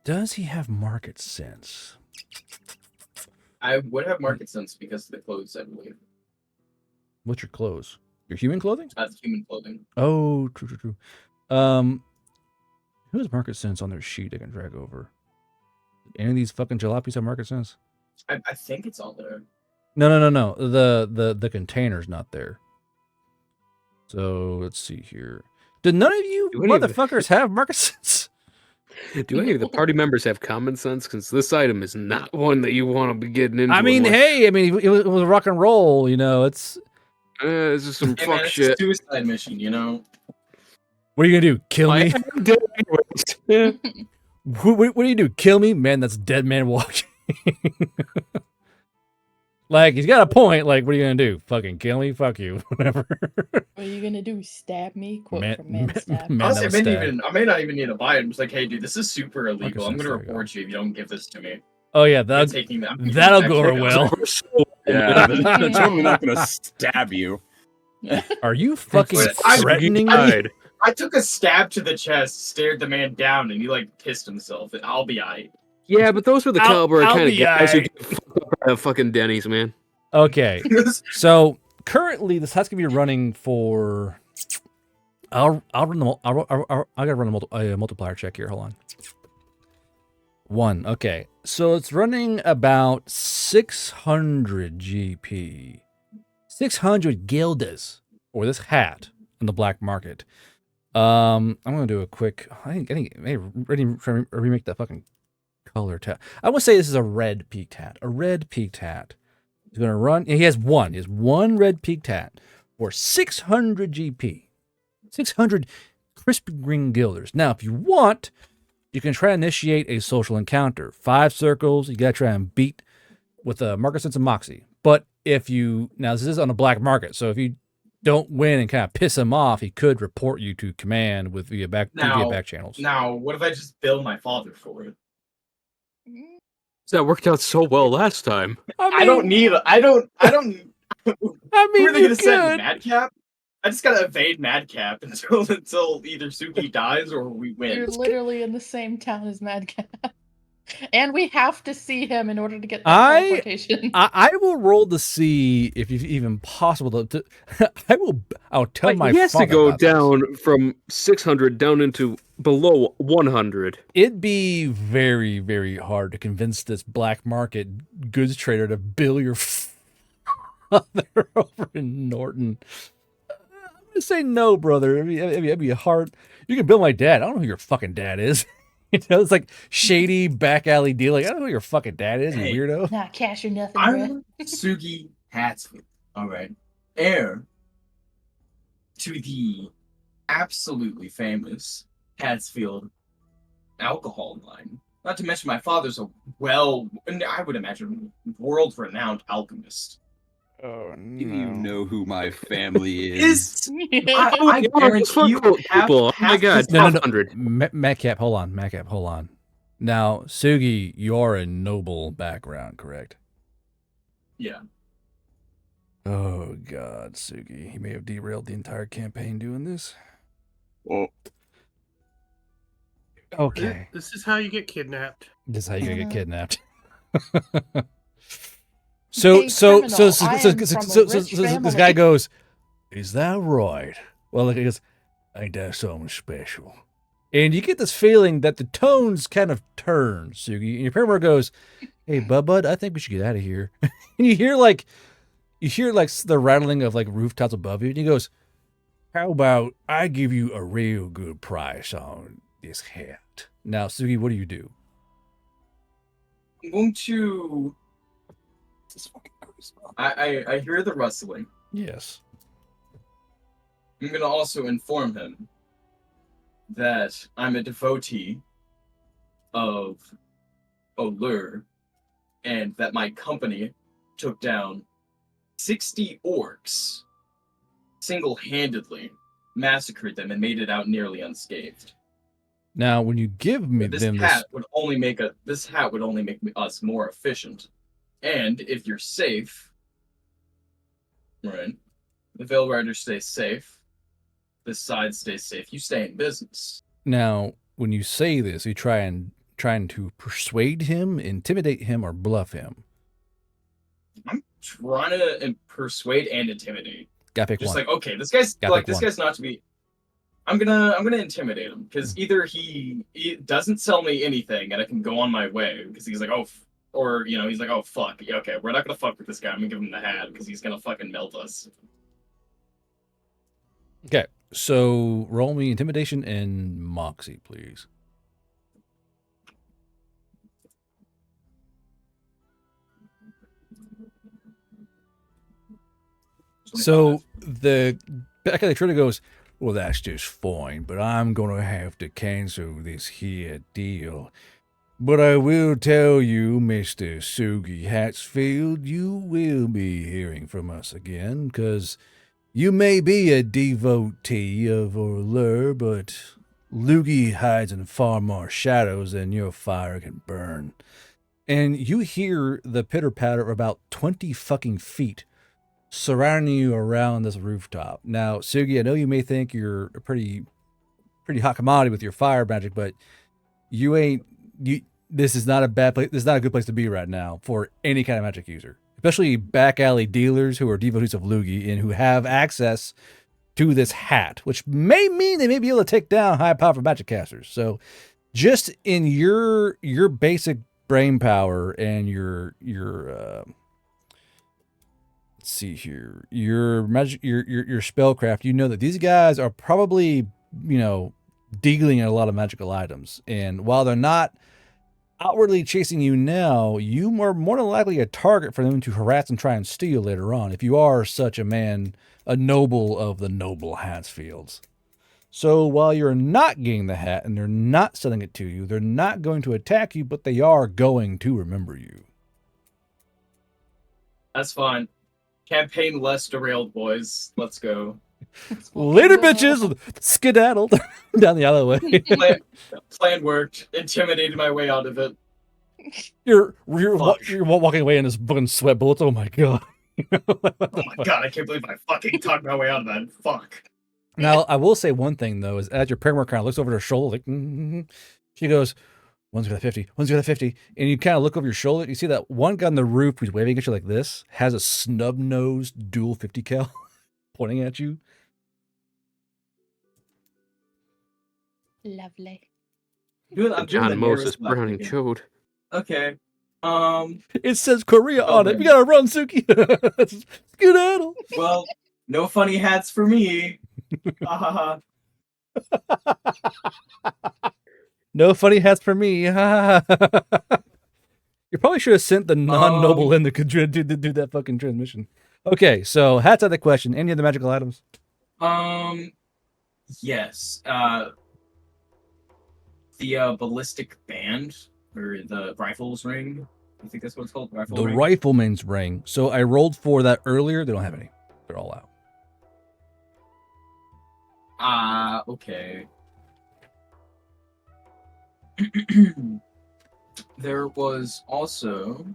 Does he have market sense? I would have market sense because of the clothes, I believe. What's your clothes? Your human clothing? That's human clothing. Oh, true. Who has market sense on their sheet I can drag over? Any of these fucking jalopies have market sense? I think it's all there. No. The container's not there. So let's see here. Did none of you motherfuckers have market sense? Do any of the party members have common sense? Because this item is not one that you want to be getting into. I mean, it was rock and roll, you know. It's just some fuck shit. It's a suicide mission, you know. What are you gonna do? Kill me? What do you do? Kill me? Man, that's dead man walking. Like, he's got a point. Like, what are you gonna do? Fucking kill me? Fuck you. Whatever. What are you gonna do? Stab me? Quote from Man Stab. Honestly, I may not even need to buy it. I'm just like, hey, dude, this is super illegal. I'm gonna report you if you don't give this to me. Oh yeah, that'll go over well. Yeah, they're totally not gonna stab you. Are you fucking threatening me? I took a stab to the chest, stared the man down, and he like pissed himself. I'll be aight. Yeah, but those were the caliber kind of guys who get fucked up fucking Denny's, man. Okay, so currently this has to be running for. I gotta run a multiplier check here. Hold on. 1. Okay, so it's running about 600 GP, 600 guildas for this hat on the black market. I'm gonna do a quick. I think remake that fucking color tab. I would say this is a red peaked hat. A red peaked hat. He's gonna run. He has one. He has one red peaked hat for 600 GP. 600 crispy green gilders. Now, if you want, you can try to initiate a social encounter. 5 circles, you gotta try and beat with a market sense of moxie. But if you, now this is on a black market, so if you don't win and kind of piss him off, he could report you to command via back channels. Now, what if I just bill my father for it? That worked out so well last time. I don't need. I don't. I Who mean, are they you gonna send? could. Madcap? I just gotta evade Madcap until either Suki dies or we win. You're literally in the same town as Madcap. And we have to see him in order to get that teleportation. I will roll to see if it's even possible to I'll tell my He has to father go about down from 600 down into below 100. It'd be very, very hard to convince this black market goods trader to bill your father over in Norton. I'm gonna say no, brother. It'd be hard. You can bill my dad. I don't know who your fucking dad is. You know, it's like shady back alley deal. Like, I don't know who your fucking dad is, you weirdo. Not cash or nothing, bro. I'm Sugi Hatsfield. All right, heir to the absolutely famous Hatsfield alcohol line. Not to mention, my father's I would imagine, world-renowned alchemist. Oh, no. Do you know who my family is? I guarantee you people. Oh my god, no. 100. Madcap, hold on. Now, Sugi, you're a noble background, correct? Yeah. Oh god, Sugi. He may have derailed the entire campaign doing this. Well, okay. This is how you get kidnapped. This is how you get kidnapped. Hey, So criminal, this I am from a rich guy family. goes, is that right? Well, he goes, ain't that something special? And you get this feeling that the tones kind of turn, Sugi. And your paramour goes, hey, Bud, I think we should get out of here. And you hear like the rattling of like rooftops above you. And he goes, how about I give you a real good price on this hat? Now, Sugi, what do you do? I'm going to. I hear the rustling. Yes. I'm going to also inform him that I'm a devotee of Allure, and that my company took down 60 orcs single-handedly, massacred them, and made it out nearly unscathed. Now, when you give me This them hat would only make us more efficient. And if you're safe, right? The Veil Rider stays safe. This side stays safe. You stay in business. Now, when you say this, you trying to persuade him, intimidate him, or bluff him. I'm trying to persuade and intimidate. Got to pick Just one. like, okay, this guy's not to be. I'm gonna intimidate him because either he doesn't sell me anything and I can go on my way because he's like, oh. Or, he's like, oh, fuck. Yeah, okay, we're not gonna fuck with this guy. I'm gonna give him the hat because he's gonna fucking melt us. Okay, so roll me intimidation and moxie, please. So the back of the trader goes, well, that's just fine, but I'm going to have to cancel this here deal. But I will tell you, Mr. Sugi Hatsfield, you will be hearing from us again, because you may be a devotee of Allure, but Lugi hides in far more shadows than your fire can burn. And you hear the pitter-patter of about 20 fucking feet surrounding you around this rooftop. Now, Sugi, I know you may think you're a pretty hot commodity with your fire magic, but this is not a bad place. This is not a good place to be right now for any kind of magic user, especially back alley dealers who are devotees of Lugi and who have access to this hat, which may mean they may be able to take down high-powered magic casters. So, just in your basic brain power and your let's see here, your magic, your spellcraft, you know that these guys are probably dealing in a lot of magical items, and while they're not outwardly chasing you now, you are more than likely a target for them to harass and try and steal later on, if you are such a man, a noble of the noble Hatsfields. So while you're not getting the hat and they're not selling it to you, they're not going to attack you, but they are going to remember you. That's fine. Campaign less derailed, boys. Let's go. Later, bitches! Skedaddled down the alleyway. Plan worked. Intimidated my way out of it. You're walking away in this fucking sweat bullets. Oh my god. Oh my god, I can't believe I fucking talked my way out of that. Fuck. Now, I will say one thing, though, is as your paramour kind of looks over her shoulder, like, she goes, one's got a 50, one's got a 50. And you kind of look over your shoulder. You see that one guy on the roof who's waving at you like this has a snub-nosed dual 50 cal pointing at you. Lovely. I'm doing John the Moses nearest left Browning again. Chode. Okay. It says Korea on it. Okay. We gotta run, Suki. Skedaddle. Well, no funny hats for me. No funny hats for me. You probably should have sent the non-noble in to do that fucking transmission. Okay, so hats out of the question. Any other magical items? Yes. The ballistic band or the rifles ring. I think that's what it's called. The rifleman's ring. So I rolled for that earlier. They don't have any. They're all out. Okay. There was also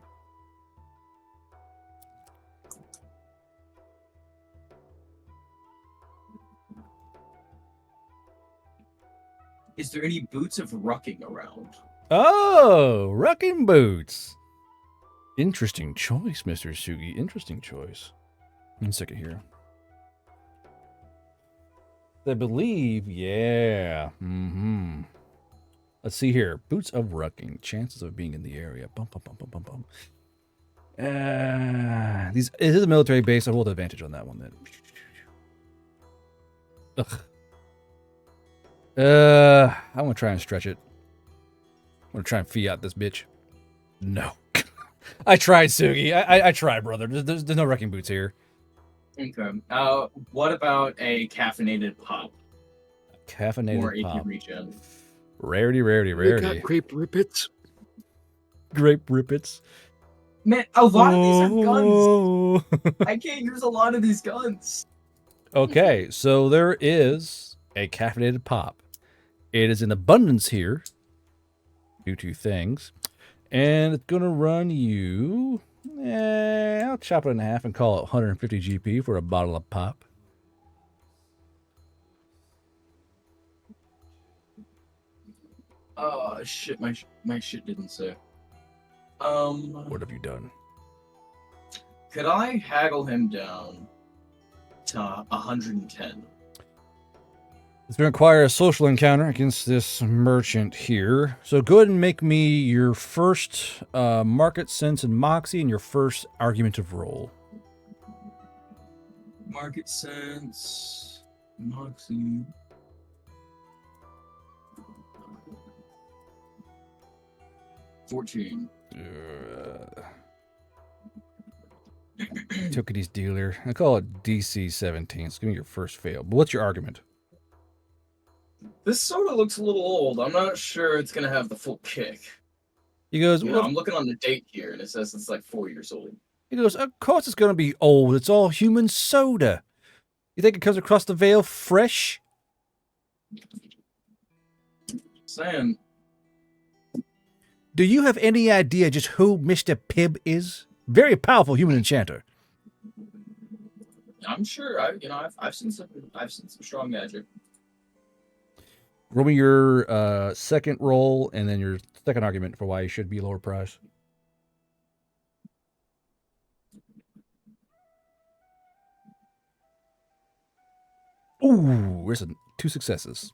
is there any boots of rucking around? Oh, rucking boots. Interesting choice, Mr. Sugi. Interesting choice. 1 second here. I believe, yeah. Let's see here. Boots of rucking. Chances of being in the area. Bum, bum, bum, bum, bum, bum. It is a military base. I rolled advantage on that one then. Ugh. I'm gonna try and stretch it. I'm gonna try and Fiat this bitch. No. I tried, Sugi. I tried, brother. There's no wrecking boots here. Okay. What about a caffeinated pop? Caffeinated or pop. AP regen? Rarity. Grape rippets. Grape rippets. Man, a lot of these are guns. I can't use a lot of these guns. Okay, so there is a caffeinated pop. It is in abundance here due to things. And it's going to run you... I'll chop it in half and call it 150 GP for a bottle of pop. Oh, shit. My shit didn't say. What have you done? Could I haggle him down to 110? It's going to require a social encounter against this merchant here. So go ahead and make me your first market sense and moxie and your first argumentative roll. Market sense, moxie. $14. Tookie's dealer. I call it DC 17. It's going to be your first fail. But what's your argument? This sort of looks a little old. I'm not sure it's going to have the full kick. He goes, You know, I'm looking on the date here, and it says it's like 4 years old. He goes, of course it's going to be old. It's all human soda. You think it comes across the veil fresh? Saying. Do you have any idea just who Mr. Pibb is? Very powerful human enchanter. I'm sure. I've seen some strong magic. Roll me your second roll and then your second argument for why you should be lower price. Ooh, there's 2 successes.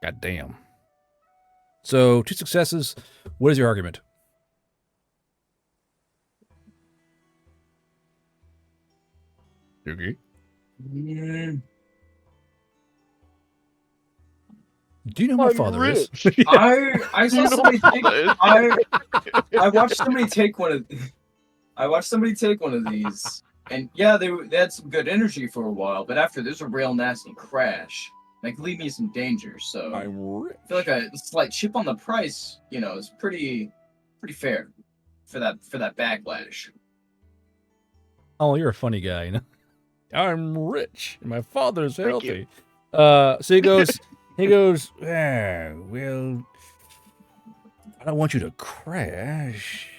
God damn. So 2 successes. What is your argument? Okay. Do you know my father is? I saw somebody take. I watched somebody take one of. I watched somebody take one of these, and yeah, they had some good energy for a while, but after there's a real nasty crash, That could leave me some danger. So I'm rich. I feel like a slight chip on the price, is pretty fair for that backlash. Oh, you're a funny guy, you know. I'm rich. And my father's Thank healthy. So he goes, well, I don't want you to crash.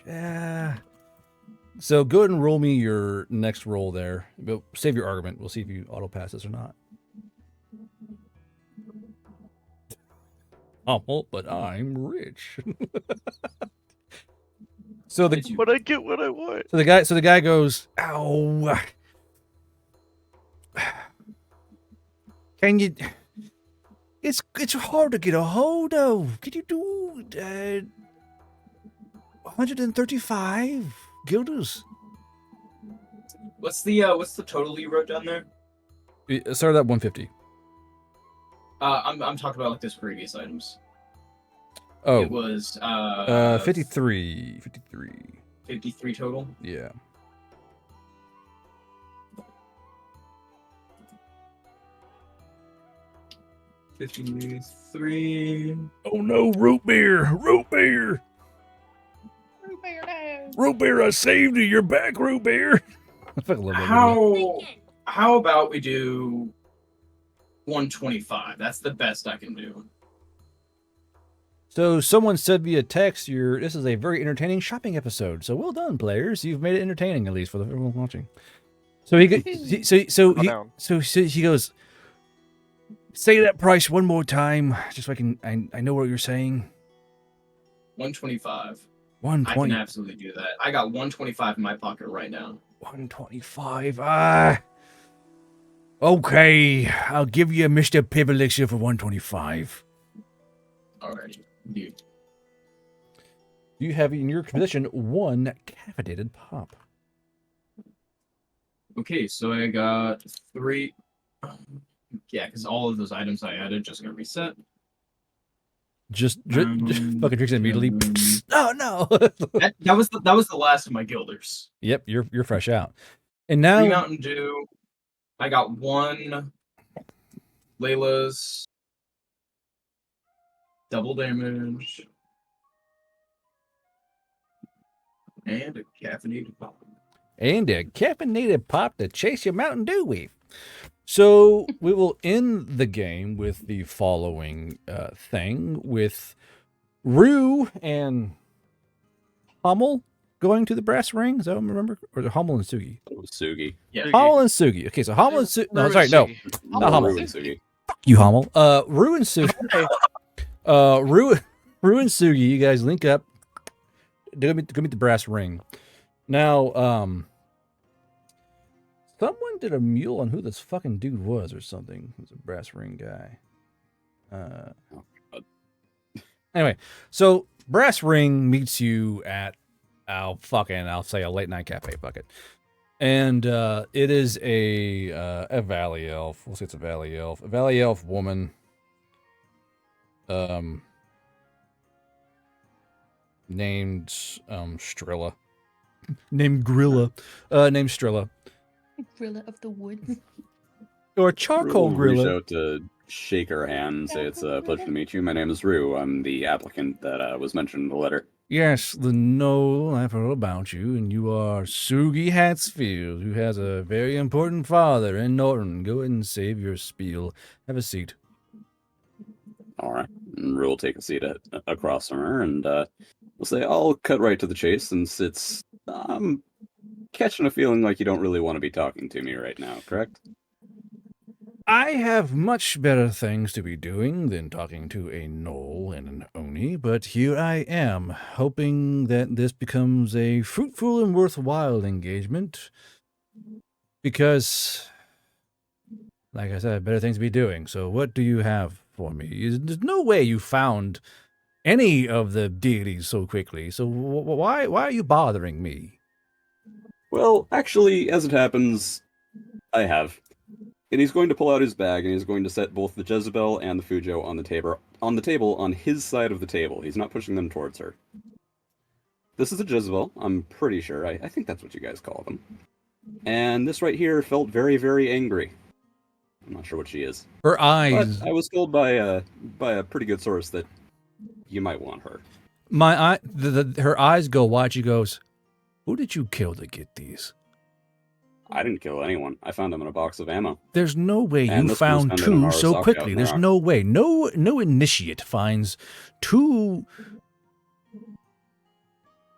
So go ahead and roll me your next roll there. But save your argument. We'll see if you auto pass this or not. Humble, but I'm rich. But I get what I want. So the guy goes, ow. Can you? It's hard to get a hold of. Can you do 135 guilders? What's the total you wrote down there? It started at 150. I'm talking about like those previous items. Oh, It was 53. 53 total. Yeah. $53. Oh no, root beer! Root beer! Root beer, no. Root beer, I saved you. You're back, root beer. I feel like a little bit. How about we do 125? That's the best I can do. So someone said via text, this is a very entertaining shopping episode. So well done, players. You've made it entertaining, at least for everyone watching. So he goes, say that price one more time, just so I know what you're saying. 125. 120. I can absolutely do that. I got 125 in my pocket right now. 125. Okay, I'll give you Mr. Pivelixer for 125. Alrighty. Dude. You have in your possession one caffeinated pop. Okay, so I got 3. Yeah, because all of those items I added just gonna reset. Just fucking drinks it immediately. Oh no! that was the last of my guilders. Yep, you're fresh out. And now 3 Mountain Dew. I got 1 Layla's double damage and a caffeinated pop. And a caffeinated pop to chase your Mountain Dew with. So we will end the game with the following thing, with Rue and Hummel going to the brass ring. Is that what I remember? Or the Hummel and Sugi? Sugi. Yeah. Hummel and Sugi. Okay, so Hummel and Sugi. No, sorry, no. Not Hummel. Rue and Sugi. Fuck you, Hummel. Rue and Sugi. Rue and Sugi, you guys link up. Go meet the brass ring. Now, someone did a mule on who this fucking dude was or something. He's a brass ring guy. Anyway, so brass ring meets you at I'll say a late night cafe. Fuck it. And it is a valley elf. We'll say it's a valley elf. A valley elf woman. Named Strilla. Named Grilla. Named Strilla. Grilla of the woods. Or charcoal Rue will reach Grilla. out to shake her hand and say, it's a pleasure to meet you. My name is Rue. I'm the applicant that was mentioned in the letter. Yes, the Knoll, I've heard about you, and you are Sugi Hatsfield, who has a very important father in Norton. Go ahead and save your spiel. Have a seat. All right. And Rue will take a seat across from her, and we'll say, I'll cut right to the chase, since it's catching a feeling like you don't really want to be talking to me right now, correct? I have much better things to be doing than talking to a Knoll and an Oni, but here I am, hoping that this becomes a fruitful and worthwhile engagement, because, like I said, I have better things to be doing. So what do you have for me? There's no way you found any of the deities so quickly, so why are you bothering me? Well, actually, as it happens, I have. And he's going to pull out his bag, and he's going to set both the Jezebel and the Fujo on the table on his side of the table. He's not pushing them towards her. This is a Jezebel, I'm pretty sure. I think that's what you guys call them. And this right here felt very, very angry. I'm not sure what she is. Her eyes. But I was told by a pretty good source that you might want her. Her eyes go wide. She goes, "Who did you kill to get these?" I didn't kill anyone. I found them in a box of ammo. There's no way And you this one was found found in an two Arasaka so out quickly. in There's the no way. No initiate finds two.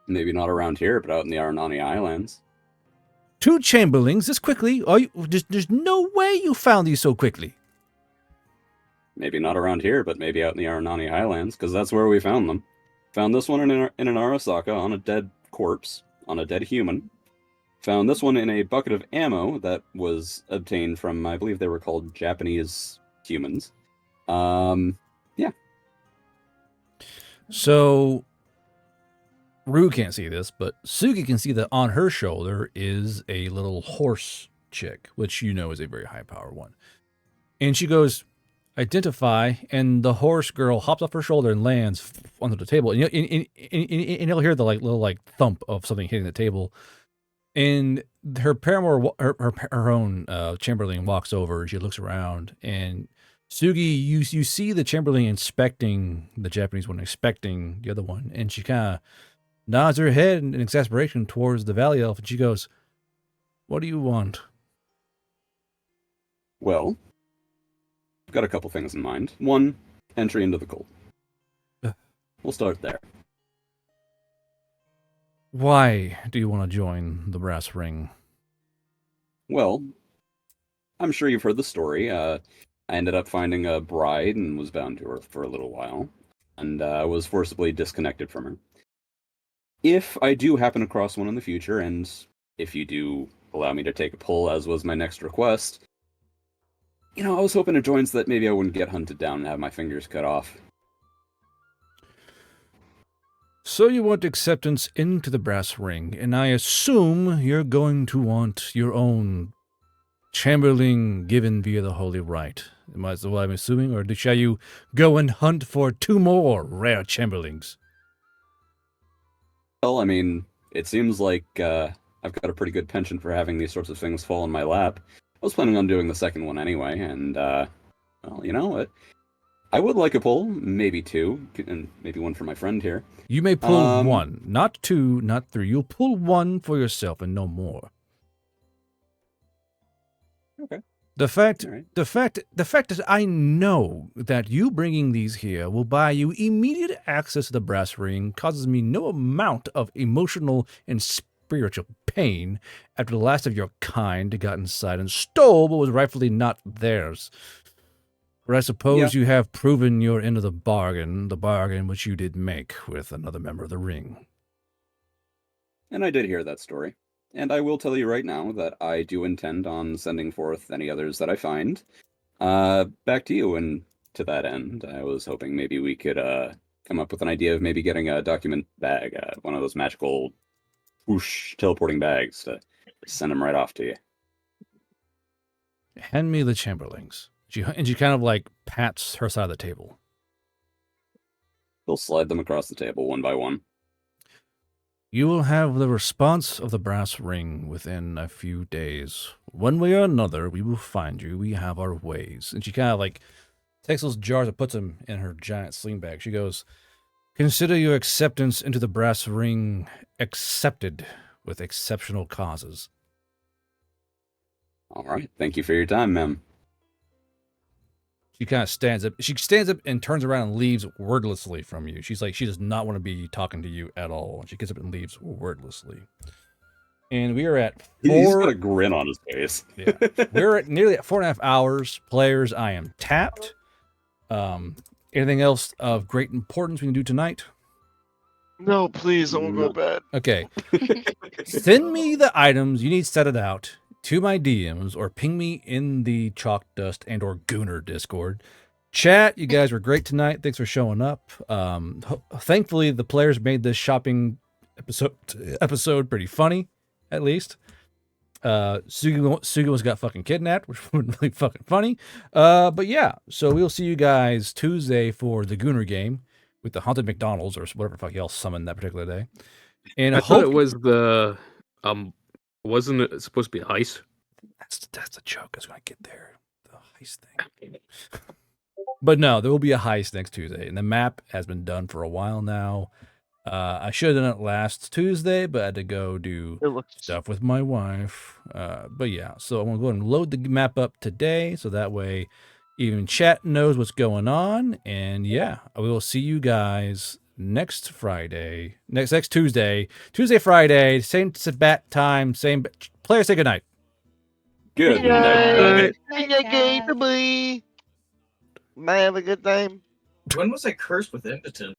Maybe not around here, but out in the Aranani Islands. Two chamberlains this quickly. There's no way you found these so quickly. Maybe not around here, but maybe out in the Aranani Highlands, because that's where we found them. Found this one in an Arasaka on a dead corpse, on a dead human. Found this one in a bucket of ammo that was obtained from, I believe they were called Japanese humans. Yeah. So, Rue can't see this, but Sugi can see that on her shoulder is a little horse chick, which you know is a very high power one. And she goes, "Identify," and the horse girl hops off her shoulder and lands onto the table. And you'll hear the little thump of something hitting the table. And her paramour, her own chamberlain, walks over and she looks around. And Sugi, you see the chamberlain inspecting the Japanese one, inspecting the other one, and she kind of nods her head in exasperation towards the Valley Elf, and she goes, "What do you want?" Well, I've got a couple things in mind. One, entry into the cult. We'll start there. Why do you want to join the brass ring? Well, I'm sure you've heard the story. I ended up finding a bride and was bound to her for a little while, and was forcibly disconnected from her. If I do happen across one in the future, and if you do allow me to take a pull, as was my next request, I was hoping to join so that maybe I wouldn't get hunted down and have my fingers cut off. So you want acceptance into the brass ring, and I assume you're going to want your own chamberlain given via the holy rite. Am I what I'm assuming, or shall you go and hunt for two more rare chamberlains? Well, I mean, it seems like I've got a pretty good penchant for having these sorts of things fall in my lap. I was planning on doing the second one anyway, and, well, you know what? I would like a pull, maybe two, and maybe one for my friend here. You may pull one, not two, not three. You'll pull one for yourself and no more. Okay. The fact that I know that you bringing these here will buy you immediate access to the brass ring causes me no amount of emotional and spiritual pain after the last of your kind got inside and stole what was rightfully not theirs. But I suppose you have proven your end of the bargain which you did make with another member of the ring. And I did hear that story. And I will tell you right now that I do intend on sending forth any others that I find back to you. And to that end, I was hoping maybe we could come up with an idea of maybe getting a document bag, one of those magical whoosh teleporting bags to send them right off to you. Hand me the chamberlains. She kind of pats her side of the table. We'll slide them across the table one by one. You will have the response of the brass ring within a few days. One way or another, we will find you. We have our ways. And she kind of takes those jars and puts them in her giant sling bag. She goes, "Consider your acceptance into the brass ring accepted with exceptional causes." All right. Thank you for your time, ma'am. She kind of stands up. She stands up and turns around and leaves wordlessly from you. She's she does not want to be talking to you at all. She gets up and leaves wordlessly. And we are at 4... He's got a grin on his face. Yeah. We're nearly at 4.5 hours. Players, I am tapped. Anything else of great importance we can do tonight? No, please, I won't go to bed. Okay. Send me the items you need set it out to my DMs or ping me in the Chalk Dust and or Gooner Discord. Chat, you guys were great tonight. Thanks for showing up. Thankfully, the players made this shopping episode pretty funny, at least. Sugi got fucking kidnapped, which was really fucking funny. But yeah, so we'll see you guys Tuesday for the Gooner game with the Haunted McDonald's or whatever the fuck y'all summoned that particular day. And I thought it was the wasn't it supposed to be ice? That's the joke. I was gonna get there. The heist thing. But no, there will be a heist next Tuesday, and the map has been done for a while now. I should have done it last Tuesday, but I had to go do It looks stuff with my wife. But yeah, so I'm going to go ahead and load the map up today, so that way even chat knows what's going on. And yeah, we will see you guys next Friday, next Tuesday, Friday, same bat time, same player. Say goodnight. Good Yay! night. Yay, bye-bye. May have a good time. When was I cursed with impotent?